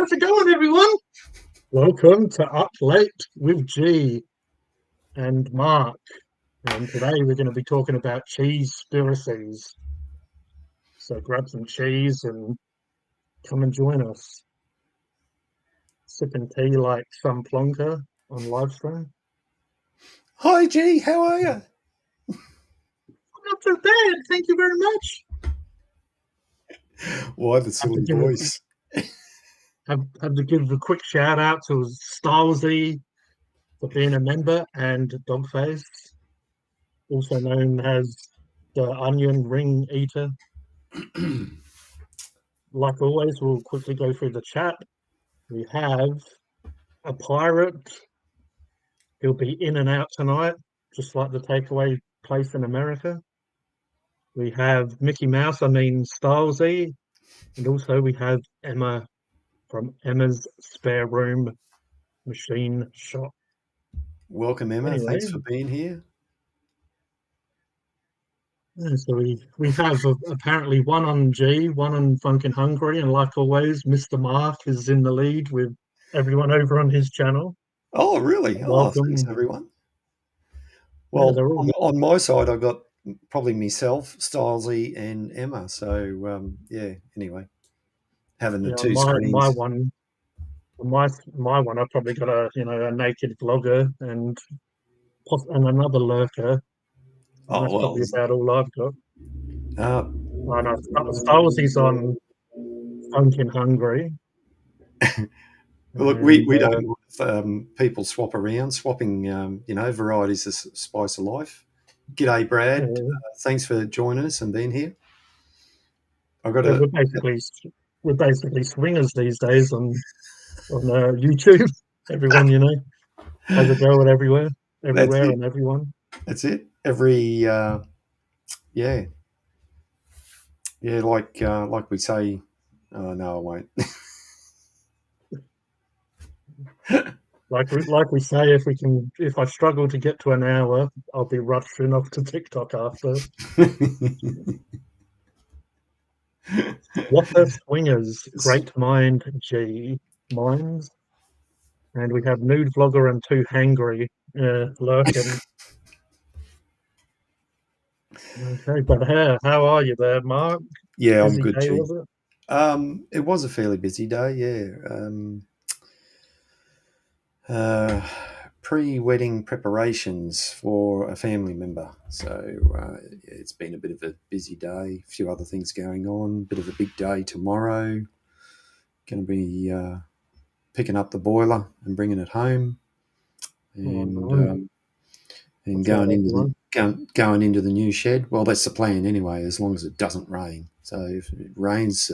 How's it going, everyone? Welcome to Up Late with G and Mark. And today we're going to be talking about cheese spiracies. So grab some cheese and come and join us. Sipping tea like some plonker on live stream. Hi, G. How are you? Not too bad, thank you very much. Why the silly voice? Have to give a quick shout out to Stylesy for being a member and Dogface, also known as the Onion Ring Eater. Like always, we'll quickly go through the chat. We have a pirate. He'll be in and out tonight, just like the takeaway place in America. We have Mickey Mouse, Stylesy. And also we have Emma from Emma's Spare Room Machine Shop. Welcome, Emma. Anyway, thanks for being here. So we have apparently one on G, one on Funkin' Hungry, and like always, Mr. Mark is in the lead with everyone over on his channel. Oh, really? Welcome. Thanks, everyone. Well, Yeah, on my side, I've got probably myself, Stylesy, and Emma. So, anyway, having the two screens. My one, I've probably got a naked vlogger and another lurker. And that's probably about all I've got. I know Stylesy's on Funkin' Hungry. Look, we don't people swap around, swapping varieties of spice of life. G'day, Brad. Thanks for joining us and being here. We're basically swingers these days on YouTube. Everyone, has a go at everywhere and everyone. That's it. Like we say. Oh no, I won't. Like we say, if I struggle to get to an hour, I'll be rushing off to TikTok after. Whopper swingers, great mind G minds, and we have nude vlogger and two hangry lurking. Okay, but how are you there, Mark? Yeah, busy I'm good. Day, was it? It was a fairly busy day. Yeah. Pre-wedding preparations for a family member. So it's been a bit of a busy day. A few other things going on. Bit of a big day tomorrow. Going to be picking up the boiler and bringing it home, and going into the new shed. Well, that's the plan anyway, as long as it doesn't rain. So if it rains,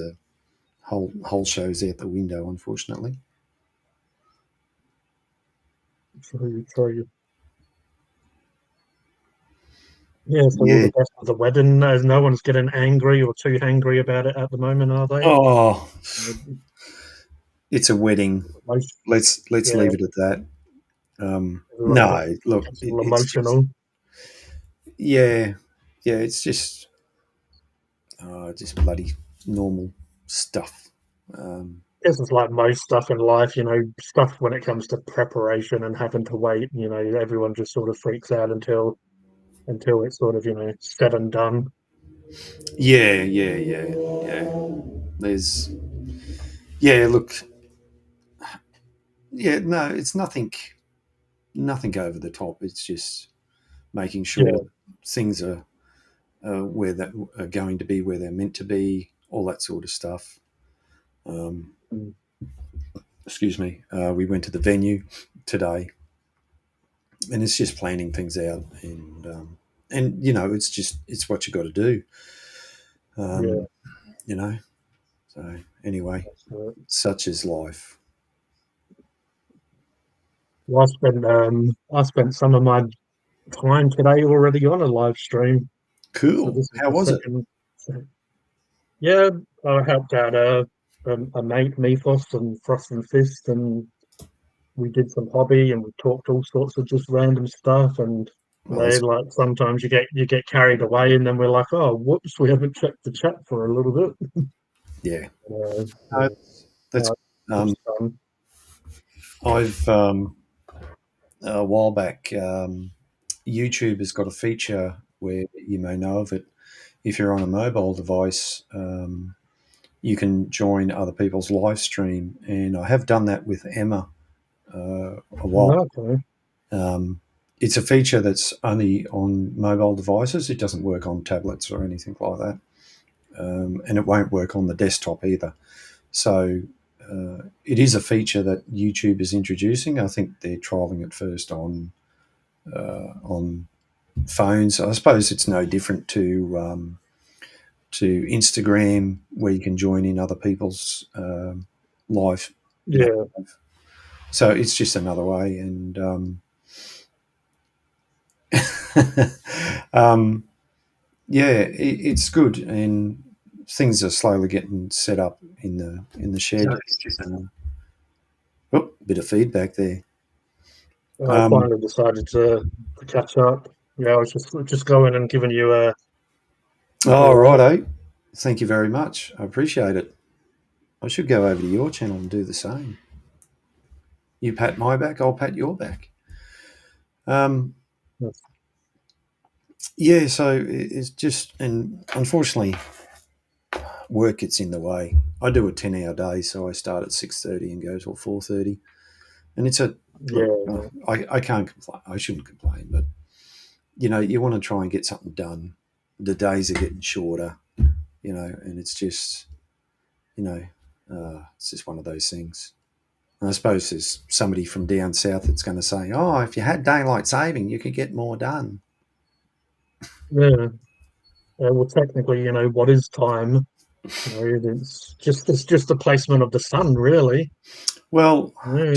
whole show's out the window, unfortunately. True. Yeah, so all the best of the wedding. No one's getting angry or too angry about it at the moment, are they? Oh, it's a wedding. Let's leave it at that. No, look, it's emotional. It's just bloody normal stuff. This is like most stuff in life, stuff when it comes to preparation and having to wait. Everyone just sort of freaks out until it's sort of said and done. Yeah. There's look. Yeah, no, it's nothing over the top. It's just making sure things are where that are going to be, where they're meant to be, all that sort of stuff. Excuse me. We went to the venue today, and it's just planning things out, and it's what you got to do. So anyway, such is life. Well, I spent some of my time today already on a live stream. Cool. So how was it? Yeah, I helped out a mate, Mythos and Frost and Fist, and we did some hobby and we talked all sorts of just random stuff. And sometimes you get carried away, and then we're like, oh, whoops, we haven't checked the chat for a little bit. Yeah, Um, fun. I've a while back, YouTube has got a feature where you may know of it. If you're on a mobile device, you can join other people's live stream, and I have done that with Emma a while. Okay. Um, it's a feature that's only on mobile devices. It doesn't work on tablets or anything like that, and it won't work on the desktop either. So it is a feature that YouTube is introducing. I think they're trialing it first on phones. I suppose it's no different to Instagram, where you can join in other people's live. Yeah. So it's just another way, and yeah, it's good, and things are slowly getting set up in the shed. Oh, bit of feedback there. I Um, finally decided to catch up. Yeah, I was just going and giving you a oh, call out. righto. Thank you very much. I appreciate it. I should go over to your channel and do the same. You pat my back, I'll pat your back. Um, Yes. yeah, so it's just, and unfortunately, work gets in the way. I do a 10-hour day, so I start at 6:30 and go till 4:30, and it's a look. Yeah, I can't complain. I shouldn't complain, but you want to try and get something done. The days are getting shorter, and it's just it's just one of those things. And I suppose there's somebody from down south that's going to say, "Oh, if you had daylight saving, you could get more done." yeah. Well, technically, what is time? It's just the placement of the sun, really. Well, Yeah,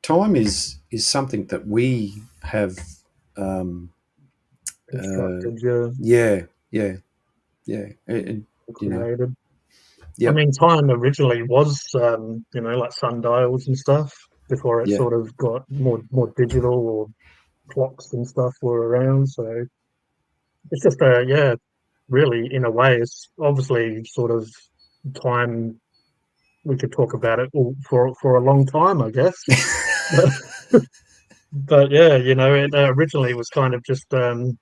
time is something that we have. Um, uh, constructed, yeah, yeah, yeah, yeah. You know, created. I yep, mean, time originally was, like sundials and stuff before it yeah, sort of got more digital or clocks and stuff were around. So it's just yeah, really, in a way, it's obviously sort of time. We could talk about it all for a long time, I guess. But yeah, it originally was kind of just to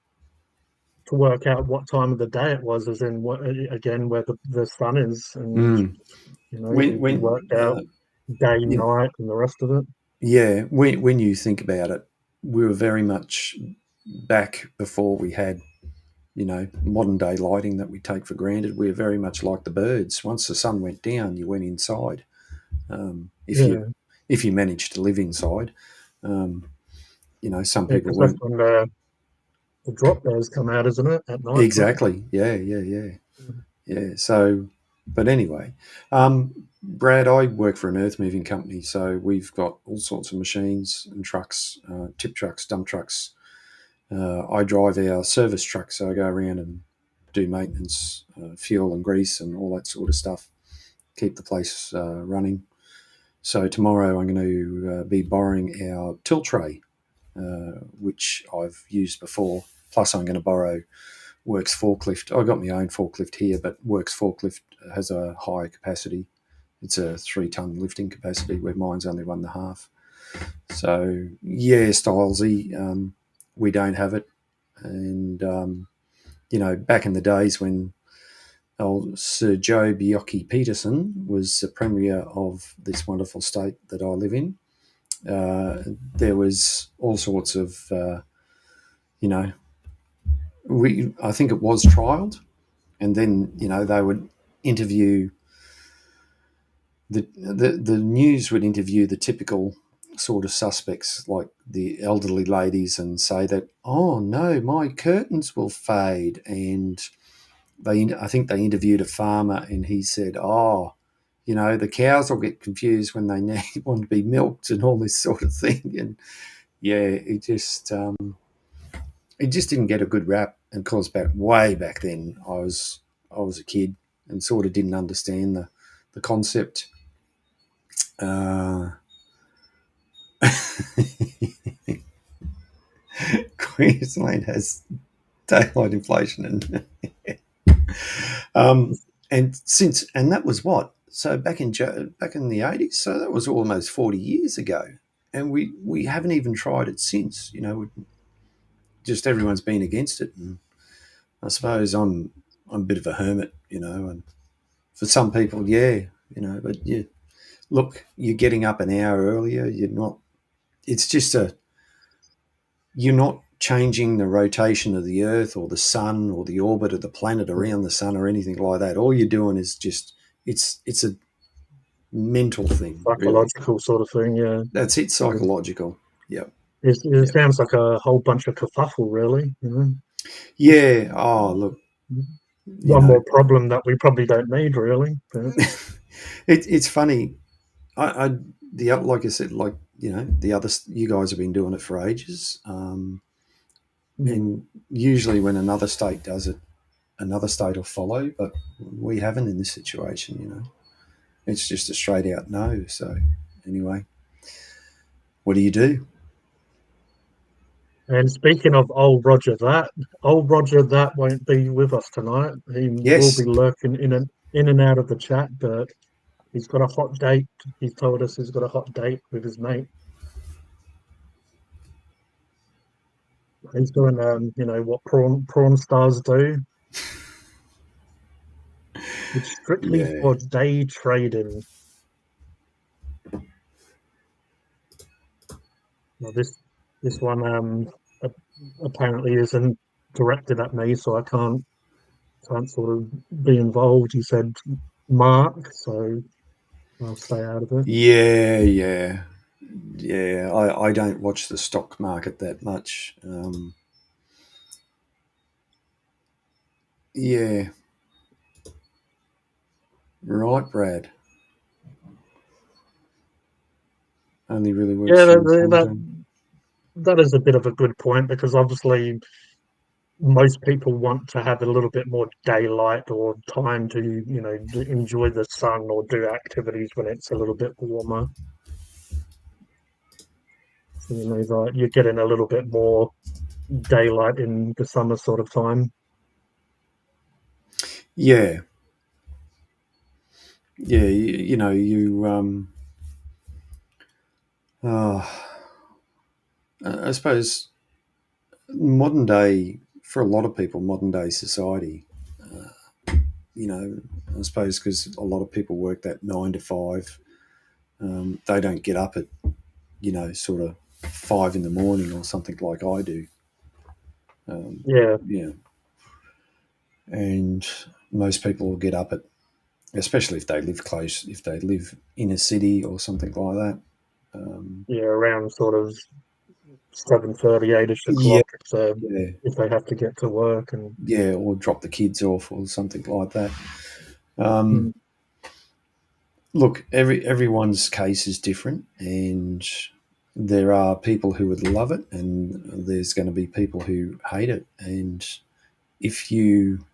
work out what time of the day it was, as in what, again, where the sun is, and mm. we When worked out day, you night, and the rest of it. yeah, when you think about it, we were very much back before we had modern day lighting that we take for granted. We were very much like the birds. Once the sun went down, you went inside. Yeah, If you managed to live inside, um, some yeah, people because that's weren't. when the drop bears come out, isn't it, at night time? Exactly. Yeah, yeah, yeah, yeah. So, but anyway, Brad, I work for an earth moving company, so we've got all sorts of machines and trucks, tip trucks, dump trucks. I drive our service truck, so I go around and do maintenance, fuel and grease, and all that sort of stuff. Keep the place running. So tomorrow I'm going to be borrowing our tilt tray, which I've used before. Plus, I'm going to borrow Works forklift. I've got my own forklift here, but Works forklift has a higher capacity. It's a 3-ton lifting capacity, where mine's only 1.5. So yeah, Stylesy, we don't have it, and back in the days when old Sir Joe Bioki Peterson was the premier of this wonderful state that I live in, there was all sorts of you know I think it was trialed, and then they would interview the news would interview the typical sort of suspects, like the elderly ladies, and say that, oh no, my curtains will fade. And I think they interviewed a farmer, and he said, oh, the cows will get confused when they want to be milked, and all this sort of thing. And yeah, it just didn't get a good rap. And of course, way back then, I was a kid and sort of didn't understand the concept. Uh, Queensland has daylight inflation, and um, and that was what, So back in the 80s, so that was almost 40 years ago, and we haven't even tried it since. Just everyone's been against it, and I suppose I'm a bit of a hermit, and for some people, yeah, but yeah, look, you're getting up an hour earlier. You're not. It's just you're not changing the rotation of the Earth or the Sun or the orbit of the planet around the Sun or anything like that. All you're doing is just it's a mental thing, really. Psychological sort of thing, yeah. That's it, psychological. Yep. It Yep. sounds like a whole bunch of kerfuffle, really. Just Yeah. Oh, look, you one know, more problem that we probably don't need, really. But, it's funny. I like I said, like the other you guys have been doing it for ages, and usually when another state does it, another state will follow. But we haven't in this situation. It's just a straight out no. So anyway, what do you do? and speaking of old Roger that won't be with us tonight. He will be Yes. lurking in and out of the chat, but he's got a hot date. He's told us he's got a hot date with his mate. He's doing, what prawn stars do. It's strictly Yeah. for day trading. Well, this one apparently isn't directed at me, so I can't sort of be involved. He said Mark, so I'll stay out of it. Yeah. Yeah. Yeah. I don't watch the stock market that much. Yeah. Right, Brad. Only really works Yeah, during summertime. that is a bit of a good point because obviously most people want to have a little bit more daylight or time to, enjoy the sun or do activities when it's a little bit warmer. So, like you're getting a little bit more daylight in the summer sort of time. Yeah. Yeah. Oh, I suppose modern day, for a lot of people, modern day society, you know, I suppose because a lot of people work that 9 to 5, they don't get up at, sort of 5 in the morning or something like I do. Yeah, Yeah. And most people will get up at, especially if they live close, if they live in a city or something like that. yeah, around sort of 7:30, 8ish Yeah. o'clock Yeah. if they have to get to work and Yeah. Or drop the kids off or something like that. Um, mm, Look, everyone's case is different, and there are people who would love it, and there's going to be people who hate it. And if you,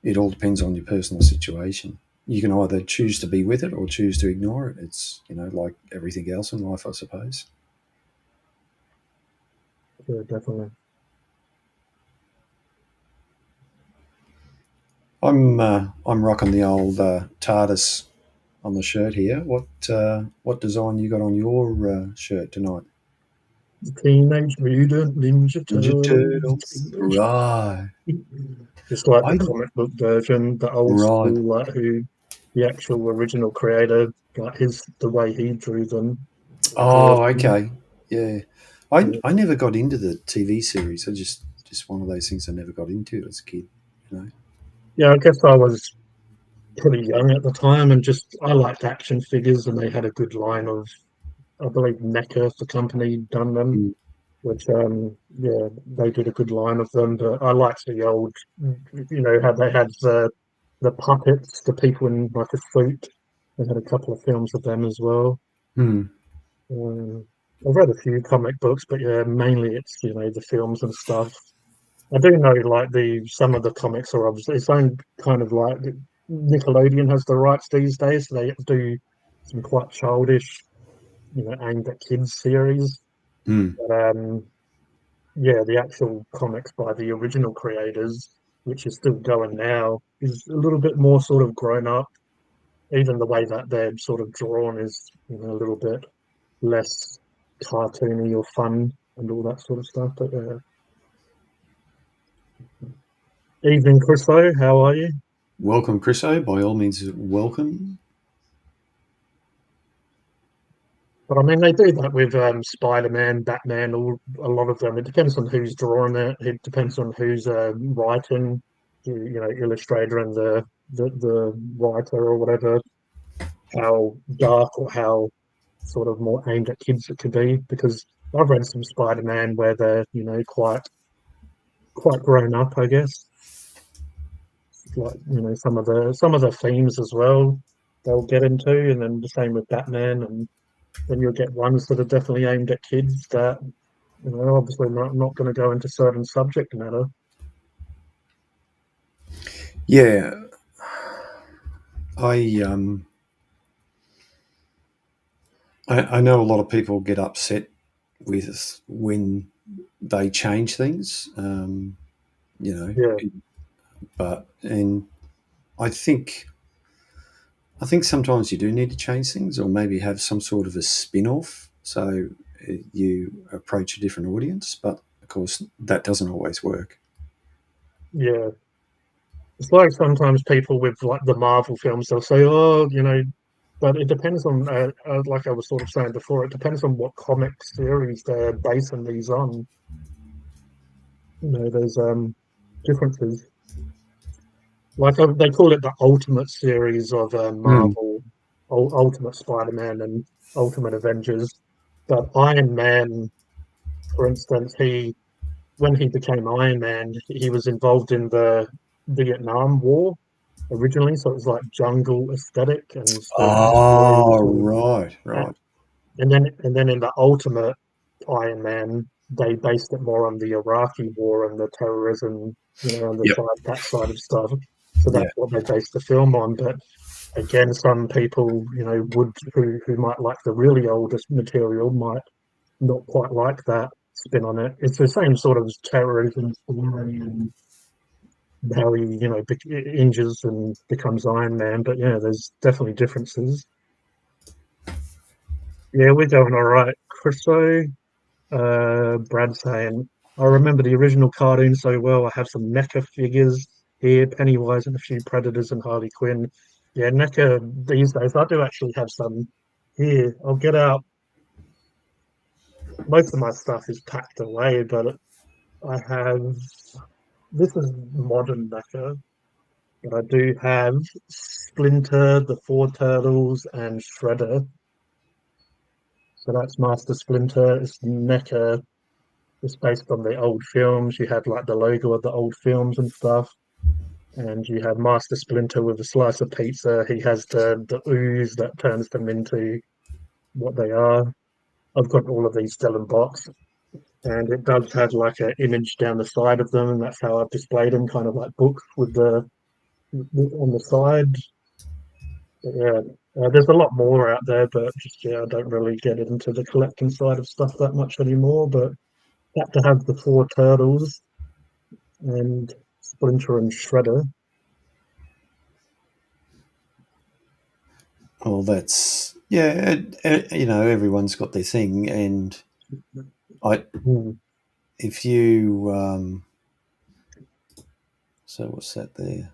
it all depends on your personal situation. You can either choose to be with it or choose to ignore it. It's like everything else in life, I suppose. yeah, definitely. I'm rocking the old TARDIS on the shirt here. What design you got on your shirt tonight? Teenage Mutant Ninja Ninja Turtles. Turtles. Right. It's like the I comic book version, the old right. school, like who the actual original creator, like the way he drew them. Oh, Awesome. okay. Yeah. I Yeah. I never got into the TV series. I just one of those things I never got into as a kid. You know. Yeah, I guess I was pretty young at the time, and just I liked action figures, and they had a good line of, I believe, NECA, the company, done them, Mm. which yeah, they did a good line of them. But I liked the old, how they had the puppets, the people in like a suit. They had a couple of films of them as well. Mm. Um, I've read a few comic books, but yeah, mainly it's the films and stuff. I do know like the some of the comics are obviously its own kind of like Nickelodeon has the rights these days, so they do some quite childish, aimed at kids series. Mm. But yeah, the actual comics by the original creators, which is still going now, is a little bit more sort of grown up. even the way that they're sort of drawn is, a little bit less cartoony or fun and all that sort of stuff. But evening, Chriso, how are you? Welcome, Chriso. By all means, welcome. But I mean, they do that with Spider-Man, Batman, all a lot of them. It depends on who's drawing it. It depends on who's writing, illustrator and the writer or whatever. How dark or how sort of more aimed at kids it could be. Because I've read some Spider-Man where they're quite grown up, I guess. Like some of the themes as well they'll get into, and then the same with Batman, and then you'll get ones that are definitely aimed at kids that obviously not going to go into certain subject matter. Yeah, I um, I know a lot of people get upset with when they change things. You know, Yeah, and I think I think sometimes you do need to change things, or maybe have some sort of a spin off, so you approach a different audience. But of course, that doesn't always work. yeah. It's like sometimes people with like the Marvel films, they'll say, "Oh, but it depends on, like I was sort of saying before, it depends on what comic series they're basing these on. There's differences. Like they call it the Ultimate series of Mm. Marvel, Ultimate Spider-Man and Ultimate Avengers. But Iron Man, for instance, he when he became Iron Man, he was involved in the Vietnam War originally, so it was like jungle aesthetic and the story Oh, sort of, right, uh, right. and then in the Ultimate Iron Man, they based it more on the Iraqi war and the terrorism, on the Yep. side that side of stuff. So Yeah. that's what they based the film on. But again, some people, would who might like the really oldest material might not quite like that spin on it. It's the same sort of terrorism story and how he, injures and becomes Iron Man. But yeah, there's definitely differences. Yeah, we're going all right. Chriso, Brad saying, I remember the original cartoon so well. I have some NECA figures here, Pennywise and a few Predators and Harley Quinn. Yeah, NECA these days, I do actually have some here. I'll get out. Most of my stuff is packed away, but I have. This is modern NECA, but I do have Splinter, the Four Turtles, and Shredder. So that's Master Splinter. It's NECA. It's based on the old films. You had like the logo of the old films and stuff. And you have Master Splinter with a slice of pizza. He has the ooze that turns them into what they are. I've got all of these still in box. And it does have like an image down the side of them, and that's how I've displayed them, kind of like books with the on the side. But yeah, there's a lot more out there, but just yeah, I don't really get into the collecting side of stuff that much anymore. But had to have the four turtles and Splinter and Shredder. Well, that's yeah. Everyone's got their thing, and I Hmm. if you so what's that there?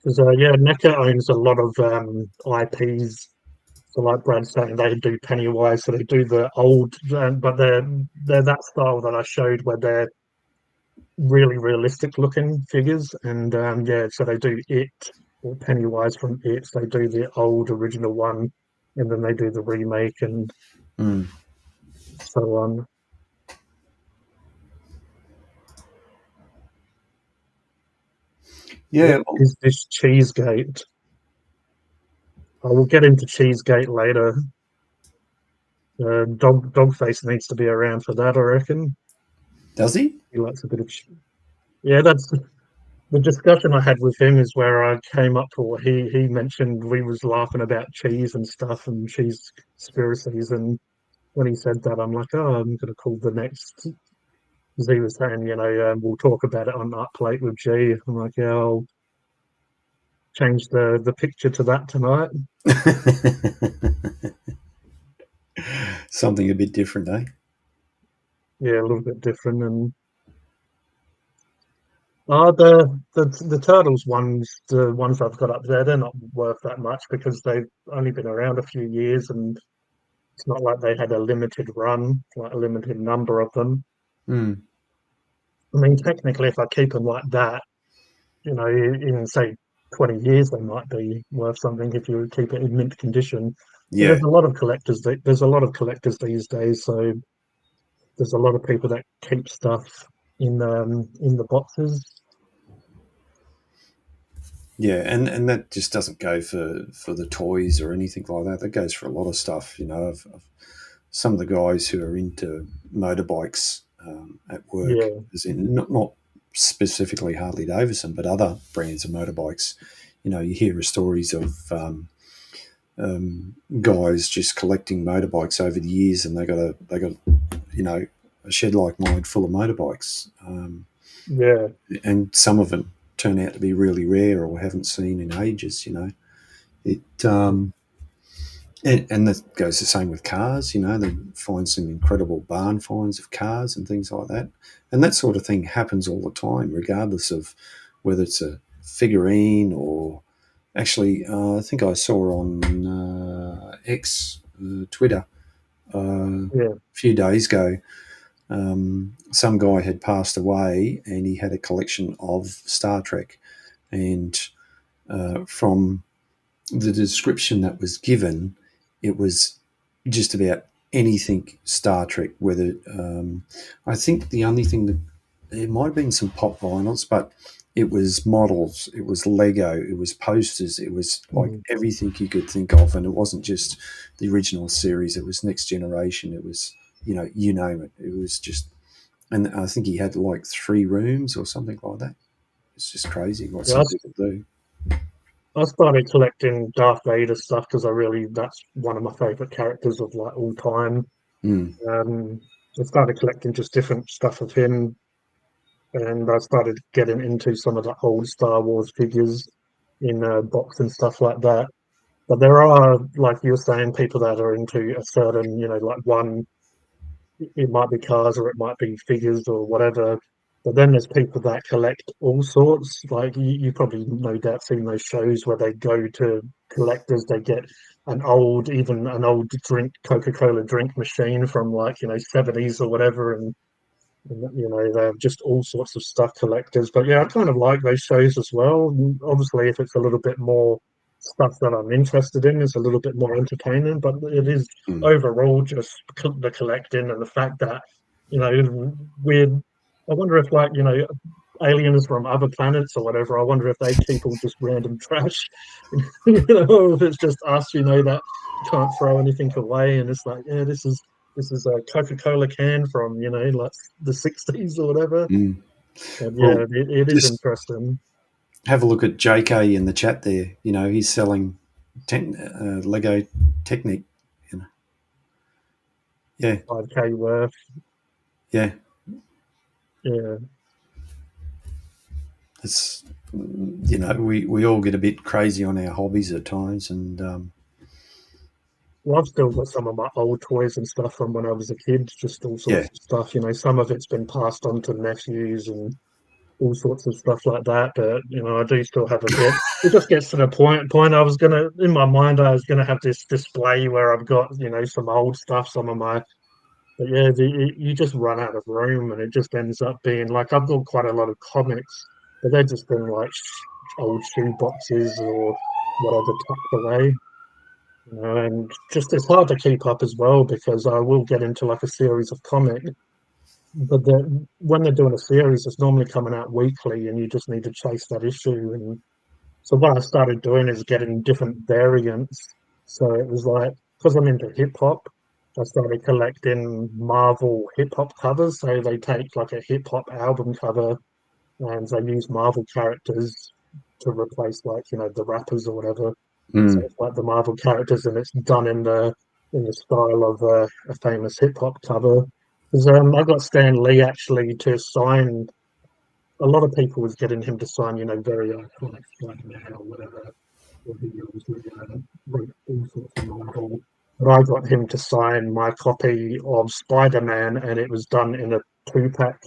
Because yeah, NECA owns a lot of IPs. So like Brad's saying, they do Pennywise, so they do the old, but they're that style that I showed where they're really realistic looking figures, and yeah, so they do it or Pennywise from it. They do the old original one, and then they do the remake and Mm. so on. Yeah, What is this Cheesegate? I will get into Cheesegate later. Dogface needs to be around for that, I reckon. does he? He likes a bit of. Yeah, that's the discussion I had with him is where I came up for. He mentioned we was laughing about cheese and stuff and cheese conspiracies, and when he said that, I'm like, oh, I'm gonna call the next. Because he was saying, we'll talk about it on Up Late with G. I'm like, yeah, change the picture to that tonight. Something a bit different, eh? Yeah, a little bit different. And the turtles ones, the ones I've got up there, they're not worth that much because they've only been around a few years, and it's not like they had a limited run, like a limited number of them. Mm. I mean, technically, if I keep them like that, in say 20 years, they might be worth something if you keep it in mint condition. But Yeah, there's a lot of collectors these days, so there's a lot of people that keep stuff in the boxes. yeah, and that just doesn't go for the toys or anything like that. That goes for a lot of stuff. Some of the guys who are into motorbikes at work, Yeah, as in not specifically Harley Davidson, but other brands of motorbikes. You hear stories of guys just collecting motorbikes over the years, and they got a shed like mine full of motorbikes, yeah, and some of them turn out to be really rare or haven't seen in ages. It and that goes the same with cars. They find some incredible barn finds of cars and things like that, and that sort of thing happens all the time, regardless of whether it's a figurine or actually. I think I saw on X, Twitter, yeah. a few days ago. Some guy had passed away, and he had a collection of Star Trek, and from the description that was given, it was just about anything Star Trek. Whether I think the only thing that there might have been some pop vinyls, but it was models, it was Lego, it was posters, it was like Mm. everything you could think of, and it wasn't just the original series. It was Next Generation. It was you name it. It was just, and I think he had like 3 rooms or something like that. It's just crazy what Yeah, some people do. I started collecting Darth Vader stuff because that's one of my favorite characters of like all time. Mm, Um, I started collecting just different stuff of him, and I started getting into some of the old Star Wars figures in a box and stuff like that. But there are, like you're saying, people that are into a certain, like one, it might be cars or it might be figures or whatever. But then there's people that collect all sorts. Like you probably no doubt seen those shows where they go to collectors, they get even an old Coca-Cola drink machine from like, 70s or whatever, and they have just all sorts of stuff collectors. But yeah, I kind of like those shows as well. Obviously, if it's a little bit more stuff that I'm interested in, it's a little bit more entertaining. But it is mm. overall just the collecting and the fact that weird. I wonder if like aliens from other planets or whatever. I wonder if they keep all just random trash, or if it's just us, that can't throw anything away, and it's like, yeah, this is a Coca-Cola can from, like the 60s or whatever. Mm. And Well, yeah, it is just interesting. have a look at JK in the chat there. He's selling Lego Technic. You know, yeah, 5K worth. yeah. Yeah. It's we all get a bit crazy on our hobbies at times, and Well, I've still got some of my old toys and stuff from when I was a kid, just all yeah, sorts of stuff. Some of it's been passed on to nephews and all sorts of stuff like that. But I do still have a bit. It just gets to the point I was gonna, in my mind, I was gonna have this display where I've got some old stuff, some of my. But yeah, you just run out of room, and it just ends up being like I've got quite a lot of comics, but they're just in like old shoe boxes or whatever tucked away. And just it's hard to keep up as well because I will get into like a series of comic, but when they're doing a series, it's normally coming out weekly, and you just need to chase that issue. And so what I started doing is getting different variants. So it was like, because I'm into hip hop, I started collecting Marvel hip hop covers. So they take like a hip hop album cover and they use Marvel characters to replace like, the rappers or whatever. So mm, it's like the Marvel characters, and it's done in the style of a famous hip hop cover. Because I got Stan Lee actually to sign a lot of people was getting him to sign, very iconic Spider-Man or whatever. Or he obviously wrote all sorts of Marvel. But I got him to sign my copy of Spider-Man, and it was done in a two-pack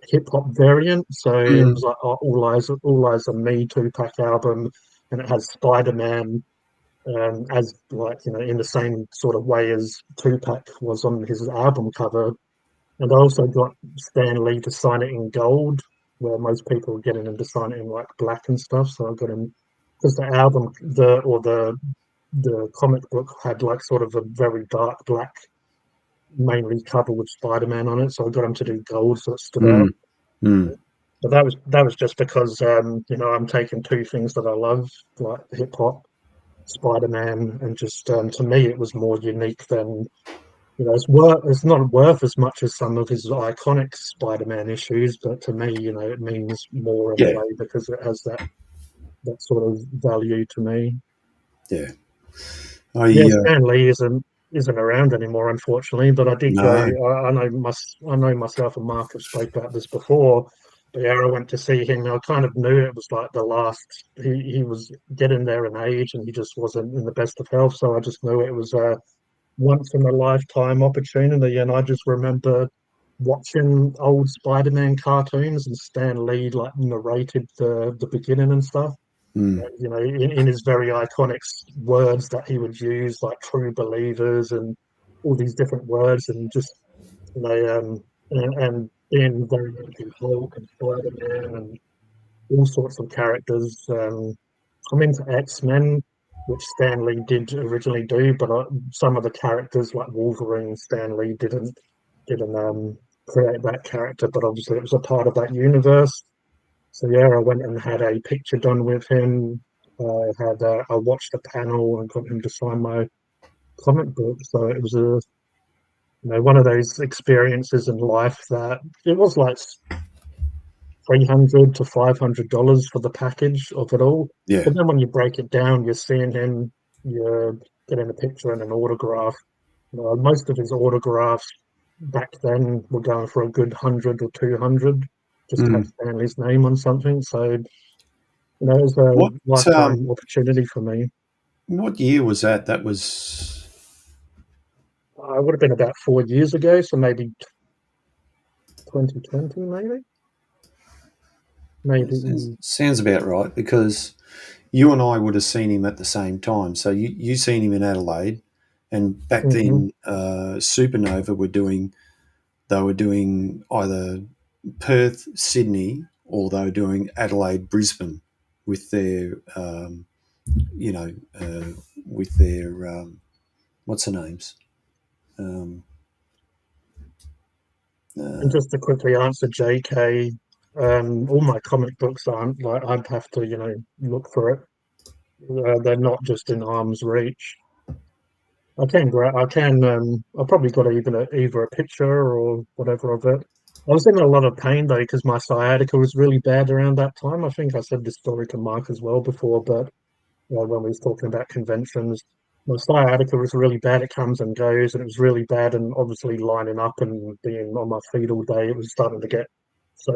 hip hop variant. So it Mm, was like All Eyes on Me two-pack album, and it has Spider-Man as like in the same sort of way as Tupac was on his album cover. And I also got Stan Lee to sign it in gold, where most people are getting him to sign it in like black and stuff. So I got him because the album, the comic book had like sort of a very dark black, mainly cover with Spider-Man on it. So I got him to do gold, so it stood mm, out. mm. But that was just because I'm taking two things that I love, like hip hop, Spider-Man, and just to me it was more unique than it's not worth as much as some of his iconic Spider-Man issues, but to me, it means more in a Yeah, way because it has that sort of value to me. yeah. Yeah, I Stan Lee isn't around anymore, unfortunately. But I did go. no, I know myself and Mark have spoke about this before. But yeah, I went to see him. I kind of knew it was like the last. He was getting there in age, and he just wasn't in the best of health. So I just knew it was a once in a lifetime opportunity. And I just remember watching old Spider-Man cartoons and Stan Lee like narrated the beginning and stuff. mm, In his very iconic words that he would use, like true believers and all these different words, and just and being very into Hulk and Spider-Man and all sorts of characters. I'm into X-Men, which Stan Lee did originally do, but some of the characters like Wolverine, Stan Lee didn't create that character, but obviously it was a part of that universe. So yeah, I went and had a picture done with him. I watched a panel and got him to sign my comic book. So it was one of those experiences in life that it was like $300 to $500 for the package of it all. yeah. But then when you break it down, you're seeing him, you're getting a picture and an autograph. Most of his autographs back then were going for a good 100 or 200 just to have Mm. Stanley's name on something. So it was a What lifetime opportunity for me. what year was that? That was I would have been about 4 years ago, so maybe 2020, maybe. sounds about right because you and I would have seen him at the same time. So you seen him in Adelaide, and back Hmm. then Supernova were doing either Perth, Sydney, or they were doing Adelaide, Brisbane with their you know with their what's the names. Um, And uh, just to quickly answer JK, all my comic books aren't like I'd have to, look for it. They're not just in arm's reach. I probably got either a picture or whatever of it. I was in a lot of pain though because my sciatica was really bad around that time. I think I said this story to Mark as well before, but when we was talking about conventions, my sciatica was really bad. It comes and goes, and it was really bad. And obviously, lining up and being on my feet all day, it was starting to get so.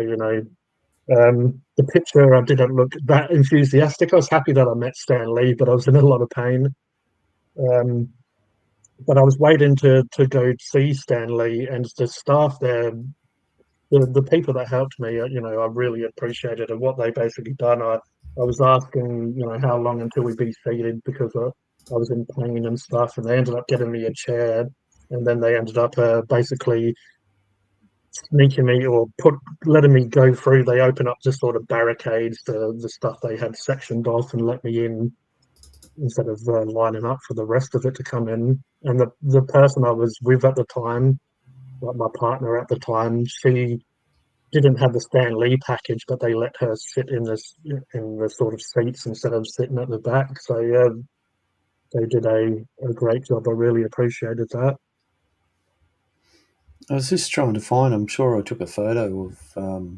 The picture I didn't look that enthusiastic. I was happy that I met Stan Lee, but I was in a lot of pain. Um, but I was waiting to go see Stan Lee, and the staff there, the people that helped me, I really appreciated and what they basically done. I was asking, how long until we'd be seated because I was in pain and stuff, and they ended up getting me a chair, and then they ended up basically sneaking me or letting me go through. They open up just sort of barricades, the stuff they had sectioned off, and let me in instead of lining up for the rest of it to come in. And the person I was with at the time, like my partner at the time, she didn't have the Stan Lee package, but they let her sit in the sort of seats instead of sitting at the back. So yeah, they did a great job. I really appreciated that. I was just trying to find. I'm sure I took a photo of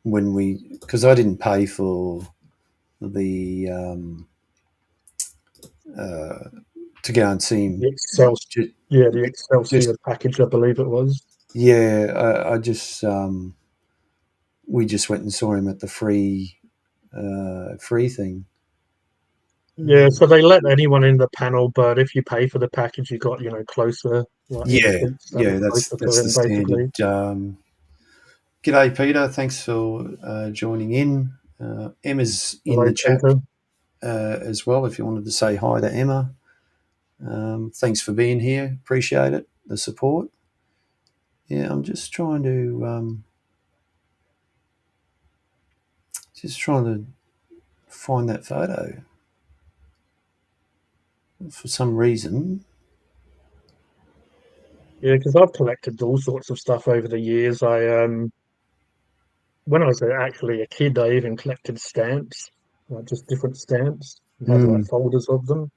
when because I didn't pay for the uh, to go and see The him. Excelsior, yeah, the Just Excelsior package, I believe it was. yeah, I just we just went and saw him at the free thing. Yeah, so they let anyone in the panel, but if you pay for the package, you got, closer, like in the Yeah, seats that yeah, were closer to that's the him, basically. standard. G'day, Peter. Thanks for joining in. Emma's in Hello, the chat Peter. as well. If you wanted to say hi to Emma, thanks for being here. Appreciate it. The support. Yeah, I'm just trying to find that photo for some reason. Yeah, because I've collected all sorts of stuff over the years. When I was actually a kid, I even collected stamps, like just different stamps, and had like Mm, folders of them.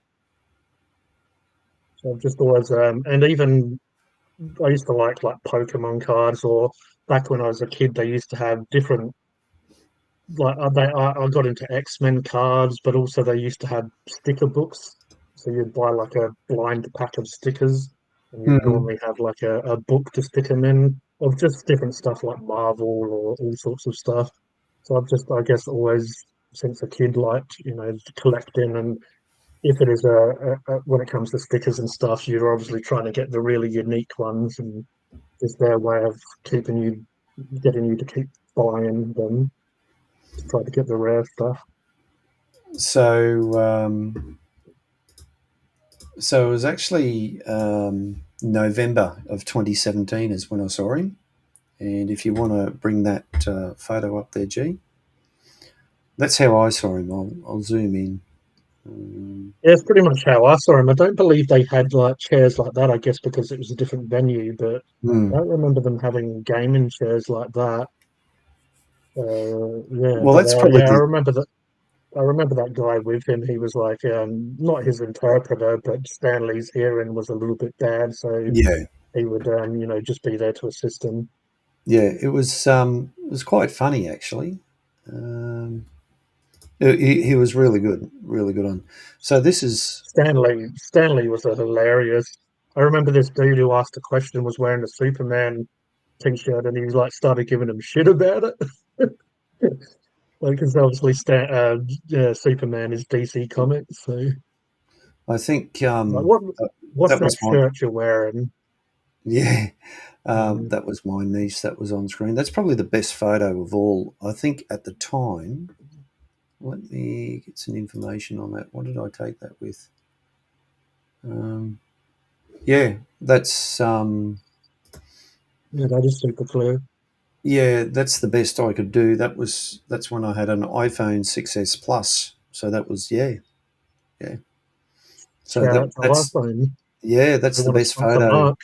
So I've just always, and even I used to like Pokemon cards, or back when I was a kid, they used to have different I got into X-Men cards, but also they used to have sticker books. So you'd buy like a blind pack of stickers, and you'd mm. normally have like a book to stick them in of just different stuff like Marvel or all sorts of stuff. So I've just, I guess, always since a kid liked, collecting. And if it is when it comes to stickers and stuff, you're obviously trying to get the really unique ones, and it's their way of getting you to keep buying them to try to get the rare stuff. So, so it was actually November of 2017 is when I saw him. And if you want to bring that photo up there, G, that's how I saw him. I'll zoom in. Yeah, it's pretty much how I saw him. I don't believe they had like chairs like that, I guess because it was a different venue, but I Hmm. don't remember them having gaming chairs like that. Yeah, Well, but that's probably yeah, the I remember that guy with him. He was like not his interpreter, but Stanley's hearing was a little bit bad, so yeah, he would just be there to assist him. yeah. It was quite funny actually. Um, he was really good on. So this is Stanley was a hilarious. I remember this dude who asked a question was wearing a Superman t-shirt, and he was like started giving him shit about it. Like, because obviously yeah, Superman is DC Comics, so I think like, uh, what's that that was my shirt you're wearing? yeah. Mm. That was my niece that was on screen. That's probably the best photo of all. I think at the time. Let me get some information on that. What did I take that with? Um, yeah, Yeah, that is super clear. that's the best I could do. That's when I had an iPhone 6s Plus. So that was yeah. So Shout out to that's iPhone. that's They the want to best sponsor photo. Mark.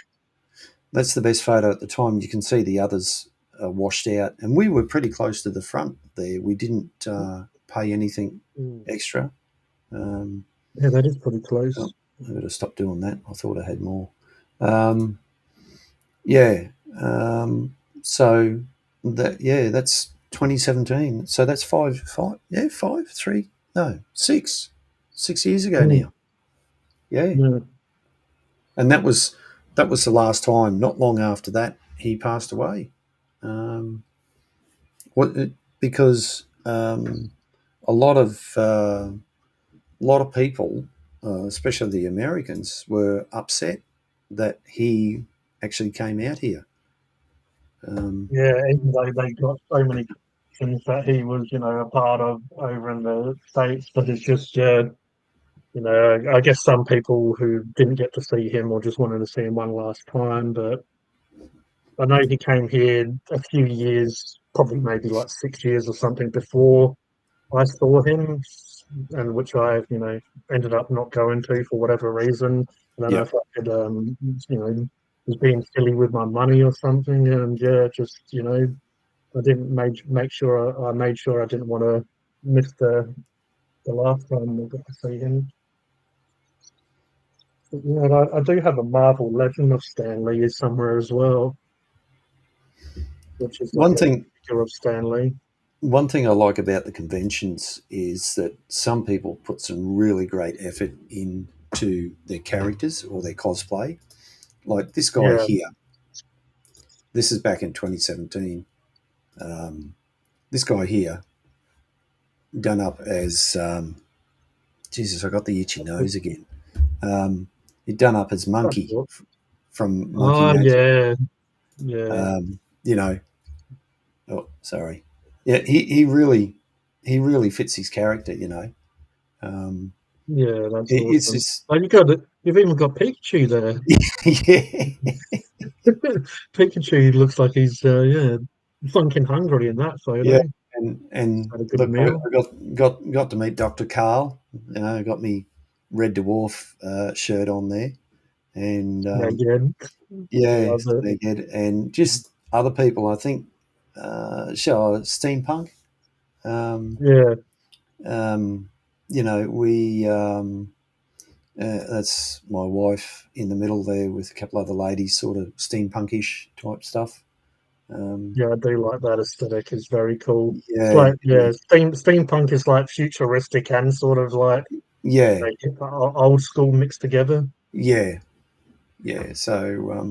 That's the best photo at the time. You can see the others washed out, and we were pretty close to the front there. We didn't pay anything Mm. extra. Um, Yeah, that is pretty close. oh, I got to stop doing that. I thought I had more. Um, Yeah. So that's 2017. So that's five, three, no, 6 years ago Mm. now. Yeah. Yeah, And that was the last time. Not long after that, he passed away. Um, what because a lot of people, especially the Americans, were upset that he actually came out here. Um, yeah. Even though they got so many things that he was, a part of over in the States, but it's just, yeah, I guess some people who didn't get to see him or just wanted to see him one last time. But I know he came here a few years, probably maybe like 6 years or something before I saw him, and which I, ended up not going to for whatever reason. I don't know yeah. if I could, was being silly with my money or something, and yeah, just I didn't make sure I made sure I didn't want to miss the last time I got to see him. But, yeah, and I do have a Marvel Legend of Stan Lee somewhere as well, which is like One a thing figure of Stan Lee. One thing I like about the conventions is that some people put some really great effort into their characters or their cosplay. Like this guy Yeah, here, this is back in 2017. Um, this guy here done up as Jesus. I got the itchy nose again. He done up as Monkey from Monkey Oh Magic. yeah, yeah, You know, oh sorry, yeah, he really fits his character. You know, um, yeah. That's it's awesome. just Oh, you've even got Pikachu there. yeah, Pikachu looks like he's yeah, funkin' hungry in that yeah, photo. and Had a good look, I meal. got to meet Doctor Carl. You know, got me Red Dwarf shirt on there, and Yeah, again, yeah, love it. Snaghead, and just other people. I think show steampunk. Um, Yeah, um, you know, we that's my wife in the middle there with a couple other ladies, sort of steampunkish type stuff. Um, yeah, I do like that aesthetic. It's very cool. It's yeah, like yeah, steampunk is like futuristic and sort of yeah, like old school mixed together. yeah, yeah. So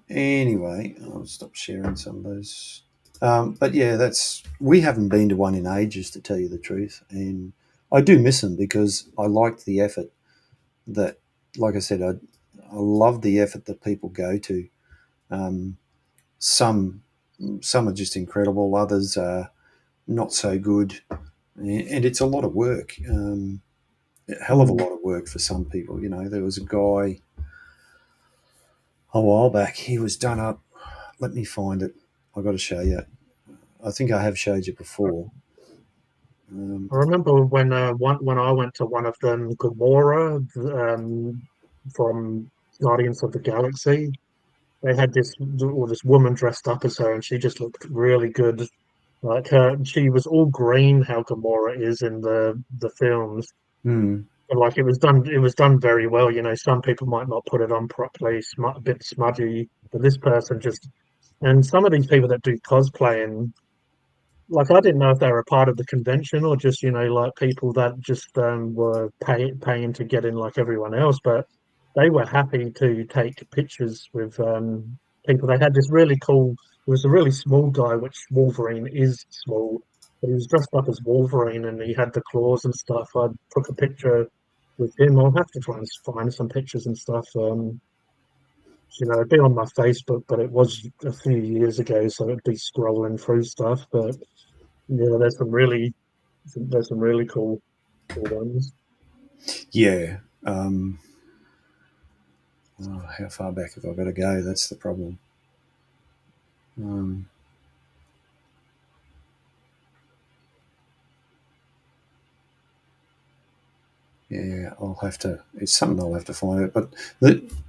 anyway, I'll stop sharing some of those. But yeah, that's we haven't been to one in ages, to tell you the truth, and I do miss them because I liked the effort that, like I said, I love the effort that people go to. Um, some some are just incredible, others are not so good, and it's a lot of work. A hell of a Mm. lot of work for some people. You know, there was a guy a while back. He was done up. Let me find it. I got to show you. I think I have showed you before. Um, I remember when I went to one of them, Gamora, from Guardians of the Galaxy. They had this woman dressed up as her, and she just looked really good. Like her, she was all green, how Gamora is in the films. hmm, And like it was done very well. You know, some people might not put it on properly, a bit smudgy, but this person just, and some of these people that do cosplaying, like I didn't know if they were a part of the convention or just, you know, like people that just were paying to get in like everyone else, but they were happy to take pictures with people. They had this really cool, it was a really small guy, which Wolverine is small, but he was dressed up as Wolverine and he had the claws and stuff. I took a picture with him. I'll have to try and find some pictures and stuff. You know, it'd be on my Facebook, but it was a few years ago, so it'd be scrolling through stuff. But yeah, there's some really cool ones. yeah. Oh, how far back have I got to go? That's the problem. Um, yeah, I'll have to. It's something I'll have to find out. But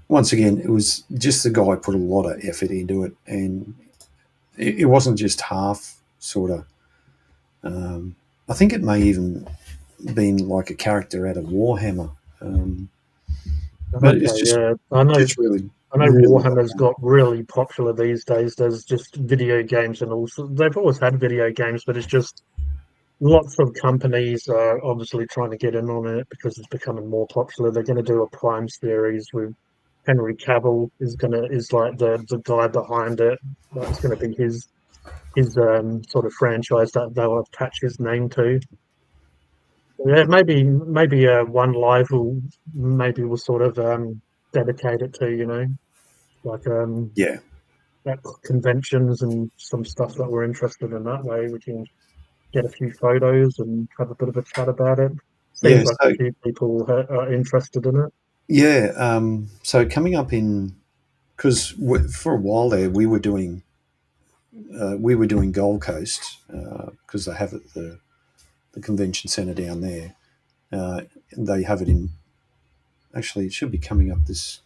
once again, it was just the guy put a lot of effort into it, and it wasn't just half sort of. Um, I think it may even been like a character out of Warhammer, but it's Okay, yeah, just really I know really well Warhammer's done. got really popular these days. There's just video games and also they've always had video games, but it's just lots of companies are obviously trying to get in on it because it's becoming more popular. They're going to do a Prime series with Henry Cavill is like the guy behind it. That's going to be his sort of franchise that they'll attach his name to. Yeah, maybe one live will maybe we'll sort of dedicate it to, you know, like Yeah, at conventions and some stuff that we're interested in that way. We can get a few photos and have a bit of a chat about it. yeah. Seems like a So few people are interested in it. yeah, so coming up in because for a while there we were doing Gold Coast because they have it the convention centre down there. They have it in actually it should be coming up this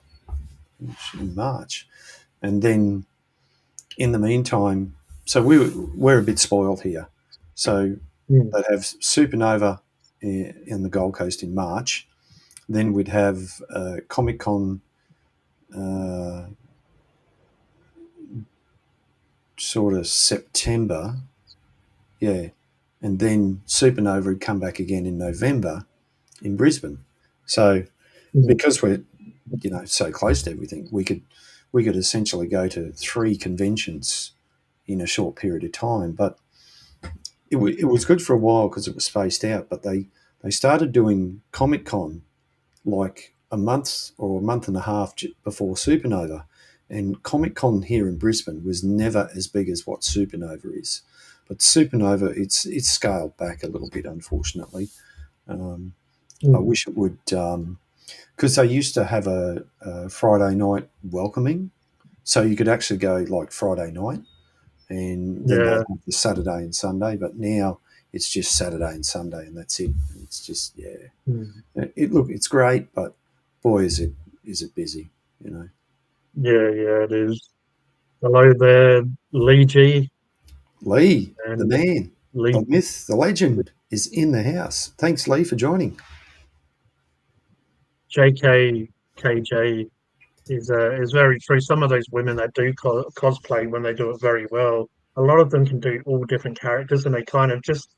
in March, and then in the meantime, so we're a bit spoiled here. So Mm. they'd have Supernova in the Gold Coast in March. Then we'd have Comic Con uh, sort of September, yeah, and then Supernova would come back again in November in Brisbane. So Mm. because we're so close to everything, we could essentially go to three conventions in a short period of time. But it was good for a while because it was spaced out. But they started doing Comic Con like a month or a month and a half before Supernova. And Comic Con here in Brisbane was never as big as what Supernova is. But Supernova, it's scaled back a little bit, unfortunately. I wish it would, because they used to have a Friday night welcoming, so you could actually go like Friday night, and then they'd Yeah, have the Saturday and Sunday. But now it's just Saturday and Sunday, and that's it. It's just mm, Look, it's great, but boy, is it busy, you know. yeah, it is. Hello there, Lee G Lee, the and man, the Lee myth, the legend is in the house. Thanks, Lee, for joining. JK KJ is very true. Some of those women that do cosplay when they do it very well, a lot of them can do all different characters, and they kind of just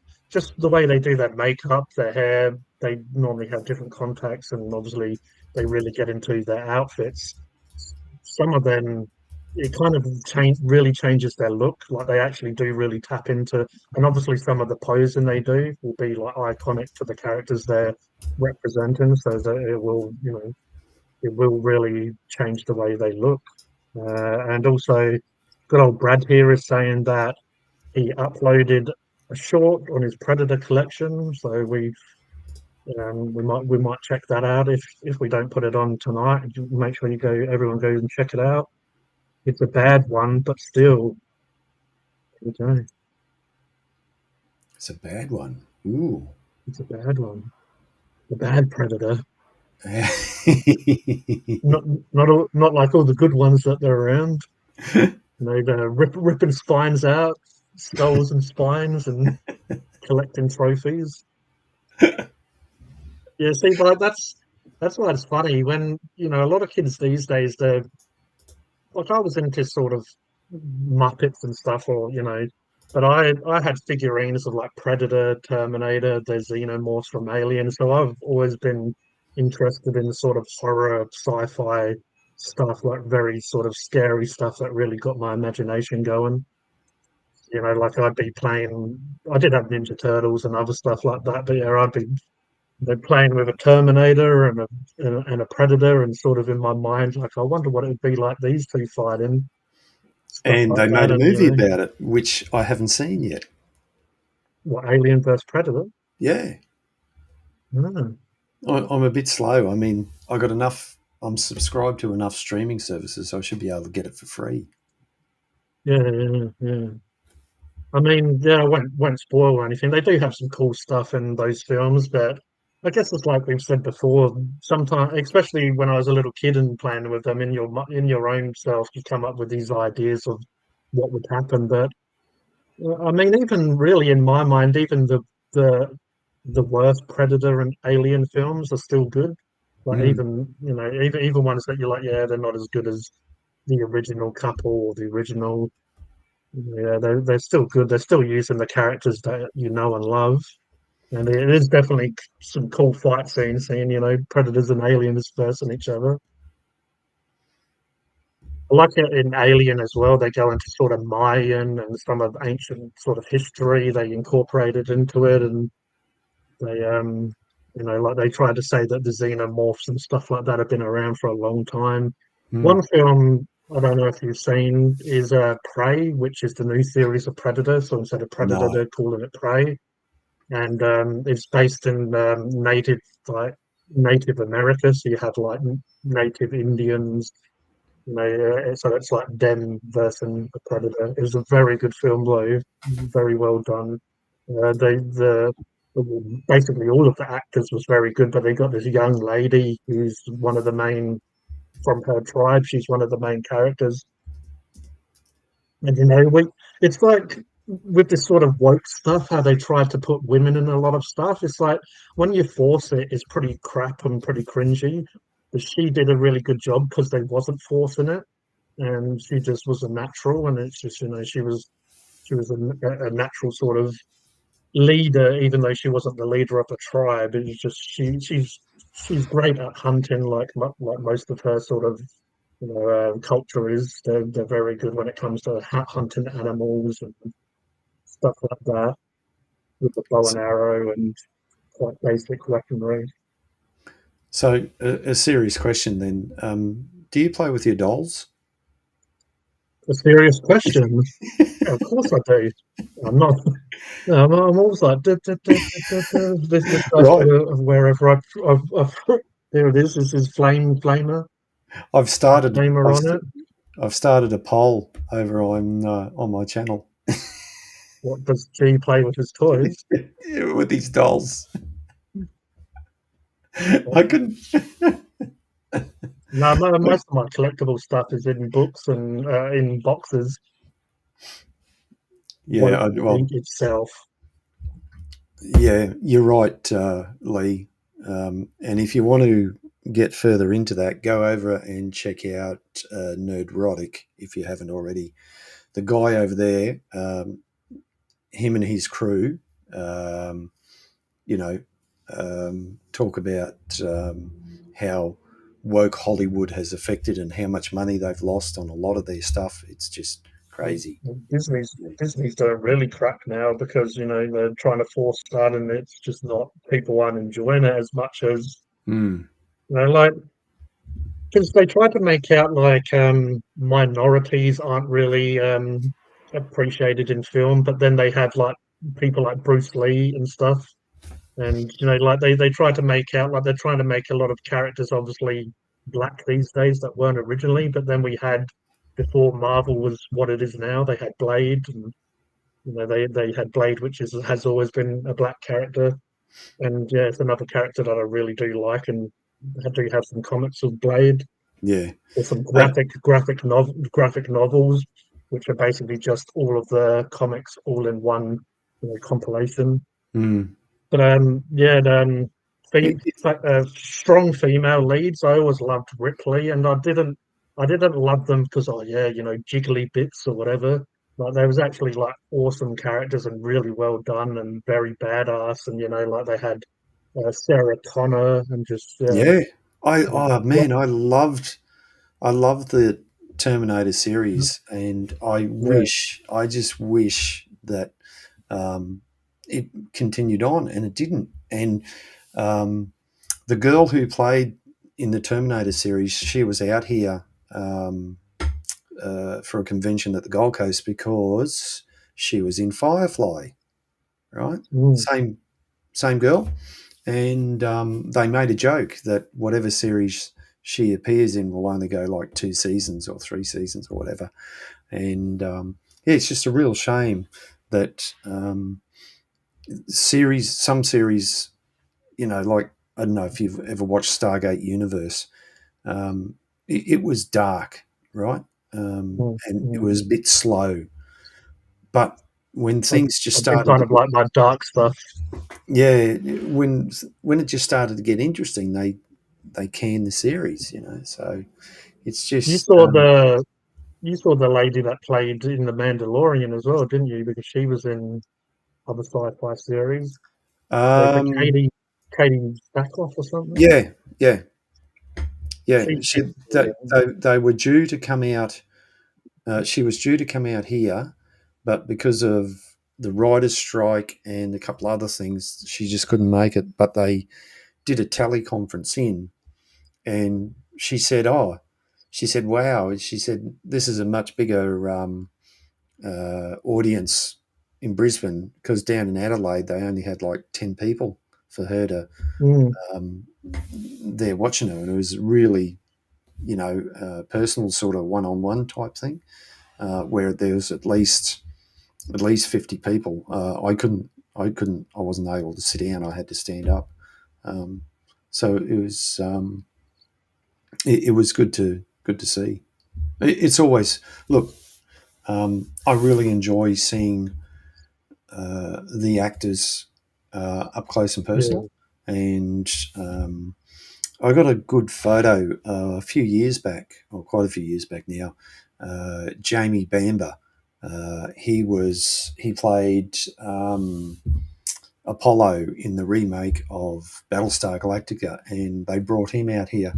the way they do their makeup, their hair. They normally have different contacts, and obviously they really get into their outfits. Some of them, it kind of really changes their look. Like they actually do really tap into, and obviously some of the posing they do will be like iconic to the characters they're representing, so that it will, it will really change the way they look. And also, good old Brad here is saying that he uploaded a short on his Predator collection, so we might check that out if we don't put it on tonight. Make sure everyone goes and check it out. It's a bad one, but still, okay, It's a bad one. Ooh. it's a bad one. The bad Predator, Yeah. not not like all the good ones that they're around. The ripping spines out, skulls and spines, and collecting trophies. Yeah, see, but that's why it's funny when a lot of kids these days they're like I was into sort of Muppets and stuff, or but I had figurines of like Predator, Terminator, the Xenomorphs from Alien, so I've always been interested in sort of horror, sci-fi stuff, like very sort of scary stuff that really got my imagination going. Like I'd be playing, I did have Ninja Turtles and other stuff like that, but yeah, I'd be they're playing with a Terminator and a Predator, and sort of in my mind, like I wonder what it would be like these two fighting, stuff And like they that, made a and movie about it, which I haven't seen yet. what Alien versus Predator? Yeah. Oh, I'm a bit slow. I mean, I got enough. I'm subscribed to enough streaming services, so I should be able to get it for free. yeah. I mean, yeah, I won't spoil or anything. They do have some cool stuff in those films, but I guess it's like we've said before. Sometimes, especially when I was a little kid and playing with them in your own self, you come up with these ideas of what would happen. But I mean, even really in my mind, even the the worst Predator and Alien films are still good. Like Mm. even ones that you're like, yeah, they're not as good as the original couple or the original. Yeah, they're still good. They're still using the characters that you know and love, and it is definitely some cool fight scenes, seeing predators and aliens versing each other. I like it in Alien as well. They go into sort of Mayan and some of ancient sort of history. They incorporate it into it, and they like they try to say that the xenomorphs and stuff like that have been around for a long time. Mm. One film I don't know if you've seen is Prey, which is the new series of Predator. So instead of Predator, No. they're calling it Prey, and it's based in Native America. So you have like Native Indians, so it's like them versus the Predator. It was a very good film, though, very well done. Basically all of the actors was very good, but they got this young lady who's one of the main from her tribe. She's one of the main characters, and it's like with this sort of woke stuff, how they try to put women in a lot of stuff. It's like when you force it, it's pretty crap and pretty cringy. But she did a really good job because they wasn't forcing it, and she just was a natural. And it's just she was a natural sort of leader, even though she wasn't the leader of a tribe. It was just she's great at hunting, like most of her sort of culture is. They're very good when it comes to hunting animals and stuff like that with the bow and arrow and quite basic weaponry. So, a serious question then. Do you play with your dolls? A serious question. Yeah, of course I do. I'm not. No, I'm always like this guy's got Right. wherever there it is. This is flamer I've started. flamer I've, on it. I've started a poll over on my channel What does G play with his toys? with these dolls. I couldn't. No, most of my collectible stuff is in books and in boxes. Yeah. Won't Well. repeat itself. Yeah. You're right, Lee. And if you want to get further into that, go over and check out Nerdrotic if you haven't already. The guy over there, him and his crew, um, you know, talk about how woke Hollywood has affected and how much money they've lost on a lot of their stuff. It's just crazy. Disney's doing really crap now because they're trying to force that, and it's just not people aren't enjoying it as much as Mm. like because they try to make out like minorities aren't really appreciated in film, but then they have like people like Bruce Lee and stuff, and like they try to make out like they're trying to make a lot of characters obviously black these days that weren't originally, but then we had before Marvel was what it is now, they had Blade, and they had Blade, which has always been a black character, and yeah, it's another character that I really do like, and I do have some comics of Blade Yeah. or some I, graphic novels, which are basically just all of the comics all in one compilation. mm, But yeah, it, strong female leads. I always loved Ripley, and I didn't love them because oh yeah, jiggly bits or whatever. Like they was actually like awesome characters and really well done and very badass, and like they had Sarah Connor and just yeah. uh, Oh what man, I love the Terminator series, and yeah. I just wish that um, it continued on, and it didn't. And um, the girl who played in the Terminator series, she was out here um, for a convention at the Gold Coast because she was in Firefly, right? Mm. Same girl, and they made a joke that whatever series she appears in will only go like 2 seasons or 3 seasons or whatever. And yeah, it's just a real shame that some series, like I don't know if you've ever watched Stargate Universe. It was dark, right? Mm, And it mm. was a bit slow. But when I, things just I do started kind to of get, like my dark stuff. yeah, when it just started to get interesting, they canned the series, So it's You just saw the you saw the lady that played in The Mandalorian as well, didn't you? Because she was in other sci-fi series. The um, Katie Sackhoff or something. yeah, yeah, yeah. She's She been they were due to come out. She was due to come out here, but because of the writers' strike and a couple other things, she just couldn't make it. But they did a teleconference in, and she said, wow. She said, this is a much bigger audience in Brisbane because down in Adelaide, they only had like 10 people for her to, mm, um, there watching her. And it was really, personal sort of one-on-one type thing where there was at least 50 people. I wasn't able to sit down. I had to stand up. Um, so it was good to see. It's always look. I really enjoy seeing the actors up close and yeah. personal, and I got a good photo a few years back, or quite a few years back now. Jamie Bamber. He played Apollo in the remake of Battlestar Galactica, and they brought him out here,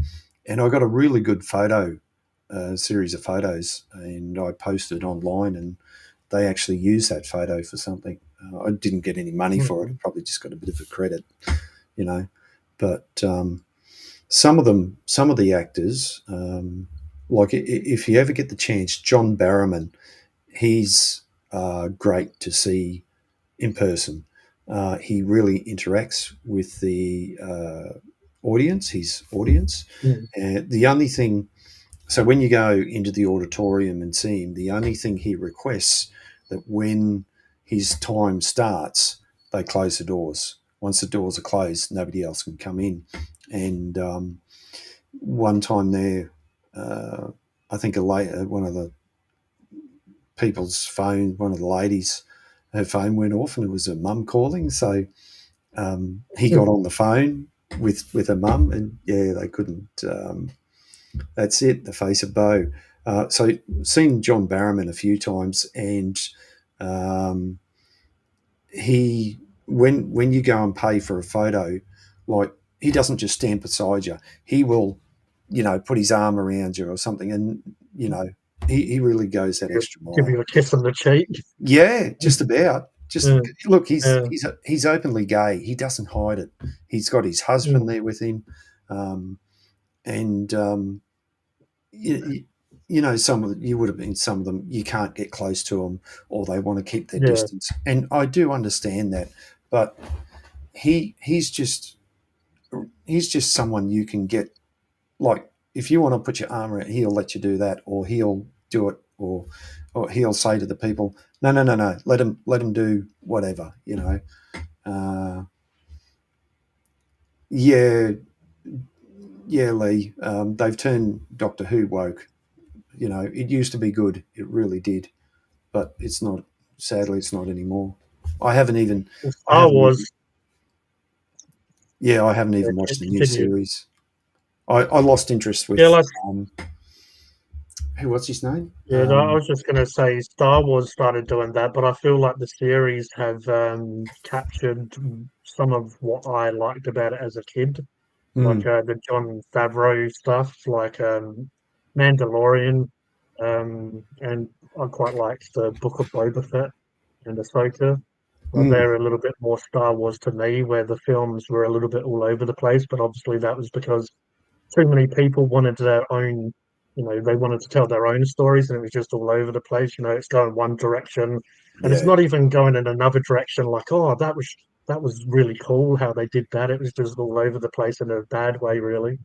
and I got a really good photo a series of photos, and I posted online, and they actually used that photo for something. I didn't get any money for it. I probably just got a bit of a credit, you know. But some of the actors, like if you ever get the chance, John Barrowman, he's great to see in person. He really interacts with the audience, his audience. Mm. And the only thing, so when you go into the auditorium and see him, the only thing he requests that when his time starts, they close the doors. Once the doors are closed, nobody else can come in. And one time there, I think one of the people's phone, one of the ladies, her phone went off, and it was her mum calling. So he got on the phone with her mum, and yeah, they couldn't. That's it, the face of Bo. So seen John Barrowman a few times, and he when you go and pay for a photo, like he doesn't just stand beside you. He will, put his arm around you or something, and he really goes that extra Give mile. you a kiss on the cheek. Yeah, just about. Just Yeah, look, he's yeah, he's openly gay. He doesn't hide it. He's got his husband mm, there with him, and you, you would have been some of them. You can't get close to them, or they want to keep their yeah, distance. And I do understand that, but he's just someone you can get. Like if you want to put your arm around, he'll let you do that, or he'll do it, or he'll say to the people, no, no, no, no, let him do whatever. Uh, yeah, yeah, Lee. They've turned Doctor Who woke. It used to be good. It really did, but it's not. Sadly, it's not anymore. I haven't even. I Star haven't Wars. even. Yeah, I haven't even watched the new Continue. series. I lost interest Yeah, with like what's his name? yeah, no, I was just gonna say Star Wars started doing that, but I feel like the series have captured some of what I liked about it as a kid, like Mm, the John Favreau stuff, like Mandalorian, and I quite liked the Book of Boba Fett and Ahsoka. Like mm, they're a little bit more Star Wars to me, where the films were a little bit all over the place, but obviously that was because too many people wanted their own, they wanted to tell their own stories and it was just all over the place. It's going one direction and it's yeah. not even going in another direction like, oh, that was really cool how they did that. It was just all over the place in a bad way, really.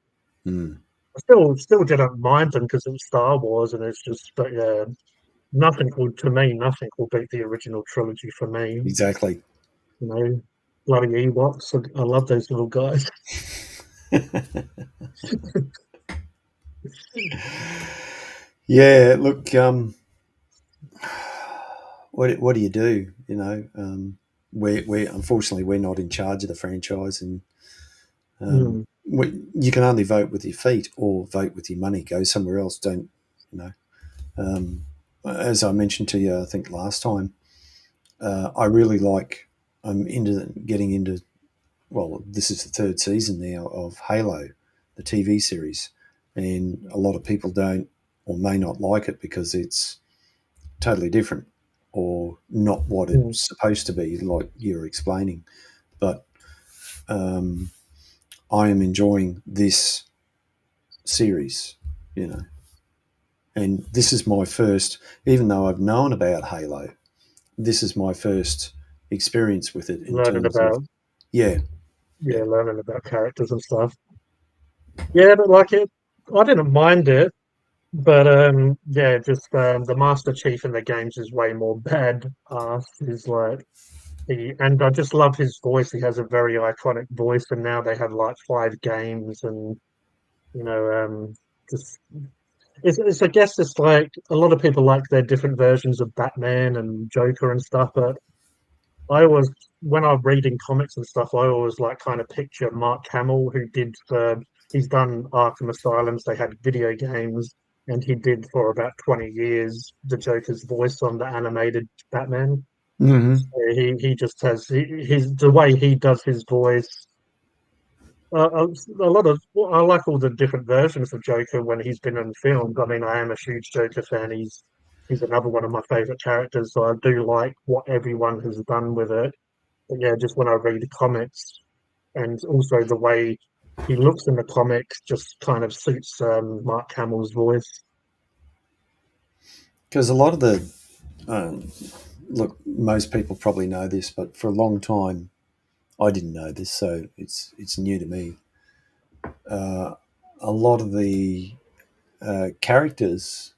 Mm, I still didn't mind them because it was Star Wars and it's just, but yeah, nothing will beat the original trilogy for me. exactly. You know, bloody Ewoks. I love those little guys. Yeah. Look. What do you do? We unfortunately we're not in charge of the franchise, and Mm, you can only vote with your feet or vote with your money. Go somewhere else. Don't you know? As I mentioned to you, I think last time, I really like. I'm getting into. Well, this is the third season now of Halo, the TV series, and a lot of people don't or may not like it because it's totally different or not what mm. it's supposed to be, like you're explaining. But um, I am enjoying this series, you know, and this is my first, even though I've known about Halo, this is my first experience with it in Learning terms of, about yeah, yeah, learning about characters and stuff. Yeah, but like it, I didn't mind it, but yeah, just the Master Chief in the games is way more bad ass. He's like and I just love his voice. He has a very iconic voice, and now they have like 5 games, and you know, just it's I guess it's like a lot of people like their different versions of Batman and Joker and stuff, but I always, when I'm reading comics and stuff, I always like kind of picture Mark Hamill, who did he's done Arkham Asylums. They had video games, and he did for about 20 years the Joker's voice on the animated Batman. mm-hmm. So he just has his the way he does his voice. a lot of I like all the different versions of Joker when he's been in films. I mean, I am a huge Joker fan. He's another one of my favorite characters, so I do like what everyone has done with it. But yeah, just when I read the comics and also the way he looks in the comics just kind of suits Mark Hamill's voice. Because a lot of the um, look, most people probably know this, but for a long time, I didn't know this, so it's new to me. Uh, a lot of the characters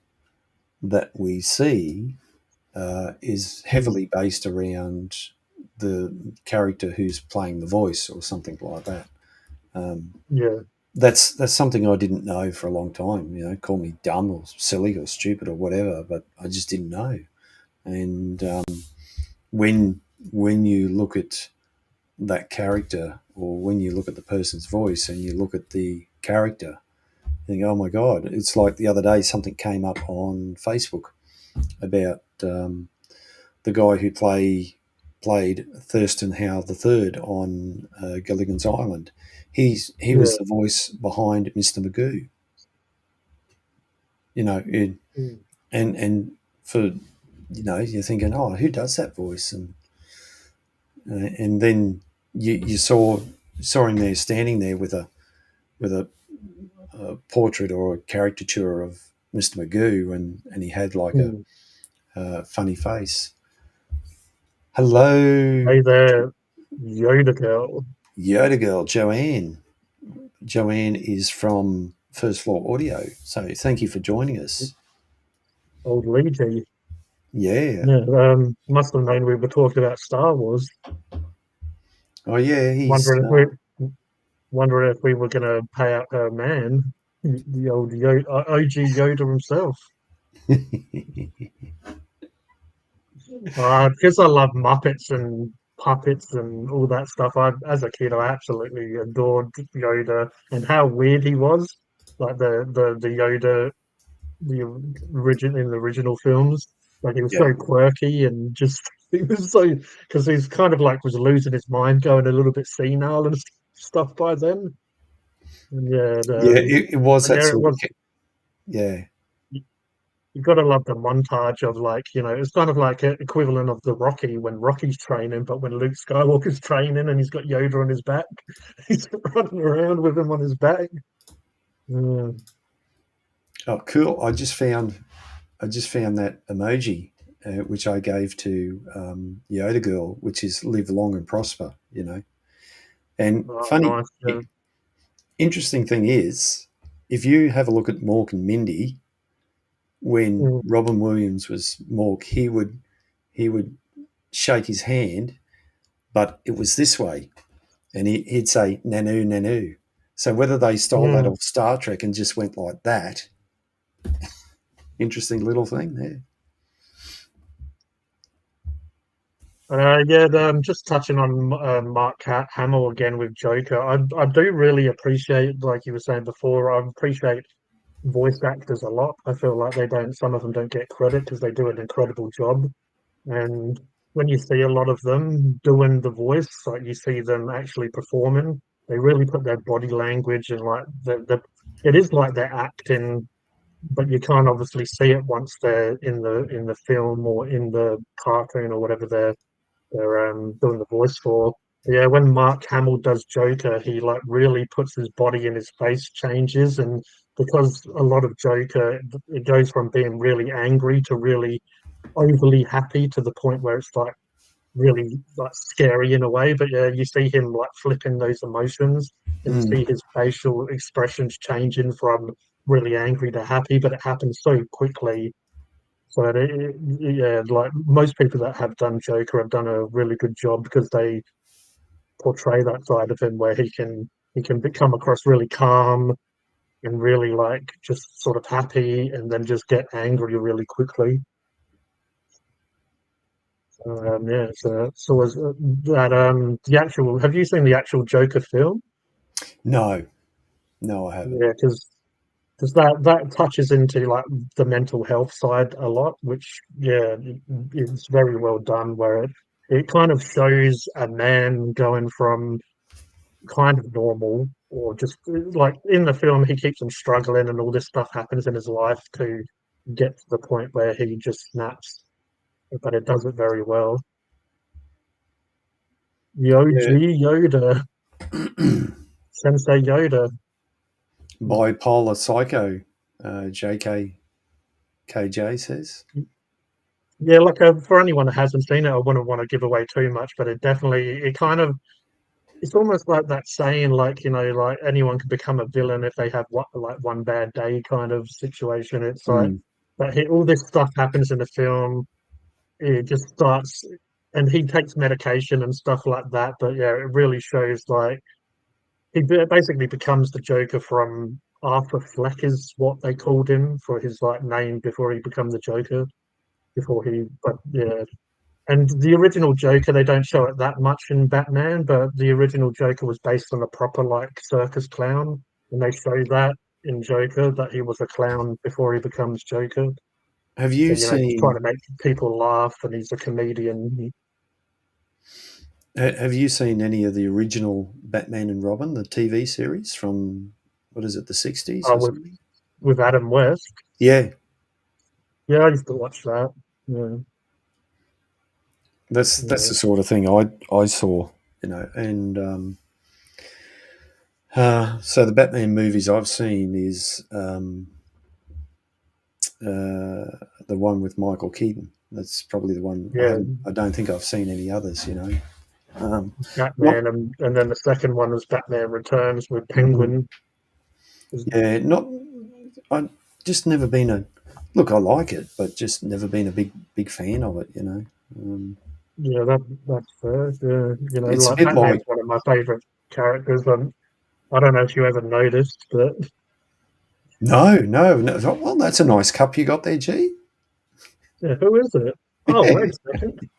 that we see is heavily based around the character who's playing the voice or something like that. Um, Yeah, that's something I didn't know for a long time. You know, call me dumb or silly or stupid or whatever, but I just didn't know. And when when you look at that character, or when you look at the person's voice and you look at the character, you think, oh my god! It's like the other day something came up on Facebook about the guy who played Thurston Howell III on Gilligan's Island. He yeah, was the voice behind Mr. Magoo. You know, mm, and for you're thinking, oh, who does that voice? And then you saw him there standing there with a portrait or a caricature of Mr. Magoo, and he had like mm. a funny face. Hello, Hey there, Yoda girl, Yoda girl, Joanne. Joanne is from First Floor Audio. So thank you for joining us. old Luigi. Yeah. Yeah, must have known we were talking about Star Wars. Oh yeah, he's. Wondering if we were going to pay out her man, the old OG Yoda himself. Because I love Muppets and puppets and all that stuff. As a kid, I absolutely adored Yoda and how weird he was. Like the Yoda, the origin in the original films. Like he was Yeah. so quirky and just he was so because he's kind of like was losing his mind, going a little bit senile and stuff by then. And yeah, Yeah, it was but that yeah, it sort of. was. Yeah. You got to love the montage of like, it's kind of like an equivalent of the Rocky when Rocky's training, but when Luke Skywalker's training and he's got Yoda on his back, he's running around with him on his back. Mm. Oh, cool. I just found that emoji, which I gave to Yoda Girl, which is live long and prosper. And Oh, funny, nice. Yeah. interesting thing is, if you have a look at Mork and Mindy, when Mm. Robin Williams was Mork, he would shake his hand, but it was this way, and he'd say "Nanu, Nanu." So whether they stole that Mm. off Star Trek and just went like that, interesting little thing there. Yeah, just touching on Mark Hamill again with Joker. I do really appreciate, like you were saying before, I appreciate voice actors a lot. I feel like some of them don't get credit because they do an incredible job. And when you see a lot of them doing the voice, like you see them actually performing, they really put their body language and like it is like they're acting, but you can't obviously see it once they're in the film or in the cartoon or whatever they're doing the voice for. Yeah, when Mark Hamill does Joker, he like really puts his body and his face changes, and because a lot of Joker, it goes from being really angry to really overly happy to the point where it's like really like scary in a way. But yeah, you see him like flipping those emotions and you Mm. see his facial expressions changing from really angry to happy, but it happens so quickly. So yeah, like most people that have done Joker have done a really good job because they portray that side of him where he can become across really calm and really like just sort of happy and then just get angry really quickly. Yeah, so was that the actual? Have you seen the actual Joker film? No, no, I haven't. Yeah, because that touches into like the mental health side a lot, which yeah, it's very well done. Where it kind of shows a man going from kind of normal or just like in the film, he keeps him struggling, and all this stuff happens in his life to get to the point where he just snaps, but it does it very well. Yeah. Yoda, Sensei Yoda. Bipolar Psycho, JK KJ says. Yeah, like for anyone that hasn't seen it, I wouldn't want to give away too much, but it kind of it's almost like that saying, like, like anyone can become a villain if they have like one bad day kind of situation. It's like Mm. all this stuff happens in the film. It just starts, and he takes medication and stuff like that. But yeah, it really shows like basically becomes the Joker from Arthur Fleck is what they called him for his like name before he became the Joker. But yeah, and the original Joker, they don't show it that much in Batman, but the original Joker was based on a proper like circus clown, and they show that in Joker that he was a clown before he becomes Joker. Have So, you he's trying seen to make people laugh, and he's a comedian. have you seen any of the original Batman and Robin, the TV series from what is it, the 60s Oh, or something? with Adam West. Yeah, Yeah, I used to watch that. Yeah, that's yeah, the sort of thing I saw, and so the Batman movies I've seen is the one with Michael Keaton. That's probably the one I yeah. haven't. I don't think I've seen any others. Not Batman, and then the second one was Batman Returns with mm, Penguin. yeah, not. I just never been a look. I like it, but just never been a big fan of it. Yeah, that's fair. Yeah, It's a like bit Batman's like one of my favorite characters. I don't know if you ever noticed, but no. Well, that's a nice cup you got there, G. yeah, who is it? Oh, Yeah. wait a second.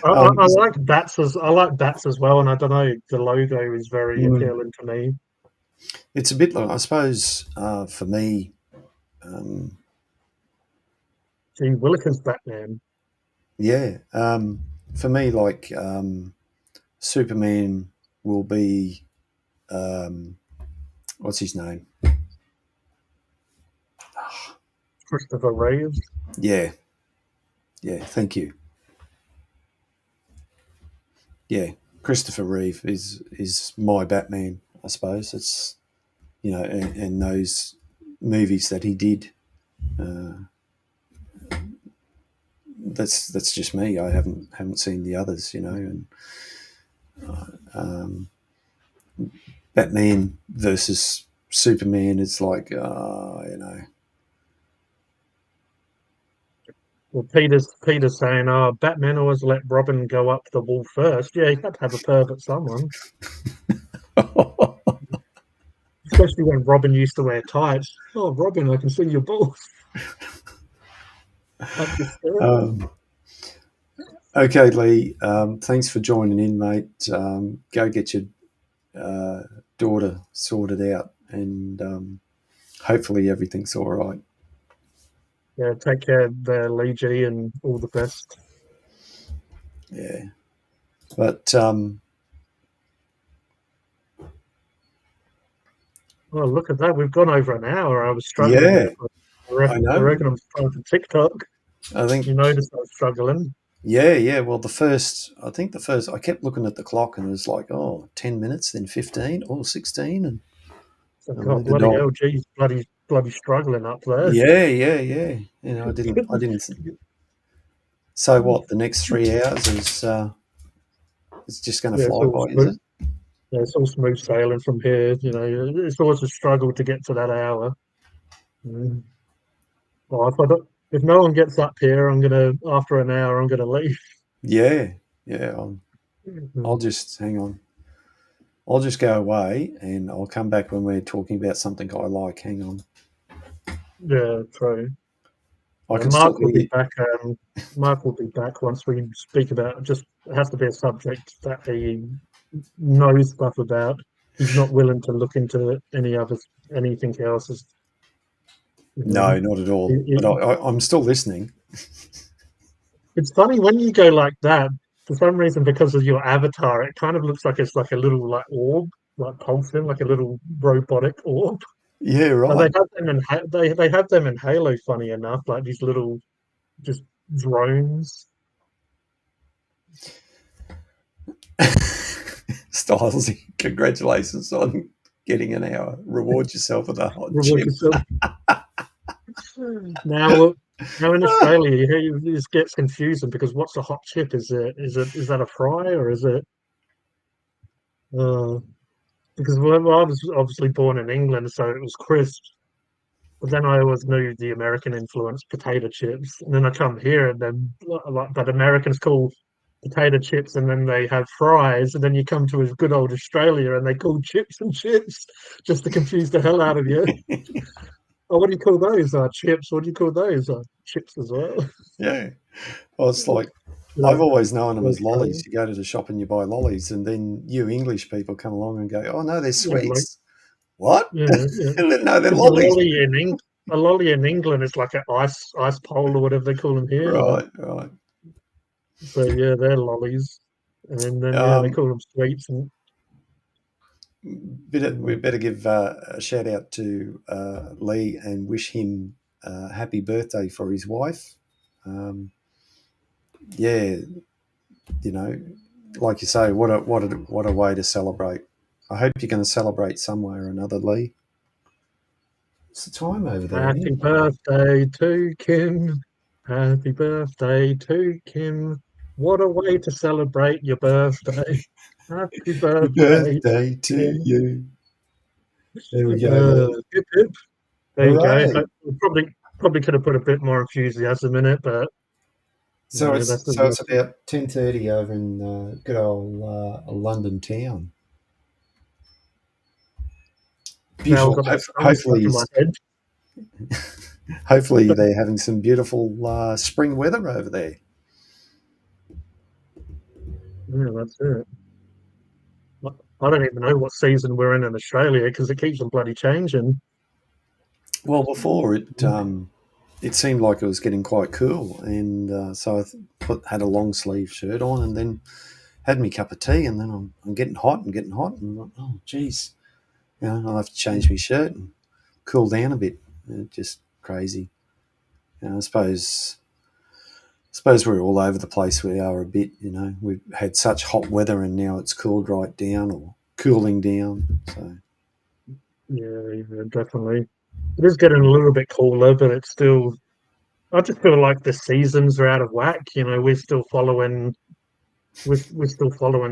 Um, I like bats as well, and I don't know, the logo is very mm, appealing to me. it's a bit like I suppose for me. Um, Gee Willikers Batman. yeah, for me, like Superman will be um, what's his name? Christopher Reeves. Yeah, yeah. Thank you. Yeah, Christopher Reeve is my Batman. I suppose it's and those movies that he did. Uh, that's just me. I haven't seen the others, and um, Batman versus Superman. It's like Well, Peter's saying, "Oh, Batman always let Robin go up the wall first." Yeah, he had to have a pervert someone, especially when Robin used to wear tights. Oh, Robin, I can see your balls up your skirt. um, okay, Lee. Thanks for joining in, mate. Go get your daughter sorted out, and hopefully everything's all right. Yeah, take care there, Lee G, and all the best. Yeah, but Oh, look at that. We've gone over an hour. I was struggling yeah, there. I I know. reckon I'm starting TikTok. I think You noticed I was struggling. yeah. Well, I think the first I kept looking at the clock and it was like, oh, 10 minutes, then 15 or 16, and So, I God, made the bloody dog. hell, geez, bloody struggling up there. Yeah. I didn't. So what? The next 3 hours is it's just going to Yeah, it's fly all by, is smooth. it? Yeah, it's all smooth sailing from here. It's always a struggle to get to that hour. Mm. Well, if no one gets up here, after an hour, I'm gonna leave. Yeah. I'll Mm. just hang on. I'll just go away and I'll come back when we're talking about something I like. Hang on. Yeah, true. I Yeah, can still Mark will hear be you. back. Mark will be back once we speak about. Just it has to be a subject that he knows stuff about. He's not willing to look into anything else. You know, No, not at all. It- But it- I'm still listening. it's funny when you go like that. For some reason, because of your avatar, it kind of looks like it's like a little like orb. like pulsing, like a little robotic orb. Yeah, But they right. have them in they have them in Halo. Funny enough, like these little just drones. Stylesy, congratulations on getting an hour. Reward yourself with a hot Reward chip. yourself. Now, now in Australia, you hear this gets confusing because what's a hot chip? Is that a fry or is it? Uh, because well, I was obviously born in England, so it was crisp. But then I always knew the American influence potato chips, and then I come here and then like that Americans call potato chips, and then they have fries, and then you come to a good old Australia and they call chips and chips just to confuse the hell out of you. Oh, what do you call those? Chips. What do you call those? Chips as well. Yeah. Well, it's like Like, I've always known them as lollies. Australia. You go to the shop and you buy lollies, and then you English people come along and go, "Oh no, they're Yeah, like sweets." What? yeah. And then, no, they're Because lollies. a lolly in England is like an ice pole or whatever they call them here. Like, Right, right. so yeah, they're lollies, and then yeah, they Um, call them sweets. And we better give a shout out to Lee and wish him happy birthday for his wife. Um, yeah, you know, like you say, what a way to celebrate. I hope you're going to celebrate some way or another, Lee. What's the time over there, happy man? birthday to Kim. Happy birthday to Kim. What a way to celebrate your birthday. Happy Happy birthday to birthday to Kim. you. There we go, Lee. Hip, hip. There you go. Hooray! Probably could have put a bit more enthusiasm in it, but So that's it's about 10:30 over in good old London town. now I've Beautiful. got that song stuck Hopefully, in my head. hopefully they're having some beautiful spring weather over there. Yeah, that's it. I don't even know what season we're in Australia because it keeps on bloody changing. Well, before it seemed like it was getting quite cool, and so had a long sleeve shirt on, and then had me cup of tea, and then I'm getting hot and getting hot, and I'm like, oh, geez, I'll have to change my shirt and cool down a bit. Just crazy. I suppose we're all over the place. We are a bit, We've had such hot weather, and now it's cooled right down or cooling down. So Yeah, definitely. It is getting a little bit cooler, but it's still. I just feel like the seasons are out of whack. We're still following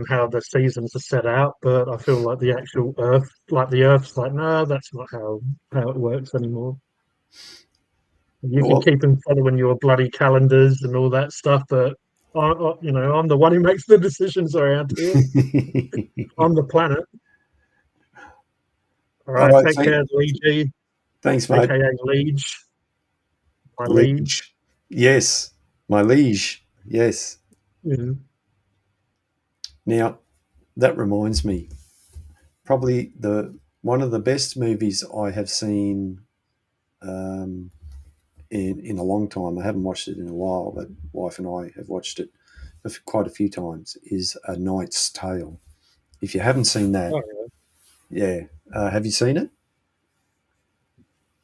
how the seasons are set out, but I feel like the actual Earth, like the Earth's like, no, that's not how it works anymore. You can well, keep on following your bloody calendars and all that stuff, but I'm the one who makes the decisions around here. I'm the planet. All all right, right. take care, Luigi, Thanks, mate. aka Liege, my liege. Liege. Yes, my liege. Yes. Yeah. Now that reminds me, probably the one of the best movies I have seen um, in a long time. I haven't watched it in a while, but wife and I have watched it quite a few times. Is A Knight's Tale. If you haven't seen that, Oh, yeah, have you seen it?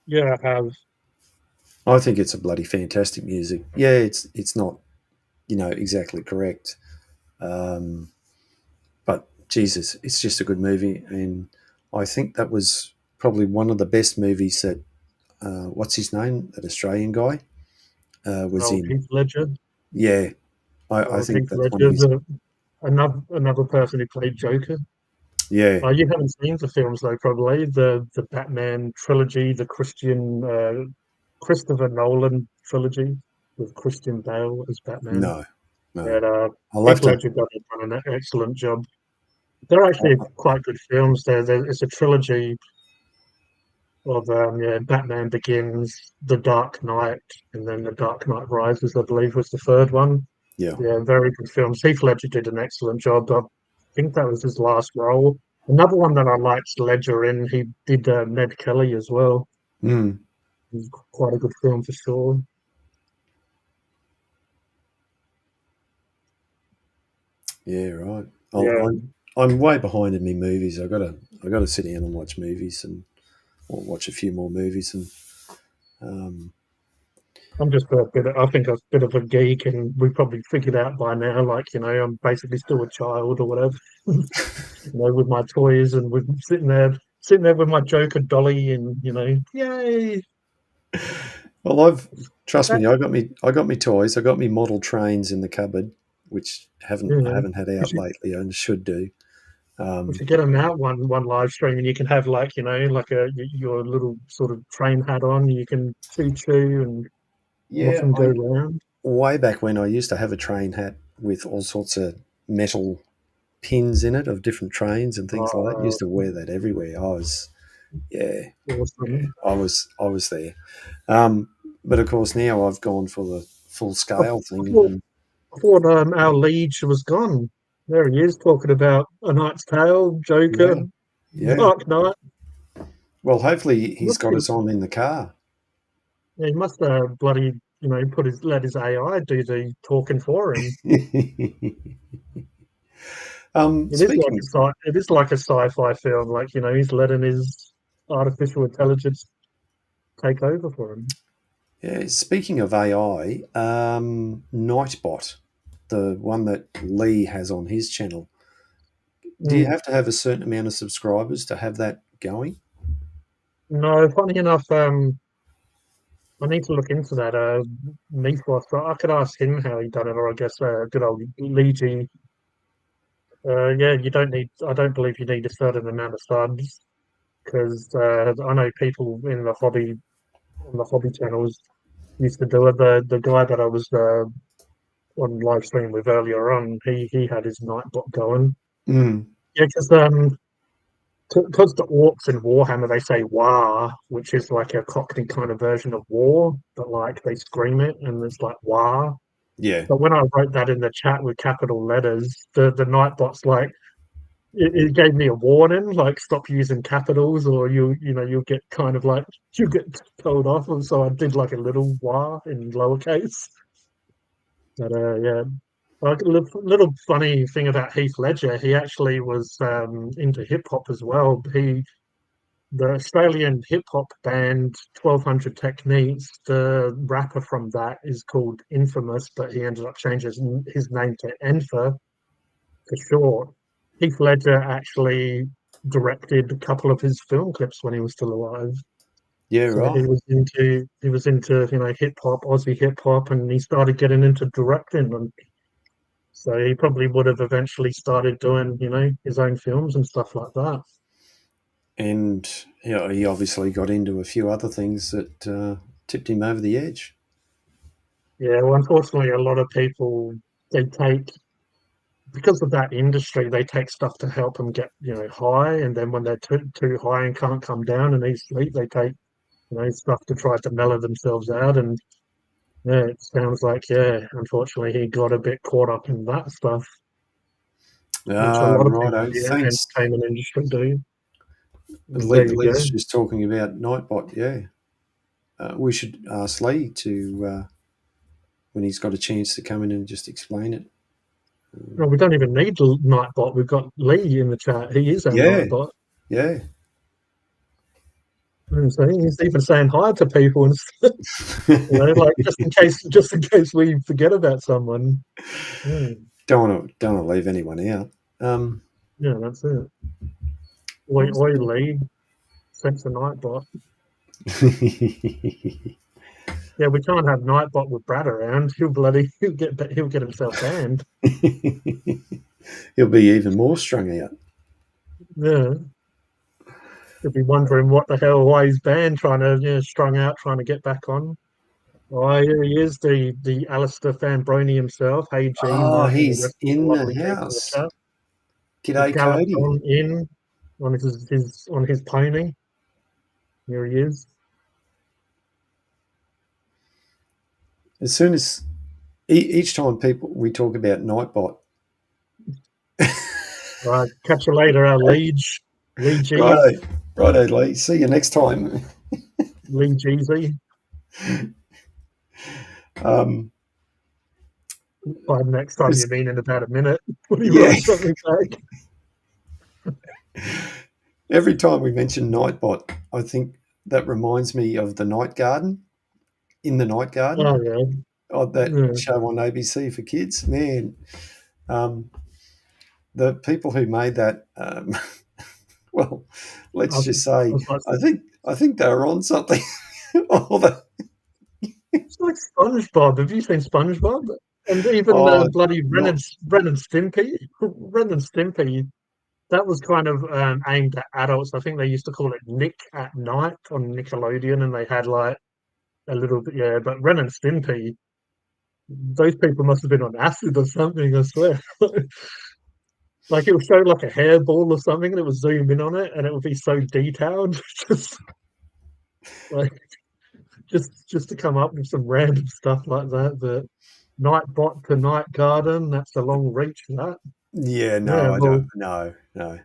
yeah, I have. I think it's a bloody fantastic music. Yeah, it's not exactly correct, um, but Jesus, it's just a good movie, and I think that was probably one of the best movies that what's his name, that Australian guy was Oh, in. Heath Ledger. Yeah, I Oh, think Heath that's one of Ledger's his. another person who played Joker. Yeah, You haven't seen the films though, probably the Batman trilogy, the Christopher Nolan trilogy with Christian Bale as Batman. no, no. And I'll have Heath to. Ledger done an excellent job. They're actually quite good films. It's a trilogy of Batman Begins, The Dark Knight, and then The Dark Knight Rises, I believe was the third one. Yeah, Yeah, very good films. Heath Ledger did an excellent job. I think that was his last role. Another one that I liked Ledger in, he did Ned Kelly as well. mm, It was quite a good film for sure. yeah, right. Yeah, I'm way behind in me movies. I gotta sit down and watch movies or watch a few more movies um, I'm just I think I'm a bit of a geek, and we probably figured out by now, like, I'm basically still a child or whatever, with my toys and with sitting there with my Joker dolly, and yay. well, trust That, me, I got me toys. I got me model trains in the cupboard, which I yeah. haven't had We out should lately and should do. we Um, should get them out one live stream, and you can have, like, like your little sort of train hat on. You can choo and watch yeah, them go round. way back when I used to have a train hat with all sorts of metal pins in it of different trains and things like that. Used to wear that everywhere. Yeah, yeah, Awesome. I was there. Um, but of course now I've gone for the full I, scale I thing, thought and I thought our liege was gone. There he is, talking about A Knight's Tale, Joker, yeah, yeah. Dark Knight. Well, hopefully he's Must got be, us on in the car. he must bloody let his AI do the talking for him. Speaking, It is like a sci-fi film. Like, he's letting his artificial intelligence take over for him. yeah, speaking of AI, Nightbot, the one that Lee has on his channel. Do you Mm. have to have a certain amount of subscribers to have that going? No, funny enough, I need to look into that. Meatloaf, I could ask him how he done it, or I guess good old Luigi. Yeah, you don't need. I don't believe you need a certain amount of subs, because I know people in the hobby on the hobby channels used to do it. The guy that I was on live stream with earlier on, he had his Nightbot going. Mm. Yeah, because the orcs in Warhammer, they say "wah," which is like a Cockney kind of version of war, but like they scream it and it's like "wah." Yeah. But when I wrote that in the chat with capital letters, the Nightbot's like, it gave me a warning, like, stop using capitals, or you'll get kind of like, you get told off. And so I did like a little "wah" in lowercase. But yeah, like a little funny thing about Heath Ledger, he actually was into hip hop as well. The Australian hip hop band 1200 Techniques, the rapper from that is called Infamous, but he ended up changing his name to Enfer for short. Heath Ledger actually directed a couple of his film clips when he was still alive. Yeah, So right. he was into hip hop, Aussie hip hop, and he started getting into directing. And so he probably would have eventually started doing his own films and stuff like that. And he obviously got into a few other things that tipped him over the edge. Yeah, well, unfortunately, a lot of people, they take, because of that industry, they take stuff to help them get high, and then when they're too high and can't come down and need sleep, they take stuff to try to mellow themselves out. And yeah, it sounds like, yeah, unfortunately, he got a bit caught up in that stuff, which a Ah, lot of people righto. in the Thanks. entertainment industry do. And there you go. Lee's just talking about Nightbot. Yeah, we should ask Lee to when he's got a chance to come in and just explain it. Well, we don't even need Nightbot. We've got Lee in the chat. He is our Yeah, Nightbot. yeah. And so he's even saying hi to people and stuff, like, just in case we forget about someone. Yeah, Don't want to leave anyone out. Um, yeah, that's it. what Oi, was oi, the Lee, sense a Nightbot. other- Yeah, we can't have Nightbot with Brad around. He'll get himself banned. He'll be even more strung out. Yeah, he'll be wondering what the hell, why he's banned, trying to, strung out, trying to get back on. Oh, here he is, the Alistair Fambroni himself. Hey G, Oh, Mike, and the he's rest of the in the lovely people in the house. chat. He G'day, galloped Cody. on in on his pony. Here he is. As soon as each time people we talk about Nightbot, All right, catch you later, our liege, Lee G, righto, righto, Lee. See you next time. Lee Jeezy. Um, By next time, you just mean in about a minute when he yeah, writes something back. Every time we mention Nightbot, I think that reminds me of the Night Garden. In the Night Garden, Oh yeah, that yeah. show on ABC for kids. Man, um, the people who made that, well, I let's was, just I say, was like, I think they were on something. oh, the, it's like SpongeBob. Have you seen SpongeBob? And even oh, bloody not Ren and Stimpy. Ren and Stimpy. That was kind of aimed at adults. I think they used to call it Nick at Night on Nickelodeon, and they had like a little bit, yeah. But Ren and Stimpy, those people must have been on acid or something. I swear. Like it would show like a hairball or something, and it would zoom in on it, and it would be so detailed, just like just to come up with some random stuff like that. But Nightbot to Night Garden, that's a long reach for that. yeah, Yeah, no, I don't. well, No, no.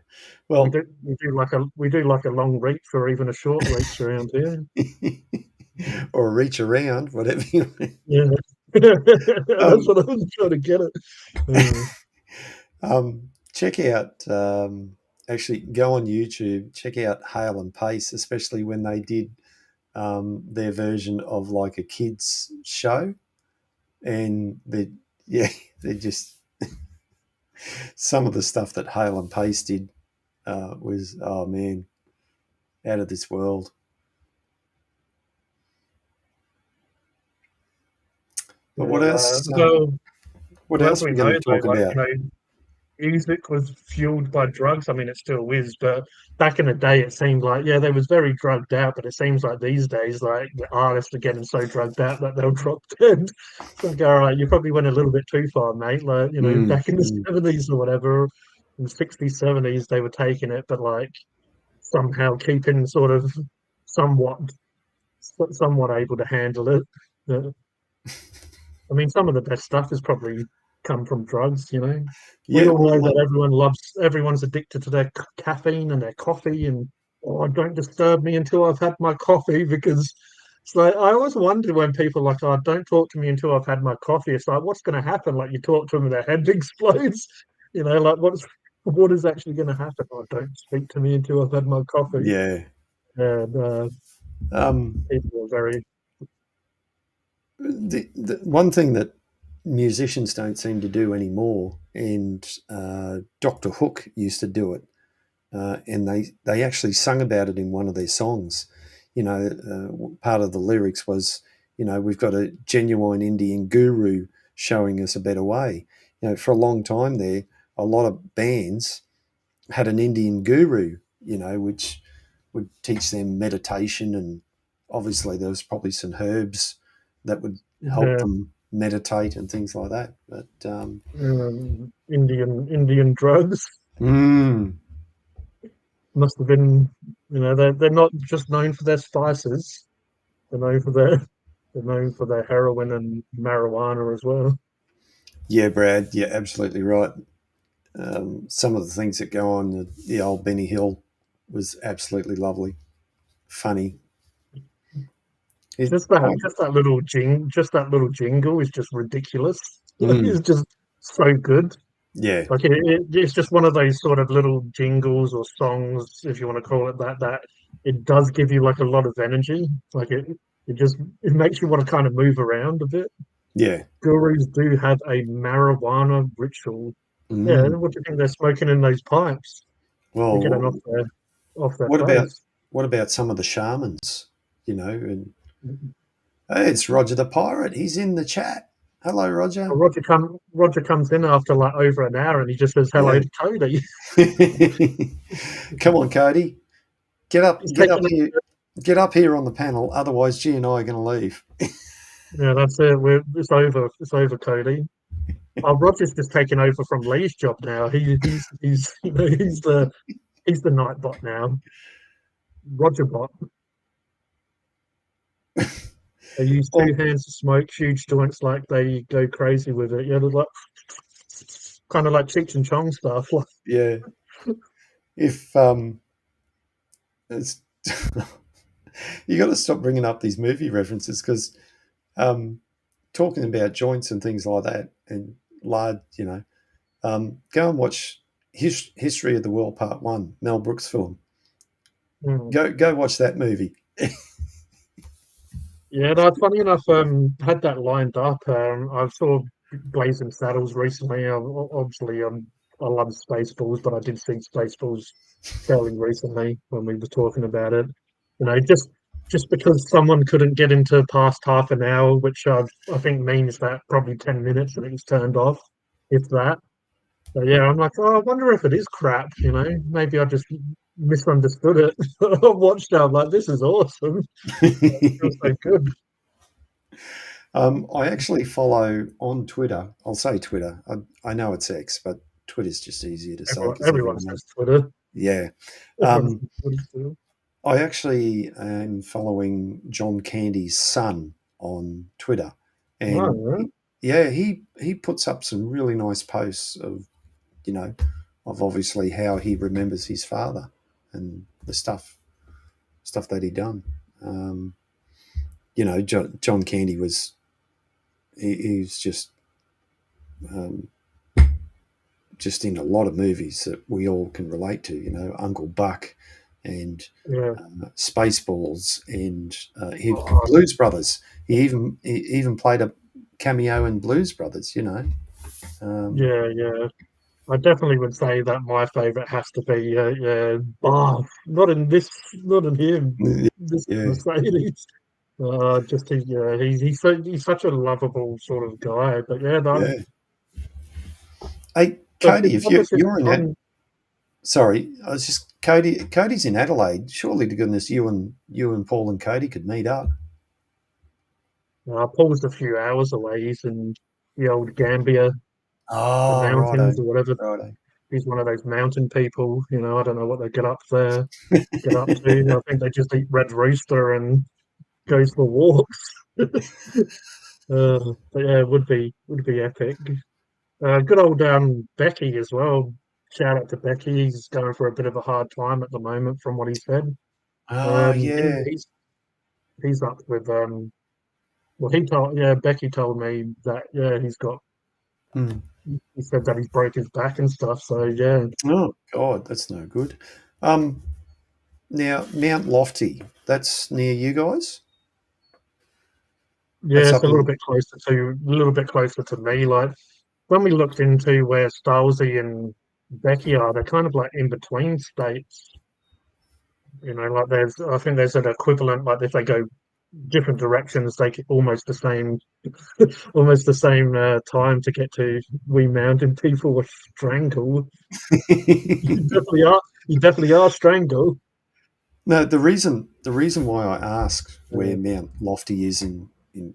Well, we do like a long reach or even a short reach around here. or reach around, whatever you. Yeah, that's Um, what I was trying to get at. Uh, check out. Actually, go on YouTube. Check out Hale and Pace, especially when they did their version of like a kids show, and they, yeah, they just some of the stuff that Hale and Pace did was, oh man, out of this world. But what yeah, else? so What well, as else are we we know, going to though, talk like about? music was fueled by drugs. I mean, it still is, but back in the day, it seemed like yeah, they was very drugged out. But it seems like these days, like the artists are getting so drugged out that they'll drop dead. It's like, all right, you probably went a little bit too far, mate. Like Mm, back in the mm. '70s or whatever, in the '60s, '70s, they were taking it, but like somehow keeping sort of somewhat somewhat able to handle it. Uh, I mean, some of the best stuff has probably come from drugs. We Yeah, all well, know that everyone's addicted to their caffeine and their coffee, and oh, don't disturb me until I've had my coffee because it's like I always wonder when people are like, oh, don't talk to me until I've had my coffee. It's like, what's going to happen? Like you talk to them and their head explodes. Like what is actually going to happen? Oh, don't speak to me until I've had my coffee. yeah. And Um, people are very the one thing that musicians don't seem to do anymore, and Doctor Hook used to do it, and they actually sung about it in one of their songs. Part of the lyrics was, we've got a genuine Indian guru showing us a better way. For a long time there, a lot of bands had an Indian guru, which would teach them meditation, and obviously there was probably some herbs that would help uh, them meditate and things like that. But Indian drugs. mm, Must have been, they're not just known for their spices. They're known for their heroin and marijuana as well. yeah, Brad, you're absolutely right. Some of the things that go on the old Benny Hill was absolutely lovely, funny. It, Just that little jingle is just ridiculous. mm, It's just so good. yeah, Like it's just one of those sort of little jingles or songs, if you want to call it that. That it does give you like a lot of energy. Like it makes you want to kind of move around a bit. yeah. Gurus do have a marijuana ritual. Yeah, Mm. what do you think they're smoking in those pipes to get them Well, off their what about face? what about some of the shamans? And hey, it's Roger the Pirate. He's in the chat. Hello, Roger. Roger comes in after like over an hour and he just says hello Yeah. to Cody. Come on, Cody. Get up, He's get up taking here, get up here on the panel. Otherwise, G and I are going to leave. Yeah, that's it. It's over. It's over, Cody. Oh, Roger's just taken over from Lee's job now. He's he's the night bot now. Roger bot. They use two Well, hands to smoke huge joints like they go crazy with it. Yeah, they're like kind of like Cheech and Chong stuff. Like, yeah. If it's you got to stop bringing up these movie references because um, talking about joints and things like that and lard, go and watch History of the World Part 1, Mel Brooks film. Mm. Go watch that movie. Yeah, no, funny enough, had that lined up. I saw Blazing Saddles recently. Obviously, I love Spaceballs, but I did see Spaceballs fairly recently when we were talking about it. You know, just because someone couldn't get into past half an hour, which I think means that probably 10 minutes and it was turned off, if that. So yeah, I'm like, oh, I wonder if it is crap. You know, maybe I just misunderstood it. I watched it, I'm like, this is awesome. It feels so good. I actually follow on Twitter. I'll say Twitter. I know it's X, but Twitter's just easier to say because Everyone everyone knows. says Twitter. Yeah. Everyone Um, says Twitter still. I actually am following John Candy's son on Twitter, Oh, and yeah. yeah, he puts up some really nice posts of you know of obviously how he remembers his father and the stuff that he done. Um, John Candy he's um, just in a lot of movies that we all can relate to. Uncle Buck and Yeah. Spaceballs and Oh, Blues Brothers. He even played a cameo in Blues Brothers. Um, yeah, yeah. I definitely would say that my favorite has to be yeah, Bob. Not in him. This yeah, Mercedes. Just he's such a lovable sort of guy. But yeah, yeah. Hey, but Cody, if what does his you're in that, son? sorry, I was just Cody. Cody's in Adelaide. Surely to goodness, you and Paul and Cody could meet up. Paul's a few hours away. He's in the old Gambia, the Oh, mountains righto, or whatever. righto. He's one of those mountain people. You know, I don't know what they get up to. I think they just eat red rooster and goes for walks. But yeah, it would be epic. Good old Becky as well. Shout out to Becky. He's going for a bit of a hard time at the moment, from what he said. Oh, Um, he, yeah. he's he's up with well, Becky told me that yeah, Hmm. he said that he's broke his back and stuff. So yeah, Oh, God, that's no good. Um, Now, Mount Lofty, that's near you guys? yeah, That's it's up in. a little bit closer to me. Like when we looked into where Stalsey and Becky are, they're kind of like in between states. You know, like I think there's an equivalent, like if they go different directions, they get almost the same time to get to We Mountain People or Strangle. You definitely are, you definitely are Strangle. No, the reason why I asked where Uh, Mount Lofty is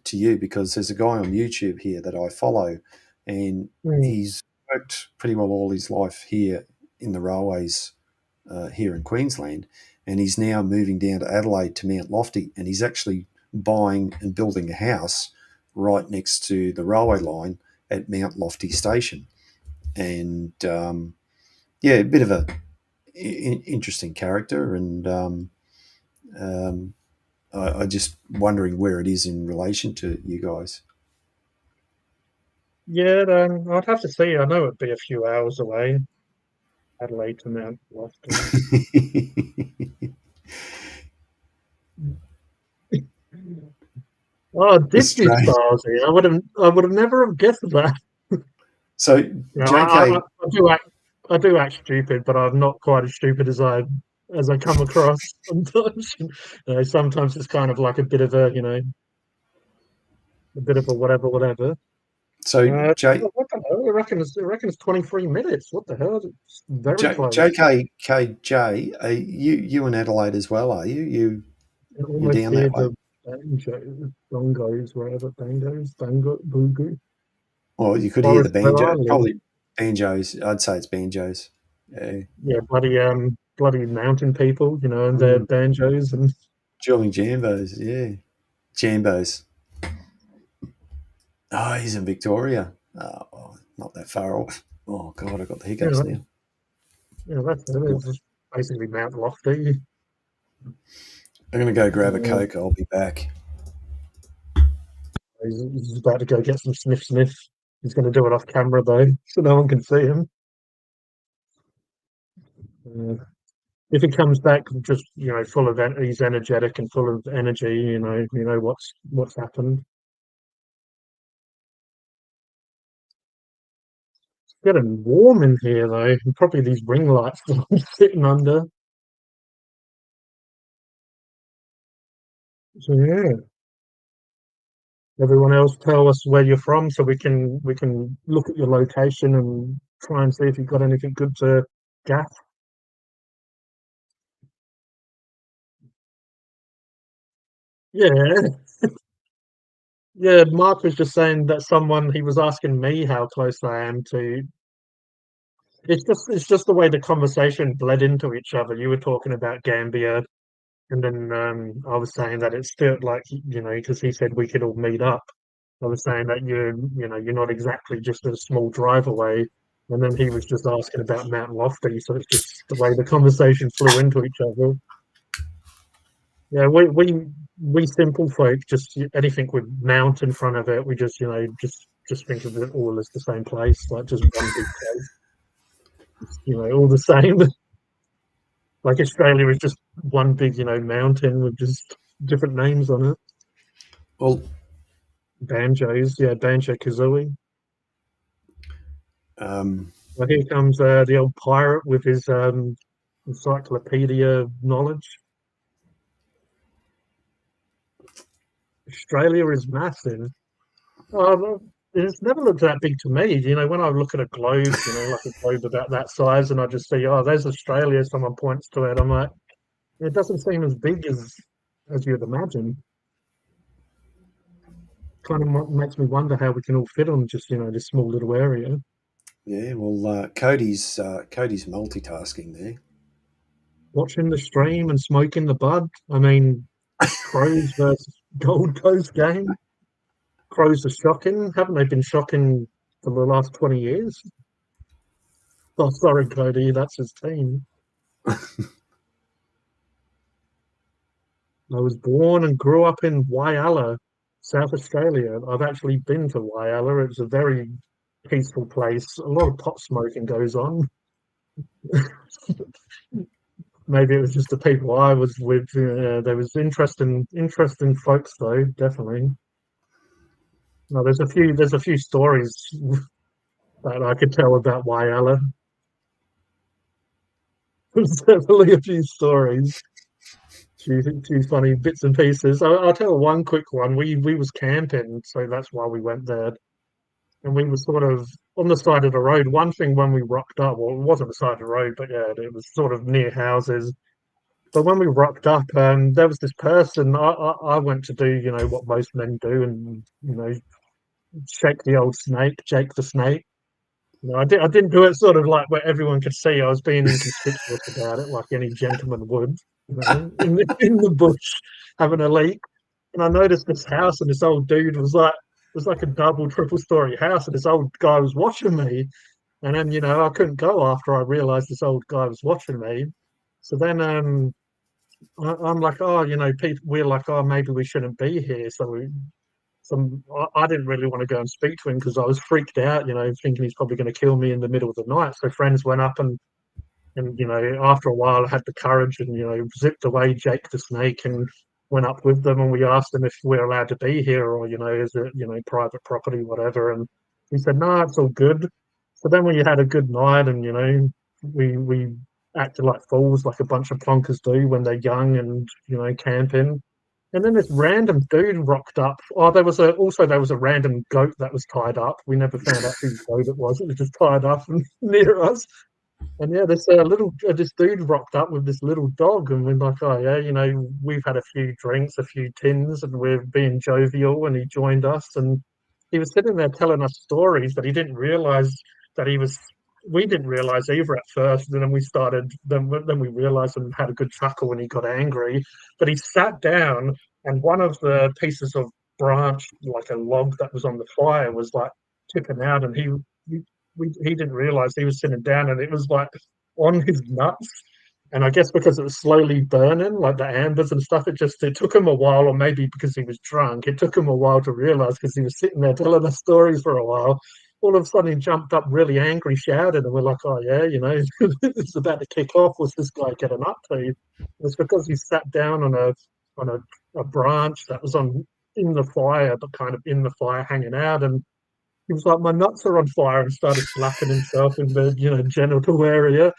to you, because there's a guy on YouTube here that I follow, and mm, he's worked pretty well all his life here in the railways here in Queensland, and he's now moving down to Adelaide to Mount Lofty, and he's actually buying and building a house right next to the railway line at Mount Lofty Station, and yeah, a bit of a interesting character, and um, I just wondering where it is in relation to you guys. yeah, I'd have to see. I know it'd be a few hours away, Adelaide to Mount Lofty. Oh, did you Australia. stars here? I would have never have guessed that. So, You know, JK, I do act stupid, but I'm not quite as stupid as I come across sometimes. Sometimes it's kind of like a bit of a bit of a whatever, whatever. so What the hell? I reckon it's 23 minutes. What the hell? It's very close. JKKJ, you in Adelaide as well, are you? I You're almost down that hear way. the bongos, wherever bango, Or you could hear the Forest where banjo, I live. probably banjos. I'd say it's banjos. Yeah. Yeah, bloody mountain people, and their Mm. banjos and Drilling jambos, yeah. Jambos. Oh, he's in Victoria. Oh, not that far off. Oh, God, I've got the you hiccups know, now. that's it. It's just basically Mount Lofty. I'm going to go grab a Uh, Coke. I'll be back. he's about to go get some sniff sniff. He's going to do it off camera though, so no one can see him. If he comes back just full of he's energetic and full of energy, you know what's happened. It's getting warm in here though, and probably these ring lights that I'm sitting under. So yeah, everyone else tell us where you're from so we can look at your location and try and see if you've got anything good to gas. Yeah, yeah. Mark was just saying that someone he was asking me how close I am to. It's just the way the conversation bled into each other. You were talking about Gambia, and then I was saying that it's still like because he said we could all meet up. I was saying that you're not exactly just a small drive away, and then he was just asking about Mount Lofty. So it's just the way the conversation flew into each other. Yeah, we simple folk just anything with mount in front of it, we just think of it all as the same place, like just one big place, all the same. Like Australia is just one big, mountain with just different names on it. Well, Banjos, yeah, Banjo Kazooie. um, Well, here comes the old pirate with his encyclopedia knowledge. Australia is massive. Oh, it's never looked that big to me. When I look at a globe, like a globe about that size, and I just see, oh, there's Australia. Someone points to it. I'm like, it doesn't seem as big as you'd imagine. Kind of makes me wonder how we can all fit on just this small little area. yeah. Well, Cody's multitasking there. Watching the stream and smoking the bud. I mean, Crows versus Gold Coast game. Crows are shocking. Haven't they been shocking for the last 20 years? Oh, sorry, Cody, that's his team. I was born and grew up in Wyalla, South Australia. I've actually been to Wyalla. It's a very peaceful place. A lot of pot smoking goes on. Maybe it was just the people I was with. There was interesting folks though, definitely. No, there's a few stories that I could tell about Wyalla. There's definitely a few stories. Few funny bits and pieces. I'll tell one quick one. We was camping, so that's why we went there. And we were sort of on the side of the road. One thing when we rocked up, well, it wasn't the side of the road, but yeah, it was sort of near houses. But when we rocked up, there was this person. I went to do, what most men do, and shake the old snake, Jake the snake. I didn't do it sort of like where everyone could see. I was being inconspicuous about it, like any gentleman would, in the bush having a leak. And I noticed this house, and this old dude was like a double, triple story house, and this old guy was watching me. And then I couldn't go after I realised this old guy was watching me. So then I'm like, oh, people, we're like, oh, maybe we shouldn't be here. I didn't really want to go and speak to him because I was freaked out, thinking he's probably going to kill me in the middle of the night. So friends went up and after a while I had the courage and zipped away Jake the snake and went up with them, and we asked him if we're allowed to be here, or is it private property, whatever. And he said no, it's all good. So then we had a good night, and we acted like fools, like a bunch of plonkers do when they're young and camping. And then this random dude rocked up. Oh, there was a random goat that was tied up. We never found out whose goat it was. It was just tied up near us. And yeah, this dude rocked up with this little dog, and we're like, oh yeah, we've had a few drinks, a few tins, and we're being jovial. And he joined us, and he was sitting there telling us stories, but he didn't realize that he was. We didn't realize either at first, and then we started. Then we realized and had a good chuckle when he got angry. But he sat down, and one of the pieces of branch, like a log that was on the fire, was like tipping out, and he didn't realize he was sitting down, and it was like on his nuts. And I guess because it was slowly burning, like the ambers and stuff, it took him a while, or maybe because he was drunk, it took him a while to realize because he was sitting there telling us stories for a while. all of a sudden he jumped up really angry, shouted, and we're like, oh yeah, it's about to kick off. What's this guy getting up to? It's because he sat down on a branch that was on in the fire, but kind of in the fire, hanging out, and he was like, my nuts are on fire, and started slapping himself in the genital area.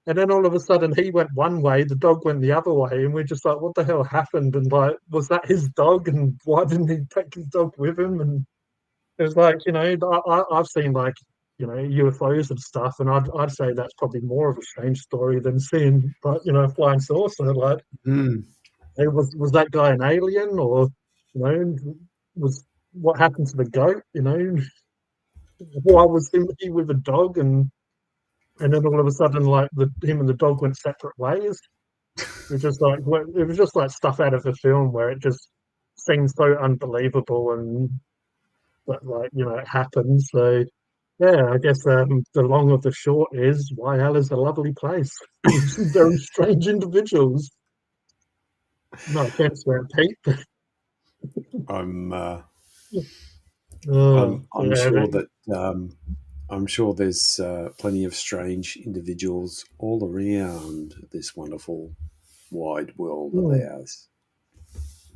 And then all of a sudden he went one way, the dog went the other way, and we're just like, what the hell happened? And like, was that his dog? And why didn't he take his dog with him? And it was like, I've seen like, UFOs and stuff, and I'd say that's probably more of a strange story than seeing like, a flying saucer. Like, Mm. hey, was that guy an alien, or you know, was what happened to the goat? Why was he with a dog, and then all of a sudden, like him and the dog went separate ways. It was just like stuff out of a film where it just seems so unbelievable, and but like it happens. So yeah, I guess the long of the short is YL is a lovely place with some very strange individuals. No offense there, Pete. I'm Oh, I'm yeah, sure that I'm sure there's plenty of strange individuals all around this wonderful wide world of mm. ours.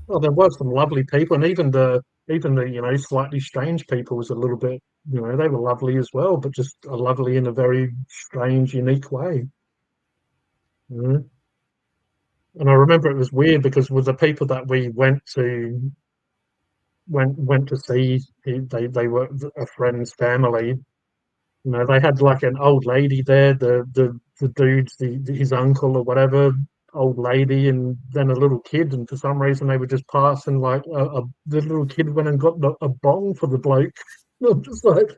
Well, there were some lovely people, and even the slightly strange people was a little bit, they were lovely as well, but just lovely in a very strange, unique way. Mm. And I remember it was weird because with the people that we went to see, they were a friend's family. They had like an old lady there, the dude's his uncle or whatever, old lady, and then a little kid. And for some reason, they were just passing like the little kid went and got a bong for the bloke. I'm just like,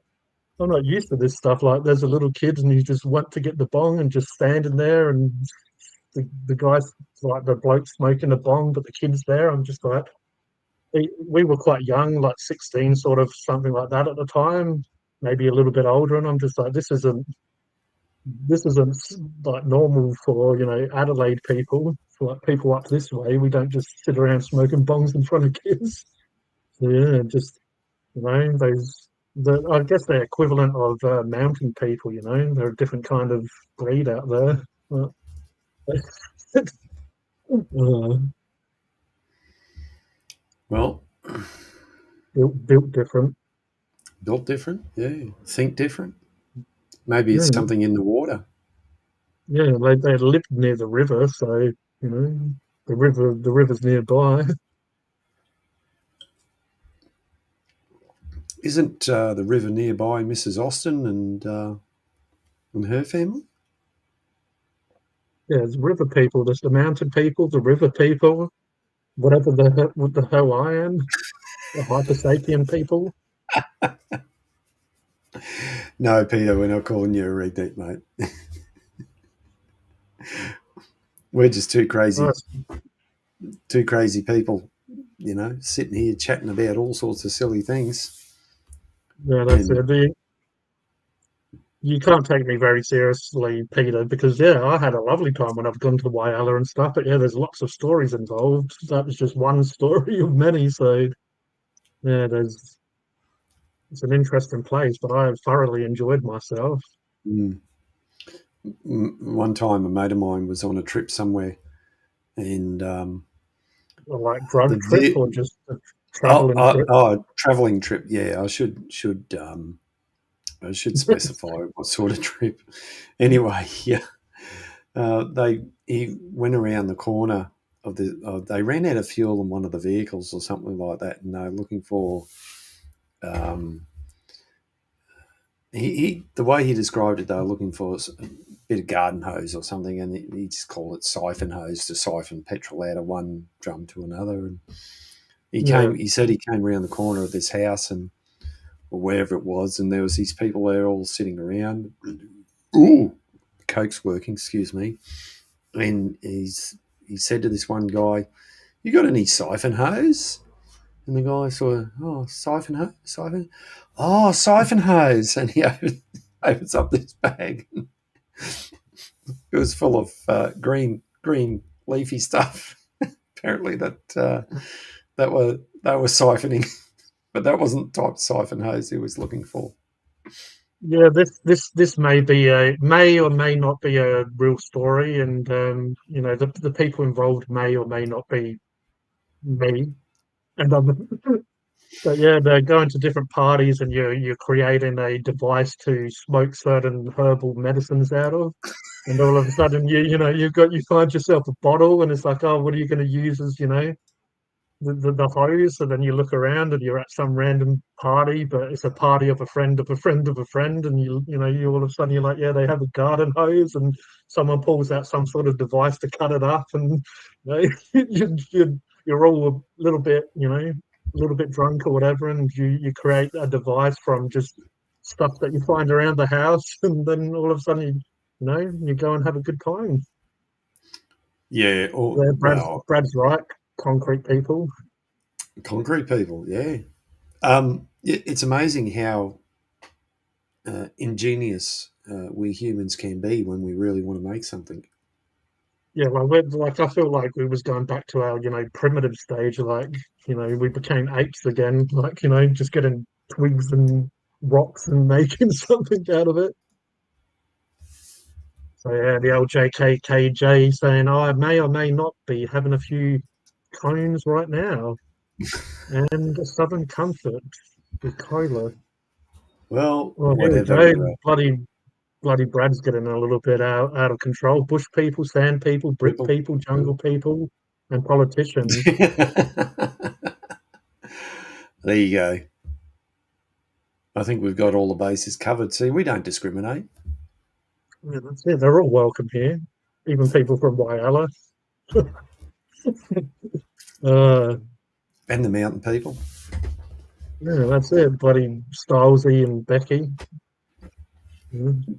I'm not used to this stuff. Like, there's a little kid, and he just went to get the bong and just standing there, and the guy's like the bloke smoking a bong, but the kid's there. I'm just like, we were quite young, like 16, sort of something like that at the time, maybe a little bit older, and I'm just like, this isn't like normal for Adelaide people. For like people up this way, we don't just sit around smoking bongs in front of kids. So, yeah, just those I guess they're equivalent of mountain people. They're a different kind of breed out there. But, uh, Well, built different. built different, yeah. Think different. Maybe it's Yeah, something in the water. yeah. They lived near the river, so the river's nearby. Isn't the river nearby Mrs. Austin and her family? Yeah, there's river people. There's the mountain people, the river people, whatever what the hell I am, the hypersapien people. No, Peter, we're not calling you a redneck, mate. We're just Nice. two crazy people, sitting here chatting about all sorts of silly things. Yeah, that's And it. You can't take me very seriously, Peter, because yeah, I had a lovely time when I've gone to Whyalla and stuff. But yeah, there's lots of stories involved. That was just one story of many. So yeah, it's an interesting place, but I have thoroughly enjoyed myself. mm, one time, a mate of mine was on a trip somewhere, and A like drug the trip vi- or just a traveling trip. traveling trip. Yeah, I should specify what sort of trip. Anyway, yeah, they he went around the corner of they ran out of fuel in one of the vehicles or something like that, and they're looking for. Um, the way he described it, they were looking for a bit of garden hose or something, and he just called it siphon hose to siphon petrol out of one drum to another. And Yeah, he said he came around the corner of this house and or wherever it was, and there was these people there all sitting around. Ooh, coke's working, excuse me. And he said to this one guy, "You got any siphon hose?" And the guy sort of, "Oh, siphon hose, siphon, oh, siphon hose," and he opens up this bag. It was full of green leafy stuff. Apparently that were they were siphoning, but that wasn't the type of siphon hose he was looking for. Yeah, this may or may not be a real story, and the people involved may or may not be me. And but yeah, they're going to different parties, and you're creating a device to smoke certain herbal medicines out of. And all of a sudden, you find yourself a bottle, and it's like, oh, what are you going to use as the hose? So then you look around, and you're at some random party, but it's a party of a friend of a friend of a friend, and you all of a sudden you're like, yeah, they have a garden hose, and someone pulls out some sort of device to cut it up, and you're all a little bit, a little bit drunk or whatever, and you create a device from just stuff that you find around the house, and then all of a sudden you go and have a good time. Yeah, or Yeah, well, Brad's right. Concrete people. concrete people. Yeah, it's amazing how ingenious we humans can be when we really want to make something. Yeah, like I feel like we was going back to our, primitive stage, like, we became apes again, like, just getting twigs and rocks and making something out of it. So yeah, the old JKKJ saying, oh, I may or may not be having a few cones right now. And a Southern Comfort with Kyla. Well, Well, here we whatever. go. Bloody Brad's getting a little bit out of control. Bush people, sand people, brick People. people, jungle people, and politicians. There you go. I think we've got all the bases covered. See, we don't discriminate. Yeah, that's it. They're all welcome here, even people from Whyalla. uh, And the mountain people. yeah, that's it. Bloody Stylesy and Becky. Mm.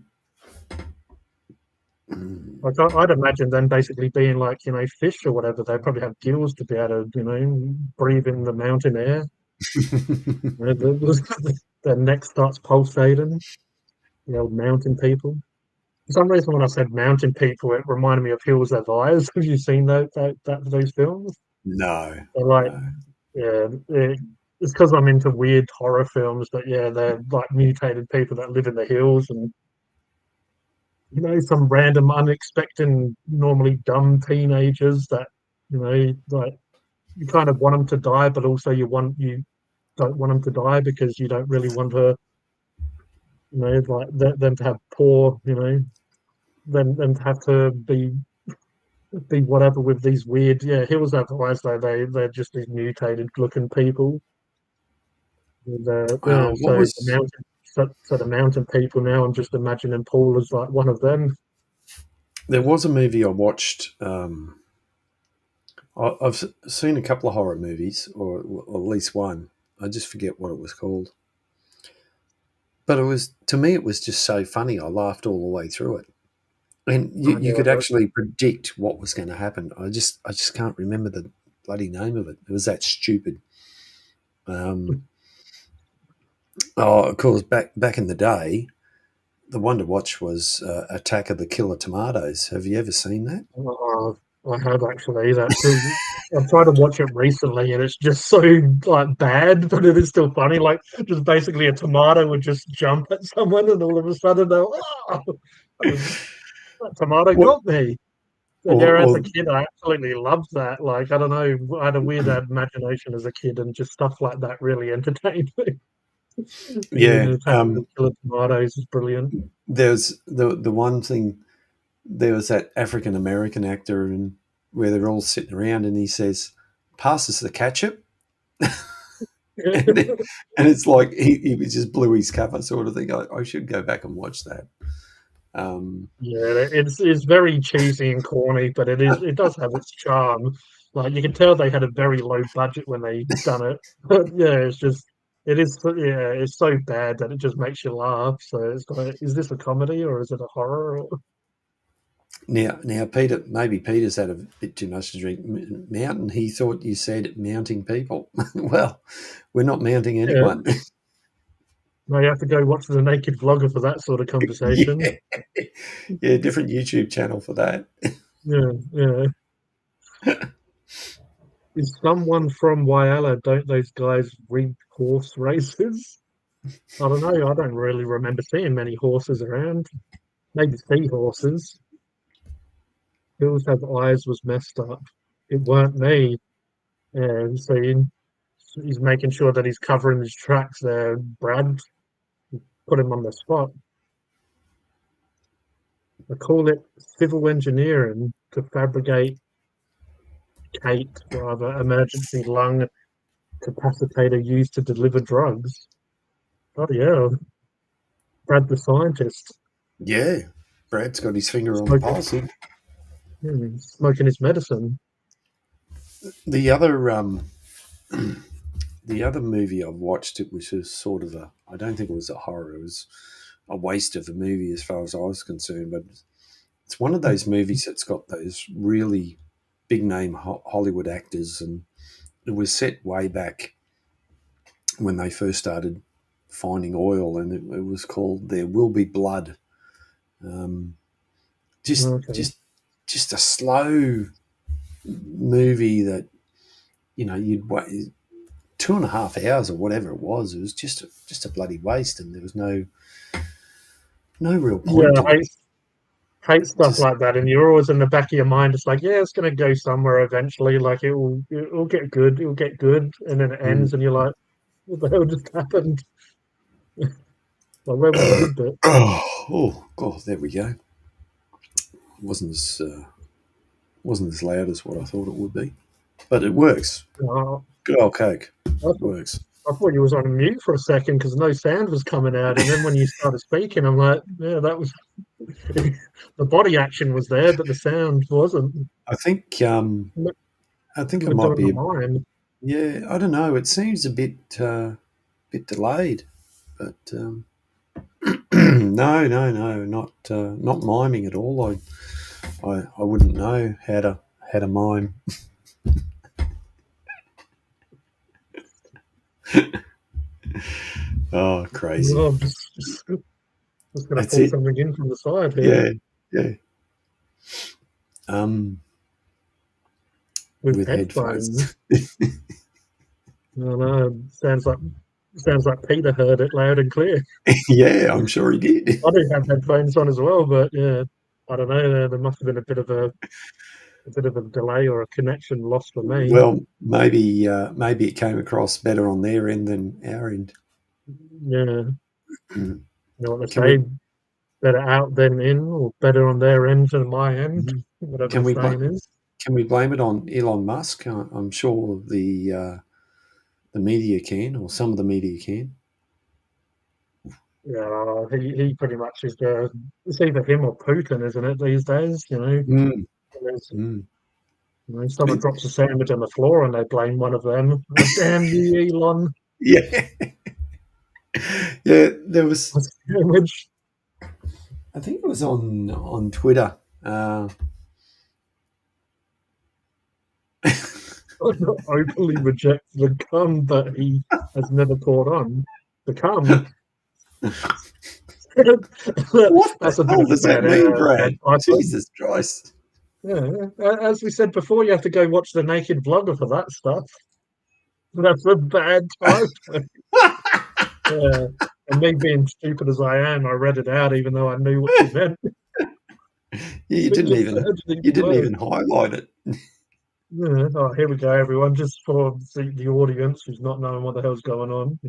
Mm. Like I'd imagine them basically being like fish or whatever. They probably have gills to be able to breathe in the mountain air. Their neck starts pulsating. The old mountain people. For some reason, when I said mountain people, it reminded me of Hills Have Eyes. Have you seen those films? No, They're like, no. yeah, it's because I'm into weird horror films, but yeah, they're like mutated people that live in the hills, and some random, unexpected, normally dumb teenagers that like you kind of want them to die, but also you don't want them to die because you don't really want to, like them to have poor, them to have to be whatever with these weird, yeah, hills otherwise though they're just these mutated looking people. And, yeah, What was so the mountain people now, I'm just imagining Paul as like one of them. there was a movie I watched. I've seen a couple of horror movies, or at least one. I just forget what it was called. But it was to me, it was just so funny. I laughed all the way through it, and you could Yeah, actually predict what was going to happen. I just can't remember the bloody name of it. It was that stupid. Um, oh, of course, back in the day, the one to watch was Attack of the Killer Tomatoes. Have you ever seen that? I have actually. I've tried to watch it recently, and it's just so like bad, but it is still funny. Like just basically a tomato would just jump at someone, and all of a sudden they're, oh, that tomato What got me. And or, yeah, as a or kid, I absolutely loved that. Like, I don't know, I had a weird imagination as a kid, and just stuff like that really entertained me. yeah, Attack of the Killer Tomatoes is brilliant. there's the one thing. There was that African American actor, and where they're all sitting around, and he says, "Pass us the ketchup," and, and it's like he just blew his cover, sort of thing. I should go back and watch that. Um, Yeah, it's very cheesy and corny, but it does have its charm. Like you can tell they had a very low budget when they done it. But yeah, it's so bad that it just makes you laugh. So it's like, is this a comedy or is it a horror? now, Peter, maybe Peter's had a bit too much to drink. Mountain, he thought you said mounting people. Well, we're not mounting Yeah, anyone. no, you have to go watch the naked vlogger for that sort of conversation. Yeah, yeah, different YouTube channel for that. Yeah, yeah. Is someone from Whyalla? Don't those guys rig horse races? I don't know. I don't really remember seeing many horses around. Maybe seahorses. Hills Have Eyes was messed up. It weren't me. Yeah, so he's making sure that he's covering his tracks there. Brad put him on the spot. I call it civil engineering to fabricate Kate, rather, emergency lung capacitator used to deliver drugs. Oh yeah, Brad the scientist Yeah, Brad's got his finger on the smoking, pulse. smoking his medicine. The other the other movie I've watched, it was just sort of a, I don't think it was a horror, it was a waste of a movie as far as I was concerned, but it's one of those movies that's got those really big name Hollywood actors, and it was set way back when they first started finding oil, and it was called There Will Be Blood. Um, just Okay. just just a slow movie that, you'd wait 2.5 hours or whatever it was. It was just a bloody waste, and there was no real point Yeah, to I it. hate stuff Just like that, and you're always in the back of your mind. It's like, yeah, it's gonna go somewhere eventually. Like it'll get good. It'll get good, and then it mm. ends, and you're like, what the hell just happened? Like, where was the good bit? Oh god, there we go. wasn't as uh, wasn't as loud as what I thought it would be, but it works. Uh, Good old Coke I thought, works. I thought you was on mute for a second because no sound was coming out, and then when you started speaking, I'm like, yeah, that was the body action was there, but the sound wasn't. I think I think You it were might doing the be. mime. Yeah, I don't know. It seems a bit delayed, but no, not miming at all. I wouldn't know how to mime. Oh, crazy. Well, I'm just gonna That's pull it. something in from the side here Yeah, yeah. Um, with with headphones. headphones. No, no, sounds like Peter heard it loud and clear. Yeah, I'm sure he did. I do have headphones on as well, but yeah, I don't know. There must have been a bit of a delay or a connection lost for me. Well, maybe it came across better on their end than our end. Yeah, you know what they Can we say: better out than in, or better on their end than my end, whatever can the we saying is. can we blame it on Elon Musk? I'm sure the media can, or some of the media can. Yeah, he pretty much is the. It's either him or Putin, isn't it, these days? Mm, There's, mm. someone It- drops a sandwich on the floor and they blame one of them. Oh, damn you, Elon! yeah, yeah. There was, A sandwich. I think it was on Twitter. Uh, Openly rejects the cum that he has never caught on. The cum. what the That's a bit hell of a does that mean, bad Brad? typo. Jesus Christ! Yeah, as we said before, you have to go watch the naked vlogger for that stuff. That's a bad typo. Yeah. And me being stupid as I am, I read it out even though I knew what she meant. Yeah, you It didn't just even sounded you didn't even even highlight it. Yeah. Oh, here we go, everyone. Just for the audience who's not knowing what the hell's going on.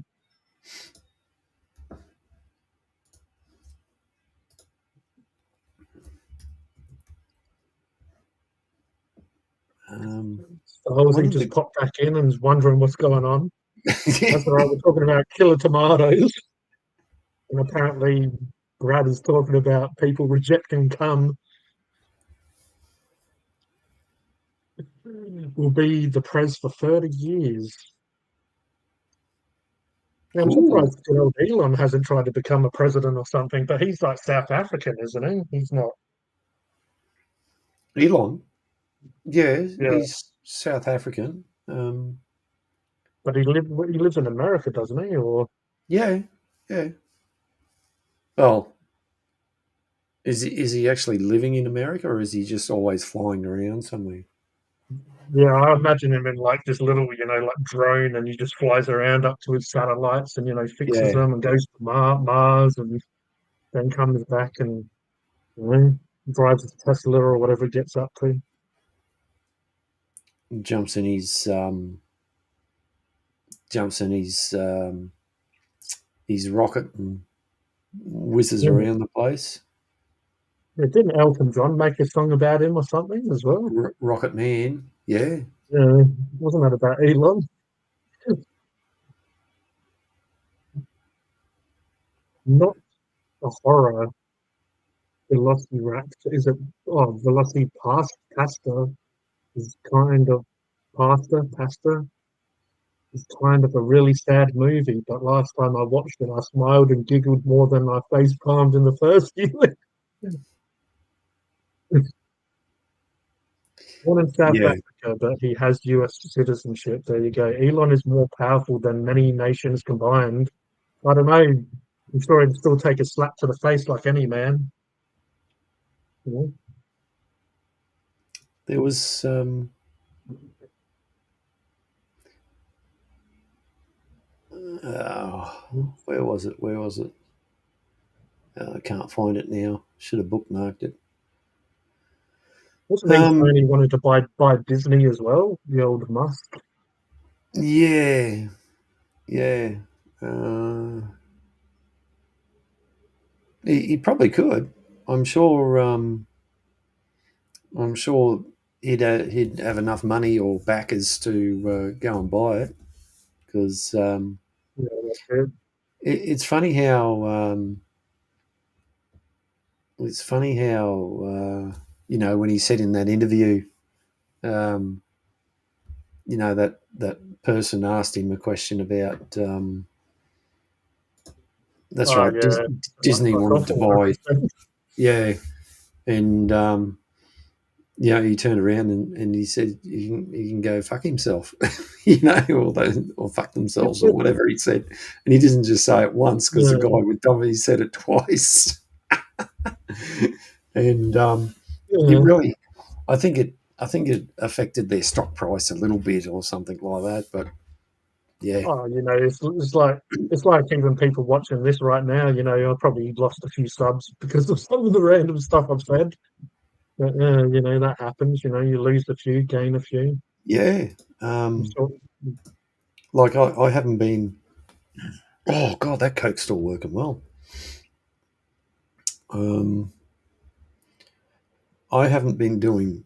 Um, The Halsey one of just the popped back in and is wondering what's going on. That's all right. yeah. We're talking about killer tomatoes, and apparently Brad is talking about people rejecting cum will be the pres for 30 years. Yeah, I'm Ooh, surprised good old Elon hasn't tried to become a president or something, but he's like South African, isn't he? He's not. Elon. Yeah, Yeah, he's South African. but he lives in America, doesn't he? Or Yeah, yeah. Well, is he actually living in America, or is he just always flying around somewhere? Yeah, I imagine him in like this little, like drone, and he just flies around up to his satellites and fixes Yeah, them and goes to Mars and then comes back and you know drives a Tesla or whatever he gets up to. jumps in his rocket and whizzes Yeah. around the place. Yeah, didn't Elton John make a song about him or something as well? Rocket Man, yeah, Yeah, wasn't that about Elon? Not a horror Velociraptor. Is it? Oh, Pasta is kind of Pasta is kind of a really sad movie. But last time I watched it, I smiled and giggled more than I face palmed in the first viewing. Born in South yeah. Africa, but he has US citizenship. There you go. Elon is more powerful than many nations combined. I don't know. I'm sure he'd still take a slap to the face like any man. You know? There was oh, where was it? Where was it? I can't find it now. Should have bookmarked it. Wasn't he Um, saying he wanted to buy Disney as well? The old Musk. yeah, yeah. Uh, he probably could. I'm sure. I'm sure he'd have enough money or backers to go and buy it because Yeah, that's it. it's funny how it's funny how when he said in that interview, um, that person asked him a question about that's Oh right, yeah, like Disney fuck wanted off to or whatever he buy, said. yeah, and he turned around and he said he can go fuck himself, or fuck themselves or whatever he said, and he didn't just say it once because the guy Yeah, with Tommy said it twice, and it yeah. really, I think it affected their stock price a little bit or something like that, but yeah, Oh, it's like even people watching this right now. I probably lost a few subs because of some of the random stuff I've said. But yeah, that happens. You lose a few, gain a few. yeah. I'm Um, sure. like I haven't been. Oh god, that coke's still working well. Um, I haven't been doing.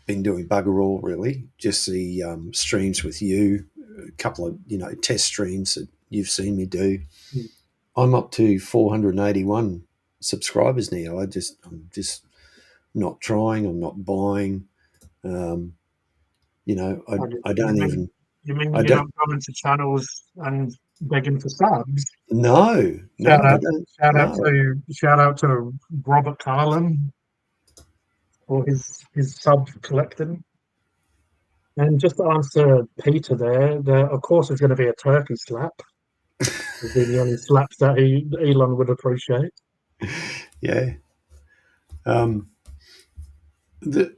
Been doing bugger all really. Just the streams with you, a couple of test streams that you've seen me do. I'm up to 481 subscribers now. I'm just not trying. I'm not buying. Um, I Oh, you I you don't mean even you mean I you're don't not going to channels and begging for subs? no Shout I out, don't shout out no to shout out to Robert Carlin for his sub collecting. And just to answer Peter there, of course, it's going to be a turkey slap. Would be the only slaps that Elon would appreciate. yeah. Um, the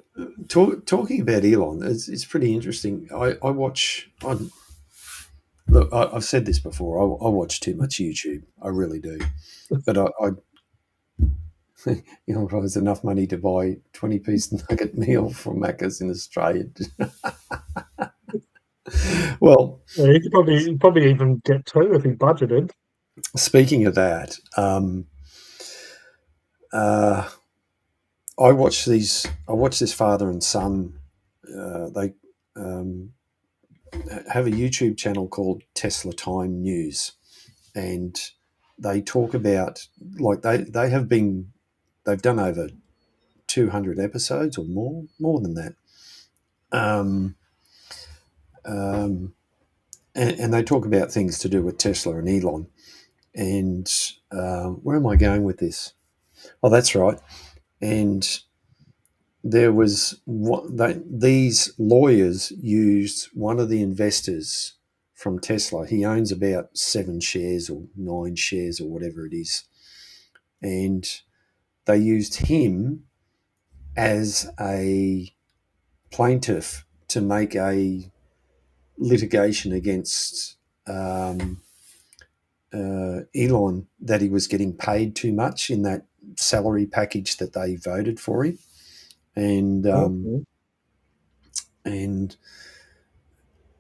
talking about Elon, it's pretty interesting. I watch. Look, I've said this before. I watch too much YouTube. I really do. But there's enough money to buy 20-piece nugget meal from Macca's in Australia. Well, Yeah, he could probably even get two if he budgeted. speaking of that, uh, I watch this father and son. They um, have a YouTube channel called Tesla Time News, and they talk about like they've done over 200 episodes or more than that. Um, um, and they talk about things to do with Tesla and Elon. And where am I going with this? Oh, that's right. And there was these lawyers used one of the investors from Tesla. He owns about 7 shares or 9 shares or whatever it is, and they used him as a plaintiff to make a litigation against Elon that he was getting paid too much in that salary package that they voted for him, and Okay. and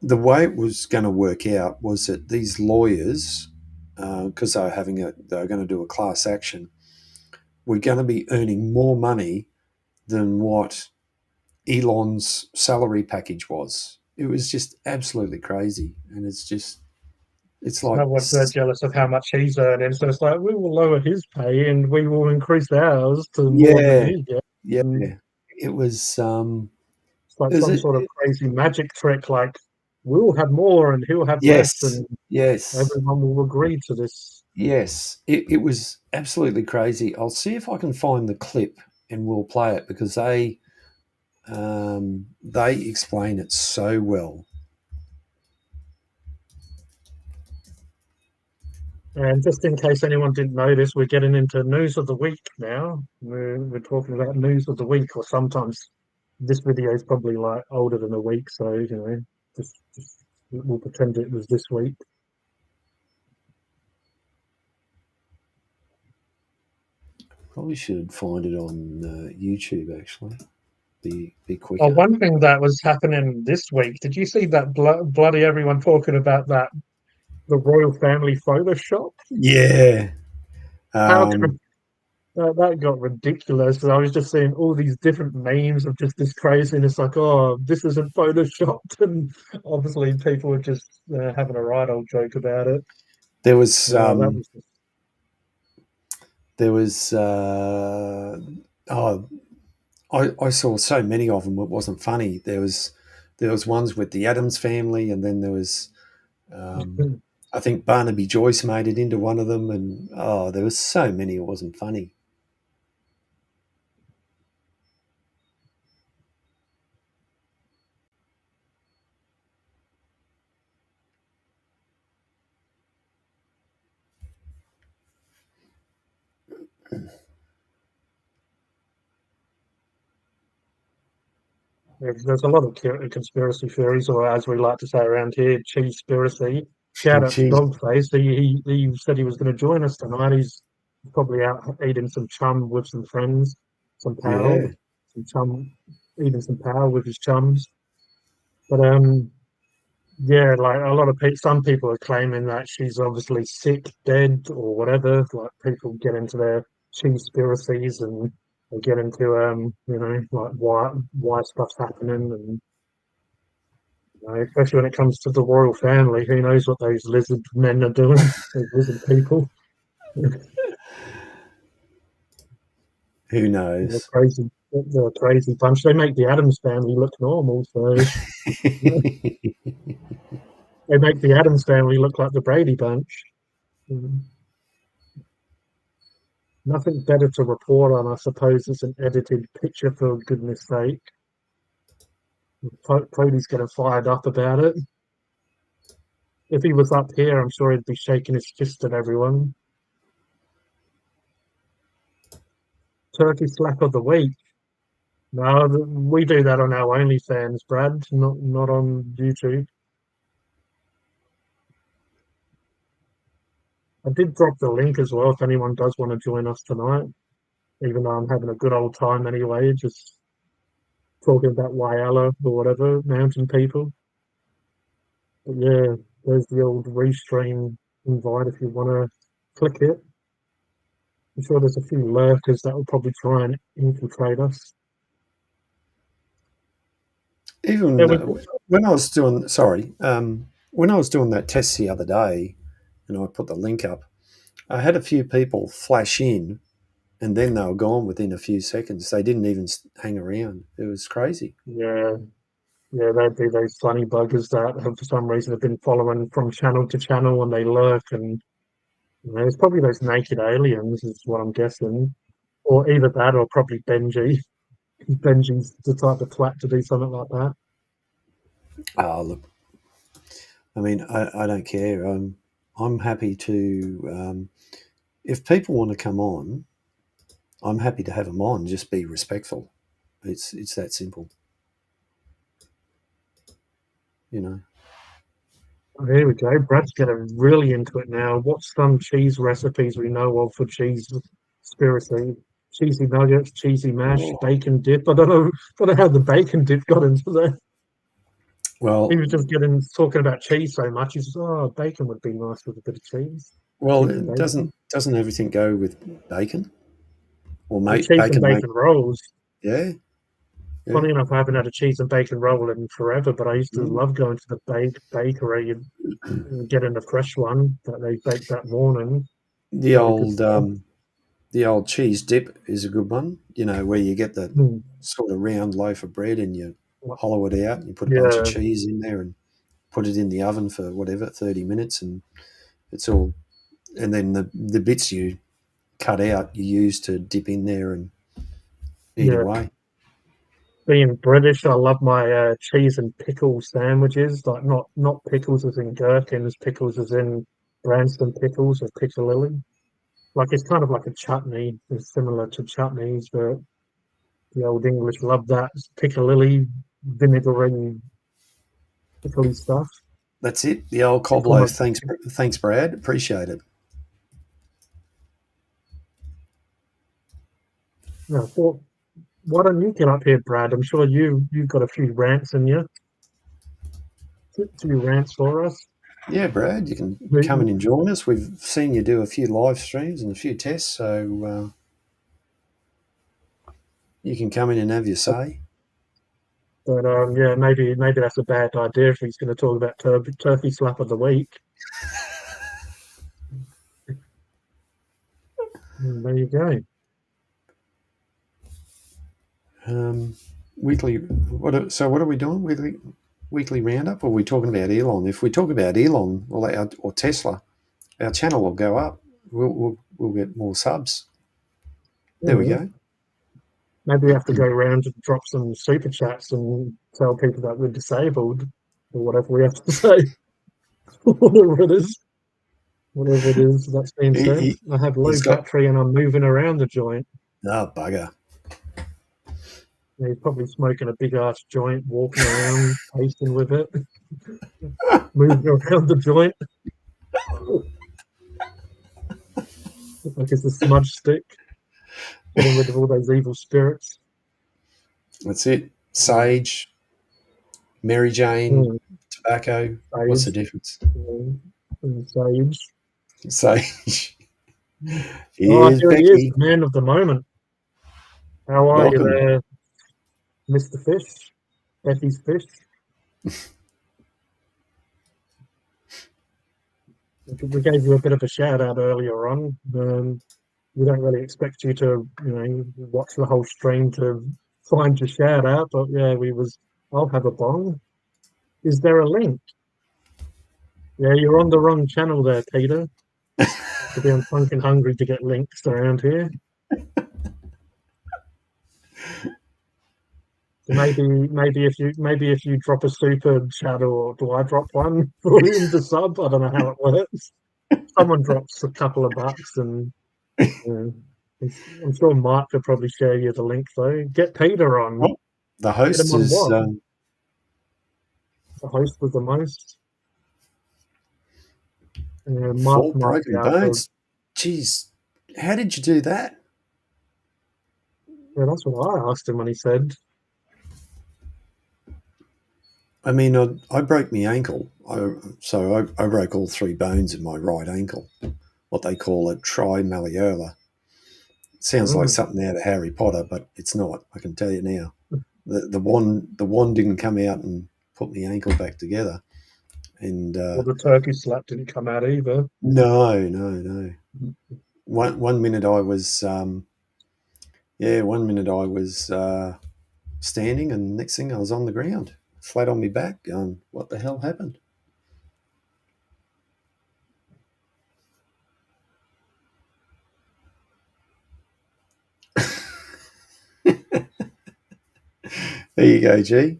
the way it was going to work out was that these lawyers, because they were going to do a class action, were going to be earning more money than what Elon's salary package was. It was just absolutely crazy, and it's In like, other words, they're jealous of how much he's earning, so it's like we will lower his pay and we will increase ours to more than yeah, he gets. yeah. And It was, it's like is some it? sort of crazy magic trick, like we'll have more and he'll have less, Yes, and yes, everyone will agree to this. yes. It was absolutely crazy. I'll see if I can find the clip and we'll play it because they explain it so well. And just in case anyone didn't know this, we're getting into news of the week now. We're talking about news of the week, or sometimes this video is probably like older than a week, so just we'll pretend it was this week. Probably should find it on YouTube actually. Be Oh, quicker. one thing that was happening this week, did you see that bloody everyone talking about that the royal family Photoshop? Yeah. How Um, could that got ridiculous? I was just seeing all these different memes of just this craziness, like, oh, this isn't photoshopped, and obviously people were just having a right old joke about it. there was That was just, there was oh I saw so many of them. It wasn't funny. There was ones with the Adams family, and then there was I think Barnaby Joyce made it into one of them, and there was so many. It wasn't funny. there's a lot of conspiracy theories, or as we like to say around here, cheese-spiracy. Shout out to Jeez. Dogface. He said he was going to join us tonight. He's probably out eating some chum with some friends, some Yeah. pal, some chum, eating some pal with his chums. But yeah, like a lot of people, some people are claiming that she's obviously sick, dead, or whatever. Like people get into their conspiracies and they get into like why stuff's happening, and especially when it comes to the royal family, who knows what those lizard men are doing? Those lizard people, Who they're knows? crazy. They're a crazy bunch. They make the Adams family look normal, so they make the Adams family look like the Brady Bunch. Mm. Nothing better to report on, I suppose, is an edited picture, for goodness sake. Cody's getting fired up about it. If he was up here, I'm sure he'd be shaking his fist at everyone. Turkey slap of the week. No, we do that on our OnlyFans, Brad, not on YouTube. I did drop the link as well if anyone does want to join us tonight, even though I'm having a good old time anyway, just talking about Whyalla or whatever, mountain people. But yeah, there's the old restream invite if you want to click it. I'm sure there's a few lurkers that will probably try and infiltrate us. Even There we when I was doing, sorry, when I was doing that test the other day, and I put the link up, I had a few people flash in, and then they were gone within a few seconds. They didn't even hang around. It was crazy. Yeah, yeah, they'd be those funny buggers that have for some reason have been following from channel to channel and they lurk, and it's probably those naked aliens is what I'm guessing. Or either that or probably Benji. Benji's the type of twat to do something like that. Look, I mean, I don't care. I'm happy to. If people want to come on, I'm happy to have them on. Just be respectful. It's that simple. you know. Here we go. Brad's getting really into it now. What's some cheese recipes we know of for cheese conspiracy? Cheesy nuggets, cheesy mash, Oh, bacon dip. I don't know how the bacon dip got into there. He well, was just getting talking about cheese so much. He says, "Oh, bacon would be nice with a bit of cheese, well, cheese and it bacon." doesn't everything go with bacon or Well, mate cheese and bacon mate? bacon rolls. Yeah, yeah. Funny enough, I haven't had a cheese and bacon roll in forever, but I used to Mm. love going to the bakery and getting a fresh one that they baked that morning. The Really good old stuff. the old cheese dip is a good one. You know, where you get the Mm. sort of round loaf of bread and you hollow it out and you put a bunch of Yeah, cheese in there and put it in the oven for whatever 30 minutes and it's all. And then the bits you cut out you use to dip in there and eat yeah. away. Being British, I love my cheese and pickle sandwiches. Like not pickles as in gherkins, pickles as in Branston pickles or piccalilli. Like it's kind of like a chutney. It's similar to chutneys, but the old English love that. It's piccalilli, vinegary, pickly stuff. That's it. The old cob Pickle, loaf. Thanks, Brad. Appreciate it. no, why don't you get up here, Brad? I'm sure you've got a few rants in you. Few rants for us. Yeah, Brad, you can come in But and join us. We've seen you do a few live streams and a few tests, so you can come in and have your say. yeah, maybe that's a bad idea if he's going to talk about turkey slap of the week. There you go. Um, weekly. What are we doing? Weekly roundup? Or are we talking about Elon? If we talk about Elon or Tesla, our channel will go up. We'll get more subs. There we Yeah, go. maybe we have to go around and drop some super chats and tell people that we're disabled or whatever we have to say. whatever it is, whatever it is that's being He, said. he, I have low he's got battery and I'm moving around the joint. bugger. Yeah, he's probably smoking a big ass joint, walking around, pacing with it, moving around the joint like it's a smudge stick, getting rid of all those evil spirits. That's it. Mm, Sage, Mary Jane, mm, tobacco. What's the sage, difference? sage. Sage. Oh, Here's here he is, Becky. the man of the moment. How are you Welcome. there, Mr. Fish? Becky's Fish? We gave you a bit of a shout out earlier on. We don't really expect you to, watch the whole stream to find your shout out, but yeah, I'll have a bong. Is there a link? Yeah, you're on the wrong channel there, Peter. To be on Funkin' Hungry to get links around here. So maybe if you drop a super chat or do I drop one for him to sub? I don't know how it works. Someone drops a couple of bucks and yeah. I'm sure Mark could probably share you the link though. Get Peter on. Oh, the Get him host on is what? The host with the most. Mark Four might be broken able to. bones. Jeez, how did you do that? Yeah, that's what I asked him when he said. I mean, I broke my ankle. I broke all three bones in my right ankle. What they call a trimalleolar. Sounds like Mm. something out of Harry Potter, but it's not. I can tell you now. The wand didn't come out and put my ankle back together. And Well, the turkey slap didn't come out either. no, no, no. One minute I was one minute I was standing, and next thing I was on the ground, flat on my back, going, "What the hell happened?" There you go, G.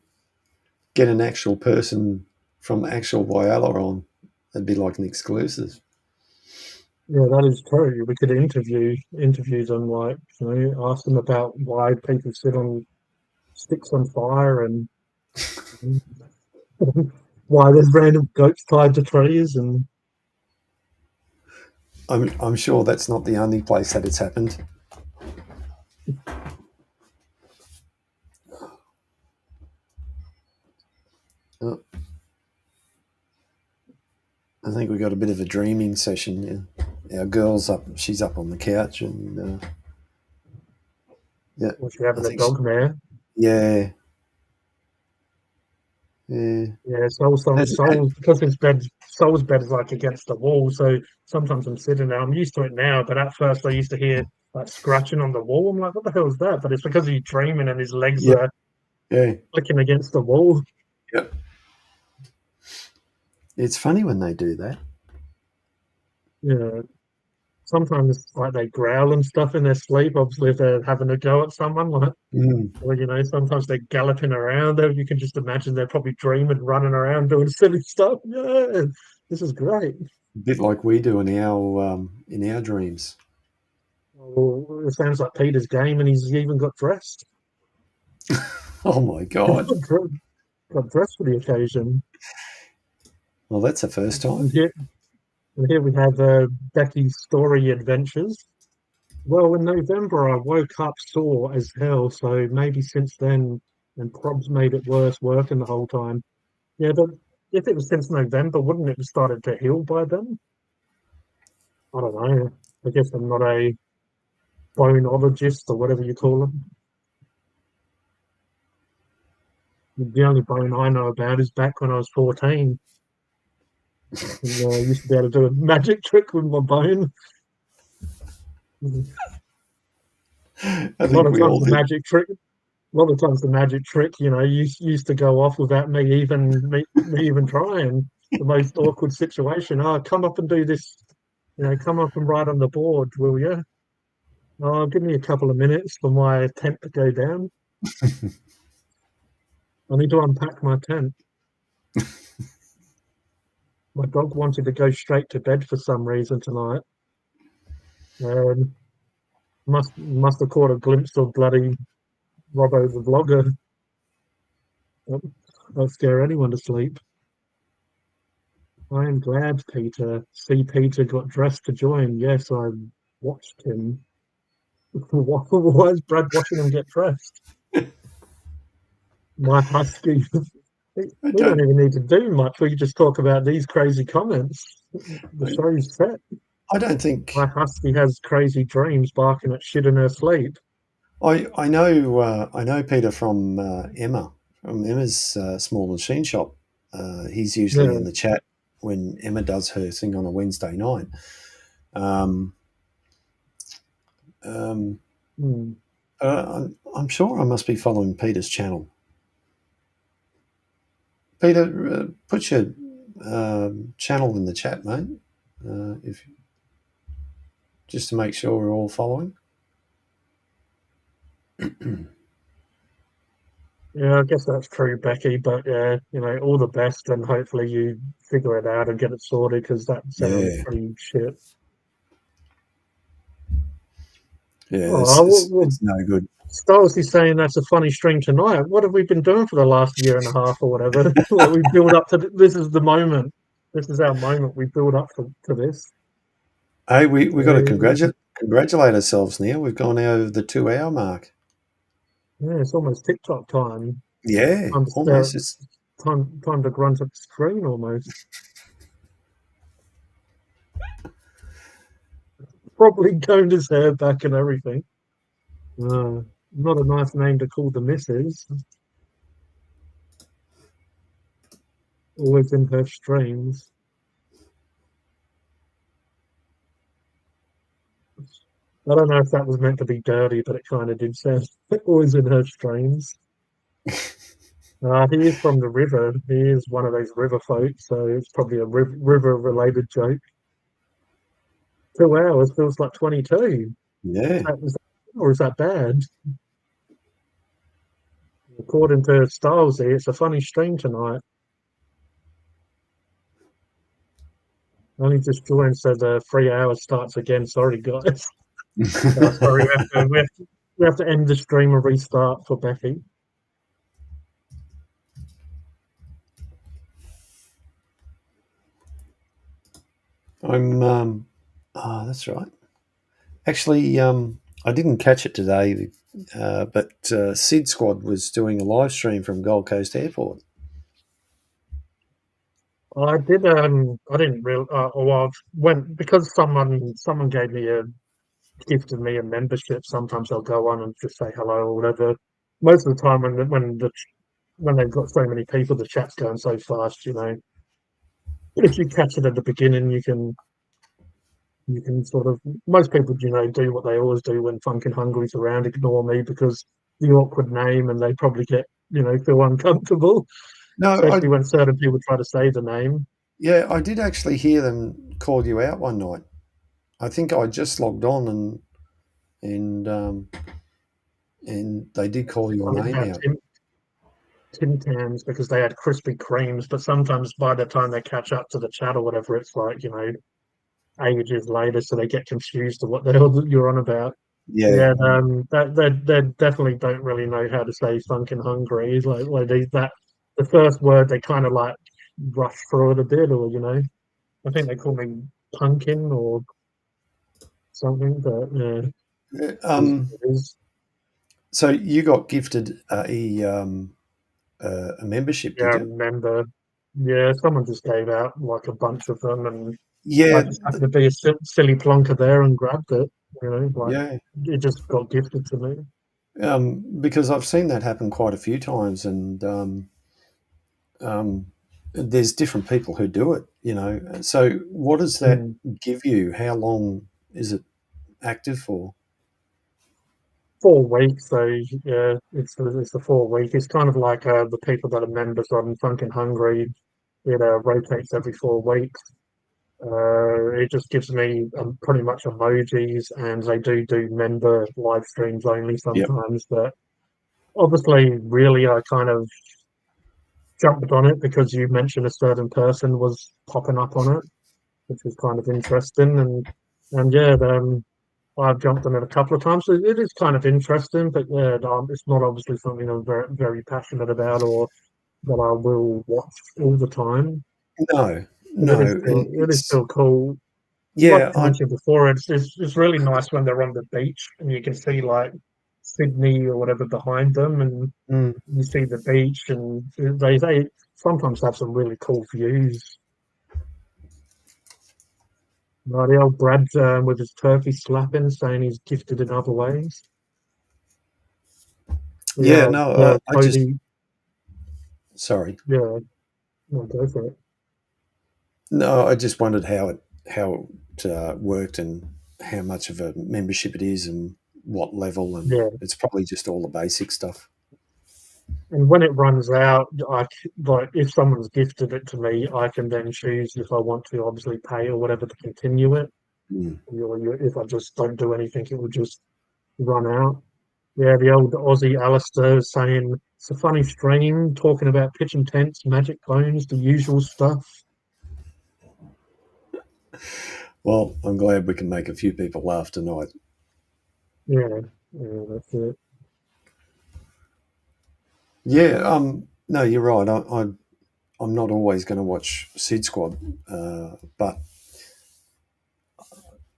Get an actual person from actual Wyola on. That'd be like an exclusive. Yeah, that is true. We could interview them, like ask them about why people sit on sticks on fire and why there's random goats tied to trees, and I'm sure that's not the only place that it's happened. Oh, I think we got a bit of a dreaming session. Yeah. Our girl's up; she's up on the couch, and yeah, was she having I a think she, dog there? yeah, yeah. Yeah, Soul, because his bed, Soul's bed is like against the wall. So sometimes I'm sitting there. I'm used to it now, but at first I used to hear like scratching on the wall. I'm like, what the hell is that? But it's because he's dreaming and his legs Yeah, are yeah, flicking against the wall. yep. It's funny when they do that. Yeah. Sometimes like they growl and stuff in their sleep. Obviously, if they're having a go at someone, like, Mm. or sometimes they're galloping around. You can just imagine they're probably dreaming, running around, doing silly stuff. Yeah, this is great. A bit like we do in our dreams. Oh, it sounds like Peter's game, and he's even got dressed. Oh my god! Got dressed for the occasion. Well, that's the first And time. here we have Becky's story adventures. Well, in November, I woke up sore as hell, so maybe since then, and probs made it worse working the whole time. Yeah, but if it was since November, wouldn't it have started to heal by then? I don't know. I guess I'm not a boneologist or whatever you call them. The only bone I know about is back when I was 14. And, I used to be able to do a magic trick with my bone. I A lot think of we times all the did. magic trick a lot of times the magic trick, used to go off without me even trying. The most awkward situation. Oh, come up and do this. Come up and write on the board, will you? Oh, give me a couple of minutes for my tent to go down. I need to unpack my tent. My dog wanted to go straight to bed for some reason tonight. Um, must have caught a glimpse of bloody Robbo the vlogger. That'll scare anyone to sleep. I am glad Peter. See, Peter got dressed to join. Yes, I watched him. Why is Brad watching him get dressed? My husky. I We don't don't. even need to do much. We can just talk about these crazy comments. The I, show's set. I don't My think. husky has crazy dreams, barking at shit in her sleep. I know. I know Peter from Emma, from Emma's small machine shop. He's usually Yeah. in the chat when Emma does her thing on a Wednesday night. Um, um, Hmm. I'm sure I must be following Peter's channel. Peter, put your channel in the chat, mate. If just to make sure we're all following. Yeah, I guess that's true, Becky. But yeah, all the best, and hopefully you figure it out and get it sorted because that sounds Yeah, pretty shit. yeah. Oh, well, It's no good. Stolz is saying that's a funny stream tonight. What have we been doing for the last year and a half or whatever? Like we build up to this is the moment. This is our moment. We build up to this. Hey, we got to Yeah, congratulate ourselves now. We've gone over the 2 hour mark. yeah, it's almost TikTok time. Yeah, Time to stare. almost. It's Time to grunt at the screen almost. Probably combed his hair back and everything. Not a nice name to call the missus. Always in her streams. I don't know if that was meant to be dirty, but it kind of did sound always in her streams. He is from the river. He is one of those river folk, so it's probably a river-related joke. 2 hours feels like 22. yeah. Or is that bad? According to Stylesy, it's a funny stream tonight. Only just joined, so the 3 hours starts again. Sorry, guys. Sorry, we have to end the stream and restart for Becky. I'm. That's right. Actually, I didn't catch it today, but Sid Squad was doing a live stream from Gold Coast Airport. I did. I didn't real. Well, I went because someone gave me a gifted me a membership. Sometimes I'll go on and just say hello or whatever. Most of the time, when they've got so many people, the chat's going so fast. If you catch it at the beginning, you can sort of most people do what they always do when Funkin' Hungry's around, ignore me because the awkward name, and they probably get feel uncomfortable, No, especially when certain people try to say the name. I did actually hear them call you out one night. I think I just logged on and and they did call your Something name about out. Tim Tams because they had Krispy Kremes, but sometimes by the time they catch up to the chat or whatever, it's like ages later, so they get confused to what the hell you're on about. Yeah, Yeah, that they definitely don't really know how to say "funkin' hungry." It's like that the first word they kind of like rush through it a bit, or I think they call me pumpkin or something. But yeah, um, it is. so you got gifted a membership, Yeah, did I you? remember. Yeah, someone just gave out like a bunch of them, and I Yeah, just happened to be a silly plonker there and grabbed it. Like yeah. it just got gifted to me. Because I've seen that happen quite a few times, and um, there's different people who do it. So what does that Mm. give you? How long is it active for? 4 weeks, so yeah, it's the 4 week. It's kind of like the people that are members on Funkin' Hungry. It rotates every 4 weeks. It just gives me pretty much emojis, and they do member live streams only Yep. sometimes. But obviously, really, I kind of jumped on it because you mentioned a certain person was popping up on it, which was kind of interesting. And yeah, I've jumped on it a couple of times. So it is kind of interesting, but yeah, it's not obviously something I'm very passionate about or that I will watch all the time. No, But no, and it is it's still cool. Like yeah, I mentioned before, it's really nice when they're on the beach and you can see like Sydney or whatever behind them, and mm, you see the beach, and they sometimes have some really cool views. Like the old Brad with his turkey slapping, saying he's gifted in other ways. yeah. Yeah, No, I just Cody. sorry. Yeah, no, go for it. No, I just wondered how it worked and how much of a membership it is and what level, and Yeah, it's probably just all the basic stuff. and when it runs out, like if someone's gifted it to me, I can then choose if I want to obviously pay or whatever to continue it. Mm. If I just don't do anything, it will just run out. Yeah, the old Aussie Alistair saying it's a funny stream talking about pitching tents, magic bones, the usual stuff. Well, I'm glad we can make a few people laugh tonight. Yeah, yeah, that's it. Yeah, no, you're right. I'm not always going to watch Seed Squad, but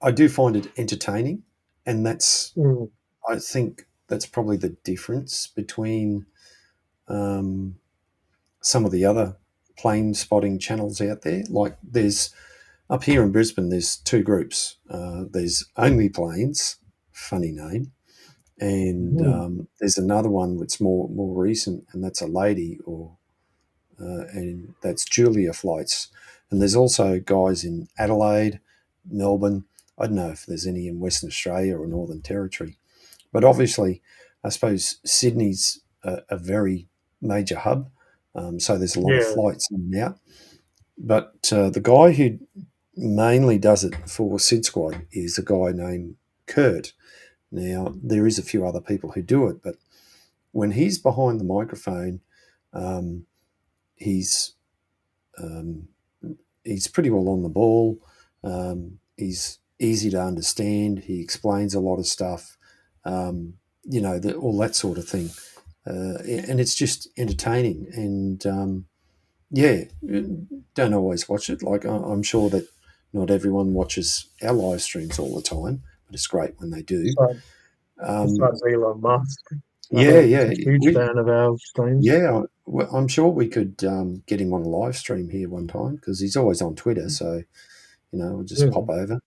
I do find it entertaining, and Mm, I think that's probably the difference between um, some of the other plane spotting channels out there. Like there's up here in Brisbane, there's two groups. There's Only Planes, funny name, and mm, there's another one that's more recent, and that's a lady, and that's Julia Flights. And there's also guys in Adelaide, Melbourne. I don't know if there's any in Western Australia or Northern Territory, but obviously, I suppose Sydney's a very major hub, so there's a lot of yeah, flights in and out. But the guy who mainly does it for Sid Squad is a guy named Kurt. Now, there is a few other people who do it, but when he's behind the microphone, um, he's um, he's pretty well on the ball. He's easy to understand. He explains a lot of stuff, all that sort of thing. And it's just entertaining. And yeah, don't always watch it. Like I'm sure that not everyone watches our live streams all the time, but it's great when they do. Besides, Um, besides Elon Musk, yeah, he's yeah, a huge fan of our streams. yeah. I'm sure we could get him on a live stream here one time because he's always on Twitter. So we'll just Yeah, pop over.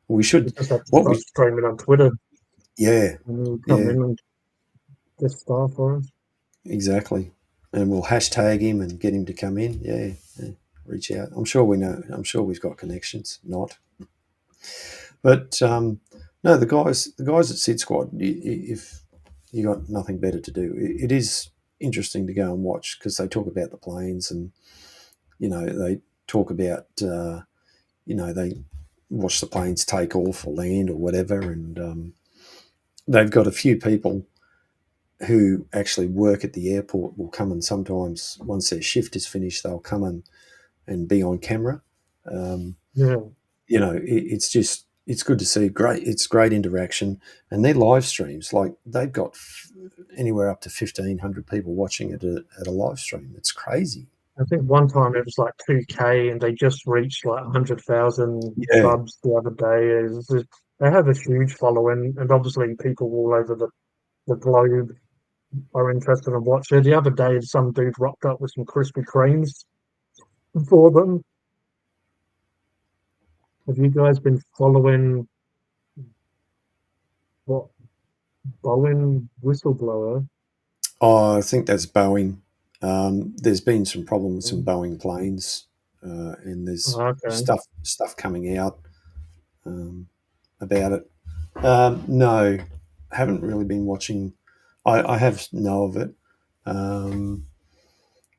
We we should. just have to What start we? streaming on Twitter Yeah, and he'll come yeah, in and just star for us. exactly. And we'll hashtag him and get him to come in. Yeah, yeah. Reach out. I'm sure we know. I'm sure we've got connections. Not. But no, the guys at Sid Squad. If you got nothing better to do, it is interesting to go and watch because they talk about the planes and they talk about they watch the planes take off or land or whatever, and they've got a few people who actually work at the airport will come and sometimes once their shift is finished they'll come and be on camera. Um, Yeah, it's just it's good to see. It's great interaction, and their live streams like they've got anywhere up to 1,500 people watching it at a live stream. It's crazy. I think one time it was like 2K and they just reached like 100,000 Yeah, subs the other day. They have a huge following, and obviously people all over the globe are interested in watching. The other day, some dude rocked up with some Krispy Kremes for them. Have you guys been following what Bowen whistleblower? I think that's Boeing. There's been some problems with some Oh, Boeing planes, and there's okay. stuff coming out about it. No, haven't really been watching. I have know of it. Um,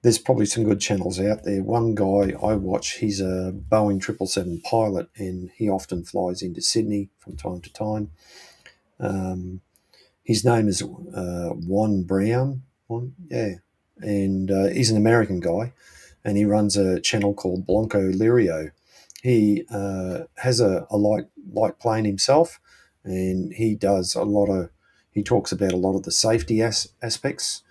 there's probably some good channels out there. One guy I watch, he's a Boeing 777 pilot, and he often flies into Sydney from time to time. Um, his name is Juan Brown. Yeah, and he's an American guy, and he runs a channel called Blanco Lirio. He has a light plane himself, and he talks about a lot of the safety aspects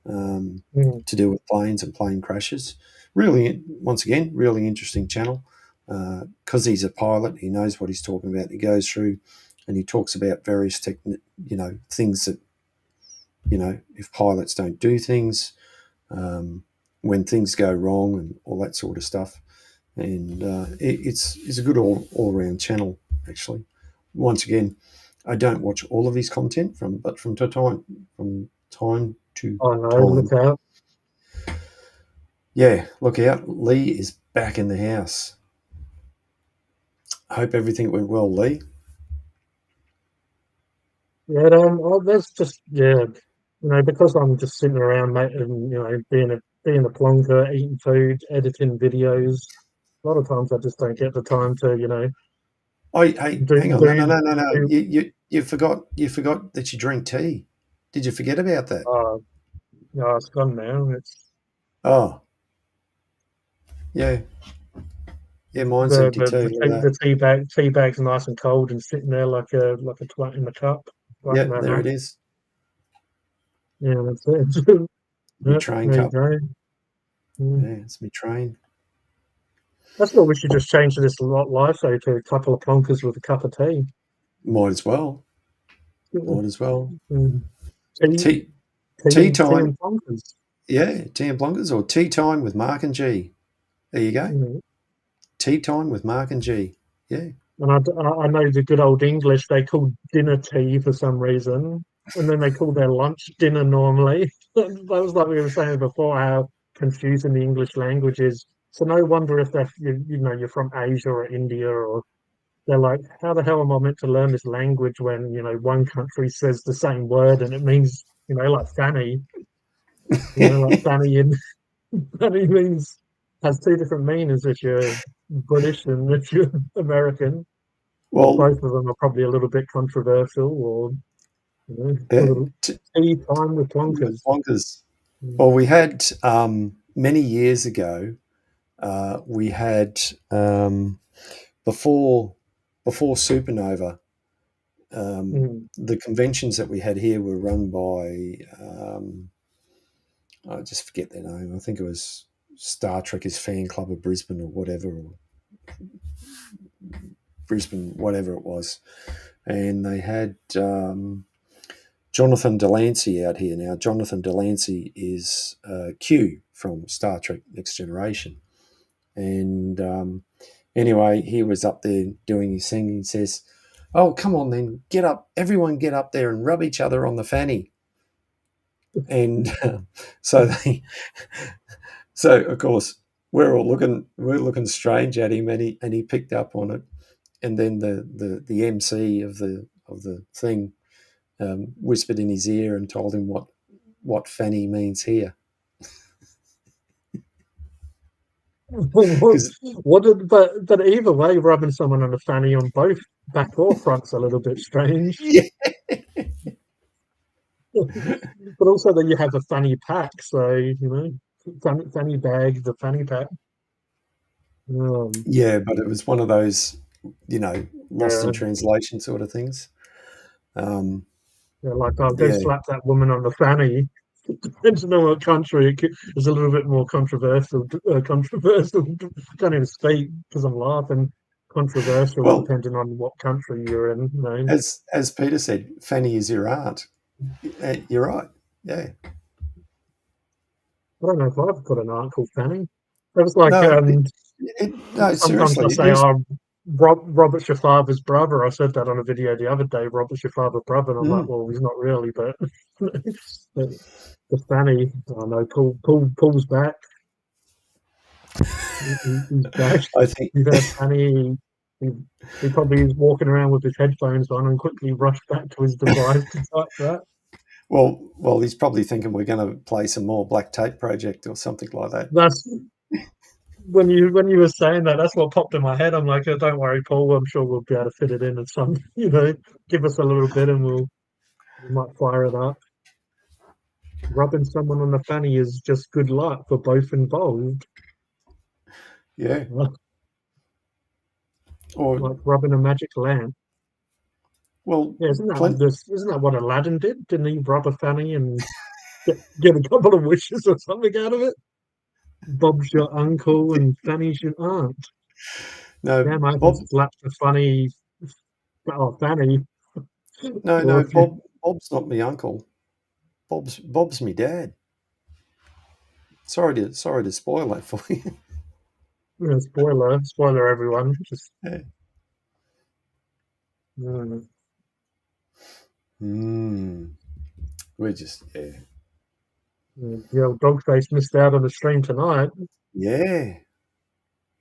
Mm. to do with planes and plane crashes. Really, once again, really interesting channel because he's a pilot. He knows what he's talking about. He goes through and he talks about various things that if pilots don't do things, um, when things go wrong, and all that sort of stuff. And it's a good all round channel actually. Once again, I don't watch all of his content but from time to Oh no, time. look out. Yeah, look out. Lee is back in the house. I hope everything went well, Lee. Yeah, that's just, yeah, because I'm just sitting around, mate, and being a plonker, eating food, editing videos. A lot of times I just don't get the time to, Oh, hey, do hang on. No, no, do no, no, no. do. You forgot that you drink tea. Did you forget about that? No, it's gone now. It's Oh, yeah. Yeah, mine's the empty the too. the Look tea, at that. the tea bag's nice and cold and sitting there like a twat in the cup, right in Yep, the there hat. it is. Yeah, that's it. Me Yep, train there you cup. go. Mm. Yeah, it's me train. That's what we should just change to this live show to a couple of plonkers with a cup of tea. Might as well. Mm. Might as well. Mm. Tea, Tea, tea tea and tea time. and plonkers. Yeah, tea and blankets or tea time with Mark and G. There you go. Mm. Tea time with Mark and G. Yeah. And I know the good old English, they call dinner tea for some reason, and then they call their lunch dinner normally. That was like we were saying before, how confusing the English language is. So no wonder if you're from Asia or India, or they're like, how the hell am I meant to learn this language when one country says the same word and it means like fanny, like fanny in fanny means has two different meanings if you're British and if you're American. Or Well, both of them are probably a little bit controversial, or a yeah, little tea time with plonkers. bonkers. Mm. Well, we had many years ago. We had before before Supernova. Mm. The conventions that we had here were run by I just forget their name. I think it was Star Trekkers Fan Club of Brisbane or whatever. Brisbane, whatever it was, and they had Jonathan Delancey out here. Now, Jonathan Delancey is Q from Star Trek Next Generation. And anyway, he was up there doing his thing. He says, "Oh, come on then, get up. Everyone get up there and rub each other on the fanny." And so of course, we're looking strange at him, and he picked up on it. And then the MC of the thing whispered in his ear and told him what fanny means here. But either way, rubbing someone on the fanny on both back or front's a little bit strange. Yeah. But also that you have a fanny pack, so fanny bag, the fanny pack. Yeah, but it was one of those, lost in Yeah. translation sort of things. Yeah, like I'll go Yeah. slap that woman on the fanny. Depends on what country. It's a little bit more controversial. Controversial. Can't even speak because I'm laughing. Controversial, Well, depending on what country you're in. as Peter said, Fanny is your aunt. You're right. Yeah. I don't know if I've got an aunt called Fanny. It was like No, no, sometimes I seriously. say, "Oh, Robert's your father's brother." I said that on a video the other day. Robert's your father's brother, and I'm like, well, he's not really, but the Fanny, I know, Paul's back. He's back. I think. He's had Fanny. He probably is walking around with his headphones on and quickly rushed back to his device to type that. Well, he's probably thinking we're going to play some more Black Tape Project or something like that. That's when you were saying that. That's what popped in my head. I'm like, oh, don't worry, Paul. I'm sure we'll be able to fit it in at some. Give us a little bit, and we might fire it up. Rubbing someone on the fanny is just good luck for both involved. Yeah. Or like rubbing a magic lamp. Well, Yeah, isn't that what Aladdin did? Didn't he rub a fanny and get a couple of wishes or something out of it? Bob's your uncle and Fanny's your aunt. No, Damn, I Bob. slapped a fanny. No, Bob's not my uncle. Bob's my dad. Sorry to spoil that for you. Yeah, spoiler, everyone. Just Yeah. We're just the old dog face missed out on the stream tonight. Yeah.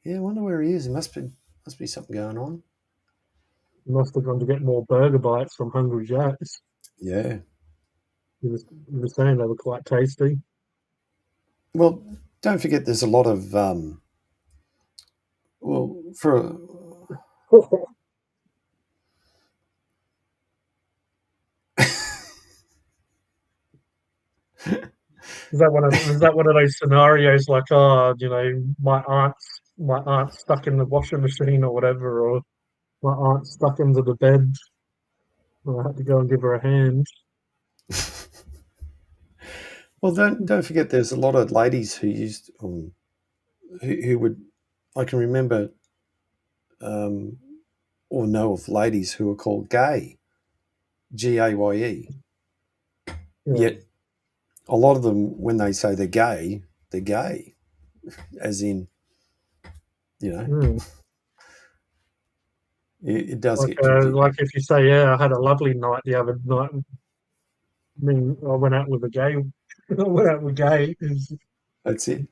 I wonder where he is. There must be something going on. He must have gone to get more burger bites from Hungry Jack's. Yeah. He was saying they were quite tasty. Well, don't forget there's a lot of Is that one of those scenarios like, my aunt's stuck in the washing machine or whatever, or my aunt's stuck under the bed, and I had to go and give her a hand. Well, don't forget there's a lot of ladies who used who would, I can remember or know of ladies who are called gay, Gaye. Yeah. Yet a lot of them, when they say they're gay, as in, it does like, get tricky. like if you say, yeah, I had a lovely night the other night. I mean, I went out with a gay. I went out with gay. That's it.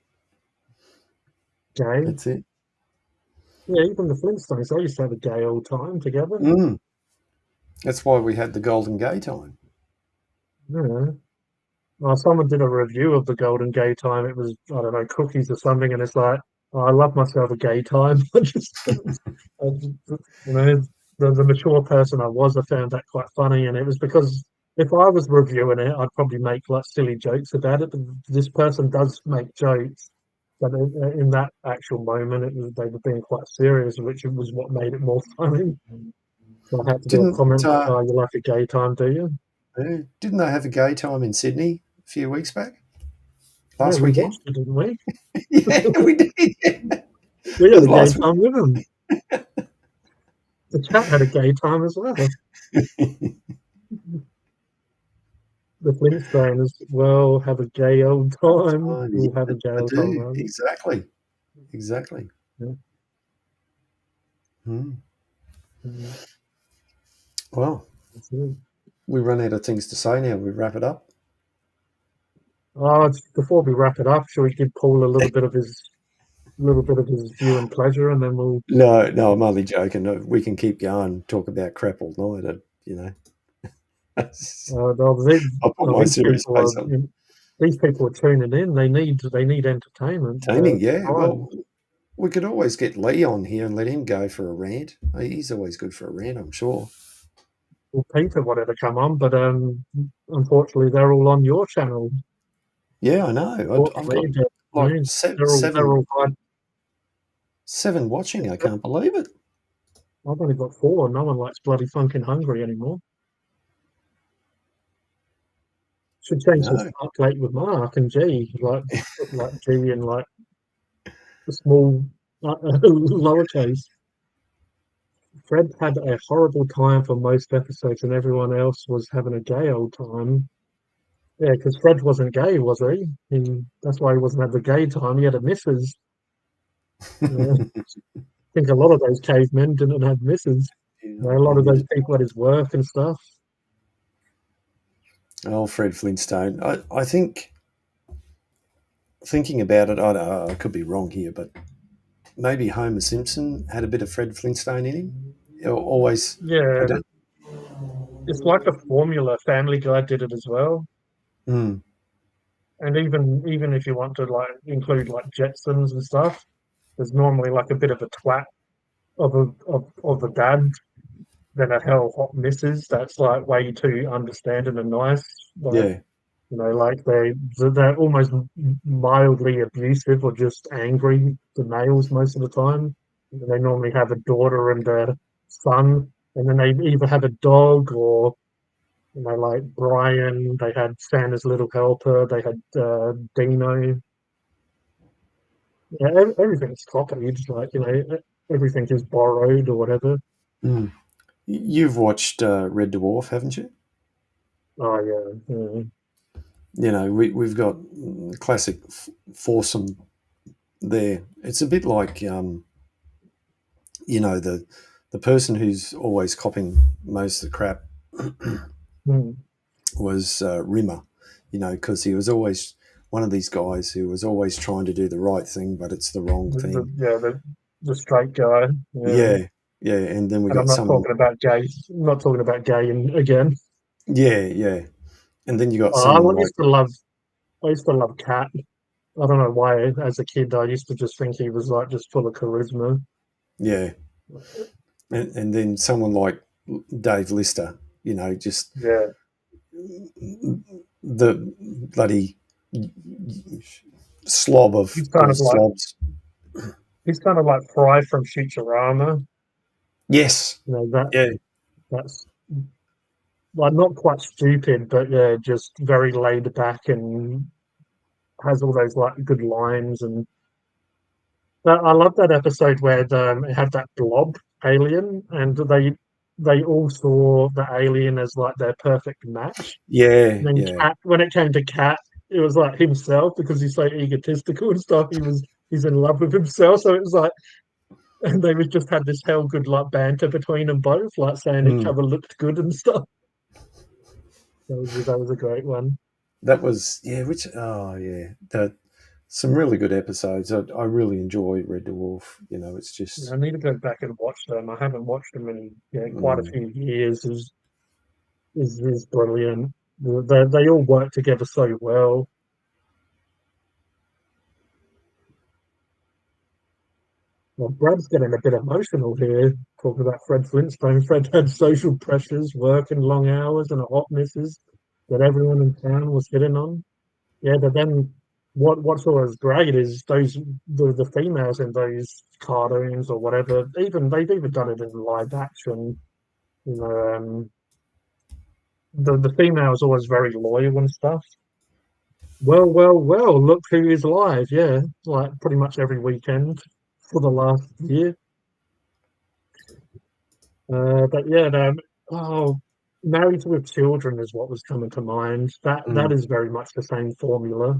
Gay. That's it. Yeah, even the Flintstones, they used to have a gay old time together. That's why we had the Golden Gay Time. Yeah. Well, someone did a review of the Golden Gay Time. It was, I don't know, cookies or something, and it's like, I love myself a gay time. The mature person I was, I found that quite funny, and it was because if I was reviewing it, I'd probably make like silly jokes about it. But this person does make jokes, but in that actual moment, they were being quite serious, which was what made it more funny. So I had to do a comment like, "Oh, you like a gay time, do you?" Didn't they have a gay time in Sydney a few weeks back? Last weekend? Watched it, didn't we? Yeah, we did. We had That's a gay last time with them. The chat had a gay time as well. The Flintstones, well, have a gay old time. time. We'll have Yeah, a gay I old time. do. Right? Exactly. Exactly. Yeah. Hmm. Mm, Well, that's it. we run out of things to say now. We wrap it up. Before we wrap it up, shall we give Paul a little bit of his view and pleasure, and then we'll. No, no, I'm only joking. No, we can keep going, talk about crap all night. You know, Well, I'll put my serious face on. these people are tuning in. They need entertainment. Taming, yeah. Time. Well, we could always get Lee on here and let him go for a rant. He's always good for a rant, I'm sure. Well, Peter wanted to come on, but unfortunately, they're all on your channel. Yeah, I know. I've got Unfortunately, but, like they're all fine. seven watching. I can't believe it. I've only got 4. No one likes bloody funkin' hungry anymore. Should change the No. start plate with Mark and G, like G and like the small lowercase. Fred had a horrible time for most episodes, and everyone else was having a gay old time. Yeah, because Fred wasn't gay, was he? That's why he wasn't having a gay time. He had a missus. Yeah. I think a lot of those cavemen didn't have missus. You know, a lot of those people at his work and stuff. Oh, Fred Flintstone. I think, thinking about it, I could be wrong here, but maybe Homer Simpson had a bit of Fred Flintstone in him. Always, I Yeah, don't. it's like a formula. Family Guy did it as well. Mm, And even if you want to like include like Jetsons and stuff, there's normally like a bit of a twat of a dad than a hell hot missus that's like way too understanding and nice. Like, yeah, like they're almost mildly abusive or just angry, the males most of the time. They normally have a daughter and a son, and then they either have a dog or like Brian. They had Santa's little helper. They had Dino. Yeah, everything's copied. Like everything is borrowed or whatever. mm. You've watched Red Dwarf, haven't you? Oh yeah, yeah. You know, we've got classic foursome there. It's a bit like, the person who's always copying most of the crap Hmm. was Rimmer, because he was always one of these guys who was always trying to do the right thing, but it's the wrong thing. The straight guy. Yeah. Yeah, yeah. And then we And I'm got not someone, talking about gay. I'm not talking about gay again. yeah, yeah. And then you got Oh, someone like, I used to love Cat. I don't know why. As a kid, I used to just think he was like just full of charisma. yeah, and then someone like Dave Lister, just Yeah, the bloody slob of he's kind all of like slobs. he's kind of like Fry from Futurama. Yes, That yeah, that's like not quite stupid, but yeah, just very laid back and has all those like good lines. And I love that episode where it had that blob alien, and they all saw the alien as like their perfect match. yeah, And then yeah. Cat, when it came to Cat, it was like himself because he's so egotistical and stuff. He's in love with himself, so it was like, and they was just had this hell good like banter between them both, like saying each Mm. other looked good and stuff. That was a great one. That was, yeah, that some really good episodes. I really enjoy Red Dwarf. It's Yeah, just, I need to go back and watch them. I haven't watched them in quite a mm, few years. Is brilliant. They all work together so well. Well, Brad's getting a bit emotional here, talking about Fred Flintstone. Fred had social pressures, working long hours, and a hot missus that everyone in town was hitting on. Yeah, but then what's always great is the females in those cartoons or whatever. Even they've even done it in live action. You know, the female is always very loyal and stuff. Well, well, well, look who is live. Yeah, like pretty much every weekend. for the last year. But yeah, Married with Children is what was coming to mind. That is very much the same formula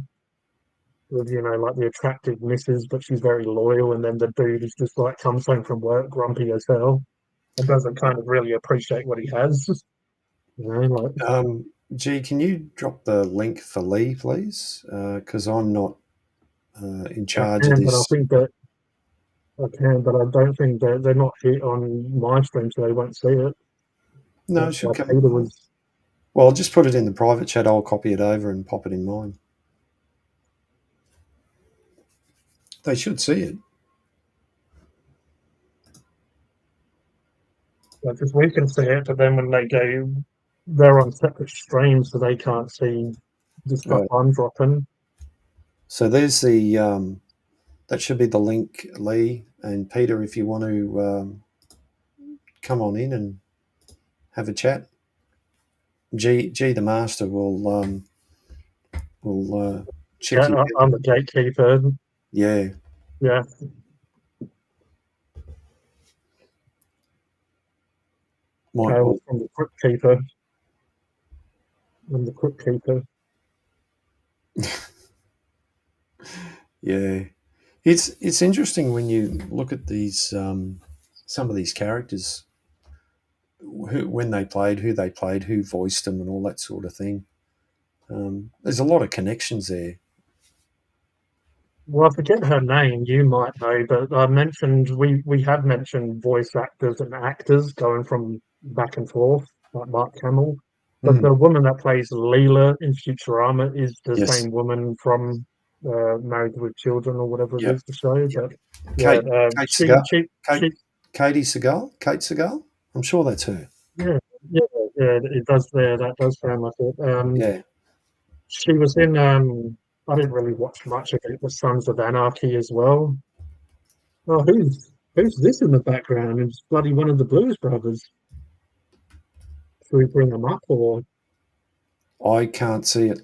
with, like the attractive missus, but she's very loyal, and then the dude is just like comes home from work grumpy as hell and doesn't kind of really appreciate what he has. Like G, can you drop the link for Lee, please? Because I'm not in I charge of can, but I this. think that I can, but I don't think that they're not hit on my stream, so they won't see it. No, it That's should why come. Peter was. Well, I'll just put it in the private chat. I'll copy it over and pop it in mine. They should see it. Because we can see it, but then when they go, they're on separate streams, so they can't see the stuff Right. I'm dropping. So there's the that should be the link, Lee and Peter, if you want to come on in and have a chat. G the master will check Yeah, you I'm out. the gatekeeper. Yeah. Yeah, Might Kale well. from the Crypt Keeper. I'm the Crypt Keeper. Yeah. It's interesting when you look at these some of these characters, when they played, who they played, who voiced them, and all that sort of thing. There's a lot of connections there. Well, I forget her name. You might know, but I mentioned we had mentioned voice actors and actors going from back and forth, like Mark Hamill. But Mm. the woman that plays Leela in Futurama is the Yes. same woman from Married with Children or whatever it Yep. is, the show. Yep. But yeah, Kate she Segal. she Kate she Katie Segal. Kate Segal. I'm sure that's her. yeah yeah yeah it does there that does sound like it. Yeah. She was in I didn't really watch much of it, but Sons of Anarchy as well. Oh, who's this in the background? It's bloody one of the Blues Brothers. Should we bring them up or? I can't see it.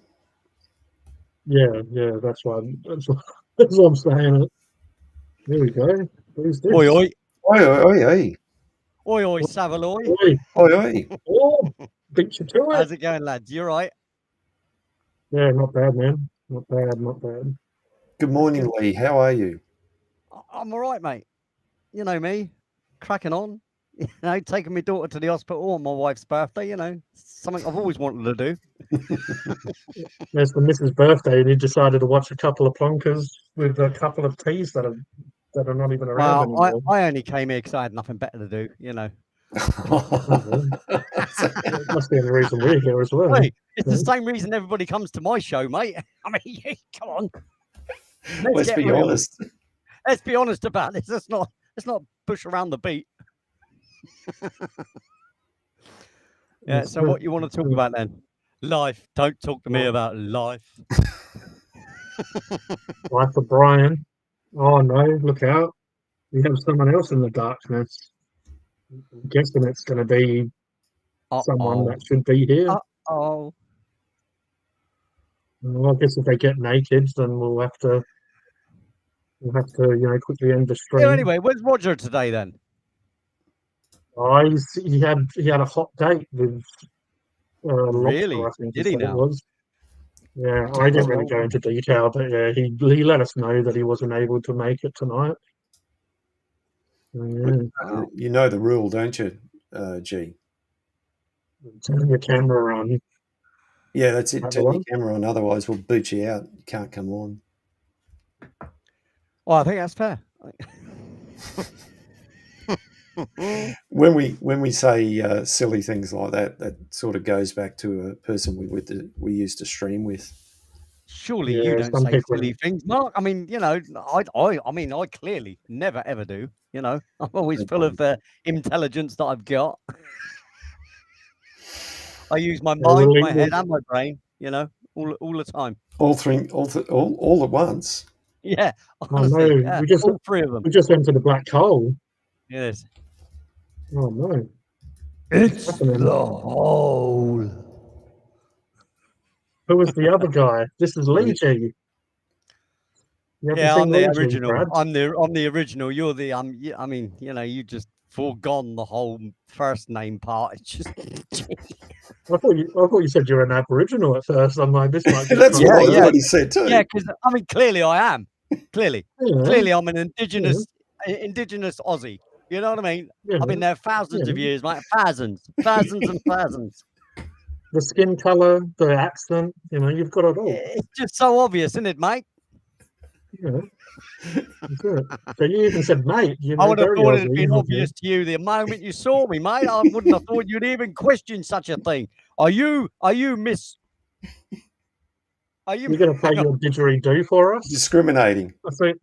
Yeah, that's why I'm saying it. Here we go. Who's Oi, this? oi. Oi, oi, oi, oi. Oi, oi, Savaloy. Oi, Oi, oi. oh, beat you to it. How's it going, lads? You all right? Yeah, not bad, man. Not bad, not bad. Good morning, Lee. How are you? I'm all right, mate. You know me, cracking on. You know, taking my daughter to the hospital on my wife's birthday, something I've always wanted to do. There's the Mrs. Birthday, and he decided to watch a couple of plonkers with a couple of teas that are not even around Well, anymore. I only came here because I had nothing better to do, That must be the reason we're here as well. Hey, it's the Yeah. same reason everybody comes to my show, mate. I mean, come on. Let's get be real. honest. Let's be honest about this. Let's not push around the beat. Yeah, so what you want to talk about then? Life. Don't talk to me about life. Life of Brian. Oh no, look out. We have someone else in the darkness. I'm guessing it's going to be someone that should be here. Oh. Well, I guess if they get naked, then we'll have to, quickly end the stream. Yeah, anyway, where's Roger today then? Oh, he had a hot date with Really? Lobster, I think Did he what it now? was. Yeah, I didn't really go into detail, but yeah, he let us know that he wasn't able to make it tonight. Yeah. Wow. You know the rule, don't you, G? Turn your camera on. Yeah, that's it. That's Turn the your one. camera on, otherwise we'll boot you out. You can't come on. Oh, I think that's fair. When we say silly things like that, that sort of goes back to a person we used to stream with. Surely Yeah, you don't some say people- silly things, Mark. I mean, I clearly never ever do. I'm always full of the intelligence that I've got. I use my mind, my head, and my brain. All the time. All at once. Yeah, Oh honestly, no, yeah, we just all three of them. entered a black hole. Yes. Oh no. It's happening? the hole. Who was the other guy? This is Lee G. You haven't Yeah, seen I'm the Luigi, original. Brad? I'm the original. You're the I mean, you know, you just foregone the whole first name part. It's just I thought you said you were an Aboriginal at first. I'm like, this might get That's what yeah, I yeah, thought he said too. yeah. Because I mean, clearly I am. Clearly, Yeah, I'm an indigenous Aussie. You know what I mean? yeah, I've been there thousands of yeah. years, mate. Thousands and thousands. The skin color, the accent, you've got it all. It's just so obvious, isn't it, mate? Yeah, that's it. So you even said mate, I would have very thought it'd Aussie. been Okay. obvious to you the moment you saw me, mate. I wouldn't have thought you'd even question such a thing. Are you Miss? Are you? You're going to play your didgeridoo for us? Discriminating. I think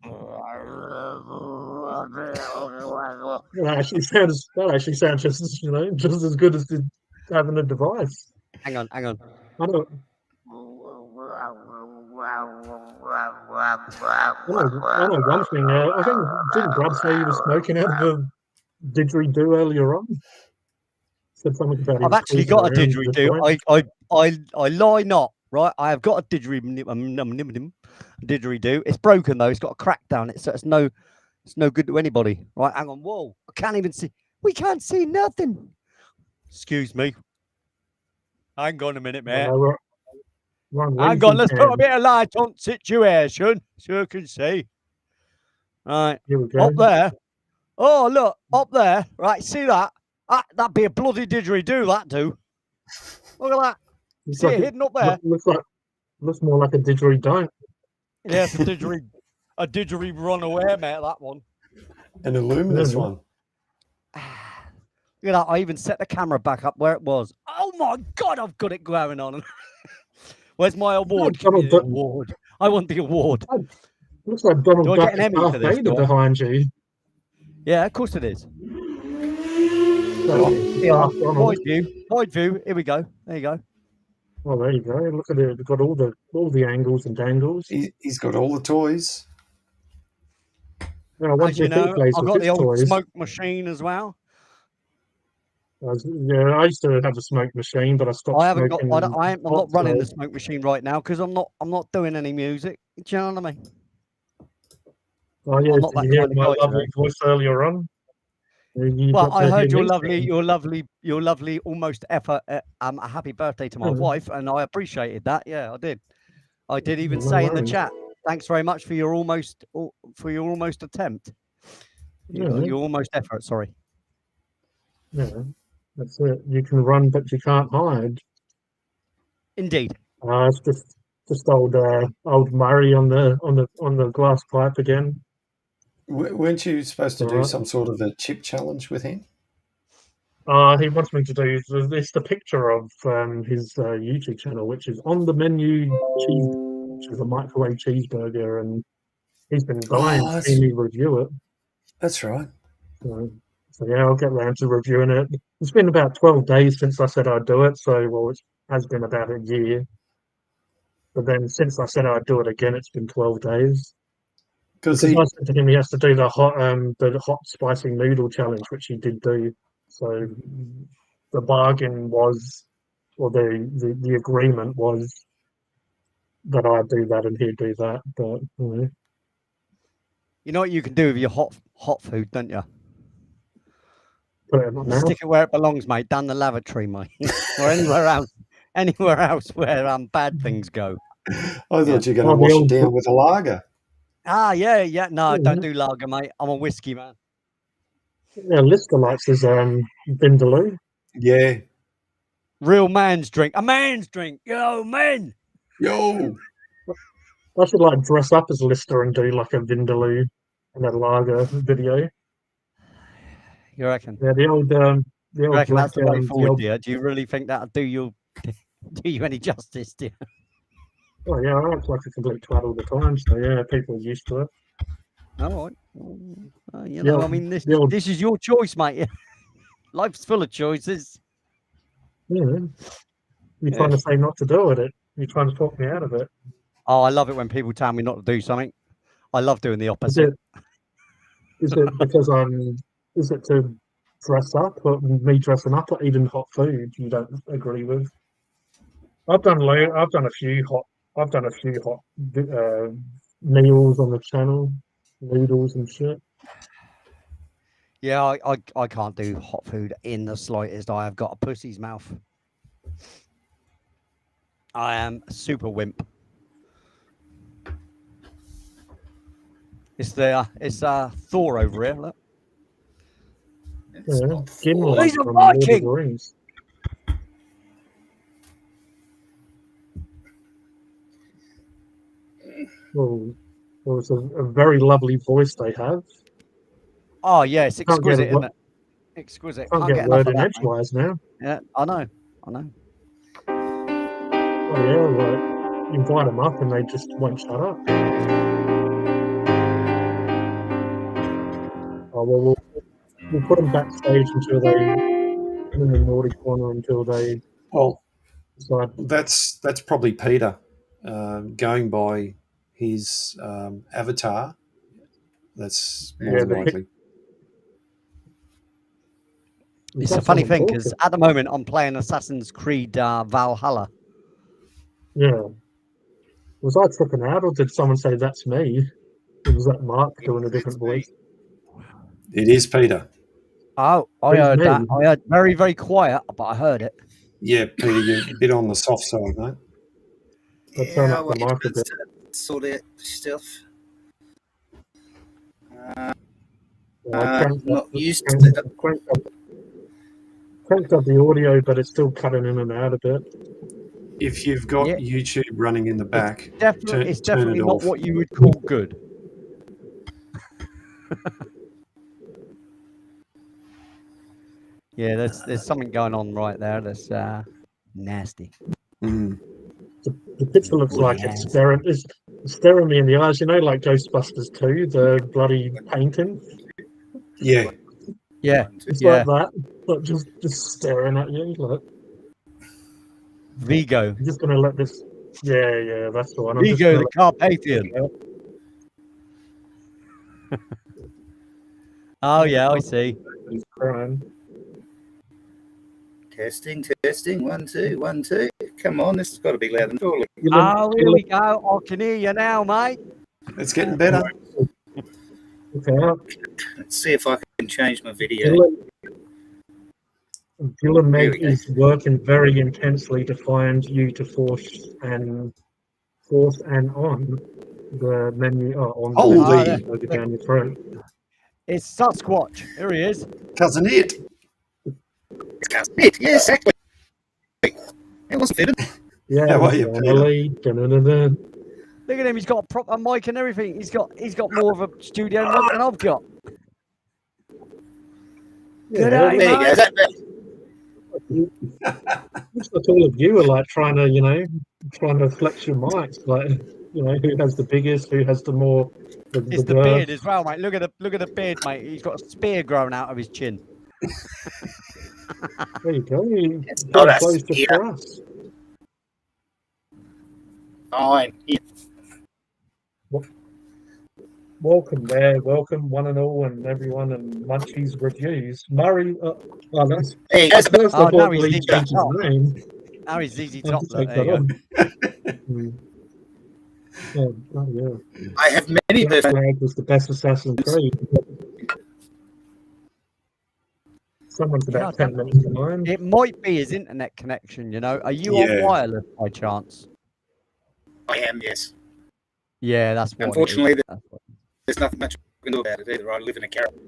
that actually sounds just just as good as having a device. Hang on. I know. I know one thing. I think didn't Brad say he was smoking out of a didgeridoo earlier on? Said something about I've him actually squeezing got a around the didgeridoo. joint. I lie not. Right, I have got a didgeridoo. It's broken though. It's got a crack down it, so it's no good to anybody. Right, hang on. Whoa, I can't even see. We can't see nothing. Excuse me. Hang on a minute, mate. Hang on, let's put a bit of light on situation so you can see. Right, Here we go. up there. Oh, look, up there. Right, see that? That'd be a bloody didgeridoo, that do. Look at that. Looks See like it hidden up there? Looks more like a didgeridoo. Yeah, it's a didgeridoo run away, mate, that one. An Illuminous one. Look at that. I even set the camera back up where it was. Oh my God, I've got it going on. Where's my award? Give me the award. I want the award. Looks like Donald Do I Duck get an Emmy Darth for this? Vader behind you. Yeah, of course it is. So, Yeah, Darth Donald. wide view. Here we go. There you go. Oh, there you go. Look at it. It's got all the angles and dangles. He's got all the toys. Yeah, I wonder As you if he know, plays I've with got his the old toys. smoke machine as well. Yeah, I used to have a smoke machine, but I stopped I haven't got. smoking. I'm not running the smoke machine right now because I'm not doing any music. Do you know what I mean? Oh yeah, I'm not did that you hear kind of my guy, you lovely know. voice earlier on? You Well, got I to heard hear your me lovely almost effort. A happy birthday to my Oh. wife, and I appreciated that. Yeah, I did. I did even No say in the worries. chat, thanks very much for your almost attempt. Yeah. Your almost effort. Sorry. Yeah, that's it. You can run, but you can't hide. Indeed. It's just old Murray on the glass pipe again. Weren't you supposed to do Alright. some sort of a chip challenge with him? He wants me to do this. The picture of his YouTube channel, which is on the menu cheese, which is a microwave cheeseburger, and he's been dying to see me review it. That's right. So yeah, I'll get round to reviewing it. It's been about 12 days since I said I'd do it, so it has been about a year. But then since I said I'd do it again, it's been 12 days. Because I said to him he has to do the hot spicy noodle challenge, which he did do. So the bargain was, or the agreement was that I'd do that and he'd do that. But You know what you can do with your hot food, don't you? put it in my mouth. Stick it where it belongs, mate. Down the lavatory, mate, or anywhere else where bad things go. I thought you were going to Oh, the wash it old down with a lager. Ah, yeah. No, I don't Yeah. do lager, mate. I'm a whiskey man. Yeah, Lister likes his Vindaloo. Yeah. Real man's drink. A man's drink. Yo, men. Yo. I should like dress up as Lister and do like a Vindaloo and a lager video. You reckon? Yeah, the old You reckon black, that's the way the forward, old- dear? Do you really think that'll do you any justice, dear? Oh yeah, I act like a complete twat all the time. So yeah, people are used to it. All right. You know, Yeah, I mean, this the old- is your choice, mate. Life's full of choices. Yeah, you're trying to say not to do it. You're trying to talk me out of it. Oh, I love it when people tell me not to do something. I love doing the Is opposite. it because is it to dress up, or me dressing up, or eating hot food you don't agree with? I've done a few hot meals on the channel, noodles and shit. Yeah, I can't do hot food in the slightest. I have got a pussy's mouth. I am a super wimp. It's Thor over here. Look. It's Yeah, not Gimli Thor. He's a from Lord of the Viking! Rings. Well, it's a very lovely voice they have. Oh yeah, it's Can't get a exquisite, isn't wo- it? Exquisite. Can't Can't get get a enough word of in that, mate. edgewise now. Yeah, I know. I know. Oh yeah, like you invite them up and they just won't shut up. Oh well, we'll put them backstage until they in the naughty corner until they Well, decide. that's probably Peter going by his avatar. That's more Yeah, than the pic- likely. Is It's that a funny someone thing because talking? at the moment I'm playing Assassin's Creed Valhalla. Yeah. Was I tripping out, or did someone say that's me? Or was that Mark doing a different voice? It is Peter. Oh, I Who's heard that. me? I heard very, very quiet, but I heard it. Yeah, Peter, you're a bit on the soft side, mate. I'll turn Yeah, up well, the mic a bit. sort of stuff. Yeah, I Not used to it. cranked up the audio, but it's still cutting in and out a bit. If you've got Yeah. YouTube running in the back, It's turn definitely it not off. what you would call good. Yeah, there's something going on right there that's nasty. Mm. The picture looks Oh, like yes. it's staring me in the eyes. You know, like Ghostbusters 2, the bloody painting. Yeah, Yeah, It's yeah. like that, but just staring at you. Like, Vigo. I'm just gonna let this. Yeah, that's the one. I'm just Vigo gonna the Carpathian. let Oh yeah, I see. he's crying. Testing. 1, 2, 1, 2. Come on, this has got to be loud and surely. Oh, here we go. I can hear you now, mate. it's getting better. Okay, Let's see if I can change my video. Dylan There Meg we go. is working very intensely to find you to force and on the menu on the Holy- menu to go down your throat. It's Sasquatch. Here he is. Cousin It. Yeah, exactly. It wasn't fitted. Yeah, How are that's you, on the Peter? lead. Dun-dun-dun-dun. Look at him. He's got a proper mic and everything. He's got more of a studio mic than I've got. Good Yeah, day, There you go. mate. looks like all of you are like trying to flex your mics, like who has the biggest, who has the more It's the worst. beard as well, mate. Look at the beard, mate. He's got a spear growing out of his chin. There you go. You It's get not it us close just here. for us. Fine. Yeah. Welcome there, welcome one and all, and everyone, and Munchies Reviews. Murray, that's There you go. first Oh, of now all, he's Lee ZZ changed his Top. name. Now he's ZZ I Top. have to Look, take there you that go. on. Yeah. I have many Black perfect. Flag was the best Assassin's Creed. Someone's Yeah, I about 10 don't- minutes behind. It might be his internet connection. Are you Yeah. on wireless by chance? I am, yes. Yeah, that's what. Unfortunately, it is. That's what- There's nothing much I can do about it either. I live in a carrot.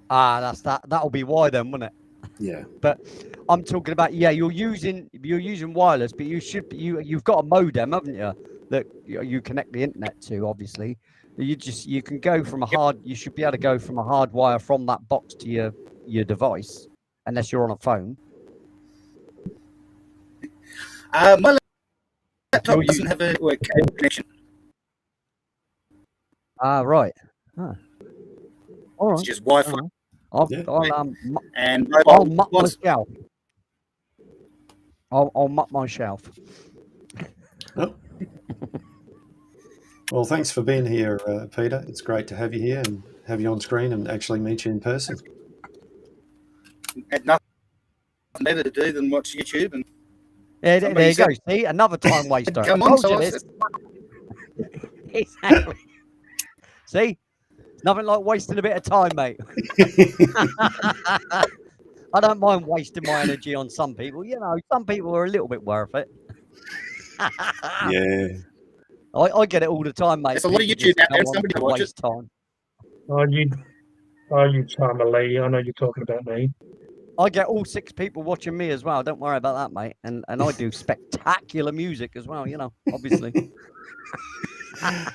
that's that. That'll be why then, wouldn't it? Yeah. But I'm talking about you're using wireless, but you've got a modem, haven't you? That you connect the internet to, obviously. You can go from you should be able to go from a hard wire from that box to your device, unless you're on a phone. My laptop You're doesn't have a cable connection. Ah, right. All It's right. just Wi-Fi I'll Yeah. and I'll mobile. muck my Once- shelf. I'll muck my shelf. Oh. Well, thanks for being here, Peter. It's great to have you here and have you on screen and actually meet you in person. Had nothing better to do than watch YouTube and There Somebody you go. said- See, another time waster. come I on. told you So I this. said, Exactly. See? Nothing like wasting a bit of time, mate. I don't mind wasting my energy on some people. You know, some people are a little bit worth it. Yeah. I get it all the time, mate. There's a lot of People YouTube just out there. go on Somebody to watch it. waste time. Are you Charmer Lee? I know you're talking about me. I get all 6 people watching me as well. Don't worry about that, mate. And I do spectacular music as well, you know, obviously.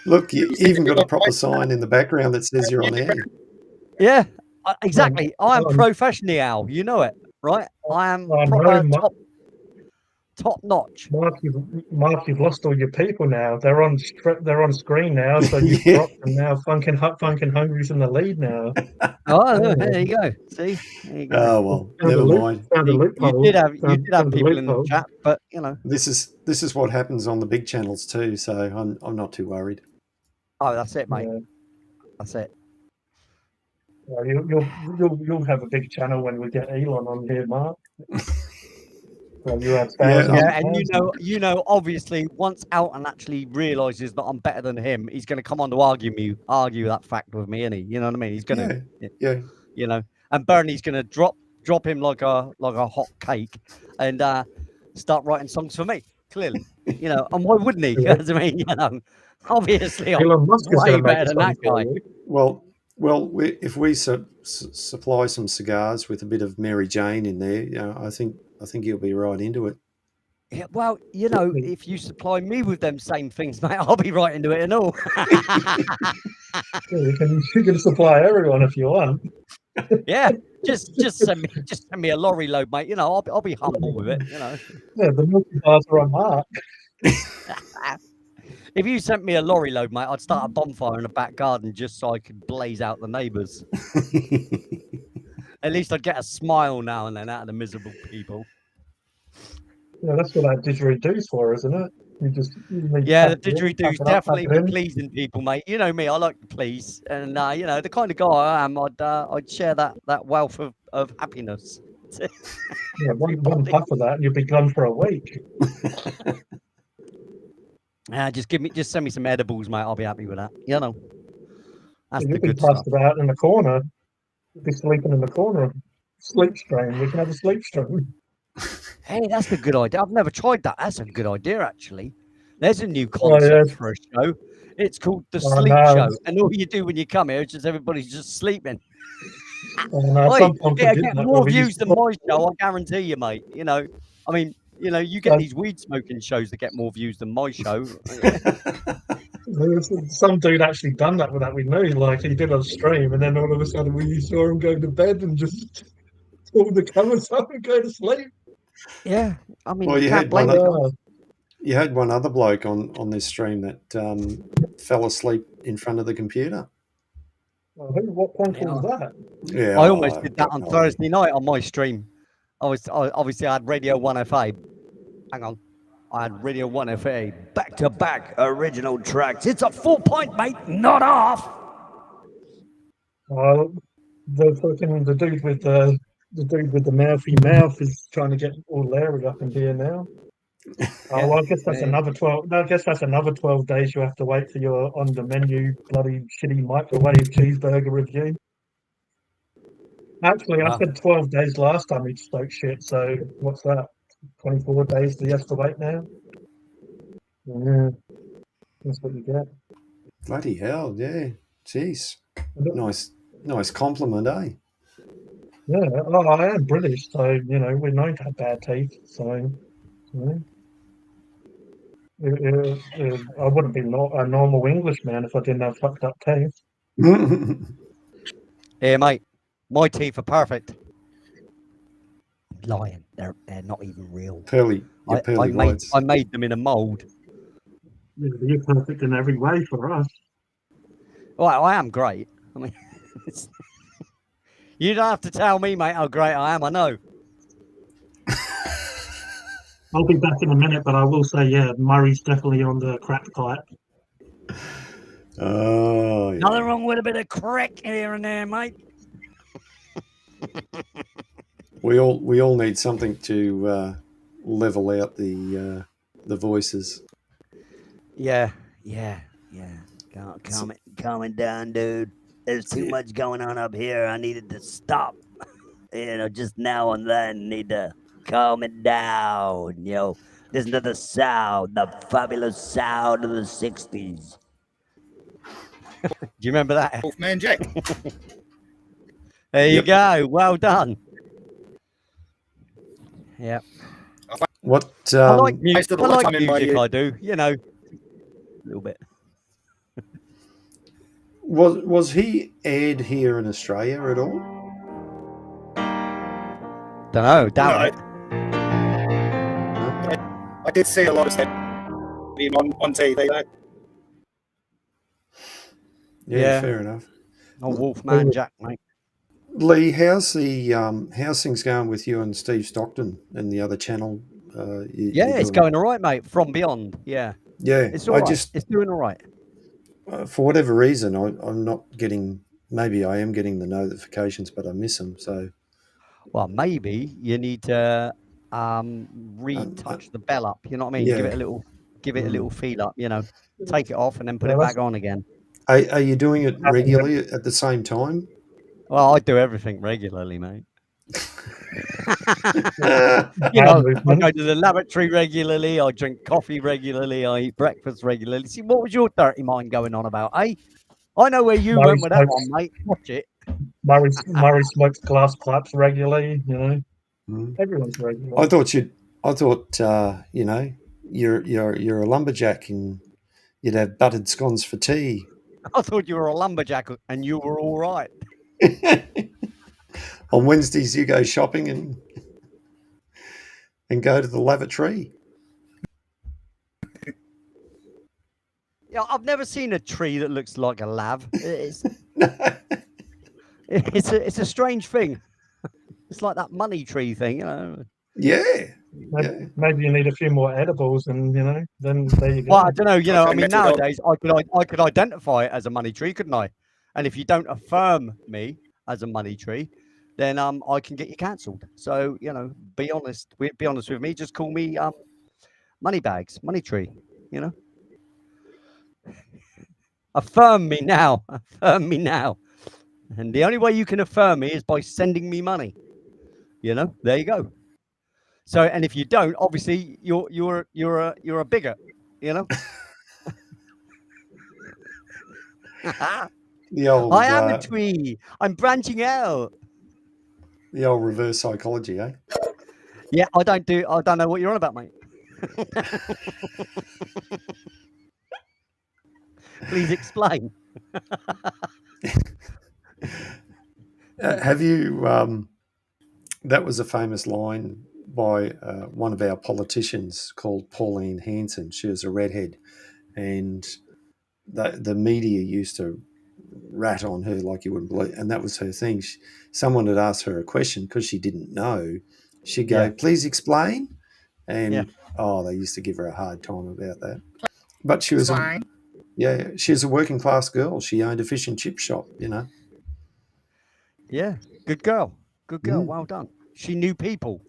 Look, you You said even you got a got proper white- sign in the background that says you're on air. Yeah, exactly. I am um, professional. You know it, right? I am I proper know, top notch. Mark, you've lost all your people now. They're on screen now, so you've Yeah. dropped them now. Funkin' Hungry's in the lead now. Oh, Yeah. there you go. See, there you go. Oh well, Found a never loop- mind. Found a You loophole. did have Found a people in the loophole. chat, but you know. This is what happens on the big channels too. So I'm not too worried. Oh, that's it, mate. Yeah. That's it. Well, you'll have a big channel when we get Elon on here, Mark. Well, you have Yeah, thousands. Yeah, and and thousands. you know, obviously, once Alton actually realizes that I'm better than him, he's going to come on to argue that fact with me, isn't he? You know what I mean? He's going to, Yeah. you know, and Bernie's going to drop him like a hot cake, and start writing songs for me. Clearly, you know, and why wouldn't he? Yeah. Because I mean, you know, obviously, I'm Elon Musk is way going to make better a than that song for guy. you. Well, if we supply some cigars with a bit of Mary Jane in there, you know, I think you'll be right into it. Yeah, well, you know, if you supply me with them same things, mate, I'll be right into it and all. Yeah, you can supply everyone if you want. Yeah, just send me a lorry load, mate. You know, I'll be humble with it. You know, Yeah, the milky bars are on Mark. if you sent me a lorry load, mate, I'd start a bonfire in the back garden just so I could blaze out the neighbours. At least I'd get a smile now and then out of the miserable people. Yeah, that's what that didgeridoo's for, isn't it? Yeah, the tap it in, didgeridoo's tap it up, definitely tap it for in. pleasing people, mate. You know me, I like to please, and you know the kind of guy I am. I'd share that wealth of happiness. Yeah, one puff of that, and you'll be gone for a week. Just send me some edibles, mate. I'll be happy with that. You know, that's the You'll be good stuff. plastered out in the corner. You'll be sleeping in the corner. Sleep stream. We can have a sleep stream. Hey, that's a good idea. I've never tried that. That's a good idea, actually. There's a new Oh, yeah. concept for a show. It's called the Oh, Sleep no. Show, and all you do when you come here is just everybody's just sleeping. And Oi, some punk it'll did get that more where we views used than to- my show, I guarantee you, mate. You know, I mean, you know, you get So- these weed smoking shows that get more views than my show. Some dude actually done that with that we knew. Like he did a stream, and then all of a sudden we saw him go to bed and just pull the covers up and go to sleep. Yeah, I mean, Well, you you can't had one blame other- it. You had one other bloke on this stream that fell asleep in front of the computer. What punk was that? Yeah, I almost I've did that got on no idea. Thursday night on my stream. Obviously I had Radio 1 FA. Hang on. I had Radio 1 FA back-to-back original tracks. It's a full point, mate, not off. The dude with the mouthy mouth is trying to get all Larry up in here now. Oh, well, I guess that's Yeah. another 12. No, I guess that's another 12 days you have to wait for your on the menu bloody shitty microwave cheeseburger review. Actually, I Wow. said 12 days last time he spoke shit. So what's that? 24 days do you have to wait now? Yeah, that's what you get. Bloody hell, yeah. Jeez. Nice compliment, eh? Yeah, oh, I am British, so you know we're known to have bad teeth. So, you know. I wouldn't be a normal Englishman if I didn't have fucked up teeth. Here, mate, my teeth are perfect. Lying. They're not even real. Pearly, your pearly whites. I made them in a mould. Yeah, you're perfect in every way for us. Well, I am great. I mean, you don't have to tell me, mate, how great I am. I know. I'll be back in a minute, but I will say, yeah, Murray's definitely on the crack pipe. Oh, yeah. Nothing wrong with a bit of crack here and there, mate. We all need something to level out the voices. Yeah. Yeah, calming down, dude. There's too Yeah. much going on up here. I needed to stop. Just now and then need to calm it down. Listen to the sound, the fabulous sound of the '60s. Do you remember that? Wolfman Jack. There you Yep. go. Well done. Yeah. What I like Most of music. the time in my Music. youth. I do. A little bit. was he aired here in Australia at all? Don't know. Doubt it. I did see a lot of stuff on TV. Though. Yeah, fair enough. Oh, Wolfman Jack, mate. Lee, how's things going with you and Steve Stockton and the other channel? It's going all right, mate. From Beyond. Yeah. Yeah, It's all right. It's doing all right. For whatever reason, I'm not getting. Maybe I am getting the notifications, but I miss them. So, Well, maybe you need to retouch the bell up. You know what I mean? Yeah. Give it a little feel up. Take it off and then put it back on again. are you doing it regularly at the same time? Well, I do everything regularly, mate. Ah, I go to the lavatory regularly. I drink coffee regularly. I eat breakfast regularly. See, what was your dirty mind going on about, eh? I know where you Murray went with that smokes- one, mate. Watch it. Murray smokes glass pipes regularly. Mm. Everyone's regular. I thought you're a lumberjack and you'd have buttered scones for tea. I thought you were a lumberjack and you were all right. On Wednesdays, you go shopping and go to the lavatory. Yeah, I've never seen a tree that looks like a lav. It's a strange thing. It's like that money tree thing. Yeah. Maybe you need a few more edibles, and then there you go. Well, I don't know. I mean, mental health. nowadays I could identify it as a money tree, couldn't I? And if you don't affirm me as a money tree, then I can get you cancelled. So be honest. Be honest with me. Just call me money bags, money tree. Affirm me now. Affirm me now. And the only way you can affirm me is by sending me money. There you go. So, and if you don't, obviously you're a bigot. The old, I am a tree. I'm branching out. the old reverse psychology, eh? Yeah, I don't know what you're on about, mate. Please explain. Have you? That was a famous line by one of our politicians called Pauline Hanson. She was a redhead, and the media used to rat on her like you wouldn't believe. And that was her thing. Someone had asked her a question because she didn't know. She'd go, Yeah. "Please explain." And Yeah. they used to give her a hard time about that. But she was Fine. she was a working class girl. She owned a fish and chip shop, Yeah, good girl. Good girl. Mm. Well done. She knew people.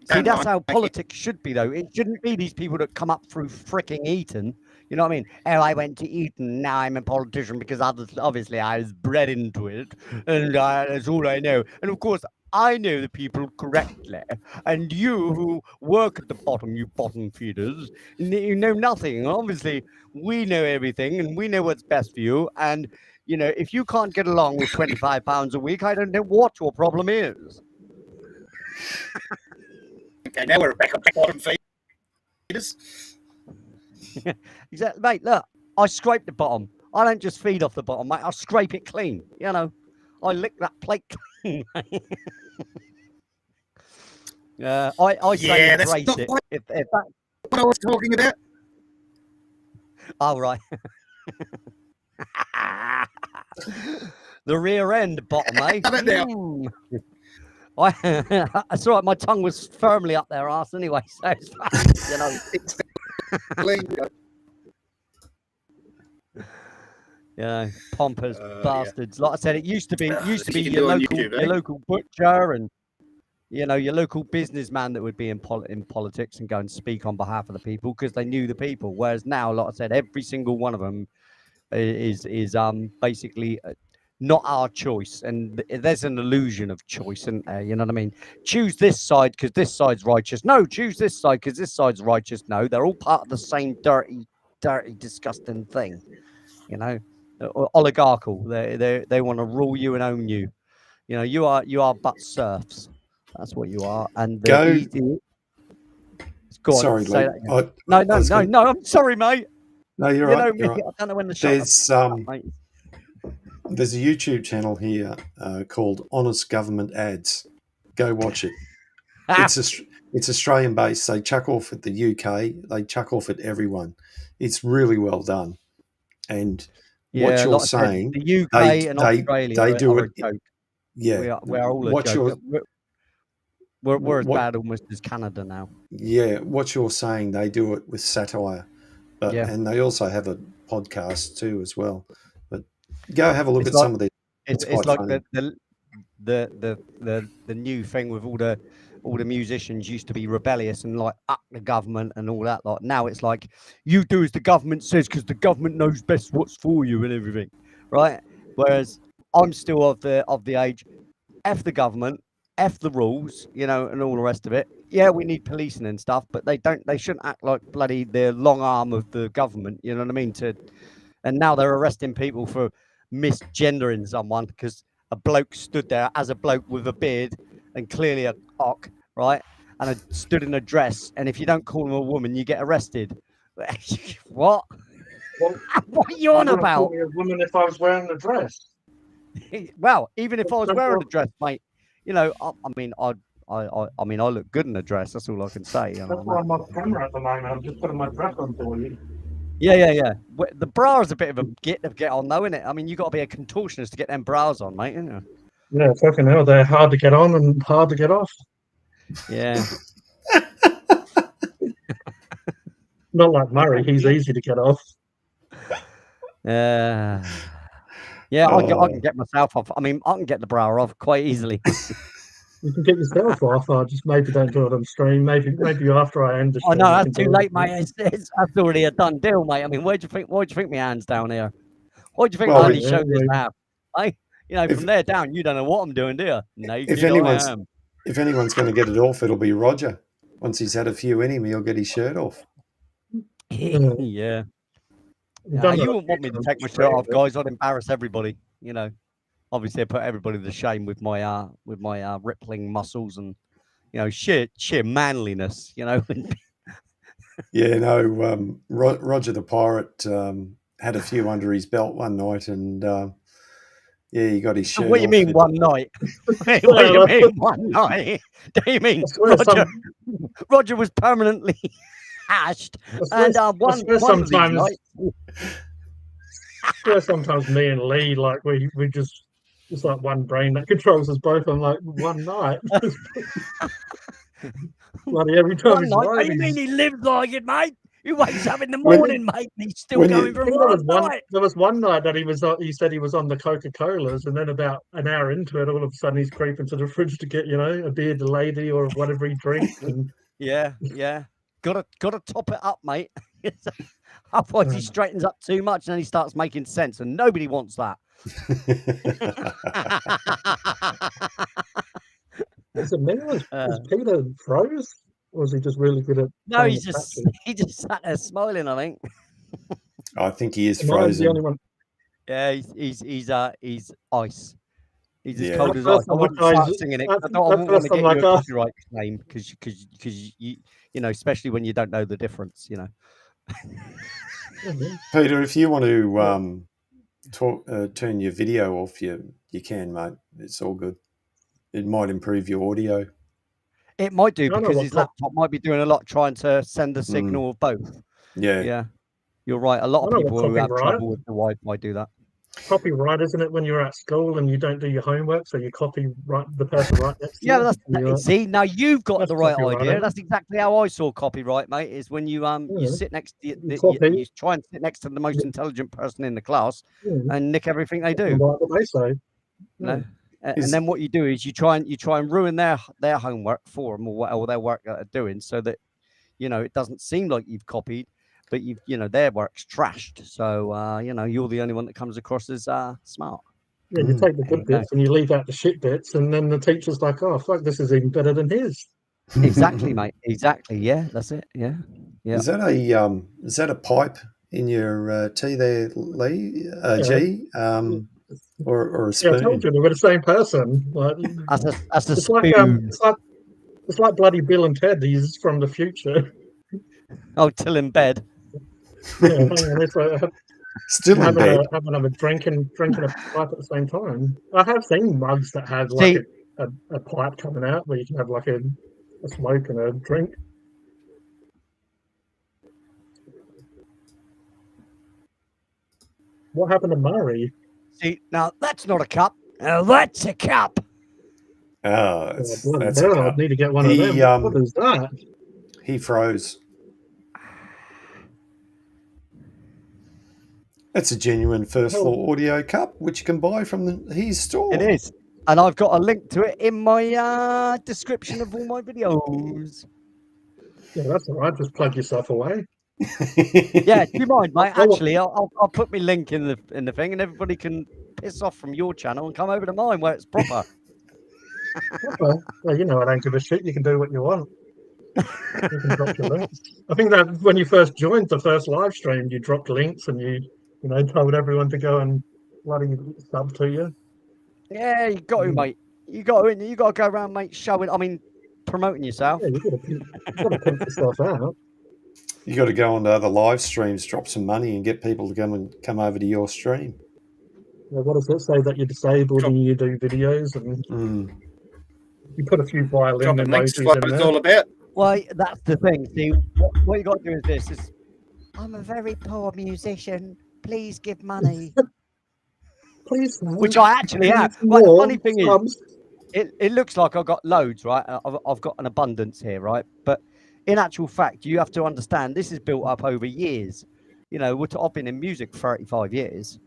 See, Don't that's mind. how Thank you. politics should be, though. It shouldn't be these people that come up through fricking Eton. You know what I mean? Oh, I went to Eton. Now I'm a politician because obviously I was bred into it, and that's all I know. And of course, I know the people correctly. And you who work at the bottom, you bottom feeders, you know nothing. Obviously, we know everything, and we know what's best for you. And if you can't get along with £25 a week, I don't know what your problem is. Okay, now we're back on bottom feeders. Exactly, mate. Look, I scrape the bottom. I don't just feed off the bottom, mate. I scrape it clean. I lick that plate clean. I say Yeah, that's embrace not it. what- If that, What I was talking about. oh right. The rear end bottom, eh? How about now? Mm. That's all right. My tongue was firmly up their arse anyway, so it's fine, It's clean. pompous Yeah. bastards. Like I said, it used to be You can your do on local YouTube, eh? your local butcher and your local businessman that would be in politics and go and speak on behalf of the people because they knew the people. Whereas now, like I said, every single one of them is basically not our choice, and there's an illusion of choice, and you know what I mean. Choose this side because this side's righteous. No, choose this side because this side's righteous. No, they're all part of the same dirty, disgusting thing. You know, oligarchical. They want to rule you and own you. You know, you are but serfs. That's what you are. And the Go- easy. Go on, Sorry, say Lee. that again. No, I was gonna- no. I'm sorry, mate. No, you're You right. know me. You're right. I don't know when the shut There's mate. there's a YouTube channel here called Honest Government Ads. Go watch it. It's Australian based. They chuck off at the UK. They chuck off at everyone. It's really well done. And what you're like I said, saying, the UK they- and they- Australia they do are it- a joke. yeah. We're all a what joke. We're as what- bad almost as Canada now. Yeah, what you're saying, they do it with satire, but Yeah. and they also have a podcast too as well. But go have a look It's at like- some of these. It's quite like funny. the new thing with all the musicians used to be rebellious and like up the government and all that. Like now it's like you do as the government says because the government knows best what's for you and everything, right? Whereas I'm still of the age, F the government, F the rules, you know, and all the rest of it. Yeah, we need policing and stuff, but they shouldn't act like bloody the long arm of the government. You know what I mean? And now they're arresting people for misgendering someone because a bloke stood there as a bloke with a beard and clearly a cock, right? And stood in a dress. And if you don't call him a woman, you get arrested. What? Well, What are you on wouldn't about? call me a woman if I was wearing a dress. Well, even if I was Don't wearing a look- dress, mate, you know, I mean, I look good in a dress. That's all I can say. You That's know? why I'm on camera at the moment. I'm just putting my dress on for you. Yeah. The bra is a bit of a get on, though, isn't it? I mean, you got to be a contortionist to get them bras on, mate. You know? Yeah, fucking hell, they're hard to get on and hard to get off. Yeah. Not like Murray, he's easy to get off. Yeah, I can get myself off. I mean, I can get the bra off quite easily. You can get yourself off. I just maybe don't do it on stream. Maybe after I end the Oh stream. no, you that's can too do it. late, mate. That's already a done deal, mate. I mean, why'd you think my hands down here? Why'd you think Well, I only yeah, showed this yeah. half? You know, If- from there down, you don't know what I'm doing, do you? Naked I anyone's- am. If anyone's going to get it off, it'll be Roger. Once he's had a few in him, he'll get his shirt off. Yeah. We've Nah, done you that a wouldn't want me few to times take my straight, shirt off, but- guys. I'd embarrass everybody. You know, obviously, I put everybody to shame with my rippling muscles and sheer manliness. You know. Yeah, no, Roger the Pirate had a few under his belt one night, and yeah, he got his shirt. What do you off. mean one night? What do you mean one night? Do you mean I swear Roger was permanently hashed? And one of these sometimes, nights, I swear sometimes me and Lee, like we just it's like one brain that controls us both on like one night. Bloody every time one he's night. What do you right, mean he lives like it, mate? He wakes up in the When- morning, mate, and he's still when you- going from last night. there was one night that he said he was on the Coca-Colas, and then about an hour into it, all of a sudden he's creeping to the fridge to get, a bearded lady or whatever he drinks. And Yeah. Gotta top it up, mate. Otherwise, he straightens up too much and then he starts making sense, and nobody wants that. is it me? Was Uh, Peter froze? Or was he just really good at No, playing he's the just patches? he just sat there smiling. I think. I think he is Am I the frozen. only one? Yeah, he's ice. He's as Yeah. cold That as ice. first I one wouldn't like start us- singing it. that- 'cause I that don't want first to one get you like a us. copyright claim because you know, especially when you don't know the difference. You know. Mhm. Peter, if you want to turn your video off, you can, mate. It's all good. It might improve your audio. It might do No, no, because what his cop- laptop might be doing a lot trying to send the signal of both. Yeah. Yeah, you're right. A lot I of know what people who have copyright- trouble with the Wi-Fi do that. Copyright, isn't it, when you're at school and you don't do your homework, so you copyright the person right next to Yeah, you? but see, now you've got That's the right copyright, idea. isn't it? That's exactly how I saw copyright, mate. Is when you Yeah. sit next to You copy. you try and sit next to the most intelligent person in the class Yeah, and nick everything they do. right what they say. You know? And Is- then what you do is you try and ruin their homework for them or their work that they're doing, so that it doesn't seem like you've copied, but you know, their work's trashed. So you know, you're the only one that comes across as smart. Yeah, you take the There you good go. bits and you leave out the shit bits, and then the teacher's like, "Oh fuck, this is even better than his." Exactly, mate. Exactly. Yeah, that's it. Yeah. Yeah. Is that a pipe in your tea there, Lee? Yeah. G? Or a Yeah, I told spoon? you we're the same person. Like, That's a it's like spoon. it's like bloody Bill and Ted. He's from the future. Oh, till in bed. Yeah, hang on, it's like Still in bed. having a drinking a pipe at the same time. I have seen mugs that have like See, a pipe coming out where you can have like a smoke and a drink. What happened to Murray? now that's not a cup. Now that's a cup. Ah, Oh, that's bloody a hell, I cup. need to get one of He, them. What is that? He froze. It's a genuine first floor audio cup, which you can buy from his store. It is, and I've got a link to it in my description of all my videos. Yeah, that's all right. Just plug yourself away. Yeah, do you mind, mate? Oh, Actually, I'll put my link in the thing, and everybody can piss off from your channel and come over to mine where it's proper. Well, you know, I don't give a shit. You can do what you want. You can drop your links. I think that when you first joined the first live stream, you dropped links and you told everyone to go and bloody sub to you. Yeah, you got to, mate. You got to go around, mate, showing. I mean, promoting yourself. Yeah, you've got to pimp yourself out. You got to go onto other live streams, drop some money, and get people to come over to your stream. Yeah, what does it say that you're disabled and you do videos and you put a few violin Dropping links is emojis what in it's there? all about. Well, that's the thing. See, what you got to do is this: is I'm a very poor musician. Please give money. Please, no. Which I actually have. Please, Right, the more funny thing is, subs. it looks like I've got loads, right? I've got an abundance here, right? But in actual fact, you have to understand this is built up over years. You know, I've been in music for 35 years.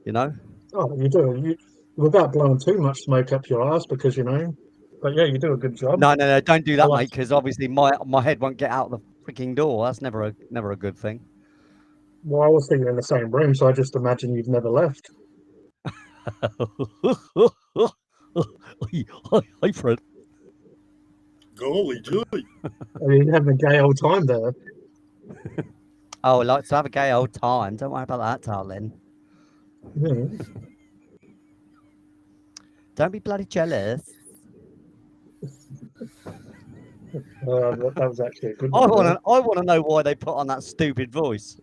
You know. Oh, you do. Without blowing too much smoke up your ass, because but yeah, you do a good job. No, don't do that, Well, mate, because obviously my head won't get out the freaking door. That's never a good thing. Well, I was thinking in the same room, so I just imagine you've never left. Hi, Fred. Golly gee. I mean, you're having a gay old time there. Oh, I like to have a gay old time. Don't worry about that, darling. Yeah. Don't be bloody jealous. That was actually a good I one. want to know why they put on that stupid voice.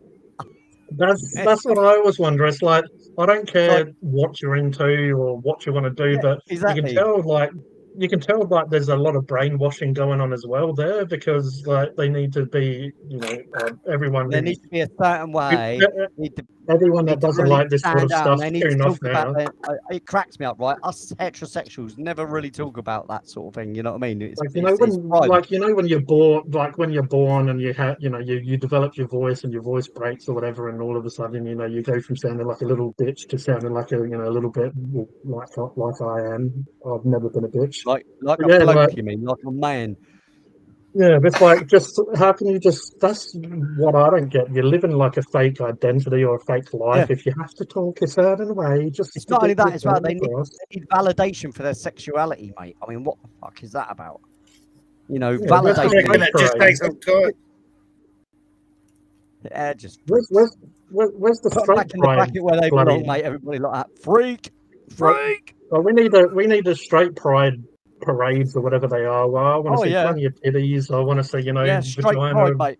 That's what I always wonder. It's like, I don't care what you're into or what you want to do, but exactly. you can tell there's a lot of brainwashing going on as well there, because like they need to be, everyone. There needs to be a certain way. Everyone that doesn't like this sort of stuff, tune off now. It cracks me up, right? Us heterosexuals never really talk about that sort of thing. You know what I mean? When you're born and you have, you develop your voice and your voice breaks or whatever, and all of a sudden, you go from sounding like a little bitch to sounding like a little bit like I am. I've never been a bitch. Like a bloke, you mean? Like a man. Yeah, but it's like, how can you that's what I don't get. You're living like a fake identity or a fake life. Yeah. If you have to talk a certain way, it's not only that as well. They need validation for their sexuality, mate. I mean, what the fuck is that about? Validation. That just takes some time. Yeah, just where's the straight back in the bracket where they belong, mate? Everybody like that. Freak. Well, we need a straight pride parades or whatever they are. Well, I want to see plenty of titties. I want to see, straight vagina, pride, mate.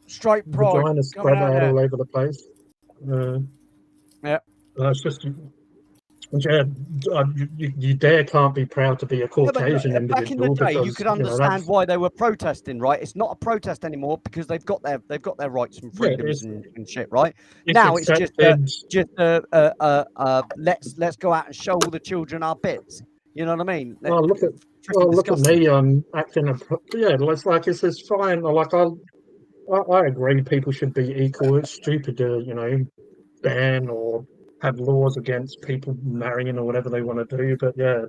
Straight pride. Vagina spread out all over the place. Yeah. It's just, you can't be proud to be a Caucasian individual. Back in the day, because, you could understand why they were protesting, right? It's not a protest anymore because they've got their rights and freedoms and shit, right? Now it's just let's go out and show all the children our bits. You know what I mean? Look at me acting. It's fine. Like I agree, people should be equal. It's stupid to ban or have laws against people marrying or whatever they want to do. But yeah,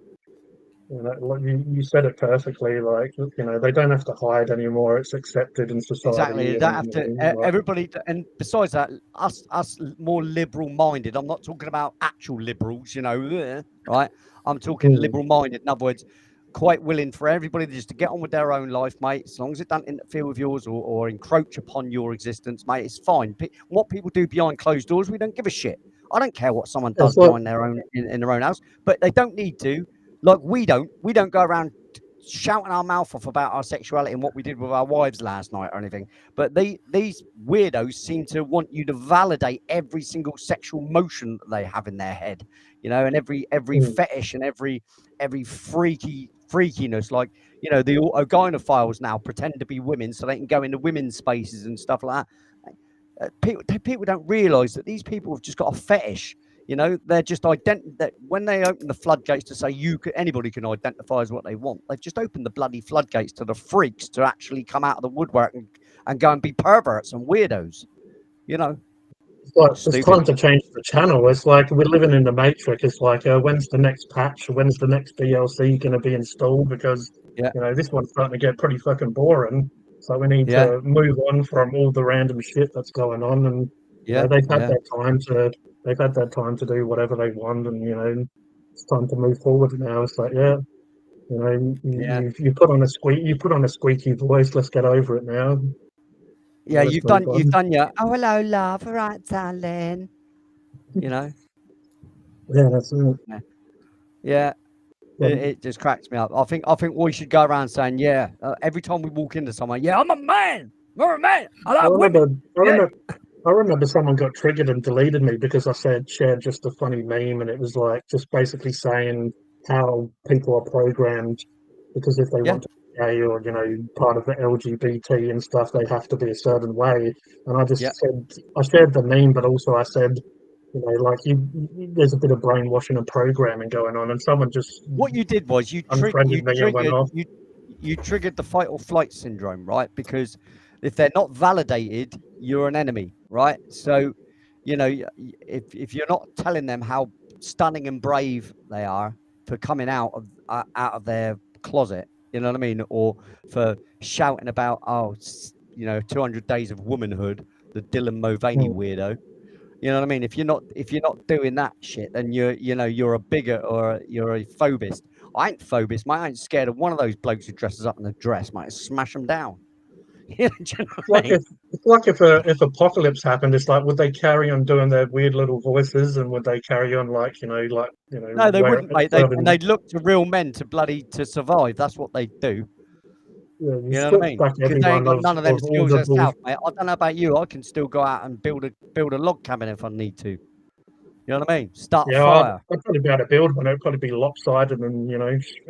You know, like you said it perfectly. Like, you know, they don't have to hide anymore. It's accepted in society. Exactly. You don't have and, to. you know, like, Everybody, and besides that, us more liberal-minded. I'm not talking about actual liberals, you know, right? I'm talking Mm. liberal-minded. In other words, quite willing for everybody just to get on with their own life, mate. As long as it doesn't interfere with yours or encroach upon your existence, mate, it's fine. What people do behind closed doors, we don't give a shit. I don't care what someone does it's like, behind their own in their own house, but they don't need to. Like we don't go around shouting our mouth off about our sexuality and what we did with our wives last night or anything. But these weirdos seem to want you to validate every single sexual motion that they have in their head, you know, and every Mm. fetish and every freakiness. Like, you know, the organophiles now pretend to be women so they can go into women's spaces and stuff like that. People don't realize that these people have just got a fetish. You know, they're just that when they open the floodgates to say anybody can identify as what they want, they've just opened the bloody floodgates to the freaks to actually come out of the woodwork and go and be perverts and weirdos. You know, it's like it's stupid. time to change the channel. It's like we're living in the Matrix. It's like, when's the next patch? When's the next DLC going to be installed? Because, Yeah, you know, this one's starting to get pretty fucking boring. So we need yeah, to move on from all the random shit that's going on. And, you know, yeah, they've had yeah. their time to do whatever they want. And, you know, it's time to move forward now. It's like, yeah, you know, Yeah. you put on a squeaky voice. Let's get over it now. Yeah, Let's you've move done on. your hello love, all right, darling. You know, Yeah, that's it. yeah. Well, It just cracks me up. I think we should go around saying, yeah, every time we walk into someone, yeah, I'm a man. I'm a man. I I like women. remember, I Yeah. remember, I remember someone got triggered and deleted me because I shared just a funny meme, and it was like just basically saying how people are programmed, because if they Yeah. want to be gay or, you know, part of the LGBT and stuff, they have to be a certain way. And I just Yeah. said, I shared the meme, but also I said, you know, like there's a bit of brainwashing and programming going on, and someone just What you did was unfriended me and went off. you triggered the fight or flight syndrome, right? Because if they're not validated, you're an enemy, right? So, you know, if you're not telling them how stunning and brave they are for coming out of their closet, you know what I mean, or for shouting about, oh, you know, 200 days of womanhood, the Dylan Mulvaney Mm. weirdo. You know what I mean? If you're not doing that shit, then you're a bigot or you're a phobist. I ain't phobist, mate. I ain't scared of one of those blokes who dresses up in a dress, mate. Smash them down. You know what I mean? It's like if apocalypse happened, it's like would they carry on doing their weird little voices, and would they carry on like No, they where wouldn't, mate. serving, They'd look to real men to survive. That's what they do. you You know what I stripped mean? back Because they ain't everyone got none of them of all skills the themselves, bullshit. mate. I don't know about you. I can still go out and build a log cabin if I need to. You know what I mean? Start a Yeah, fire. I'd probably be able to build one. It'd probably be lopsided and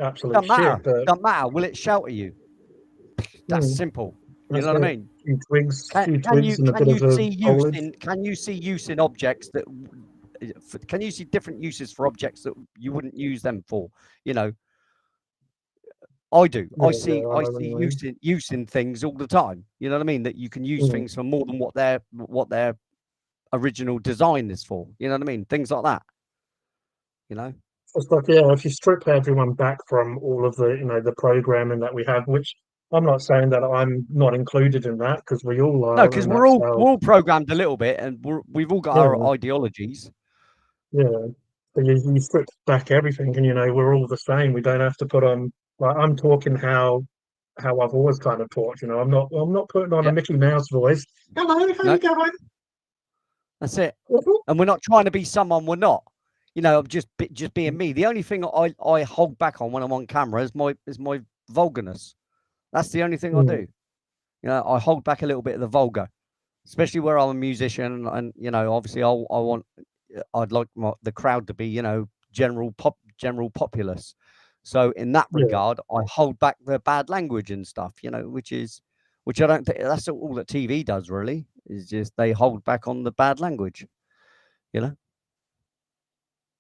absolute Doesn't shit. matter. But Doesn't matter. Will it shelter you? That's mm, simple. You that's know what I it. mean? Few twigs, and a bit of a foliage. Can you see use in objects that can you see different uses for objects that you wouldn't use them for? You know, I do. Yeah, yeah, I I know what see you mean. use in things all the time. You know what I mean? That you can use Mm. things for more than what their original design is for. You know what I mean? Things like that. You know? It's like, yeah, if you strip everyone back from all of the the programming that we have, which I'm not saying that I'm not included in that, because we all No, are, because and that's we're how. all programmed a little bit, and we've all got our Yeah, ideologies. yeah. But you strip back everything, and we're all the same. We don't have to put on, like, I'm talking how I've always kind of talked. I'm not putting on a Yeah. Mickey Mouse voice. Hello, how No, you going? that's it. And we're not trying to be someone we're not. You know, just being me. The only thing I hold back on when I'm on camera is my vulgarness. That's the only thing I Mm, do. You know, I hold back a little bit of the vulgar, especially where I'm a musician, and obviously I'd like the crowd to be general populace. So in that yeah, regard, I hold back the bad language and stuff. Which I don't think that's all that TV does really. Is just they hold back on the bad language. You know.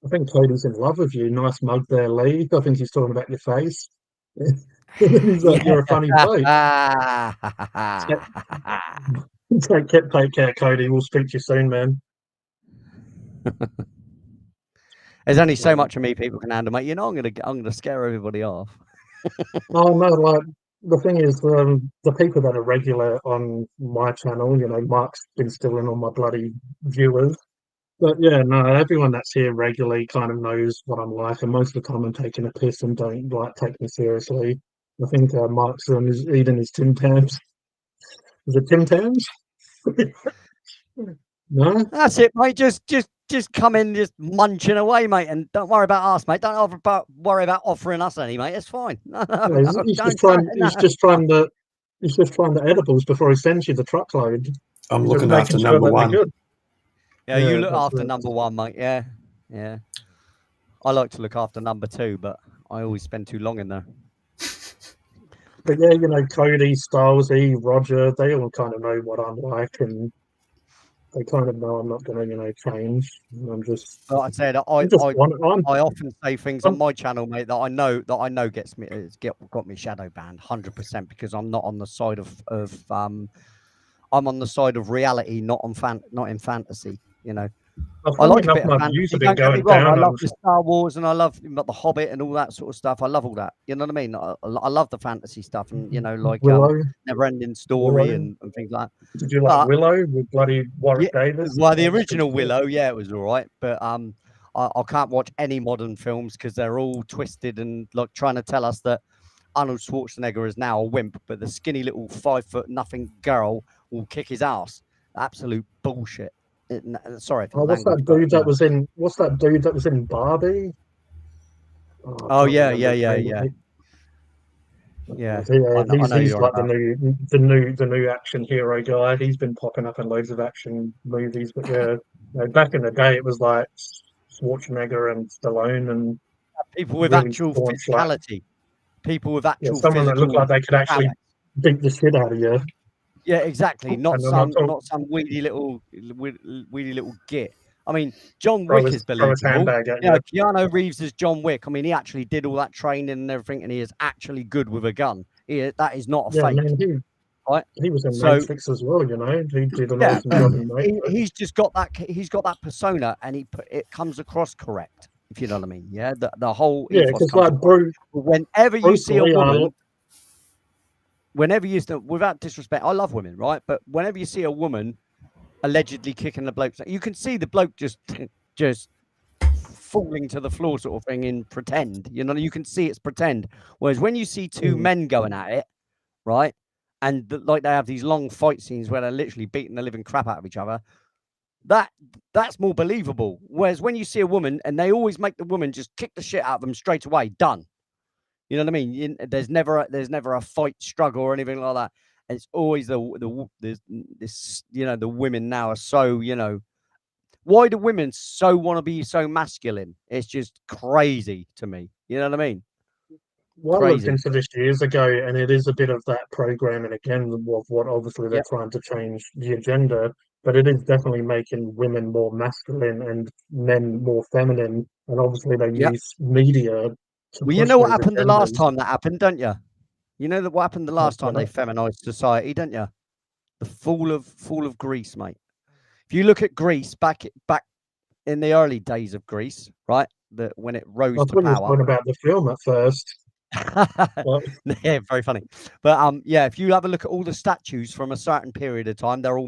I think Cody's in love with you. Nice mug there, Lee. I think he's talking about your face. He's like, you're a funny bloke. Yeah. Take care, Cody. We'll speak to you soon, man. There's only so Yeah. much of me people can handle, mate. You know, I'm gonna scare everybody off. Oh no, like the thing is, the people that are regular on my channel, you know, Mark's been stealing all my bloody viewers. But yeah, no, everyone that's here regularly kind of knows what I'm like, and most of the time I'm taking a piss and don't like take me seriously. I think Mark's eating his Tim Tams. Is it Tim Tams? No? That's it, mate. Just come in, just munching away, mate, and don't worry about us, mate. Don't worry about offering us any, mate. It's fine. No, Yeah, he's don't, just trying. no. He's just trying the edibles before he sends you the truckload. I'm He's just looking making after sure number that they're one. good. Yeah, Yeah, you look that's after it. number one, mate. Yeah, yeah. I like to look after number two, but I always spend too long in there. But yeah, you know, Cody, Stylesy, Roger, they all kind of know what I'm like, and they kind of know I'm not going to, you know, change. And I'm just, Like I said, I'm just one. I often say things I'm- on my channel, mate, that I know gets me got me shadow banned 100% because I'm not on the side of I'm on the side of reality, not in fantasy. You know, I funny like a enough, bit of my fantasy. views have been Don't get me going wrong. I down love on. the Star Wars and I love the Hobbit and all that sort of stuff. I love all that. You know what I mean? I love the fantasy stuff and you know, like Willow. Never-Ending Story Willow. and things like that. Did you like But Willow with bloody Warwick Davis? well, the That was original good. Willow, yeah, it was all right, but I can't watch any modern films because they're all twisted and like trying to tell us that Arnold Schwarzenegger is now a wimp, but the skinny little 5 foot nothing girl will kick his ass. Absolute bullshit. Sorry for the What's that language, but, dude you that know. was in? What's that dude that was in Barbie? I Oh can't yeah, remember yeah, his yeah, name. yeah. Yeah, I know he's you're like about. the new action hero guy. He's been popping up in loads of action movies. But yeah, you know, back in the day, it was like Schwarzenegger and Stallone and People with really actual staunch, like physicality. People with actual someone that looked physical like they could actually prowess. beat the shit out of you. Yeah, exactly. Not And I'm not not some weedy little git. I mean, John throw Wick his is believable. handbag at You you. know, Keanu Reeves as John Wick. I mean, he actually did all that training and everything, and he is actually good with a gun. That is not a Yeah, fake. man, right? he was in So- Matrix as well. You know, he did an Yeah, awesome job in Matrix. he's just got that. He's got that persona, and it comes across correct. If you know what I mean. Yeah, the whole Yeah, ethos because comes like across. Bruce, Whenever you Bruce see a Lee, woman, whenever you see, without disrespect, I love women, right? But whenever you see a woman allegedly kicking the bloke, you can see the bloke just falling to the floor, sort of thing, in pretend. You know, you can see it's pretend. Whereas when you see two men going at it, right, and like they have these long fight scenes where they're literally beating the living crap out of each other, that's more believable. Whereas when you see a woman and they always make the woman just kick the shit out of them straight away, done. You know what I mean? There's never a fight, struggle, or anything like that. And it's always this. You know, the women now are so, you know, why do women so want to be so masculine? It's just crazy to me. You know what I mean? Well, I looked Crazy. into this years ago, and it is a bit of that programming again of what obviously they're Yep. trying to change the agenda, but it is definitely making women more masculine and men more feminine, and obviously they Yep. use media to Well, you push know what those happened the last agendas. time that happened, don't you? You know what happened the last time they What's feminized society, don't you? The fall of Greece, mate. If you look at Greece back in the early days of Greece, right? When it rose I to thought you was power. talking about the film at first. Well, Yeah, very funny. But yeah, if you have a look at all the statues from a certain period of time, they're all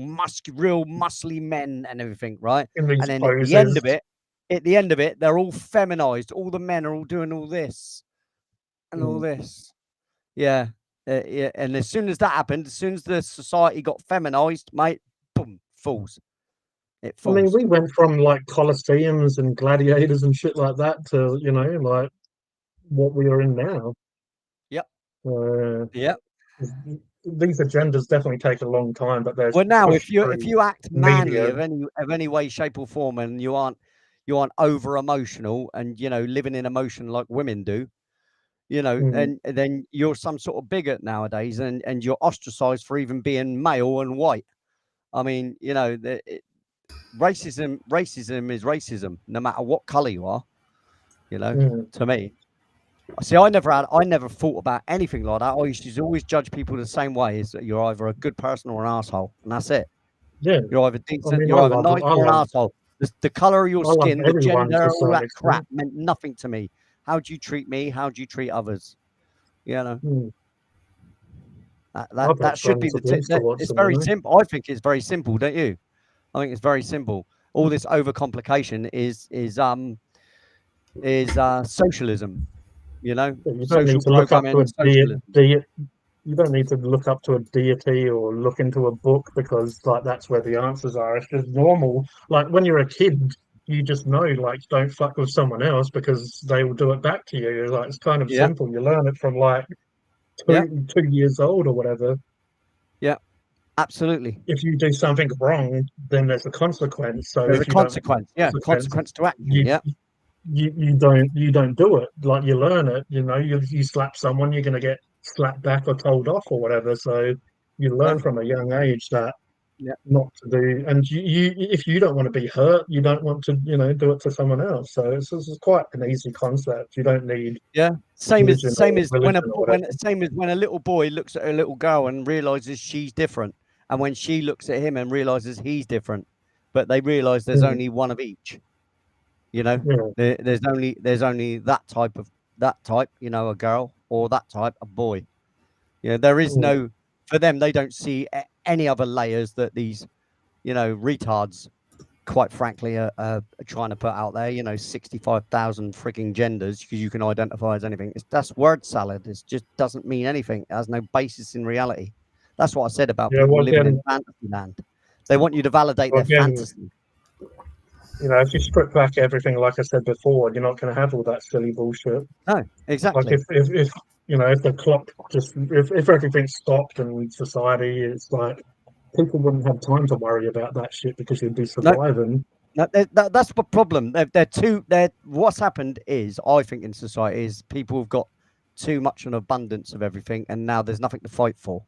real muscly men and everything, right? in these And then poses, at the end of it, they're all feminized. All the men are all doing all this and all this. Yeah. Yeah. And as soon as that happened, as soon as the society got feminized, mate, boom, falls. It I falls. mean, we went from like Colosseums and gladiators and shit like that to, you know, like what we are in now. Yep. Yep. These agendas definitely take a long time, but there's Well, now if you act manly media. of any way, shape, or form, and you aren't over emotional and living in emotion like women do, and then you're some sort of bigot nowadays, and you're ostracized for even being male and white. I mean, racism is racism, no matter what color you are. To me. See, I never thought about anything like that. I used to always judge people the same way: is that you're either a good person or an asshole, and that's it. Yeah, You're either decent, I mean, you're I either love- nice I or an love- asshole. The color of your I love skin, the everyone to gender, all some that extent. crap meant nothing to me. How do you treat me? How do you treat others? You know, Hmm. that I've that got should be friends the against the it's Watson, very you know. simple. I think it's very simple, don't you? I think it's very simple. All this overcomplication is socialism. You know, But you don't social need to look up to programming, a socialism. you don't need to look up to a deity or look into a book because like that's where the answers are. It's just normal. Like when you're a kid, you just know like don't fuck with someone else because they will do it back to you. Like it's kind of Yeah, simple. You learn it from like yeah, 2 years old or whatever. yeah. Absolutely. If you do something wrong, then there's a consequence. So There's a if you don't have consequence. a Yeah, consequence, consequence to action. you Yeah, you don't do it. Like you learn it. You know, you slap someone, you're gonna get slapped back or told off or whatever. So you yeah, learn from a young age that yeah. not to do. And you if you don't want to be hurt, you don't want to do it to someone else. So it's quite an easy concept. You don't need Yeah, same as religion or whatever. same as when a little boy looks at a little girl and realizes she's different, and when she looks at him and realizes he's different, but they realize there's Mm, only one of each. You know, yeah, there's only that type. You know, a girl or that type a boy. You know, there is mm, no for them. They don't see any other layers that these retards quite frankly, are trying to put out there, 65,000 freaking genders because you can identify as anything. That's word salad. It just doesn't mean anything. It has no basis in reality. That's what I said about yeah. people Well, living in again, fantasy land. They want you to validate well, their again, fantasy. if you strip back everything, like I said before, you're not going to have all that silly bullshit. No, Like exactly. if the clock just if everything stopped in society, it's like people wouldn't have time to worry about that shit because you'd be No, surviving. no, that's the problem. What's happened is, I think, in society is people have got too much an abundance of everything, and now there's nothing to fight for.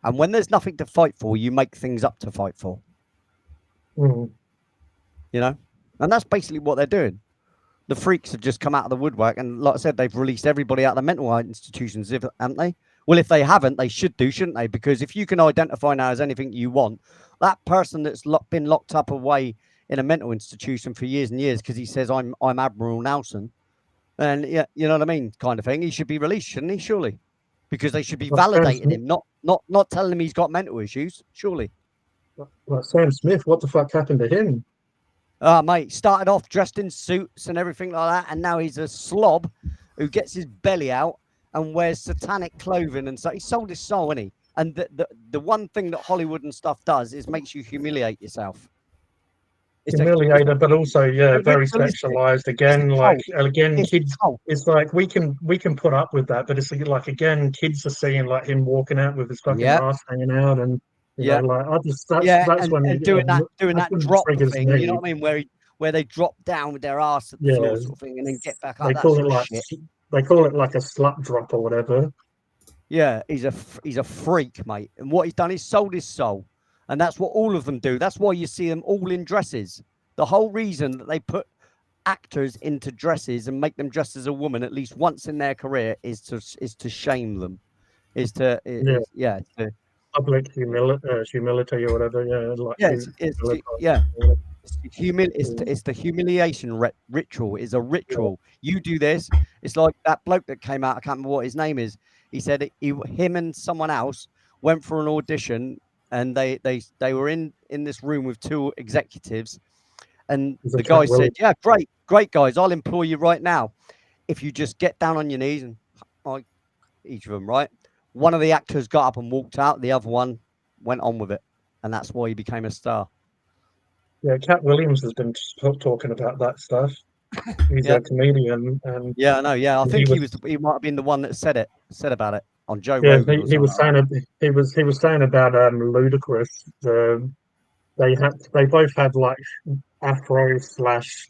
And when there's nothing to fight for, you make things up to fight for. Mm. And that's basically what they're doing. The freaks have just come out of the woodwork, and like I said, they've released everybody out of the mental health institutions, haven't they? Well, if they haven't, they should do, shouldn't they? Because if you can identify now as anything you want, that person that's been locked up away in a mental institution for years and years because he says I'm Admiral Nelson, and yeah, you know what I mean, kind of thing, he should be released, shouldn't he? Surely, because they should be Like Sam validating Smith, him, not telling him he's got mental issues. Surely. like Sam Smith, what the fuck happened to him? Mate, started off dressed in suits and everything like that, and now he's a slob who gets his belly out and wears satanic clothing, and so he sold his soul, isn't he? And the one thing that Hollywood and stuff does is makes you humiliate yourself. Humiliated, but also very Ritualistic. sexualized. It's a Again, like cult. again, It's a kids. cult. It's like we can put up with that, but it's like again, kids are seeing like him walking out with his fucking Yeah, ass hanging out, and yeah, like I just yeah, that's when and doing that's that when it drop triggers thing. You know me. what I mean? Where they drop down with their ass at the Yeah, floor, sort of thing, and then get back up. they That call it sort of like shit. they call it like a slut drop or whatever. Yeah, he's a freak, mate. And what he's done is sold his soul. And that's what all of them do. That's why you see them all in dresses. The whole reason that they put actors into dresses and make them dress as a woman at least once in their career is to shame them. Yeah, public humility or whatever. Yeah, like yeah, it's the humiliation ritual. It's a ritual. You do this. It's like that bloke that came out. I can't remember what his name is. He said him and someone else went for an audition, and they were in this room with two executives, and He's a the Cat guy said, Williams. "Yeah, great guys. I'll employ you right now if you just get down on your knees and like each of them." Right. One of the actors got up and walked out. The other one went on with it, and that's why he became a star. Yeah, Cat Williams has been talking about that stuff. He's Yeah. a comedian, and Yeah, I know. Yeah, I he think was he might have been the one that said about it on Joe yeah Rogan or he something was like saying that. he was saying about Ludacris. They both had like afro slash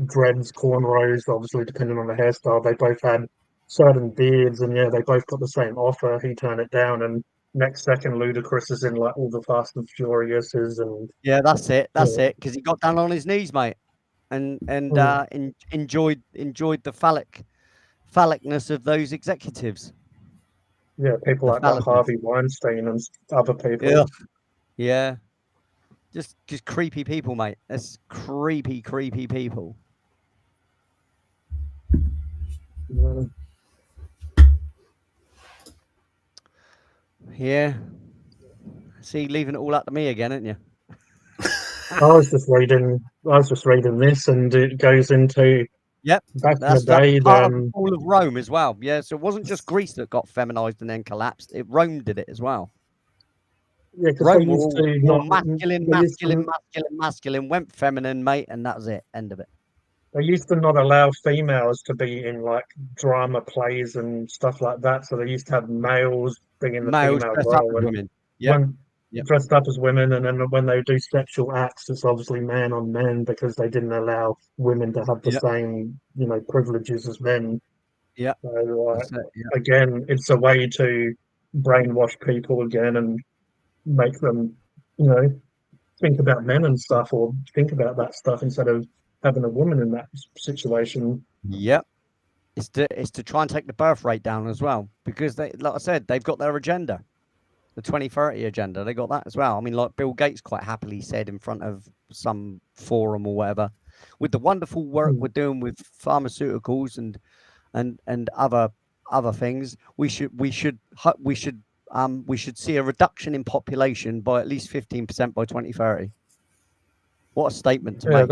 dreads, cornrows, obviously depending on the hairstyle. They both had certain beards, and yeah, they both got the same offer. He turned it down, and next second, Ludacris is in like all the Fast and Furiouses, and Yeah, that's it. yeah, That's it. Because he got down on his knees, mate, and mm, enjoyed the phallicness of those executives. yeah, people The like that phallicness. Harvey Weinstein and other people. Yeah, yeah. Just creepy people, mate. That's creepy people. Uh, Yeah. See, leaving it all up to me again, aren't you? I was just reading this, and it goes into Yep. back in the That's day. part of the fall of Rome as well. Yeah. So it wasn't just Greece that got feminized and then collapsed. Rome did it as well. Yeah, because Rome were all masculine, they used to, masculine, went feminine, mate, and that was it. End of it. they used to not allow females to be in like drama plays and stuff like that. So they used to have males bringing the Males female dress up role, as and women. Yep. when Yep. dressed up as women, and then when they do sexual acts, it's obviously man on men because they didn't allow women to have the Yep. same, privileges as men. Yep. So That's it. Yep. again, it's a way to brainwash people again and make them, think about men and stuff, or think about that stuff instead of having a woman in that situation. Yep. It's to try and take the birth rate down as well, because they, like I said, they've got their agenda, the 2030 agenda. They got that as well. I mean, like Bill Gates quite happily said in front of some forum or whatever, with the wonderful work we're doing with pharmaceuticals and other things, we should see a reduction in population by at least 15% by 2030. What a statement to make.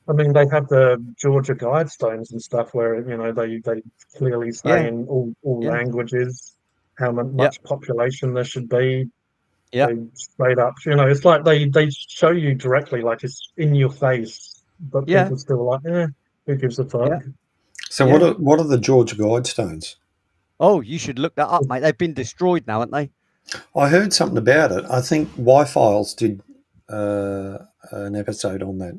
They have the Georgia Guidestones and stuff where they clearly say Yeah. in all Yeah. languages how much Yep. population there should be. Yep. They straight up, it's like they show you directly, like it's in your face, but Yeah. people still like, who gives a fuck? Yeah. So Yeah. what are the Georgia Guidestones? Oh, you should look that up, mate. They've been destroyed now, haven't they? I heard something about it. I think Y-Files did an episode on that.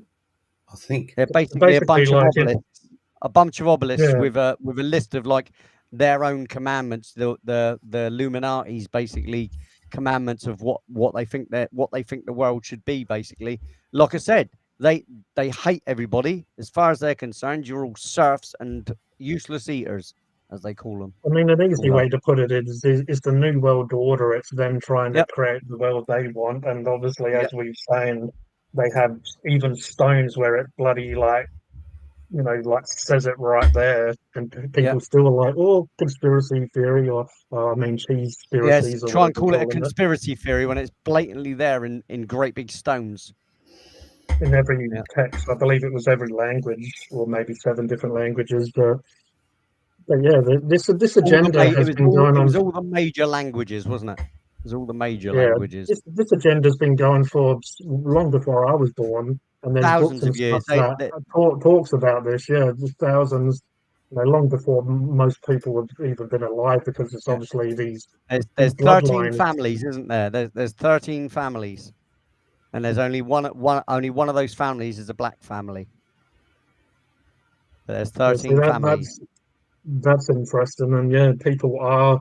I think. They're basically a bunch of like obelisks. A bunch of obelisks Yeah. with a list of like their own commandments. The Illuminati's basically commandments of what they think the world should be. Basically, like I said, they hate everybody. As far as they're concerned, you're all serfs and useless eaters, as they call them. An easy way to put it is the New World Order. It's them trying to Yep. create the world they want, and obviously, Yep. as we've saying, they have even stones where it bloody like says it right there, and people Yep. still are like, oh, conspiracy theory, or cheese Yes, conspiracies, or try and whatever call it a calling conspiracy theory when it's blatantly there in great big stones. in every Yeah. text. I believe it was every language, or maybe 7 different languages, but yeah, this agenda has been going It on. was all the major languages, wasn't it? It was all the major Yeah, languages. this agenda's been going for long before I was born, and there's Thousands books and of years. stuff that talks about this. Yeah, just thousands, long before most people have even been alive, because it's obviously these There's 13 bloodlines. families, isn't there? There's 13 families, and there's only one of those families is a black family. But there's 13 families. That's interesting, and yeah, people are.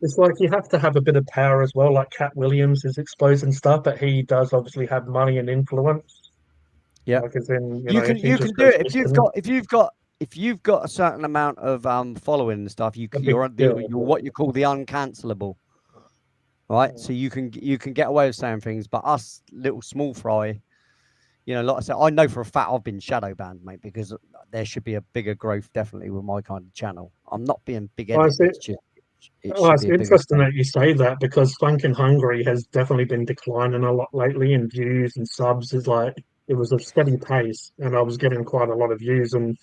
It's like you have to have a bit of power as well. Like Cat Williams is exposing stuff, but he does obviously have money and influence. Yeah, like as in, you can if he do just it goes if you've got a certain amount of following and stuff. You're what you call the uncancelable, right? So you can get away with saying things, but us little small fry. Like I said, I know for a fact I've been shadow banned, mate, because there should be a bigger growth definitely with my kind of channel. I'm not being big-headed. It's interesting that you say that, because Funkin' Hungry has definitely been declining a lot lately in views and subs. Is like it was a steady pace, and I was getting quite a lot of views, and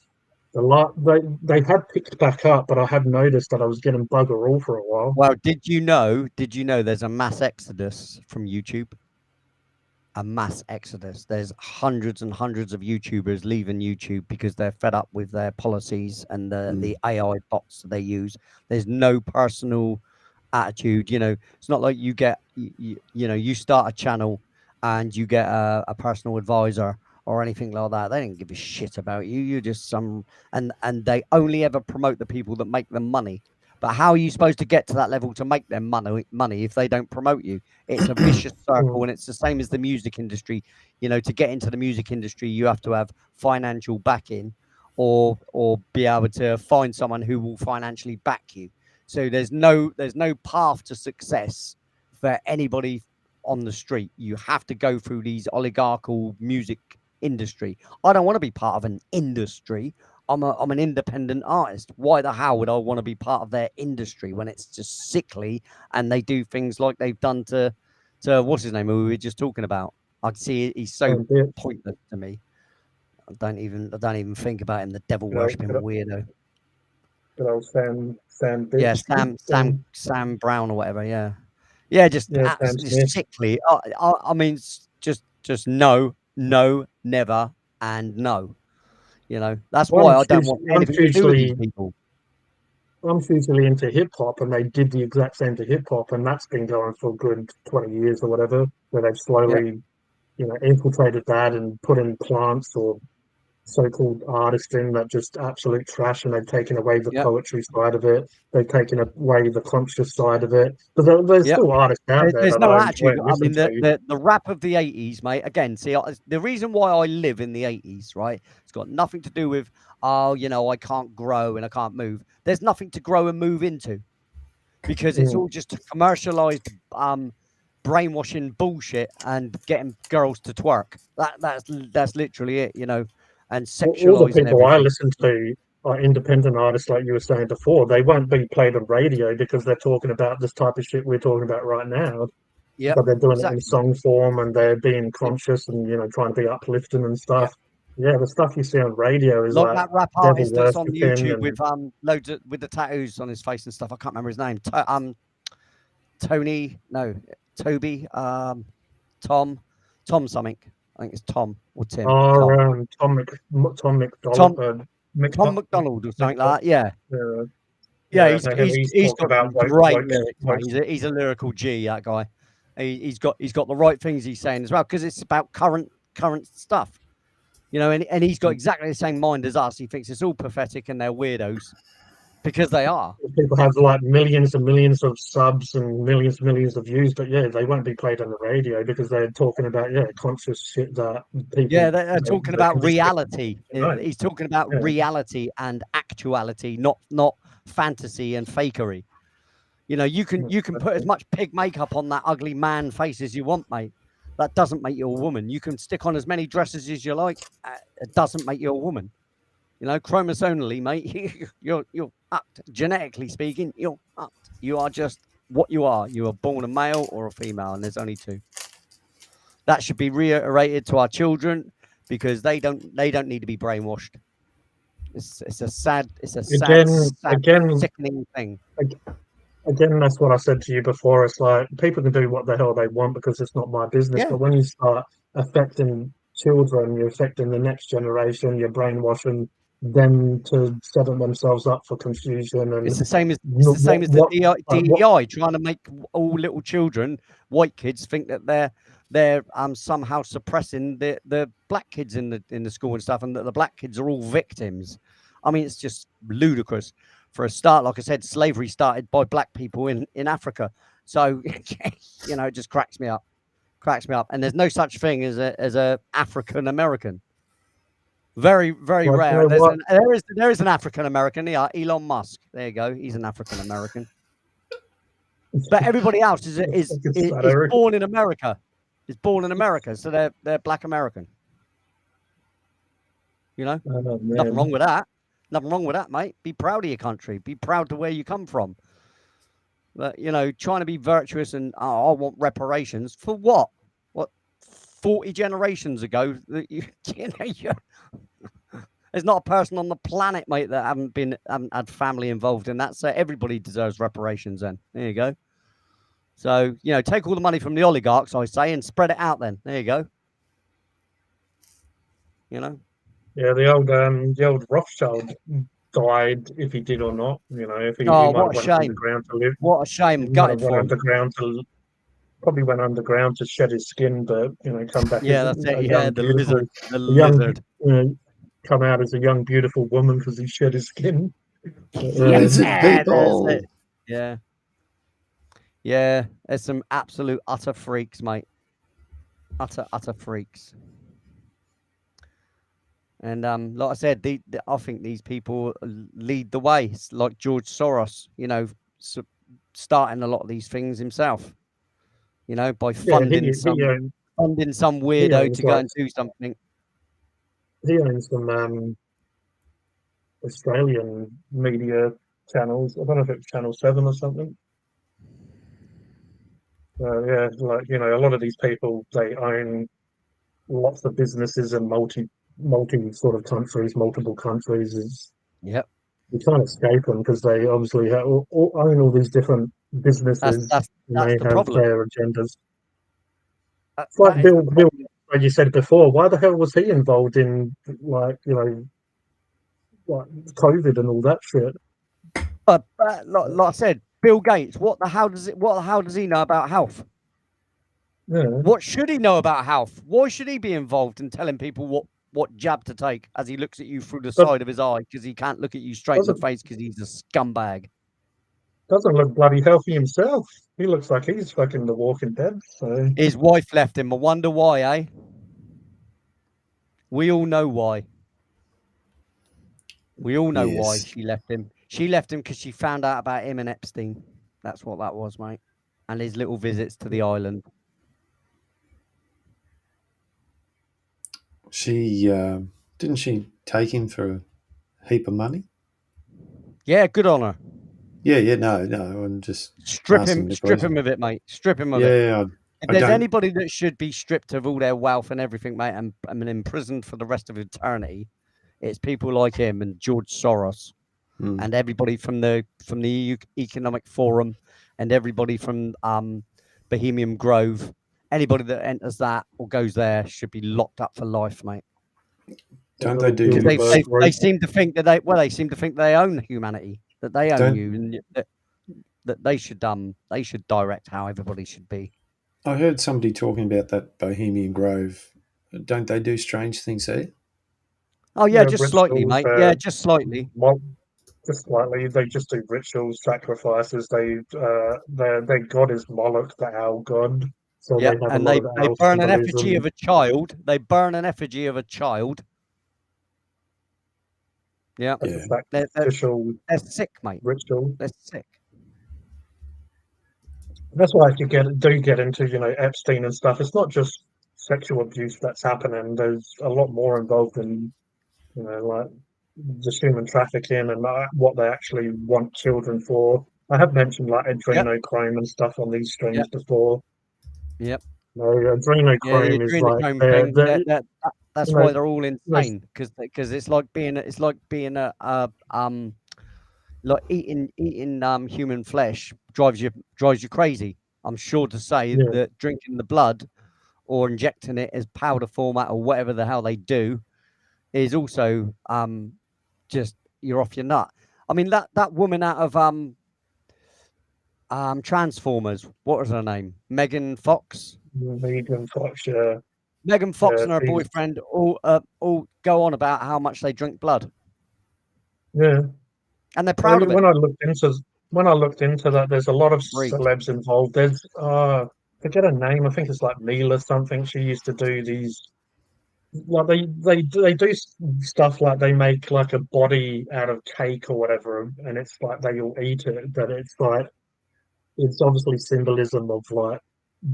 they had picked back up, but I had noticed that I was getting bugger all for a while. Well, did you know there's a mass exodus from YouTube? A mass exodus. There's hundreds and hundreds of YouTubers leaving YouTube because they're fed up with their policies and the AI bots that they use. There's no personal attitude. It's not like you get you start a channel and you get a personal advisor or anything like that. They don't give a shit about you. You're just and they only ever promote the people that make them money. But how are you supposed to get to that level to make them money if they don't promote you? It's a vicious circle, and it's the same as the music industry. To get into the music industry, you have to have financial backing, or be able to find someone who will financially back you. So there's no path to success for anybody on the street. You have to go through these oligarchical music industry. I don't want to be part of an industry. I'm an independent artist. Why the hell would I want to be part of their industry when it's just sickly and they do things like they've done to what's his name, who we were just talking about? I can see he's so pointless to me. I don't even think about him. The devil worshipping weirdo. Good old Sam. Yeah, Bitch. Sam Brown or whatever. Yeah, just Yeah, absolutely sickly. I mean, just no, never, and no. You know, that's Well, why I'm I don't want anything to do with these people. I'm hugely into hip hop, and they did the exact same to hip hop, and that's been going for a good 20 years or whatever, where they've slowly, infiltrated that and put in plants or so-called artists in that just absolute trash, and they've taken away the Yep. poetry side of it. They've taken away the conscious side of it. But there's Yep. still artists out there There's that no I enjoy attitude. and I listen mean, to. the rap of the 80s, mate. Again, see, the reason why I live in the 80s, right? It's got nothing to do with, I can't grow and I can't move. There's nothing to grow and move into because it's all just commercialized, brainwashing bullshit and getting girls to twerk. That's literally it, and All the sexualizing people I everything. listen to are independent artists, like you were saying before. They won't be played on radio because they're talking about this type of shit we're talking about right now. Yeah, But they're doing it in exactly. song form, and they're being conscious and trying to be uplifting and stuff. Yeah, the stuff you see on radio is Like like that rap devil artist that's on worshipping YouTube and with loads of, with the tattoos on his face and stuff. I can't remember his name. Toby, Tom something. I think it's Tom or Tim. Tom. Tom McDonald, Tom McDonald or something like that. Yeah. Yeah, He's talking got about great lyrics, mate. He's a lyrical G, that guy. He's got the right things he's saying as well, because it's about current stuff. And he's got exactly the same mind as us. He thinks it's all pathetic and they're weirdos because they are. People have like millions and millions of subs and millions of views, but yeah, they won't be played on the radio because they're talking about conscious shit that people. Yeah, they're talking about reality. Right. He's talking about reality and actuality, not fantasy and fakery. You can put as much pig makeup on that ugly man face as you want, mate. That doesn't make you a woman. You can stick on as many dresses as you like. It doesn't make you a woman. Chromosomally, mate, you're upped. Genetically speaking, you're upped. You are just what you are. You are born a male or a female, and there's only two. That should be reiterated to our children because they don't need to be brainwashed. It's a sad, sickening thing. Again, that's what I said to you before. It's like people can do what the hell they want because it's not my business. Yeah. But when you start affecting children, you're affecting the next generation. You're brainwashing them to set themselves up for confusion. And it's the same as the DEI trying to make all little children, white kids, think that they're somehow suppressing the black kids in the school and stuff, and that the black kids are all victims. I mean, it's just ludicrous. For a start, like I said, slavery started by black people in Africa. So, it just cracks me up. And there's no such thing as a African American. Very, very rare. There is an African American. Yeah, Elon Musk. There you go. He's an African American. But everybody else is born in America. Is born in America, so they're black American. Nothing wrong with that. Nothing wrong with that, mate. Be proud of your country. Be proud to where you come from. But, trying to be virtuous and, I want reparations. For what? What, 40 generations ago? There's not a person on the planet, mate, that haven't had family involved in that. So everybody deserves reparations then. There you go. So, take all the money from the oligarchs, I say, and spread it out then. There you go. Yeah, the old Rothschild died, if he did or not. If he what a shame! Underground to live. What a shame! Gutted for him. Probably went underground to shed his skin, but come back. Yeah, that's it. Yeah, the lizard. Come out as a young, beautiful woman because he shed his skin. People. Yeah. Yeah, there's some absolute utter freaks, mate. Utter freaks. And like I said, I think these people lead the way. It's like George Soros, starting a lot of these things himself. You know, by Yeah, funding some weirdo owns to go like and do something. he owns some Australian media channels. I don't know if it's Channel 7 or something. Yeah, like a lot of these people, they own lots of businesses in multi sort of countries, multiple countries. Yep. You can't escape them because they obviously own all these different businesses and That's they the have problem. their agendas. That It's like is the Bill, problem. like you said before, why the hell was he involved in like COVID and all that shit? But like I said, Bill Gates. What the hell does he know about health? Yeah, What should he know about health? Why should he be involved in telling people what jab to take as he looks at you through the but side of his eye because he can't look at you straight in the doesn't face because he's a scumbag? doesn't look bloody healthy himself. He looks like he's fucking The Walking Dead. So His wife left him. I wonder why, eh? We all know why. We all know why Yes. she left him. She left him because she found out about him and Epstein. That's what that was, mate. And his little visits to the island. She didn't she take him for a heap of money? Yeah, good on her. Yeah, no, I'm just Strip asking him the question. of it, mate. Strip him of it. Yeah, If I there's don't. anybody that should be stripped of all their wealth and everything, mate, and imprisoned for the rest of eternity, it's people like him and George Soros and everybody from the Economic Forum and everybody from Bohemian Grove. Anybody that enters that or goes there should be locked up for life, mate. Don't they do? Because Bilderberg they Group. seem to think that they seem to think they own humanity, that they own Don't- you, and that they should direct how everybody should be. I heard somebody talking about that Bohemian Grove. Don't they do strange things there? Oh yeah, just slightly, rituals, mate. Yeah, just slightly. just slightly. They just do rituals, sacrifices. Their god is Moloch, the owl god. So Yeah, they have a and lot they of owl burn an effigy symbolism. of a child. They burn an effigy of a child. Yeah, As a Yeah. sacrificial they're sick, mate. ritual. They're sick. That's why if you get into Epstein and stuff, it's not just sexual abuse that's happening. There's a lot more involved in like just human trafficking and what they actually want children for. I have mentioned like Yep, adrenochrome and stuff on these streams yep, before. yep. No, Yeah, the adrenochrome is like adrenochrome thing. That's you why know, they're all there's- insane because it's like being like eating human flesh drives you crazy. I'm sure to say yeah, that drinking the blood or injecting it as powder format or whatever the hell they do is also just you're off your nut. I mean that woman out of Transformers, what was her name? Megan Fox. vegan Fox, yeah, Megan Fox and her she's- boyfriend all go on about how much they drink blood, yeah. and they're proud of it. When I looked into that, there's a lot of Freak. celebs involved. There's forget her name. I think it's like Mila something. She used to do these like they do stuff like they make like a body out of cake or whatever, and it's like they all eat it. But it's like it's obviously symbolism of like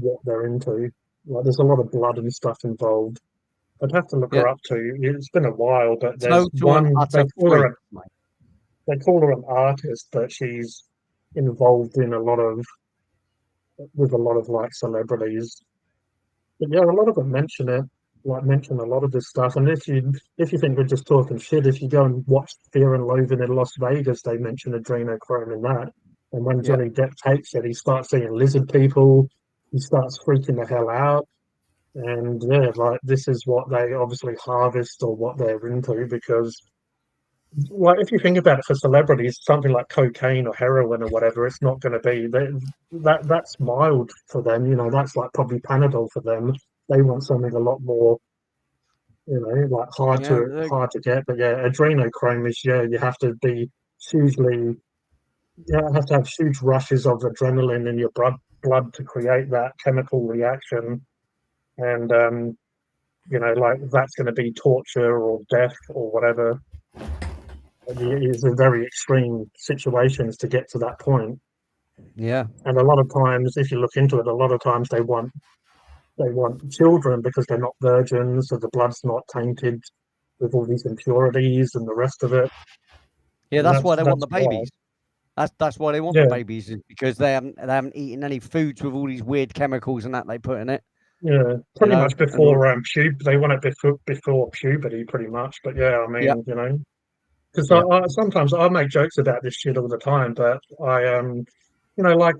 what they're into. Like there's a lot of blood and stuff involved. I'd have to look her Yeah. up too. It's been a while, but there's Total and one utter freak, mate. they call her an artist, but she's involved in with a lot of like celebrities. But yeah, a lot of them mention it, like mention a lot of this stuff. And if you think we're just talking shit, if you go and watch Fear and Loathing in Las Vegas, they mention adrenochrome in that. And when Yeah. Johnny Depp takes it, he starts seeing lizard people. He starts freaking the hell out. And yeah, like this is what they obviously harvest or what they're into because like if you think about it for celebrities, something like cocaine or heroin or whatever, it's not going to be that's mild for them. That's like probably Panadol for them. They want something a lot more, like Yeah, hard to get. But yeah, adrenochrome is you have to be hugely, you have to have huge rushes of adrenaline in your blood to create that chemical reaction, and like that's going to be torture or death or whatever. It's in very extreme situations to get to that point. Yeah. And a lot of times, if you look into it, a lot of times they want children because they're not virgins, so the blood's not tainted with all these impurities and the rest of it. Yeah, And that's why they want the why. babies. That's why they want the Yeah, babies, is because they haven't eaten any foods with all these weird chemicals and that they put in it. yeah, You pretty know, much and all, before they want it before puberty, pretty much. But yeah, I yeah, mean, because yeah. sometimes I make jokes about this shit all the time, but like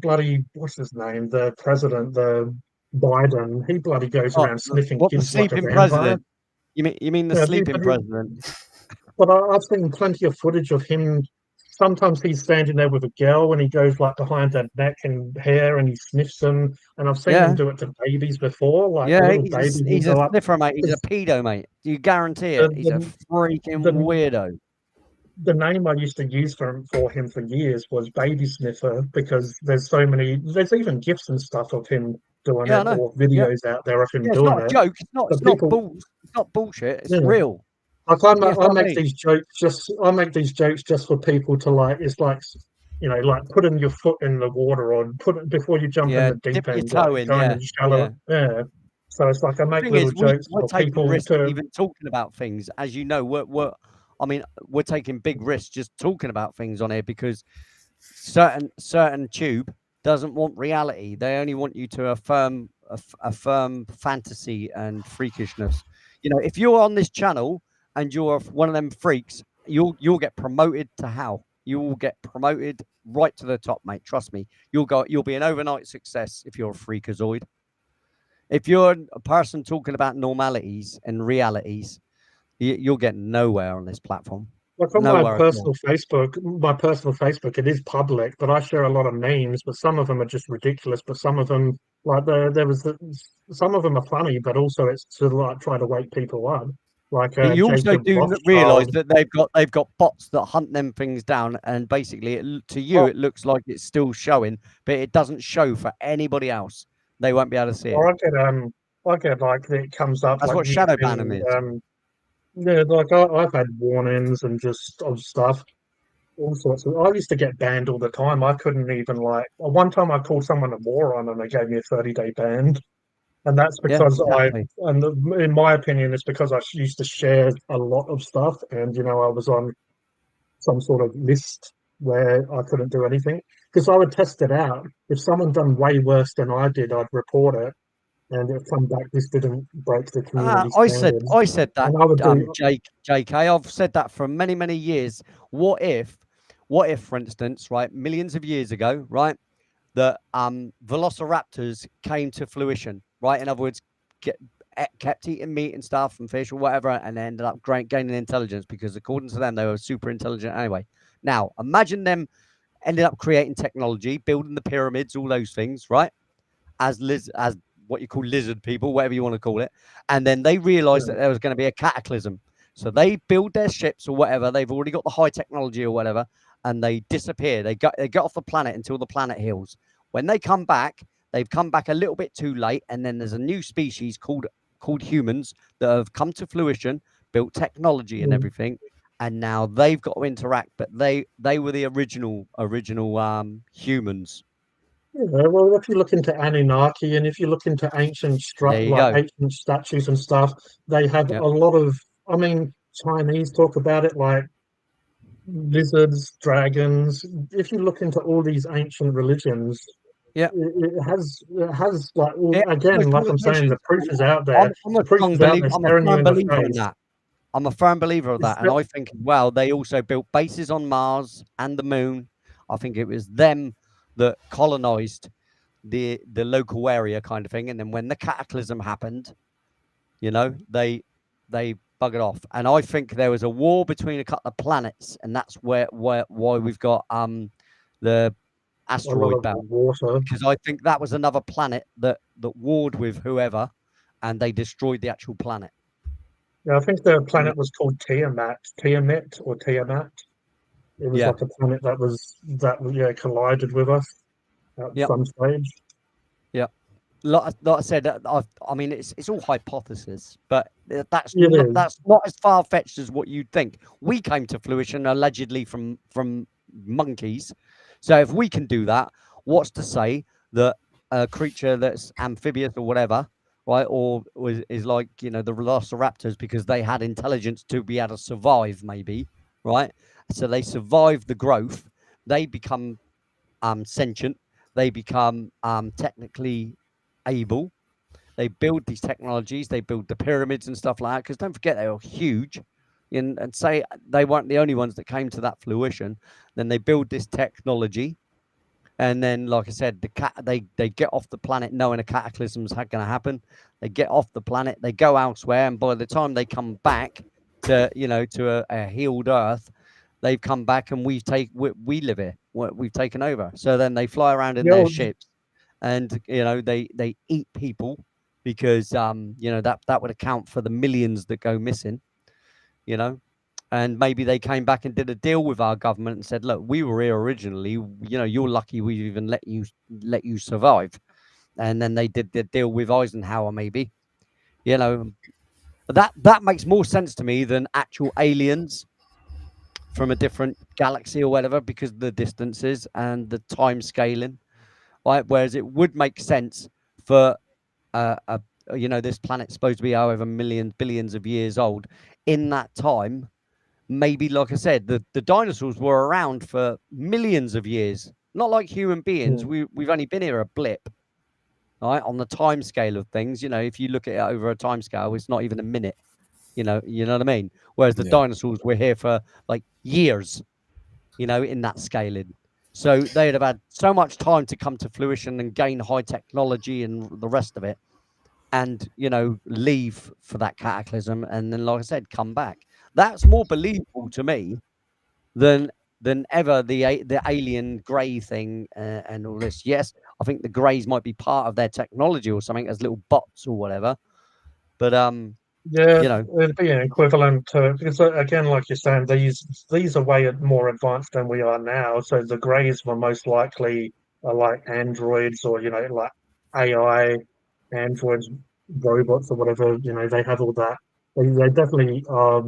bloody what's his name, the president, the Biden, he bloody goes Oh, around sniffing what, the kids like a sleeping vampire. president? You mean the Yeah, sleeping president? but I've seen plenty of footage of him. Sometimes he's standing there with a girl and he goes like behind her neck and hair and he sniffs them. And I've seen him Yeah, do it to babies before, like a yeah. little baby will He's a go up. sniffer, mate. He's a 'Cause pedo, mate. You guarantee The, it. He's a the, freaking the, weirdo. the name I used to use for him for years was Baby Sniffer because there's even gifs and stuff of him doing Yeah, I it know. or Yeah, videos out there of him yeah. It's doing not a it. joke. It's not. But It's not people, bull. It's not bullshit. It's yeah. real. Like Yeah, I follow make me. these jokes just for people to like. It's like like putting your foot in the water or put it before you jump in Yeah, the dip deep your end, like toe in. going Yeah, in yeah. shallow. Yeah. So it's like I make Thing little is, jokes we're for taking people risks to. even talking about things. As you know, I mean, we're taking big risks just talking about things on here because certain tube doesn't want reality. They only want you to affirm fantasy and freakishness. If you're on this channel and you're one of them freaks, you'll get promoted to hell. You will get promoted right to the top, mate. Trust me. You'll be an overnight success if you're a freakazoid. If you're a person talking about normalities and realities, you'll get nowhere on this platform. Like on Nowhere at all. my personal Facebook, it is public, but I share a lot of memes. But some of them are just ridiculous. But some of them, like some of them are funny, but also it's to like try to wake people up. Like But you also Jacob do realise Rothschild. that they've got bots that hunt them things down, and basically, to you, Well, it looks like it's still showing, but it doesn't show for anybody else. They won't be able to see it. I get like it comes up That's like what you've shadow banning been is. yeah, like I've had warnings and just of stuff, all sorts of. I used to get banned all the time. I couldn't even like. One time I called someone a moron and they gave me a 30-day ban, and that's Yeah, because exactly. in my opinion, it's because I used to share a lot of stuff, and I was on some sort of list where I couldn't do anything because I would test it out. If someone done way worse than I did, I'd report it, and it'd come back. This didn't break the community I said standards, I said that, and I would do. JK. I've said that for many, many years. What if, for instance, right, millions of years ago, right, that velociraptors came to fruition, right? In other words, kept eating meat and stuff and fish or whatever, and ended up gaining intelligence because, according to them, they were super intelligent anyway. Now, imagine them ended up creating technology, building the pyramids, all those things, right? As what you call lizard people, whatever you want to call it, and then they realized that there was going to be a cataclysm. So they build their ships or whatever. They've already got the high technology or whatever, and they disappear. They get off the planet until the planet heals. When they come back, they've come back a little bit too late, and then there's a new species called humans that have come to fruition, built technology and everything, and now they've got to interact. But they were the original humans. Yeah, well, if you look into Anunnaki and if you look into There you like go. ancient statues and stuff, they have Yep. a lot of. I mean, Chinese talk about it like lizards, dragons. If you look into all these ancient religions, Yeah. it has like all, Yeah, again, like I'm saying, the proof is out there. I'm The a proof strong is out believer. there, I'm a staring you firm in the believer in face. that. I'm a firm believer of It's that, and I think as well they also built bases on Mars and the Moon. I think it was them that colonized the local area, kind of thing. And then when the cataclysm happened, they buggered off. And I think there was a war between a couple of planets, and that's why we've got the a lot asteroid of belt, water. because I think that was another planet that warred with whoever, and they destroyed the actual planet. Yeah, I think the planet was called Tiamat or Tiamat. It was Yeah. like a planet that collided with us at Yep. some stage. Yeah. Like I said, I mean, it's all hypothesis, but that's It is. not as far fetched as what you'd think. We came to fruition allegedly from monkeys, So if we can do that, what's to say that a creature that's amphibious or whatever, right, or is like, you know, the velociraptors, because they had intelligence to be able to survive, maybe, right? So they survive the growth, they become sentient, they become technically able, they build these technologies, they build the pyramids and stuff like that, because don't forget they were huge. And say they weren't the only ones that came to that fruition. Then they build this technology, and then, like I said, they get off the planet knowing a cataclysm's going to happen. They get off the planet, they go elsewhere, and by the time they come back to, you know, to a healed Earth, they've come back, and we live here. We've taken over. So then they fly around in Yeah, their well, ships, and you know they eat people, because you know that would account for the millions that go missing. You know, and maybe they came back and did a deal with our government and said, look, we were here originally, you know, you're lucky we even let you survive. And then they did the deal with Eisenhower, maybe, you know. That makes more sense to me than actual aliens from a different galaxy or whatever, because of the distances and the time scaling, right? Whereas it would make sense for you know, this planet's supposed to be however millions, billions of years old. In that time, maybe, like I said, the dinosaurs were around for millions of years, not like human beings. We've only been here a blip, right? On the time scale of things, you know, if you look at it over a time scale, it's not even a minute. You know what I mean? Whereas the Yeah. dinosaurs were here for like years, you know, in that scaling. So they'd have had so much time to come to fruition and gain high technology and the rest of it, and, you know, leave for that cataclysm, and then, like I said, come back. That's more believable to me than ever the alien grey thing and all this. Yes, I think the greys might be part of their technology or something as little bots or whatever. But yeah, you know, it'd be an equivalent to, because again, like you're saying, these are way more advanced than we are now. So the Greys were most likely like androids, or, you know, like AI androids, robots, or whatever. You know, they have all that. They definitely are,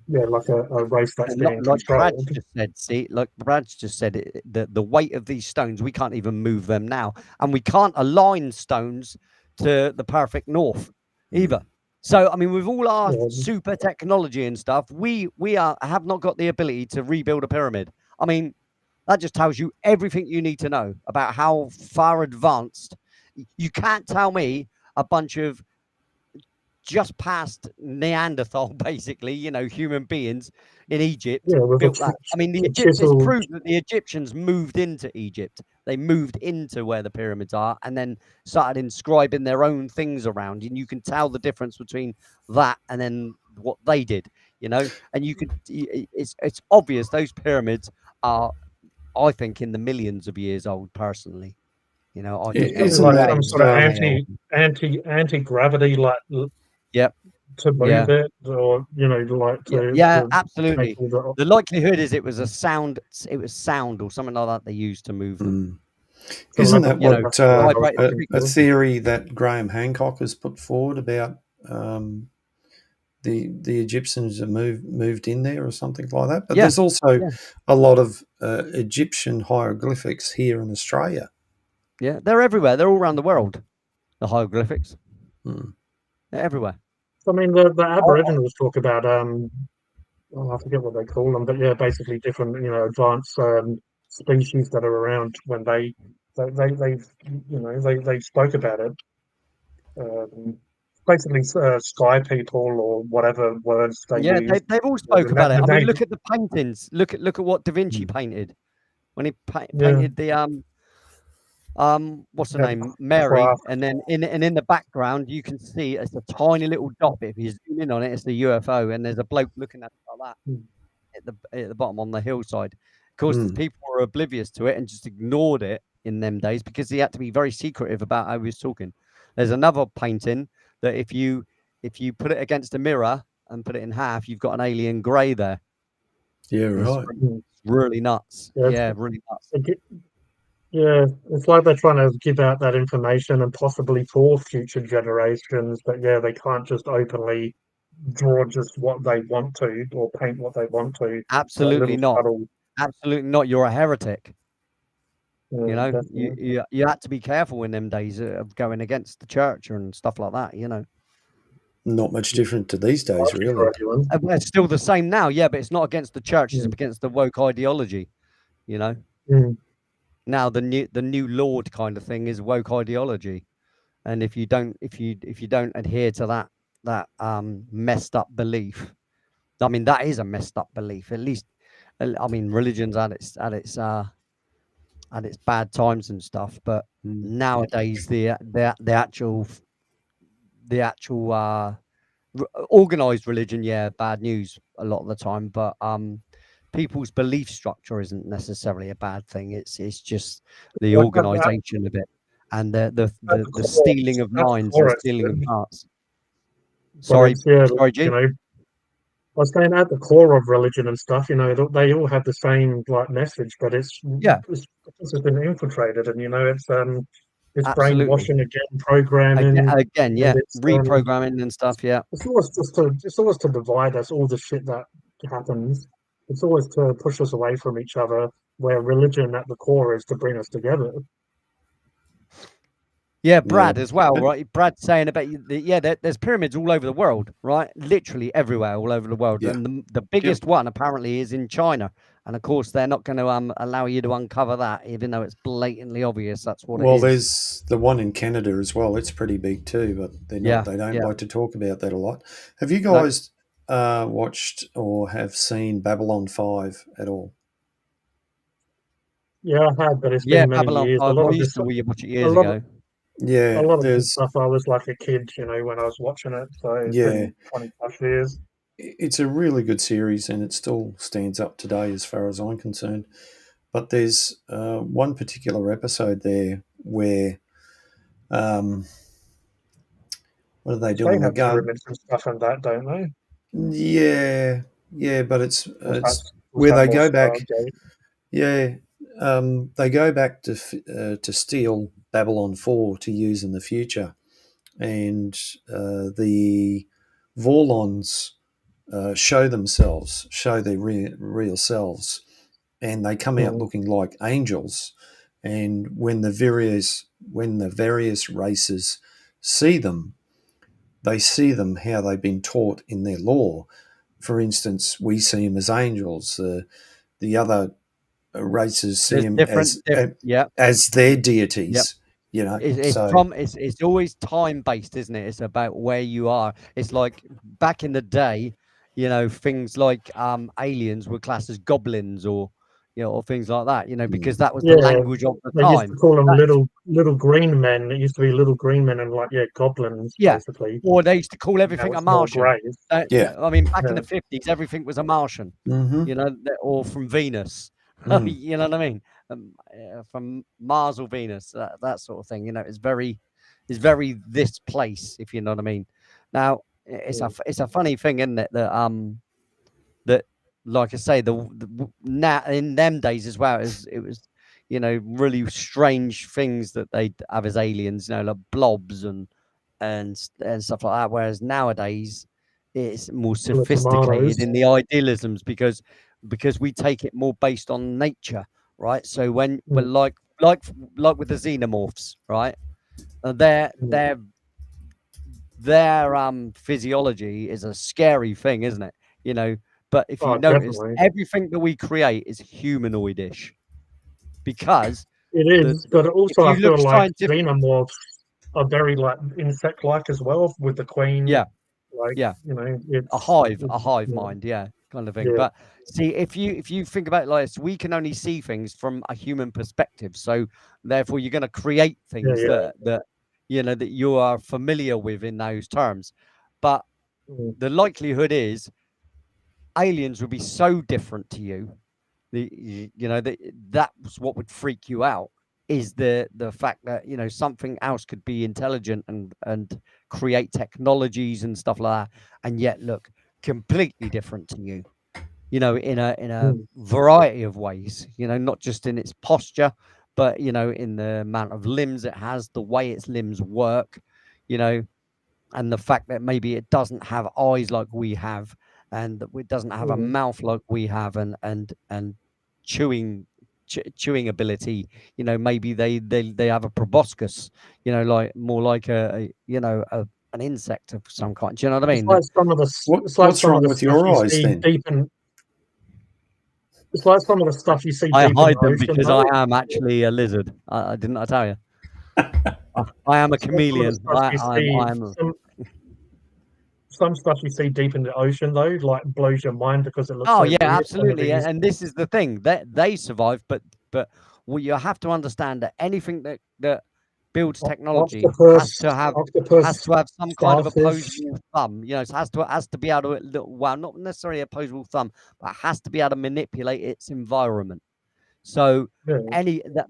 yeah, like a race that's and being like Brad's controlled. just said, see, like Brad's just said, the weight of these stones, we can't even move them now, and we can't align stones to the perfect north either. So, I mean, with all our Yeah, super technology and stuff, we have not got the ability to rebuild a pyramid. I mean, that just tells you everything you need to know about how far advanced. You can't tell me a bunch of just past Neanderthal, basically, you know, human beings in Egypt yeah, with built that. I mean, it's chisel. proved that the Egyptians moved into Egypt. They moved into where the pyramids are, and then started inscribing their own things around. And you can tell the difference between that and then what they did, you know. And you could, it's obvious those pyramids are, I think, in the millions of years old. Personally, you know, I think they're Probably Isn't like way, some that sort of way old. anti-gravity, like Yep. to Yeah. move it, or, you know, like Yeah, to take absolutely. all the. The likelihood is it was sound or something like that they used to move them. Isn't that You know, what vibrating a frequency. theory that Graham Hancock has put forward about the Egyptians that moved in there or something like that? But Yeah, there's also yeah, a lot of Egyptian hieroglyphics here in Australia. yeah. They're everywhere. They're all around the world. The hieroglyphics. Hmm. They're everywhere. I mean, the Oh, Aboriginals talk about oh, I forget what they call them, but yeah, basically different, you know, advanced species that are around when they you know, they spoke about it. Um, basically, sky people, or whatever words they yeah, use. they've all spoke And that, about it. the I mean, name, look at the paintings. Look at what Da Vinci painted when he yeah, painted the what's her yeah, name, Mary, craft. and then in the background you can see it's a tiny little dot. If you zoom in on it, it's the UFO, and there's a bloke looking at it like that at the bottom on the hillside. Of course, the people were oblivious to it and just ignored it in them days because he had to be very secretive about how he was talking. There's another painting that if you put it against a mirror and put it in half, you've got an alien grey there. Yeah, It's right. really nuts. Yeah, Yeah, really nuts. yeah, it's like they're trying to give out that information and possibly for future generations, but yeah, they can't just openly draw just what they want to, or paint what they want to. That Absolutely little not. subtle. Absolutely not. You're a heretic. You know, definitely. you had to be careful in them days of going against the church and stuff like that. You know, Not much different to these days, Thank you really. for everyone. Well, it's still the same now, yeah, but it's not against the church; it's Mm. against the woke ideology. You know, Mm. now the new Lord kind of thing is woke ideology, and if you don't adhere to that messed up belief, I mean that is a messed up belief. At least, I mean, religion's at its bad times and stuff, but nowadays the actual organized religion, yeah, bad news a lot of the time, but people's belief structure isn't necessarily a bad thing. It's just the Like at organization of it and the the core, stealing of at the minds and core it's stealing of good, hearts. but Sorry, it's yeah, sorry, you G. know, I was saying at the core of religion and stuff, you know, they all have the same like message, but Yeah, it's been infiltrated, and you know, it's absolutely. brainwashing again, programming, Again, and yeah, reprogramming and stuff. Yeah, it's always to divide us. All the shit that happens, it's always to push us away from each other. Where religion at the core is to bring us together. yeah, Yeah. Brad as well, right? Brad saying about yeah, there's pyramids all over the world, right? Literally everywhere, all over the world, Yeah. and the biggest one apparently is in China, and of course they're not going to allow you to uncover that, even though it's blatantly obvious that's what Well, it is. there's the one in Canada as well. It's pretty big too, but Yeah, they don't yeah, like to talk about that a lot. Have you no, guys watched or have seen Babylon 5 at all? Yeah, I had, but it's yeah, been many Babylon years. 5. I used to watch it A years lot of ago. a Yeah, lot of the there's stuff I was like a kid, you know, when I was watching it. So it's yeah, been 20 plus years. it's a really good series and it still stands up today as far as I'm concerned. But there's one particular episode there where um, what are they They doing? They have go, pyramids and stuff and that, don't they? yeah, yeah, but Was it's where that they more go back. Stargate? Yeah, they go back to steal Babylon 4 to use in the future, and the Vorlons show their real selves, and they come out Mm. looking like angels. And when the various races see them, they see them how they've been taught in their law. For instance, we see them as angels. The other races see There's them different, yeah, as their yeah. deities. You know, so It's always time based, isn't it? It's about where you are. It's like back in the day, you know, things like aliens were classed as goblins or or things like that, because that was the Yeah, language of the they used to time. call them That's little green men. It used to be little green men and like yeah, goblins Yeah. basically. Or they used to call Now everything a it's more Martian. grey. yeah, I mean, back in Yeah. the 50s, everything was a Martian, hmm or from Venus. mm. You know what I mean? From Mars or Venus, that sort of thing. It's very this place, if you know what I mean. Now, it's a funny thing, isn't it? That like I say, now in them days as well, it was really strange things that they have as aliens, like blobs and stuff like that. Whereas nowadays, it's more Full of sophisticated tomatoes. in the idealisms because we take it more based on nature, right? So Mm. like with the xenomorphs, right? Their Mm. physiology is a scary thing, isn't it? But if you Oh, notice, definitely. everything that we create is humanoidish because It the is, but if also I you look feel like scientific, xenomorphs are very like insect-like as well with the queen. yeah, Like, yeah. you know, A hive yeah, mind, yeah, kind of thing. yeah, But see, if you think about it like this, we can only see things from a human perspective. So therefore, you're going to create yeah, things yeah. that you are familiar with in those terms. But Mm. the likelihood is aliens would be so different to you. That's what would freak you out is the fact that something else could be intelligent and create technologies and stuff like that, and yet look completely different to you. In a Mm. variety of ways. Not just in its posture, but in the amount of limbs it has, the way its limbs work. And the fact that maybe it doesn't have eyes like we have, and that it doesn't have a Mm. mouth like we have, and chewing chewing ability. You know, maybe they have a proboscis. You know, like more like an insect of some kind. Do you know what I It's mean? like some of the it's like What's some of wrong the with stuff your you eyes see then? deep in. It's like some of the stuff you see I deep in hide the them ocean. because though. I am actually a lizard. Didn't I tell you? I am a It's like some of the chameleon. stuff you see, I'm. some stuff you see deep in the ocean though, like blows your mind because it looks Oh so yeah, weird whenever absolutely. you And this is the thing that they survive, but you have to understand that anything that builds technology has to have octopus, some kind of starfish. opposable thumb. You know, it has to be able to, well, not necessarily opposable thumb, but has to be able to manipulate its environment. So Yeah,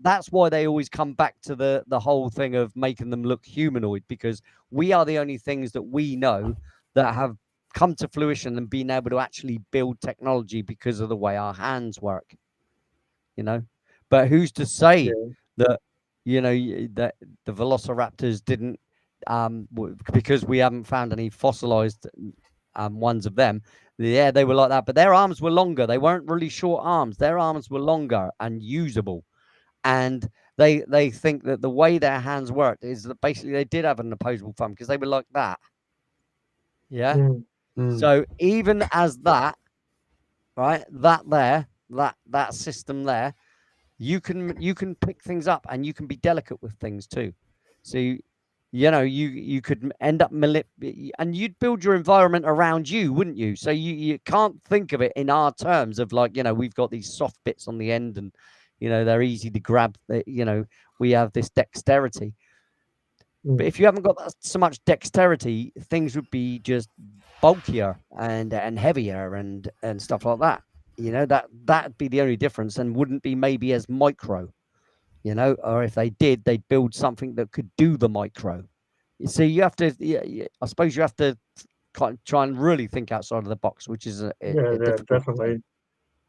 that's why they always come back to the whole thing of making them look humanoid, because we are the only things that we know that have come to fruition and been able to actually build technology because of the way our hands work. You know, but who's to say yeah. that that the velociraptors didn't because we haven't found any fossilized ones of them. Yeah, they were like that, but their arms were longer. They weren't really short arms. Their arms were longer and usable. And they think that the way their hands worked is that basically they did have an opposable thumb because they were like that. Yeah. Mm. So even as that, right, that system there, you can pick things up and you can be delicate with things too. So you could end up and you'd build your environment around you, wouldn't you? So you can't think of it in our terms of like, we've got these soft bits on the end and they're easy to grab. We have this dexterity. But if you haven't got so much dexterity, things would be just bulkier and heavier and stuff like that. That'd be the only difference, and wouldn't be maybe as micro. Or if they did, they'd build something that could do the micro. So you have to, I suppose you have to kind of try and really think outside of the box, which is a difficult Definitely. thing.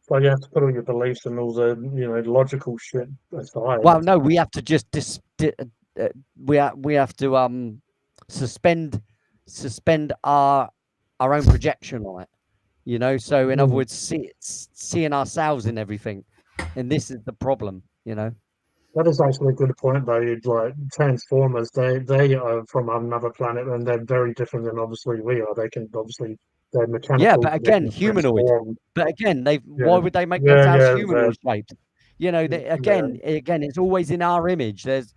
So you have to put all your beliefs and all the logical shit aside. Well, no, we have to just we have to suspend our own projection on it. So in other words, seeing ourselves in everything, and this is the problem. That is actually a good point, though. Like Transformers, they are from another planet, and they're very different than obviously we are. They can obviously they're mechanical. Yeah, but they again, can humanoid. transform. But again, Yeah. why would they make themselves Yeah, humanoid shaped? Again, it's always in our image. There's,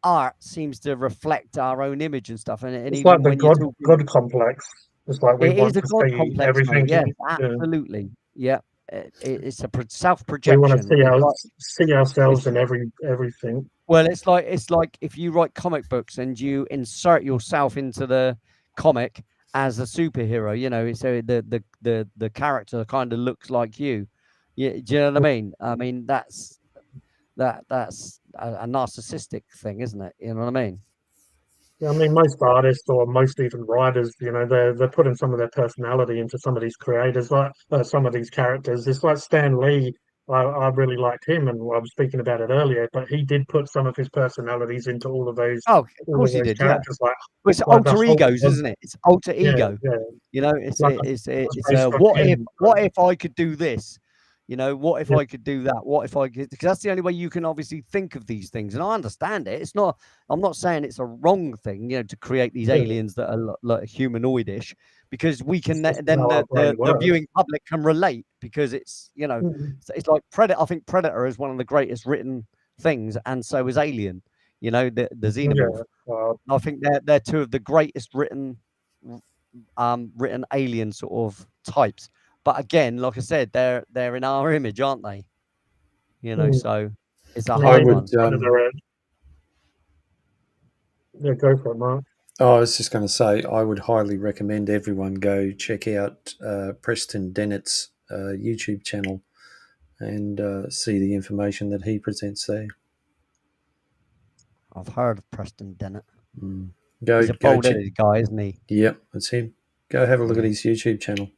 art seems to reflect our own image and stuff. And it's even like the when you're talking, God complex. It's like we it want is a to god see complex, everything. mate. Yes, absolutely. Yeah, it's a We self-projection. want to see see ourselves it's- in everything. Well, it's like if you write comic books and you insert yourself into the comic as a superhero, so the character kind of looks like you. Yeah, do you know what I mean? I mean that's a narcissistic thing, isn't it? You know what I mean? Yeah, I mean, most artists or most even writers, they're putting some of their personality into some of these creators, like some of these characters. It's like Stan Lee. I really liked him, and I was speaking about it earlier. But he did put some of his personalities into Oh, of course he did. Yeah. characters, like Well, it's like the alter Hulk egos, was, isn't it? It's alter yeah, ego. yeah, It's like it's was it's based a on him. what if I could do this? What if I could do that? What if I could? Because that's the only way you can obviously think of these things. And I understand it. It's not. I'm not saying it's a wrong thing, to create these Yeah. aliens that are like humanoidish, because we can It's just then how our brain the works. viewing public can relate, because it's Mhm. it's like Predator. I think Predator is one of the greatest written things, and so is Alien. The Xenomorph. Yeah, I think they're two of the greatest written alien sort of types. But again, like I said, they're in our image, aren't they? So it's a I hard mean, one. yeah, go for it, Mark. Oh, I was just going to say, I would highly recommend everyone go check out Preston Dennett's YouTube channel and see the information that he presents there. I've heard of Preston Dennett. Go, He's a go bald-headed guy, isn't he? Yep, that's him. Go have a look at his YouTube channel.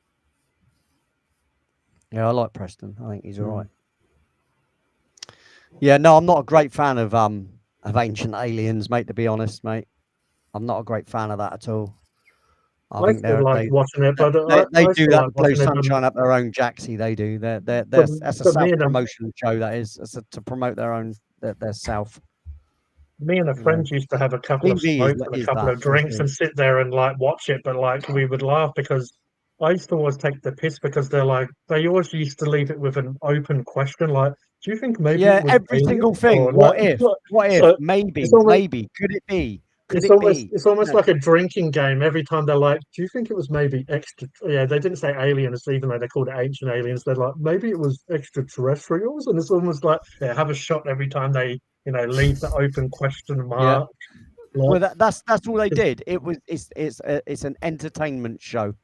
Yeah, I like Preston. I think he's all right. Yeah, no, I'm not a great fan of Ancient Aliens, mate, to be honest, mate. I'm not a great fan of that at all. I I think still like they watching it, but they I do still that like to blow watching it. But, sunshine up their own Jacksy. They do. They're but, that's a but self promotion show. That is to promote their own their self. me and a You know, friend used to have a couple of TV smokes and a is couple that of for drinks sure. and sit there and like watch it, but like we would laugh because I used to always take the piss because they always used to leave it with an open question like, do you think maybe it Yeah, was every aliens single thing. or like What if? What if? so Maybe. it's almost Maybe. Could it be? Could it's it almost be? it's almost No. like a drinking game. Every time they're like, do you think it was maybe extra? Yeah, they didn't say aliens, even though they called it ancient aliens. They're like, maybe it was extraterrestrials, and it's almost like yeah, have a shot every time they leave the open question Yeah. mark. Well, Like, that's all they it- did. It's an entertainment show.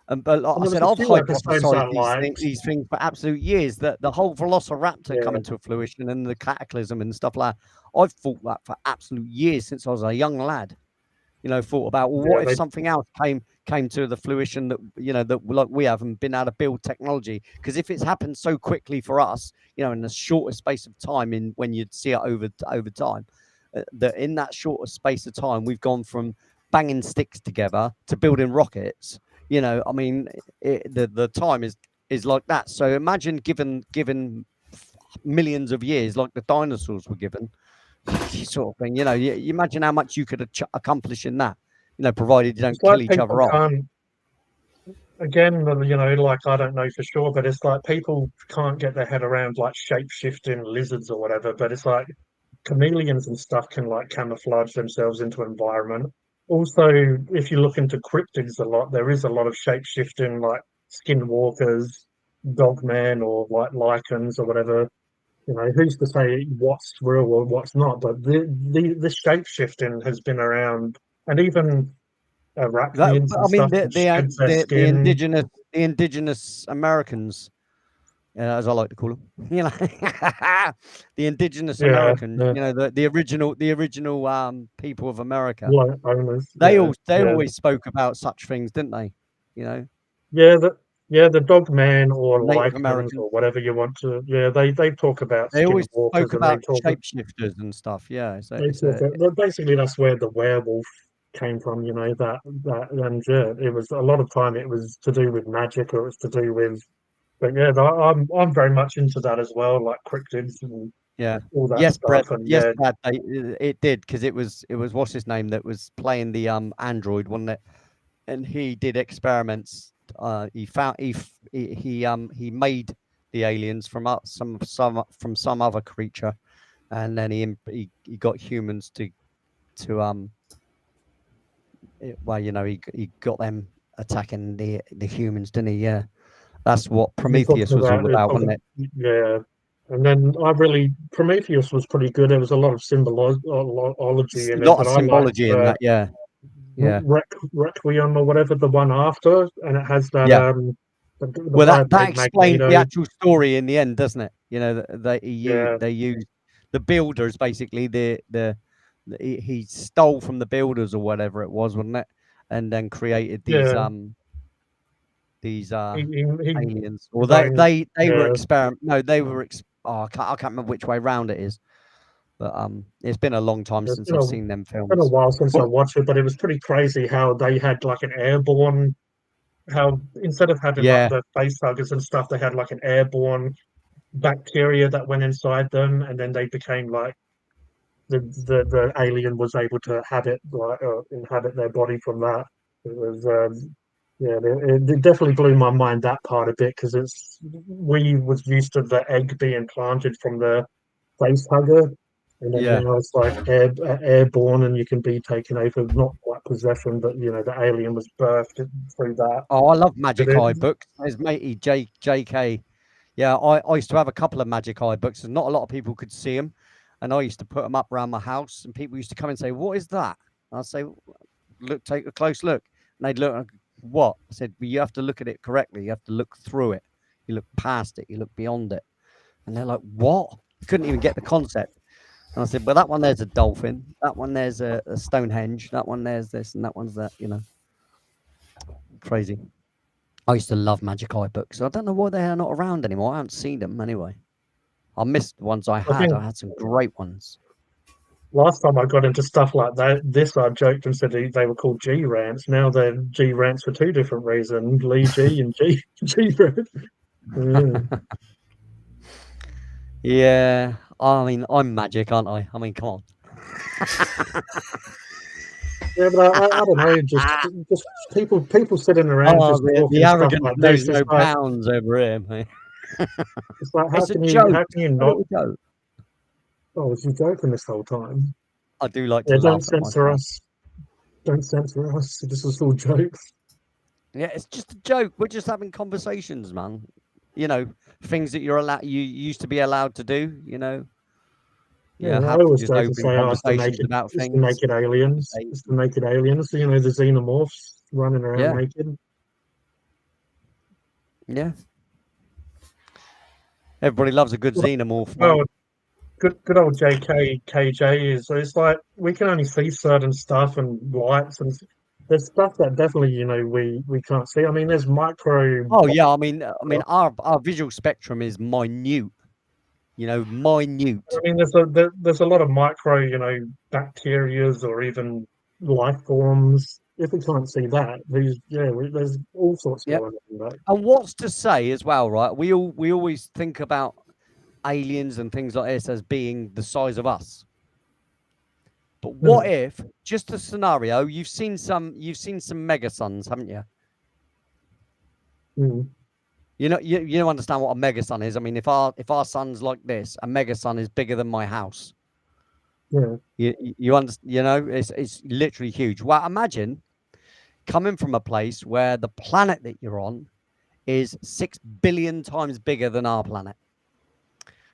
But like and I there was said, a I've few episodes I hypothesized liked. these things for absolute years. That the whole Velociraptor Yeah, coming to fruition and the cataclysm and stuff like that. I've thought that for absolute years since I was a young lad. Thought about well, yeah, what if something else came to the fruition that that like we haven't been able to build technology? Because if it's happened so quickly for us, in the shortest space of time, in when you'd see it over time, that in that shortest space of time, we've gone from banging sticks together to building rockets. I mean, the time is like that. So imagine given millions of years, like the dinosaurs were given, sort of thing. You imagine how much you could accomplish in that. Provided you it's don't like kill each people other off. can't. Again, like I don't know for sure, but it's like people can't get their head around like shape shifting lizards or whatever. But it's like chameleons and stuff can like camouflage themselves into environment. Also, if you look into cryptids a lot, there is a lot of shape shifting like skinwalkers, dogmen, or like lichens or whatever. Who's to say what's real or what's not? But the shape shifting has been around, and even arachnids But and I mean, stuff that sheds their skin. the indigenous Americans, as I like to call them, the indigenous Yeah, Americans, yeah, the original people of America. like owners. They Yeah, all they yeah, always spoke about such things, didn't they? yeah. The dog man or Native lichens Americans. or whatever you want to. Yeah, they talk about They always skinwalkers spoke and they about talk shapeshifters and stuff. Yeah, they talk. But basically, that's where the werewolf came from. That and yeah, it was a lot of time. It was to do with magic or it's to do with. But yeah, I'm very much into that as well, like cryptids and yeah. all that Yes, Brett. stuff. And Yes, yeah, Brad. It did because it was what's his name that was playing the android, wasn't it? And he did experiments. He found he made the aliens from some other creature, and then he got humans to he got them attacking the humans, didn't he? Yeah, that's what you're Prometheus talking was about all about, wasn't it? yeah. And then Prometheus was pretty good. There was a lot of symbology in A it, lot but of I liked symbology in that. Yeah, yeah. Requiem or whatever, the one after, and it has that Yeah. the Well, guy that played explains the Magneto. actual story in the end, doesn't it? Yeah, They used the builders basically. He stole from the builders or whatever it was, wasn't it? And then created yeah. these He aliens. Or designed. they were Yeah, experiment. No, they were. I can't remember which way round it is. But it's been a long time it's since I've seen them been a films. while since I Well, watched it, but it was pretty crazy how they had like an airborne. How instead of having like yeah, the face huggers and stuff, they had like an airborne bacteria that went inside them, and then they became like the alien was able to inhabit their body from that. It was yeah, it definitely blew my mind that part a bit because we was used to the egg being planted from the face hugger, and then yeah. now it's like airborne, and you can be taken over, not quite possession, but the alien was birthed through that. Oh, I love But Magic Eye books. There's matey JK. Yeah, I used to have a couple of Magic Eye books, and not a lot of people could see them. And I used to put them up around my house, and people used to come and say, "What is that?" And I'd say, "Look, take a close look." And they'd look, and I'd go, "What?" I said, "Well, you have to look at it correctly. You have to look through it. You look past it. You look beyond it." And they're like, "What?" You couldn't even get the concept. And I said, "Well, that one there's a dolphin. That one there's a Stonehenge. That one there's this, and that one's that. Crazy." I used to love Magic Eye books. I don't know why they are not around anymore. I haven't seen them anyway. I missed the ones I I had. think I had some great ones. Last time I got into stuff like that, I joked and said they were called G rants. Now they're G rants for two different reasons: Lee G and G rant. Yeah. Yeah, I mean, I'm magic, aren't I? I mean, come on. Yeah, but I don't know. Just people sitting around Oh, just the talking stuff arrogance like knows this. no bounds over here, mate. It's like It's a joke. how can you A not? little joke. Oh, was you joking this whole time? I do like to Yeah, don't laugh at censor myself. us. Don't censor us. This is all jokes. Yeah, it's just a joke. We're just having conversations, man. You know, things that you used to be allowed to do. You know, Yeah, I have always just joke and open say, "Oh, conversations about it's the things. naked aliens. It's the naked aliens. You know, the xenomorphs running around Yeah, naked." yeah. Everybody loves a good xenomorph, mate. Well, good old KJ is. So it's like we can only see certain stuff and lights, and there's stuff that definitely we can't see. I mean, there's micro. Oh yeah, I mean, our visual spectrum is minute. You know, minute. I mean, there's a lot of micro, bacterias or even life forms. If we can't see that, there's all sorts Yep. going on. That. And what's to say as well, right? We always think about aliens and things like this as being the size of us. But what if, just a scenario, you've seen some megasuns, haven't you? Mm. You don't understand what a megasun is. I mean, if our sun's like this, a megasun is bigger than my house. Yeah. You understand? You know, it's literally huge. Well, imagine coming from a place where the planet that you're on is 6 billion times bigger than our planet.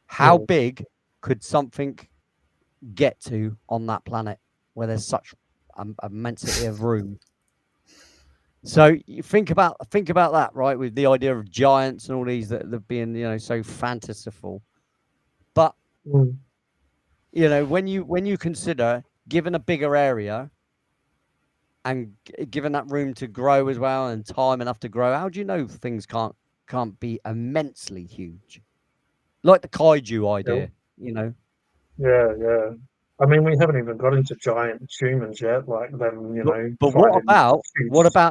How big could something get to on that planet where there's such immensity of room? So you think about that, right? With the idea of giants and all these that have been, so fanciful. But when you consider given a bigger area and given that room to grow as well and time enough to grow, how do you know things can't be immensely huge? Like the kaiju idea, Yeah. I mean, we haven't even got into giant humans yet, like them, But what about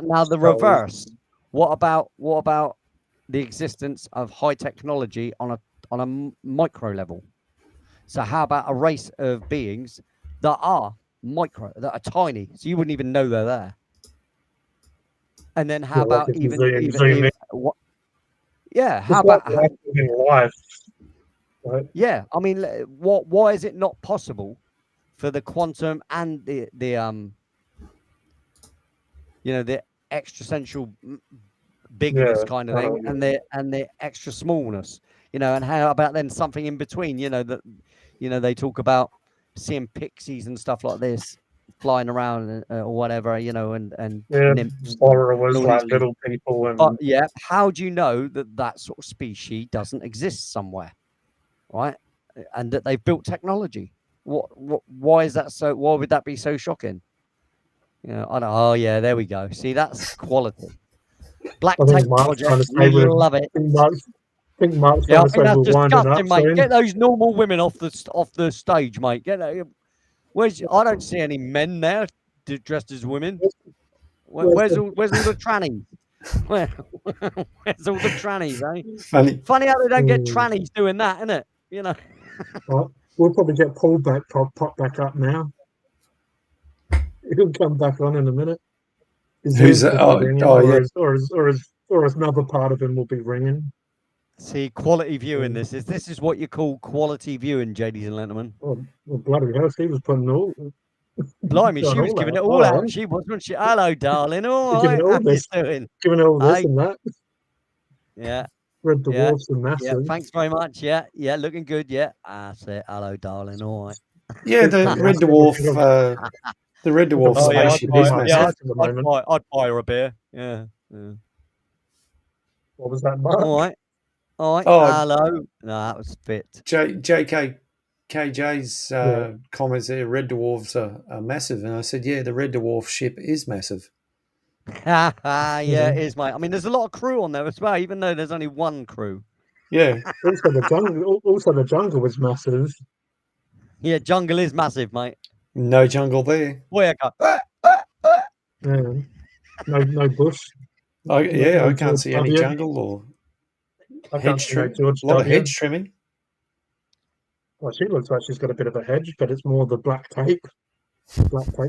now the reverse? What about the existence of high technology on a micro level? So how about a race of beings that are micro, that are tiny, so you wouldn't even know they're there? And then how about even what? Yeah, how about life? Right? Yeah, I mean, why is it not possible for the quantum and the extrasensual bigness kind of thing, and the extra smallness, and how about then something in between, that they talk about seeing pixies and stuff like this flying around or whatever, and nymphs, borrowers like little people, and but yeah, how do you know that sort of species doesn't exist somewhere, right? And that they've built technology? Why is that so? Why would that be so shocking? I don't know. Oh yeah, there we go. See, that's quality. Black Tape Project, we love it. I think Mark's trying to say that's we're winding up, mate. soon. Get those normal women off the stage, mate. I don't see any men there dressed as women. Where's all the trannies? Where's all the trannies, eh? Funny how they don't get trannies doing that, isn't it? Well, we'll probably get Paul pop back up now. He'll come back on in a minute. Who's that? Or another part of him will be ringing. See, quality viewing. This is what you call quality viewing, ladies and gentlemen. Well, bloody hell, she was putting all. Blimey, she was giving it all out. She was, wasn't she? Hello, darling. All right, how you doing? Giving it all this and that. Yeah. Red Dwarfs and massive. Yeah, thanks very much. Yeah, looking good. Yeah, I say hello, darling. All right. Yeah, the Red Dwarf. The Red Dwarf spaceship is massive. I'd buy her a beer. Yeah. What was that, Mark? All right. Hello. No, that was fit. KJ's comments there, Red Dwarfs are massive. And I said, yeah, the Red Dwarf ship is massive. Yeah, it is, mate. I mean, there's a lot of crew on there as well, even though there's only one crew. Yeah. Also, the jungle was massive. Yeah, jungle is massive, mate. No jungle there. Where I go. Yeah. No bush. Yeah, no I can't George see any W. jungle or I can't hedge see no trim. George A lot of W. hedge trimming. Well, she looks like she's got a bit of a hedge, but it's more the black tape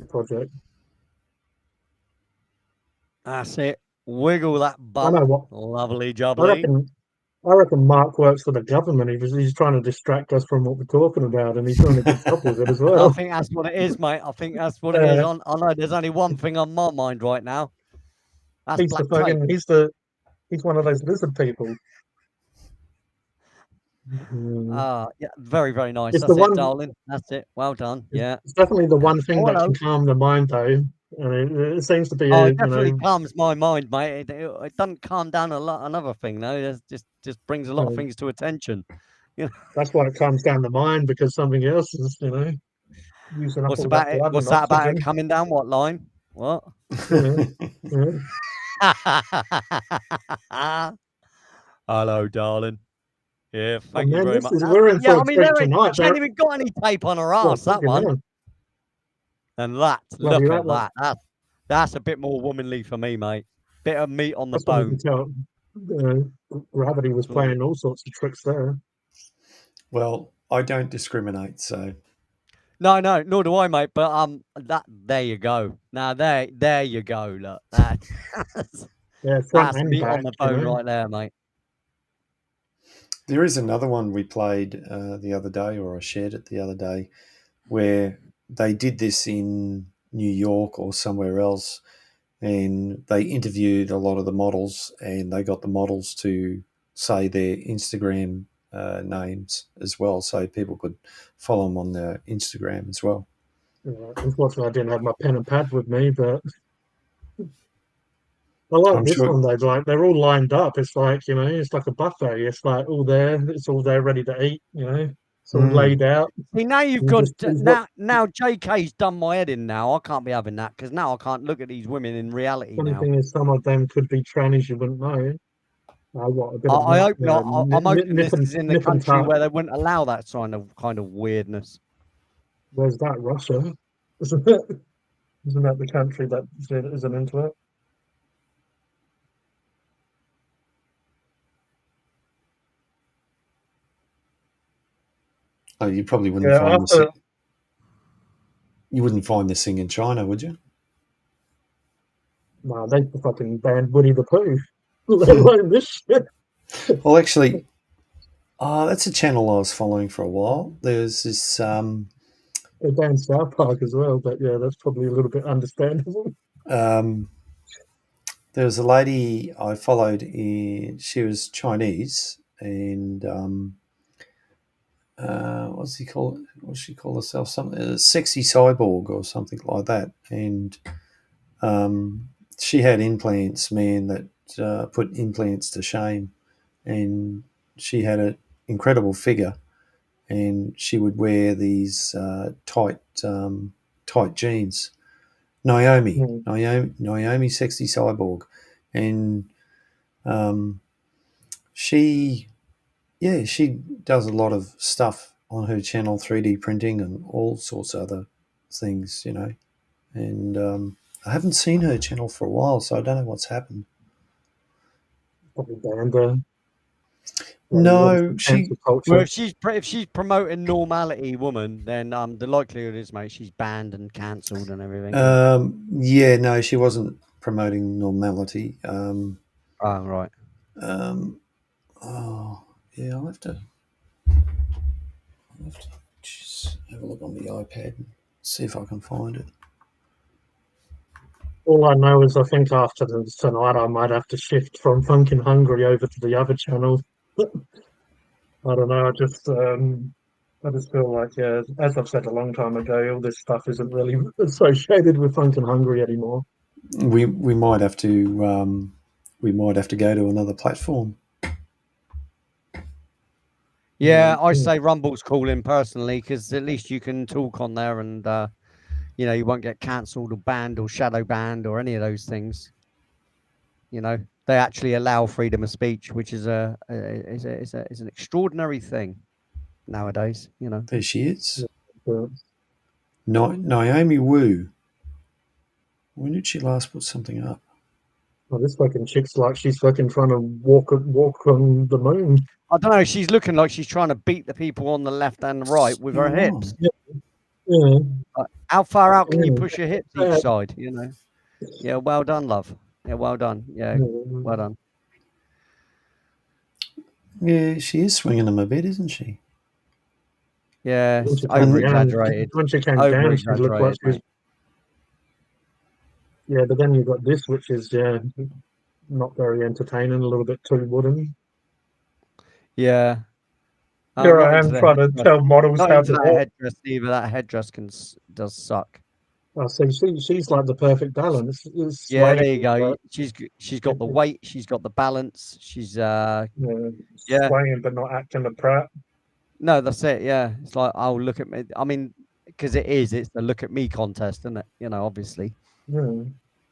project. That's it. Wiggle that I bum. know what. Lovely I jubbly. reckon Mark works for the government. He's trying to distract us from what we're talking about, and he's doing a good job with it as I well. think that's what it is, mate. I think that's what it is. Yeah. I know there's only one thing on my mind right now. That's He's the black tape. fucking. He's one of those lizard people. Yeah, very, very nice. It's That's the it, one. darling. That's it. Well done. Yeah. It's definitely the one thing Oh, that hello. can calm the mind, though. And it seems to be Oh, a, it definitely calms my mind, mate. It doesn't calm down a lot. Another thing, though, it just brings a lot of Yeah. things to attention. That's why it calms down the mind, because something else is, using up What's all that about it? blood What's and that about it oxygen. coming down? What line? What? Yeah. Hello, darling. Yeah, Oh, thank you man, very much. we're in Yeah, for I a mean, treat tonight. she ain't even got any tape on her ass, that fucking one. hell. And that, Bloody look right, at that. That's a bit more womanly for me, mate. Bit of meat on the that's when you bone. can tell. Gravity was playing all sorts of tricks there. Well, I don't discriminate, so No, nor do I, mate. But there you go. Now there you go. Look, Yeah, front that's and meat back. on the bone right there, mate. there is another one we played the other day, or I shared it the other day, where they did this in New York or somewhere else, and they interviewed a lot of the models, and they got the models to say their Instagram names as well, so people could follow them on their Instagram as well. Unfortunately, I didn't have my pen and pad with me, but I like I'm this sure. one though. Like they're all lined up. It's like it's like a buffet. It's like all there. It's all there, ready to eat. It's all laid out. See, now you've You gone. just choose what. Now JK's done my head in. Now I can't be having that because now I can't look at these women in reality. Funny Now thing is, some of them could be trannies you wouldn't know. What a bit of I hope not. I'm hoping nip this is in the country tuck. where they wouldn't allow that kind of weirdness. Where's that? Russia, isn't it? Isn't that the country that isn't into it? Oh, you probably wouldn't Yeah, find after you wouldn't find this thing in China, would you? no, they fucking banned Winnie the Pooh. Let alone this shit. Well, actually, that's a channel I was following for a while. There's this. They banned South Park as well, but yeah, that's probably a little bit understandable. There was a lady I followed. She was Chinese, and what's she call herself? Something a sexy cyborg or something like that. And she had implants, man, that put implants to shame. And she had an incredible figure, and she would wear these tight jeans. Naomi, sexy cyborg, and she does a lot of stuff on her channel, 3D printing and all sorts of other things, And I haven't seen her channel for a while, so I don't know what's happened. Probably banned her. No, Well, if she's promoting normality, woman, then the likelihood is, mate, she's banned and cancelled and everything. Yeah, no, she wasn't promoting normality. Oh, right. Yeah, I'll have to just have a look on the iPad and see if I can find it. All I know is I think after tonight I might have to shift from Funkin' Hungry over to the other channel. I don't know. I just feel like, yeah, as I've said a long time ago, all this stuff isn't really associated with Funkin' Hungry anymore. We might have to go to another platform. Yeah, I say Rumble's calling personally because at least you can talk on there and you won't get cancelled or banned or shadow banned or any of those things. They actually allow freedom of speech, which is is an extraordinary thing nowadays. There she is. adverts. Naomi Wu. When did she last put something up? Oh, this fucking chick's like she's fucking trying to walk on the moon. I don't know. She's looking like she's trying to beat the people on the left and the right with her Oh, hips. Yeah. How far out can you Yeah. push your hips each side? You know. Yeah. Well done, love. Yeah. Well done. Yeah. Well done. Yeah, she is swinging them a bit, isn't she? Yeah. When It's she came over down- exaggerated. When she came down, she looked like she was. Over-exaggerated, Yeah, but then you've got this, which is not very entertaining, a little bit too wooden. Yeah. Here not I into am the trying to headdress. tell models Not how into to that walk. headdress either. That headdress does suck. Oh, so she's like the perfect balance. It's Yeah, swaying, there you go. but, She's got the weight. She's got the balance. She's Yeah. swaying but not acting a prat. No, that's it. Yeah, it's like, oh, look at me. I mean, because it's the look at me contest, isn't it? You know, obviously. Yeah,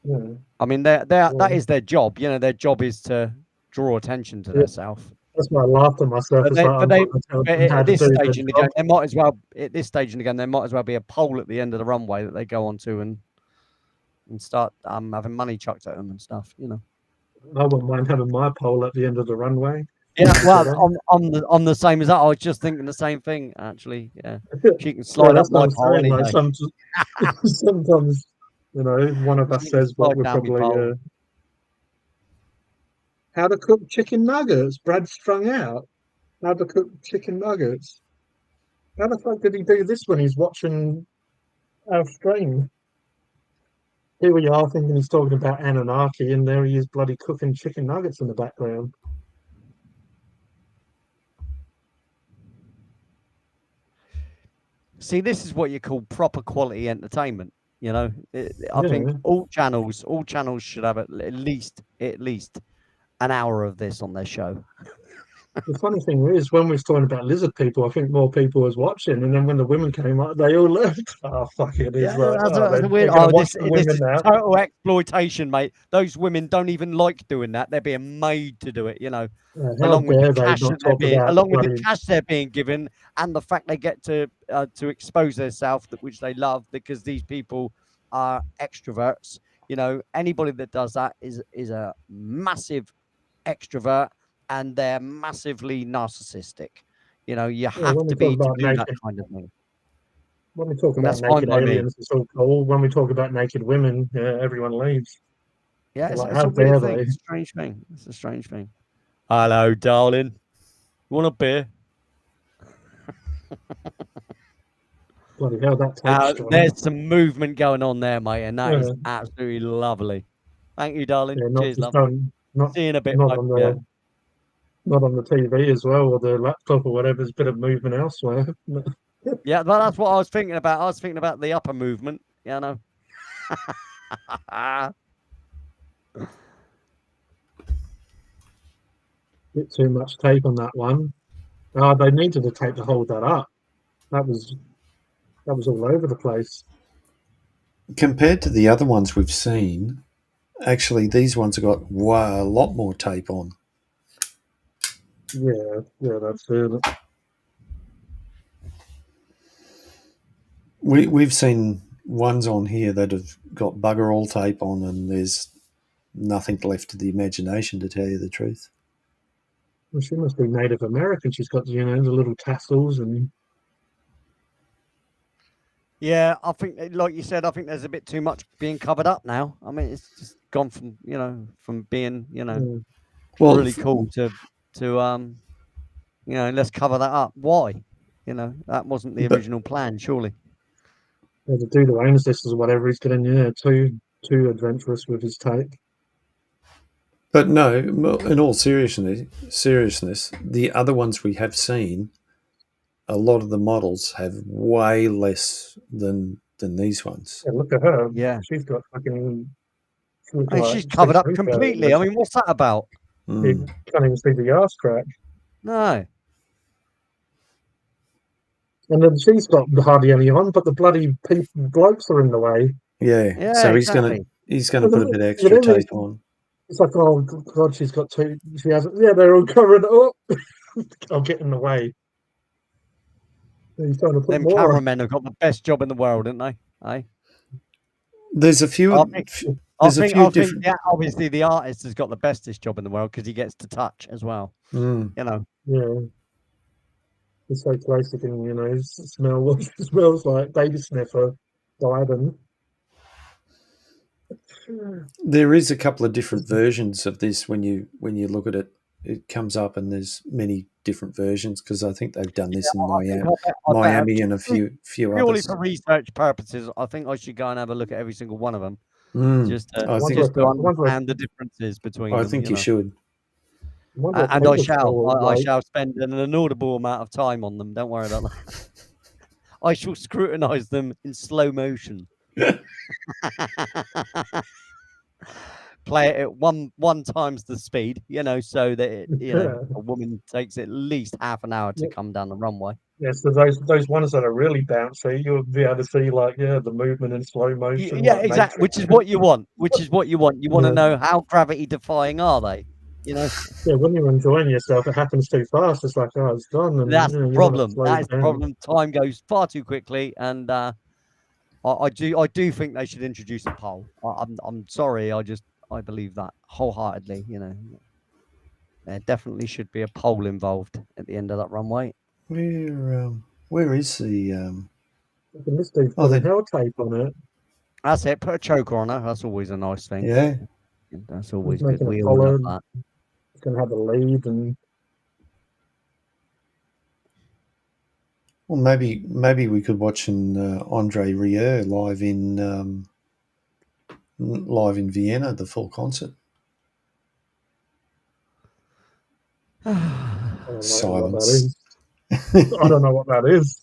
yeah. I mean, that Yeah. is their job. You know, their job is to draw attention to Yeah. themselves. That's why I laughed at myself. But It's they- like, but I'm they- trying to tell But them how at to this do their stage in the game, job. they might as well. At this stage in the game, there might as well be a pole at the end of the runway that they go onto and start having money chucked at them and stuff. You know. I wouldn't mind having my pole at the end of the runway. Yeah, well, Okay. I'm the same as that. I was just thinking the same thing, actually. Yeah, she can Yeah, slide up that's what my I'm pole saying. any Like day. sometimes, one of us She can says what slide we're down my probably pole. how to cook chicken nuggets. Brad strung out. How to cook chicken nuggets. How the fuck did he do this when he's watching our stream? Here we are thinking he's talking about Anunnaki, and there he is bloody cooking chicken nuggets in the background. See, this is what you call proper quality entertainment. You know, I think Yeah. all channels should have at least an hour of this on their show. The funny thing is, when we was talking about lizard people, I think more people was watching, and then when the women came up, they all left. Oh fuck it! It's like, that's they're weird. gonna watch This the women is now. total exploitation, mate. Those women don't even like doing that. They're being made to do it. You know. How along with dare the they cash not that they're talk being, about along with the bloody- cash they're being given, and the fact they get to expose themselves, which they love, because these people are extroverts. You know, anybody that does that is a massive extrovert, and they're massively narcissistic. You know, you have when we to be talk to about do that naked- kind of thing. When we talk And about that's fine naked by me. aliens, it's all cool. When we talk about naked women, everyone leaves. Yeah, it's, Like, it's how a weird dare thing. they? It's a strange thing. It's a strange thing. Hello, darling. You want a beer? Bloody hell, that takes strong. There's some movement going on there, mate, and that is Yeah. absolutely lovely. Thank you, darling. Yeah, not Cheers, just love. not See you in a bit. not mate. on Yeah. not on the TV as well, or the laptop or whatever. There's a bit of movement elsewhere. Yeah, that's what I was thinking about. I was thinking about the upper movement. Yeah, I know. Bit too much tape on that one. They needed the tape to hold that up. That was all over the place. Compared to the other ones we've seen, actually these ones have got a lot more tape on. Yeah, that's it. We've seen ones on here that have got bugger all tape on, and there's nothing left to the imagination, to tell you the truth. Well, she must be Native American. She's got the little tassels and. Yeah, I think, like you said, I think there's a bit too much being covered up now. I mean, it's just gone from from being Well, really cool to let's cover that up. Why? That wasn't the original plan, surely. The dude who owns this or whatever, he's getting too adventurous with his take. But no, in all seriousness, the other ones we have seen, a lot of the models have way less than these ones. Yeah, look at her. Yeah. She's got fucking. I mean, she's covered up completely. I mean, what's that about? You can't even see the arse crack. No. And then she's got hardly any on, but the bloody blokes are in the way. Yeah, so exactly. he's gonna put a bit of extra tape on. It's like, oh god, she's got two. She has. Yeah, they're all covered up. I'll get in the way. He's trying to put Them more on. cameramen have got the best job in the world, haven't they? Eh? There's a few. I think- There's a few different. yeah, obviously the artist has got the bestest job in the world because he gets to touch as well. Mm. You know, Yeah. It's so classic, and smells like baby sniffer, Biden. There is a couple of different versions of this when you look at it. It comes up and there's many different versions because I think they've done this in Miami and a few purely others. for research purposes, I think I should go and have a look at every single one of them Mm. just to, I think just to Wonder- understand the differences between I them. think you you know. should. Wonder what And I Taylor's shall. score was I like. shall spend an inaudible amount of time on them. Don't worry about that. I shall scrutinise them in slow motion. Play it at one times the speed, you know, so that a woman takes at least half an hour to Yeah. come down the runway. Yeah, so those ones that are really bouncy, you'll be able to see the movement in slow motion. Yeah, like exactly. Matrix. Which is what you want. You want to Yeah. know how gravity defying are they? You know, Yeah, when you're enjoying yourself, it happens too fast. It's like, oh, it's done. And, that's you know, the you wanna problem. slow That it is the down. problem. Time goes far too quickly, and I do think they should introduce a poll. I'm sorry, I believe that wholeheartedly. You know, there definitely should be a poll involved at the end of that runway. Where is the? And this dude's Oh, put they- hell tape on it. That's it. Put a choker on her. That's always a nice thing. Yeah. That's always He's good. making a We all love collar. that. It's going to have a lead, and Well, maybe we could watch an Andre Rieu live in Vienna, the full concert. I don't know what that Silence. is. I don't know what that is.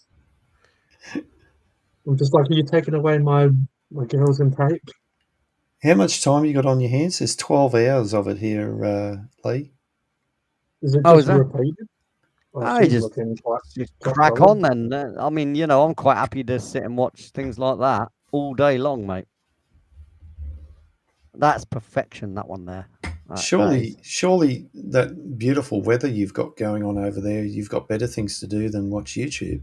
I'm just like, are you taking away my girls in tape? How much time you got on your hands? There's 12 hours of it here, Lee. Is it Oh, just is that- repeated? Oh, I she's just- looking quite. Just Quite crack solid. on then. I mean, you know, I'm quite happy to sit and watch things like that all day long, mate. That's perfection, that one there. That Surely that beautiful weather you've got going on over there, you've got better things to do than watch YouTube.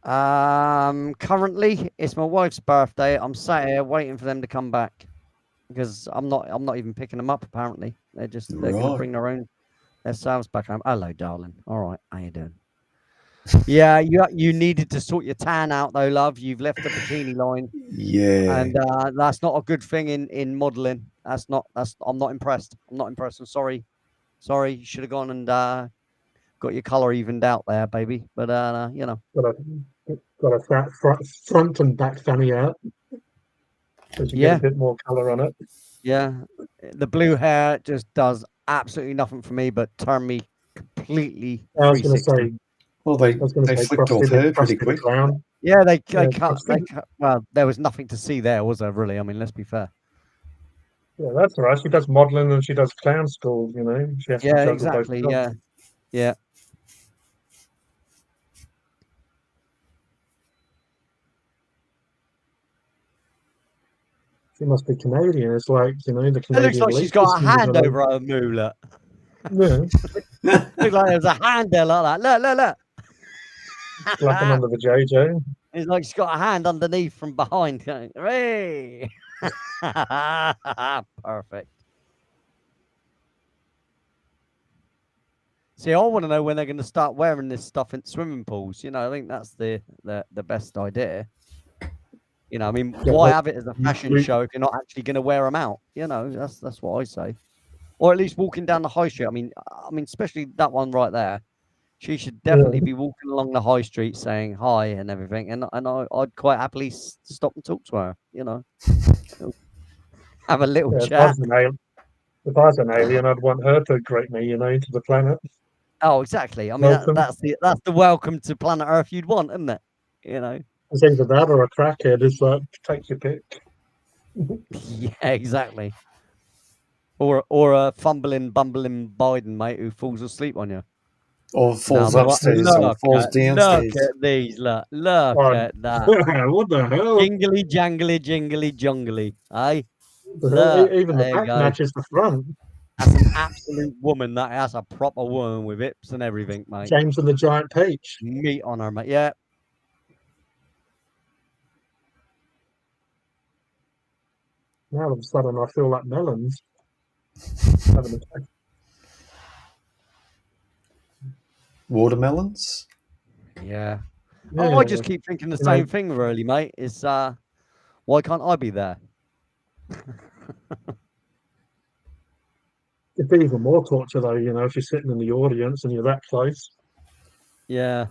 Currently, it's my wife's birthday. I'm sat here waiting for them to come back because I'm not even picking them up. Apparently, they're going to Right. bring their selves back home. Hello, darling. All right, how you doing? Yeah, you needed to sort your tan out though, love. You've left the bikini line, Yeah. and that's not a good thing in modelling. I'm not impressed. I'm not impressed. I'm sorry. You should have gone and got your colour evened out there, baby. But you know. Got a front and back fanny out. So you Yeah. get a bit more colour on it. Yeah, the blue hair just does absolutely nothing for me, but turn me completely. I was going to 360. say, Well, they flicked off her pretty quick. Clown. Yeah, they Yeah, cut. Well, there was nothing to see there, was there? Really? I mean, let's be fair. Yeah, that's all right. She does modelling and she does clown school. You know, she has to Yeah, juggle exactly. both jobs. Yeah. She must be Canadian. It's like, the It Canadian. looks like she's league got a system, hand over her moolah. Yeah, Looks like there's a hand there like that. Look. flapping under the JJ. It's like she's got a hand underneath from behind. Going, hey! Perfect. See, I want to know when they're going to start wearing this stuff in swimming pools. You know, I think that's the best idea. You know, I mean, Yeah, why well, have it as a fashion we- show if you're not actually going to wear them out? You know, that's what I say. Or at least walking down the high street. I mean, especially that one right there. She should definitely be walking along the high street saying hi and everything, and I'd quite happily stop and talk to her. You know, have a little Yeah, chat. if I was an alien, I'd want her to greet me, to the planet. Oh, exactly. I mean, Welcome. that's the welcome to planet Earth you'd want, isn't it? You know. It's either that or a crackhead. It's like, take your pick. Yeah, exactly. Or a bumbling Biden mate who falls asleep on you. Or falls Now, upstairs or falls downstairs. Look at these. Look Oh, at that. What the hell? Jingly, jangly, jingly, jungly. Eh? The hell? Look, Even the there you back go. matches the front. That's an absolute woman. That's a proper woman with hips and everything, mate. James and the Giant Peach. Meat on her, mate. Yeah. Now all of a sudden I feel like melons. Having a- Watermelons? Yeah. Yeah, Oh, I just keep thinking the You know- same thing, really, mate. Is why can't I be there? it'd be even more torture though, if you're sitting in the audience and you're that close. Yeah.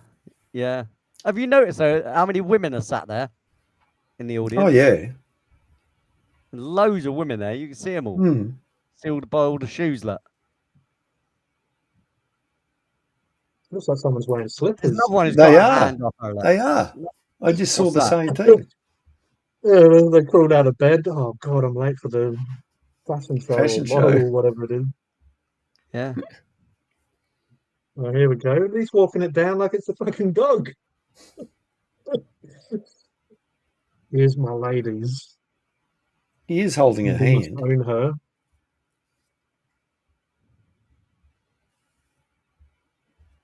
Yeah. Have you noticed though how many women are sat there in the audience? Oh, yeah. Loads of women there. You can see them all. Hmm. See all the shoes, look. Looks like someone's wearing There's slippers. another one who's They got a are. hand up her. Look. They are. I just saw What's the that? same thing. Yeah, they crawled out of bed. Oh God, I'm late for the fashion show Fashion or model show. or whatever it is. Yeah. Oh, here we go. At least walking it down like it's a fucking dog. Here's my ladies. He is holding a You must hand. own her.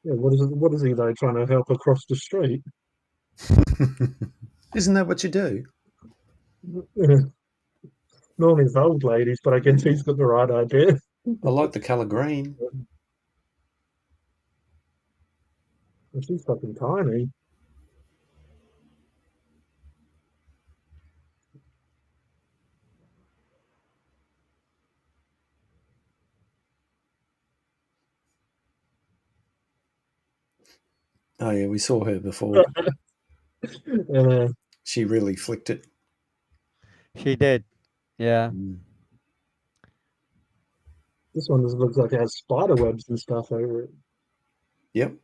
Yeah, what is he though? Trying to help her cross the street? Isn't that what you do? Normally it's old ladies, but I guess he's got the right idea. I like the colour green. She's fucking tiny. Oh, yeah, we saw her before. Uh, She really flicked it. She did. Yeah. Mm. this one looks like it has spider webs and stuff over it. Yep.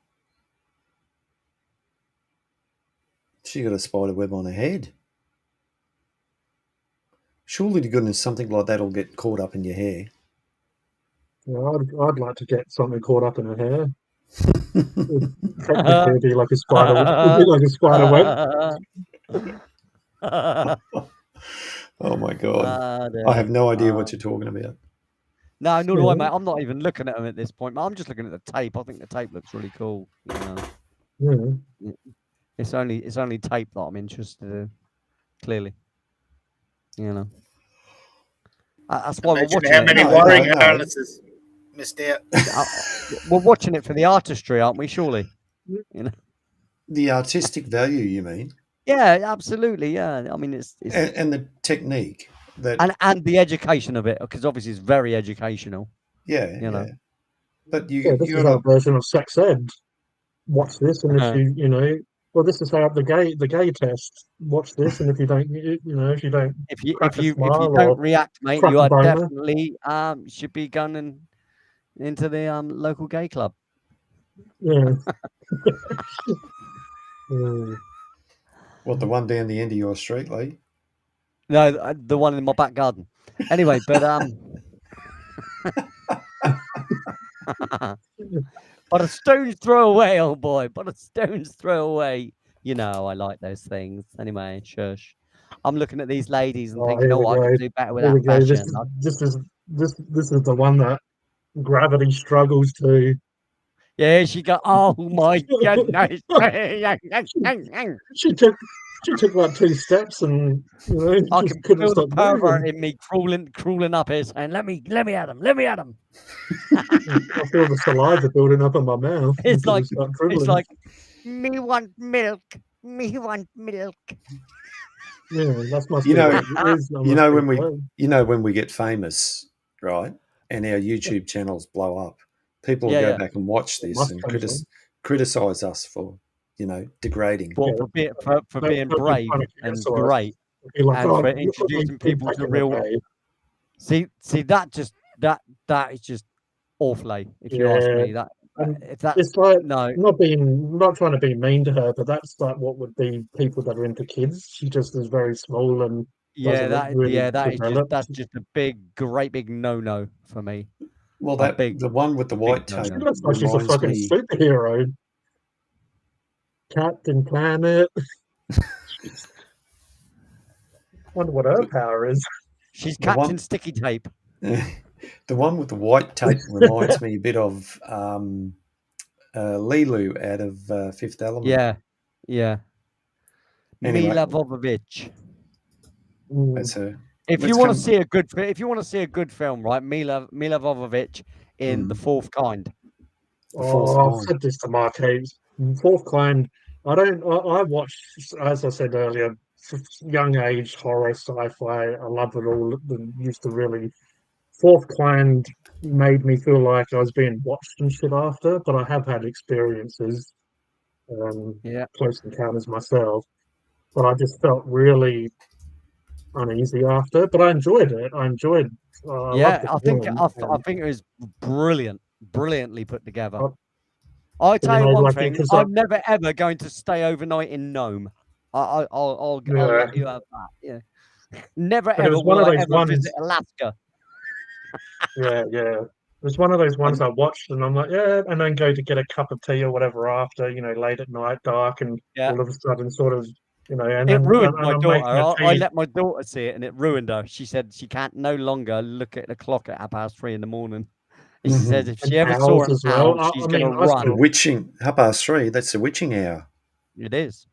She got a spider web on her head. Surely to goodness something like that will get caught up in your hair. Yeah, I'd like to get something caught up in her hair. Technically, it'd be like a spider. It'd be like a spider web. Oh my God. dear. I have no idea what you're talking about. No, nor do I, Yeah. mate. I'm not even looking at them at this point. I'm just looking at the tape. I think the tape looks really cool. You know, Yeah. it's only tape that I'm interested in. Clearly, you know. That's why we're Imagine watching how it. many No, wiring no. harnesses missed out. We're watching it for the artistry, aren't we? Surely. The artistic value, you mean? Yeah, absolutely. Yeah, I mean it's And the technique that, and the education of it, because obviously it's very educational. yeah, you know. yeah. But Yeah, this you is got our version of sex ed. Watch this, and Uh-huh. if well, this is how the gay test. Watch this, and if you don't, if you don't, If you crack a if you smile don't or react, mate, crack you a are boner. definitely should be going into the local gay club. Yeah. Yeah. what, the one down the end of your street, Lee? No, the one in my back garden. Anyway, but but a stone's throw away, old boy. But a stone's throw away. You know, I like those things. Anyway, shush. I'm looking at these ladies and Oh, thinking, here oh, we I go. could do better with Here we that go. fashion. This is the one that gravity struggles to. Yeah, she got. Oh my goodness! She took like 2 steps, and I just can couldn't feel the stop pervert moving. in me crawling up here, saying, "Let me at him, let me at him." I feel the saliva building up in my mouth. It's until like it start it's dribbling. like me want milk, me want milk. Yeah, that must You be know- what it is. That you must know be when we- the way. when we get famous, right, and our YouTube channels blow up, people will Yeah, go yeah. back and watch this must and come from. criticize us for, degrading. What Yeah. for They'll- being they'll be brave trying to and cancel us. great. Be like, and "Oh, for look at these introducing big people to back in the real- day." See that is just awful. If you ask Yeah. me, that And if that's It's like no, not trying to be mean to her, but that's like what would be people that are into kids. She just is very small and yeah, doesn't look really that is developed. that's just a great big no for me. Well, A big- the one with the white no, tape She looks like she's a reminds fucking me. superhero. Captain Planet. Wonder what her power is. She's The one- Captain Sticky Tape. The one with the white tape reminds me a bit of Lilu out of Fifth Element. Yeah, yeah. Anyway. Mila Jovovich. That's her. If Let's you want to come- see a good, if you want to see a good film, right? Mila Jovovich in The Fourth Kind. The Fourth I've Kind. said this to Mark Hayes. Fourth Kind. I watch, as I said earlier, young age horror, sci-fi. I love it all. Used to really. Fourth Kind made me feel like I was being watched and shit after, but I have had experiences, Yeah. close encounters myself. But I just felt really uneasy after. But I enjoyed it. I enjoyed. I loved the I think film. I think it was brilliantly put together. I- I tell you know, one like, thing: because I'm never ever going to stay overnight in Nome. I'll Yeah. let you have that. Yeah. Never But it ever was one will of I those ever ones. visit Alaska. Yeah. It was one of those ones I watched, and I'm like, yeah, and then go to get a cup of tea or whatever after, late at night, dark, and Yeah. all of a sudden, sort of, and It then ruined and my I'm daughter. making a I tea. let my daughter see it, and it ruined her. She said she can't no longer look at the clock at 3:30 in the morning. And she says if And she ever saw owls an as well. owl, she's I going to mean, I run. The witching, 3:30. That's the witching hour. It is.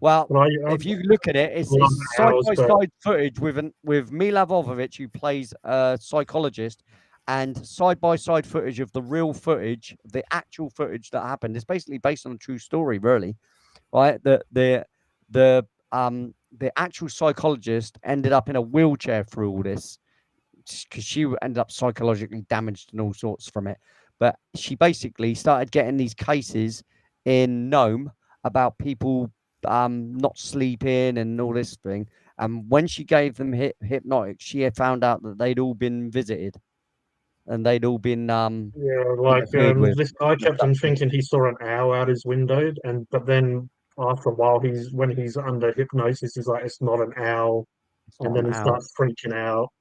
Well, But if you look at it, it's love side owls, by but side footage with Mila Jovovich, who plays a psychologist, and side by side footage of the real footage, the actual footage that happened. It's basically based on a true story, really, right? The actual psychologist ended up in a wheelchair through all this because she ended up psychologically damaged and all sorts from it. But she basically started getting these cases in Nome about people not sleeping and all this thing. And when she gave them hypnotics, she had found out that they'd all been visited and they'd all been interfered with. this guy kept on thinking he saw an owl out his window, but then after a while, when he's under hypnosis, he's like, it's not an owl, It's and not then an he owl. starts freaking out.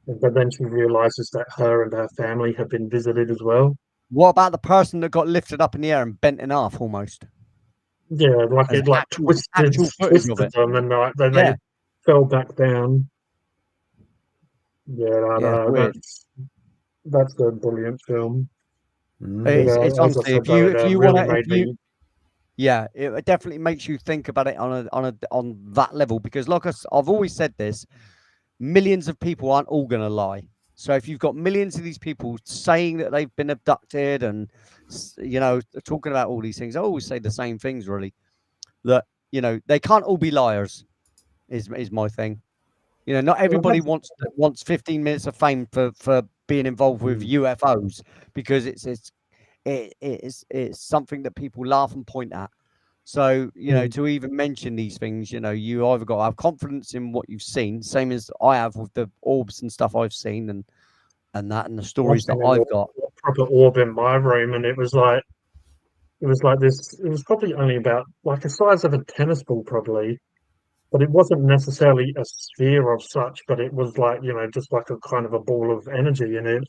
But then she realizes that her and her family have been visited as well. What about the person that got lifted up in the air and bent in half almost? Yeah, like There's it like actual footage of twisted it. them, and then Yeah. they fell back down. Yeah, Yeah, weird. that's a brilliant film. It's As I honestly, said, if you it want really to, made me. yeah, it definitely makes you think about it on that level because, like I've always said this, millions of people aren't all going to lie. So if you've got millions of these people saying that they've been abducted and talking about all these things, I always say the same things really. That they can't all be liars. Is my thing. Not everybody wants 15 minutes of fame for being involved with UFOs because it's something that people laugh and point at. So, to even mention these things, you either got to have confidence in what you've seen, same as I have with the orbs and stuff I've seen and the stories that I've got. A proper orb in my room, and it was like this. It was probably only about like the size of a tennis ball, probably, but it wasn't necessarily a sphere of such. But it was like just like a kind of a ball of energy, and it was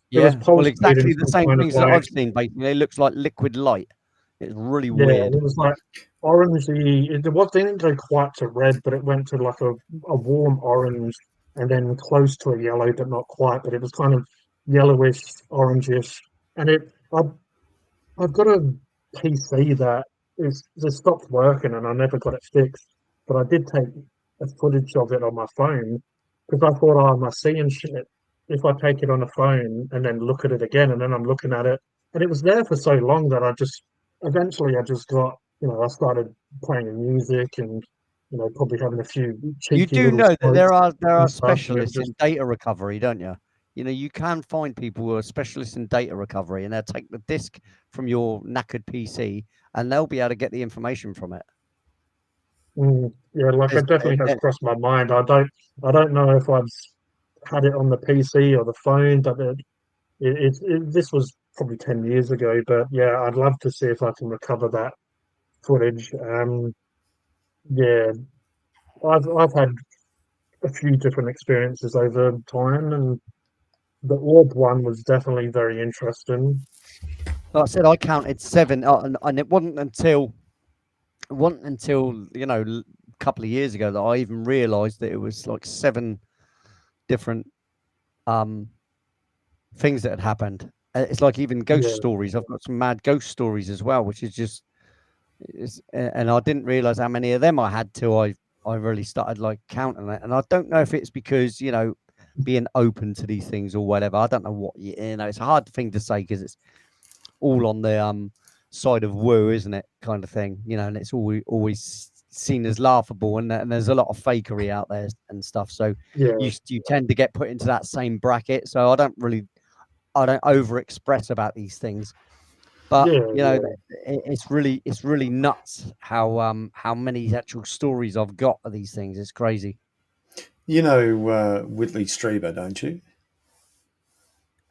Yeah, well, pulsating exactly the some same kind of things that like. I've seen, basically. It looks like liquid light. It's really Yeah, weird. it was like orangey. It didn't go quite to red, but it went to like a warm orange, and then close to a yellow, but not quite. But it was kind of yellowish, orangish, and I've got a PC that just stopped working, and I never got it fixed. But I did take a footage of it on my phone because I thought, oh, am I seeing shit? If I take it on the phone and then look at it again, and then I'm looking at it, and it was there for so long that eventually I just got, I started playing music and, probably having a few You cheeky do little know that smokes there are and stuff, and it specialists just, in data recovery, don't you? You can find people who are specialists in data recovery, and they'll take the disk from your knackered PC, and they'll be able to get the information from it. yeah, like it definitely has crossed my mind. I don't know if I've had it on the PC or the phone, but this was probably 10 years ago. But yeah, I'd love to see if I can recover that footage. Yeah, I've had a few different experiences over time, and the orb one was definitely very interesting. Like I said, I counted 7, and it wasn't until a couple of years ago that I even realised that it was like 7 different things that had happened. It's like even ghost Yeah. stories. I've got some mad ghost stories as well, which is just, and I didn't realize how many of them I had till I really started like counting it. And I don't know if it's because, you know, being open to these things or whatever. I don't know what, you know, it's a hard thing to say because it's all on the side of woo, isn't it? Kind of thing, you know, and it's always seen as laughable, and there's a lot of fakery out there and stuff. So Yeah. you tend to get put into that same bracket. So I don't over express about these things. But Yeah, you know, yeah. it's really nuts how many actual stories I've got of these things. It's crazy. You know Whitley Strieber, don't you?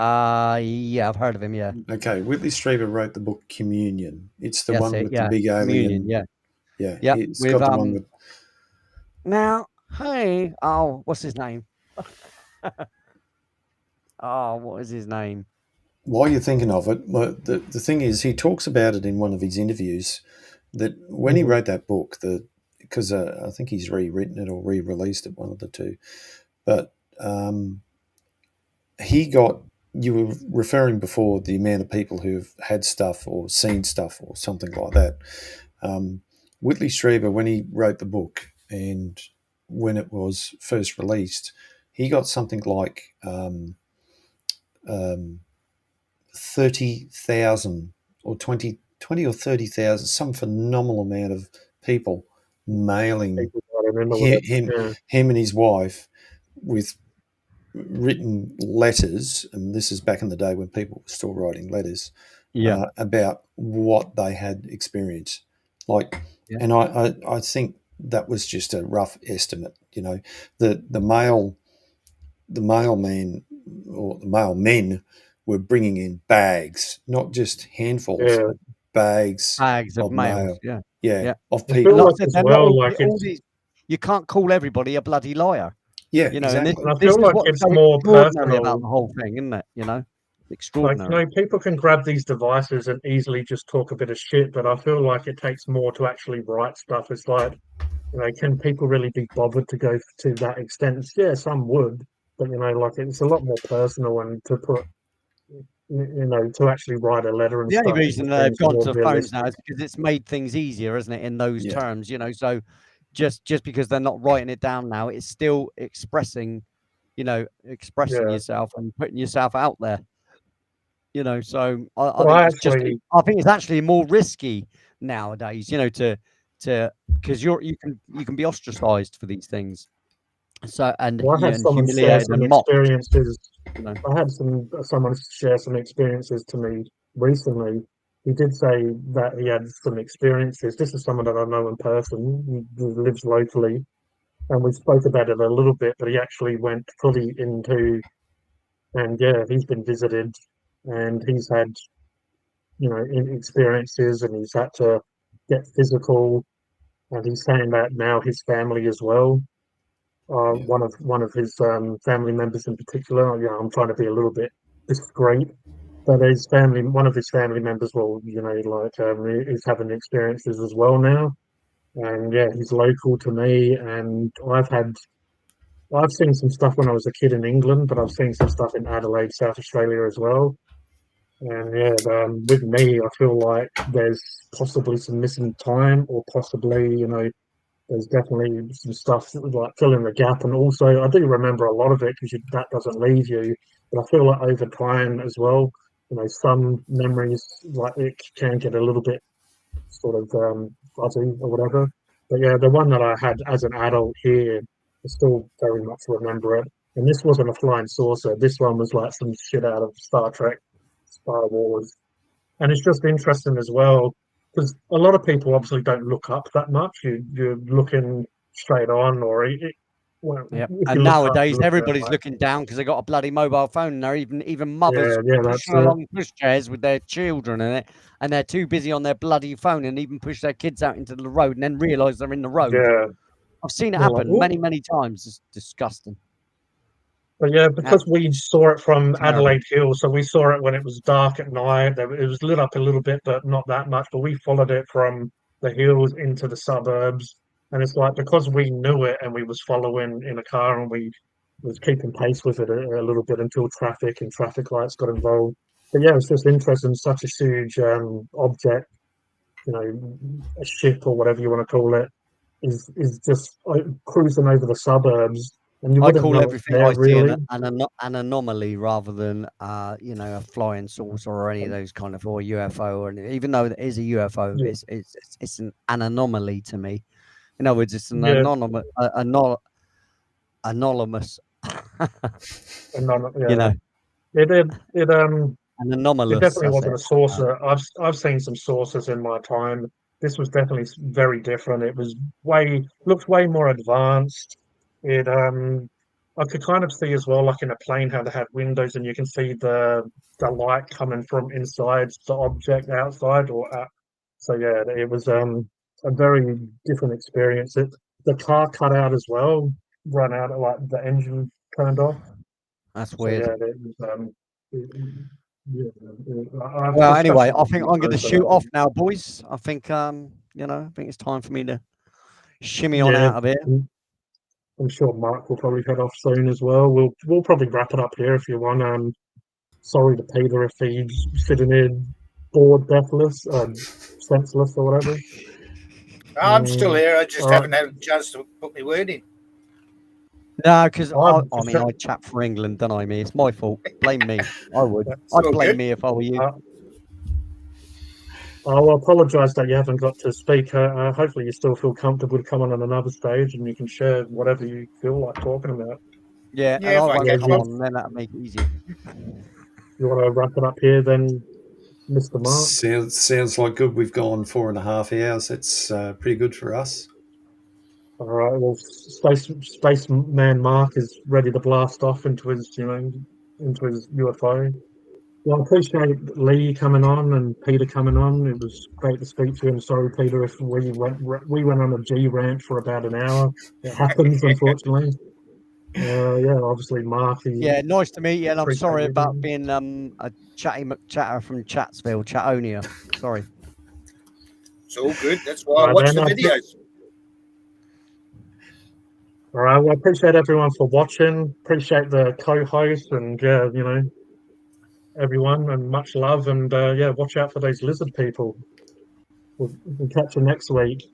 Yeah, I've heard of him. Yeah, Okay, Whitley Strieber wrote the book Communion. It's the that's one it. with the Yeah, big Communion. alien. Yeah, Yeah, yeah. it's With got the one with. now, hey, oh, what's his name? Oh, what is his name? While you're thinking of it, well, the thing is, he talks about it in one of his interviews that when he Mhm. wrote that book, because I think he's rewritten it or re-released it, one of the two, but he got. You were referring before the amount of people who've had stuff or seen stuff or something like that. Whitley Strieber, when he wrote the book and when it was first released, he got something like 30,000 or 20 or 30,000, some phenomenal amount of people mailing People got him into it. Yeah. him and his wife with written letters, and this is back in the day when people were still writing letters Yeah, about what they had experienced. Like, yeah, and I think that was just a rough estimate. You know, the mailman or the mailmen were bringing in bags, not just handfuls, Yeah. but bags bags of of mails. mail. Yeah, Yeah, yeah. of I And feel people. like like I said, as they're not well, like all it's, these. You can't call everybody a bloody liar. Yeah, You know, and exactly. and I this feel is like what's it's so more extraordinary about personal. the whole thing, isn't it? You know, Like, you extraordinary. know, people can grab these devices and easily just talk a bit of shit, but I feel like it takes more to actually write stuff. It's like, you know, can people really be bothered to go to that extent? Yeah, some would, but you know, like it's a lot more personal, and to put, you know, to actually write a letter and The only stuff, it reason just they've seems gone more to phones now realistic. is because it's made things easier, isn't it? In those Yeah, terms, you know. So just because they're not writing it down now, it's still expressing, you know, expressing Yeah. yourself and putting yourself out there. You know, so I Well, think I it's just, actually, I think it's actually more risky nowadays. You know, to because you can be ostracized for these things. So and well, I had and someone share humiliated some and mocked. experiences. You know. I had someone share some experiences to me recently. He did say that he had some experiences. This is someone that I know in person. He lives locally, and we spoke about it a little bit. But he actually went fully into, and yeah, he's been visited, and he's had, you know, experiences, and he's had to get physical. And he's saying that now his family as well. yeah, One of his family members in particular. You know, I'm trying to be a little bit discreet, but his family, one of his family members, will, you know, like is having experiences as well now. And yeah, he's local to me, and I've seen some stuff when I was a kid in England, but I've seen some stuff in Adelaide, South Australia as well. And yeah, with me, I feel like there's possibly some missing time, or possibly, you know, there's definitely some stuff that was like filling the gap. And also, I do remember a lot of it because that doesn't leave you. But I feel like over time as well, you know, some memories, like it can get a little bit sort of fuzzy or whatever. But yeah, the one that I had as an adult here, I still very much remember it. And this wasn't a flying saucer. This one was like some shit out of Star Trek, Star Wars. And it's just interesting as well, because a lot of people obviously don't look up that much. You're looking straight on, or well, Yeah, if you and look up, nowadays you're looking at everybody's like, looking down because they got a bloody mobile phone. And they're even mothers yeah, yeah, that's pushing it. along pushchairs with their children in it, and they're too busy on their bloody phone and even push their kids out into the road and then realise they're in the road. Yeah, I've seen it you're like, happen oh. many times. It's disgusting. But yeah, because Absolutely we saw it from terrible. Adelaide Hill, so we saw it when it was dark at night. It was lit up a little bit, but not that much. But we followed it from the hills into the suburbs, and it's like because we knew it and we was following in a car, and we was keeping pace with it a little bit until traffic and traffic lights got involved. But yeah, it's just interesting. Such a huge object, you know, a ship or whatever you want to call it, is just cruising over the suburbs, and you I wouldn't call know it's everything there I see really. an anomaly rather than you know, a flying saucer or any of those kind of, or UFO. And even though it is a UFO, Yeah. it's an anomaly to me. In other words, it's an Yeah. anonymous, And none, you yeah, know, it an it anomalous. definitely That's wasn't it. a saucer. I've seen some saucers in my time. This was definitely very different. It was looked way more advanced. It I could kind of see as well, like in a plane, how they had windows and you can see the light coming from inside the object outside or out. So yeah, it was a very different experience. The car cut out as well, run out, like the engine turned off. That's So weird. yeah, it was it, yeah, Well, it's anyway, I fascinating think to I'm going to post shoot about off it. now, boys. I think you know, I think it's time for me to shimmy on Yeah, out of here. I'm sure Mark will probably head off soon as well. We'll probably wrap it up here if you want. Sorry to Peter if he's sitting there bored, deathless, senseless, or whatever. I'm still here. I just All right. haven't had a chance to put my word in. No, because I've I mean, I chat for England, don't I? Me, it's my fault. Blame me. I would. It's I'd all blame good. me if I were you. I'll apologise that you haven't got to speak. Hopefully, you still feel comfortable to come on another stage and you can share whatever you feel like talking about. Yeah, and Yeah, I if I won't Yeah, catch come one. on. Then that'll make it easier. you want to wrap it up here, then, Mr. Mark? Sounds like good. We've gone 4.5 hours. That's pretty good for us. All right. Well, Spaceman Mark is ready to blast off into his, into his UFO. Well, I appreciate Lee coming on and Peter coming on. It was great to speak to you. And sorry, Peter, if we went on a G rant for about an hour. It happens, unfortunately. Yeah, obviously, Mark. Yeah, nice to meet you. And I'm Appreciate sorry you. about being a chatty McChatter from Chatsville, Chatonia. Sorry. It's all good. That's why All I right, watch then. the videos. All right. Well, I appreciate everyone for watching. Appreciate the co-host and yeah, everyone, and much love. And yeah, watch out for those lizard people. We'll catch you next week.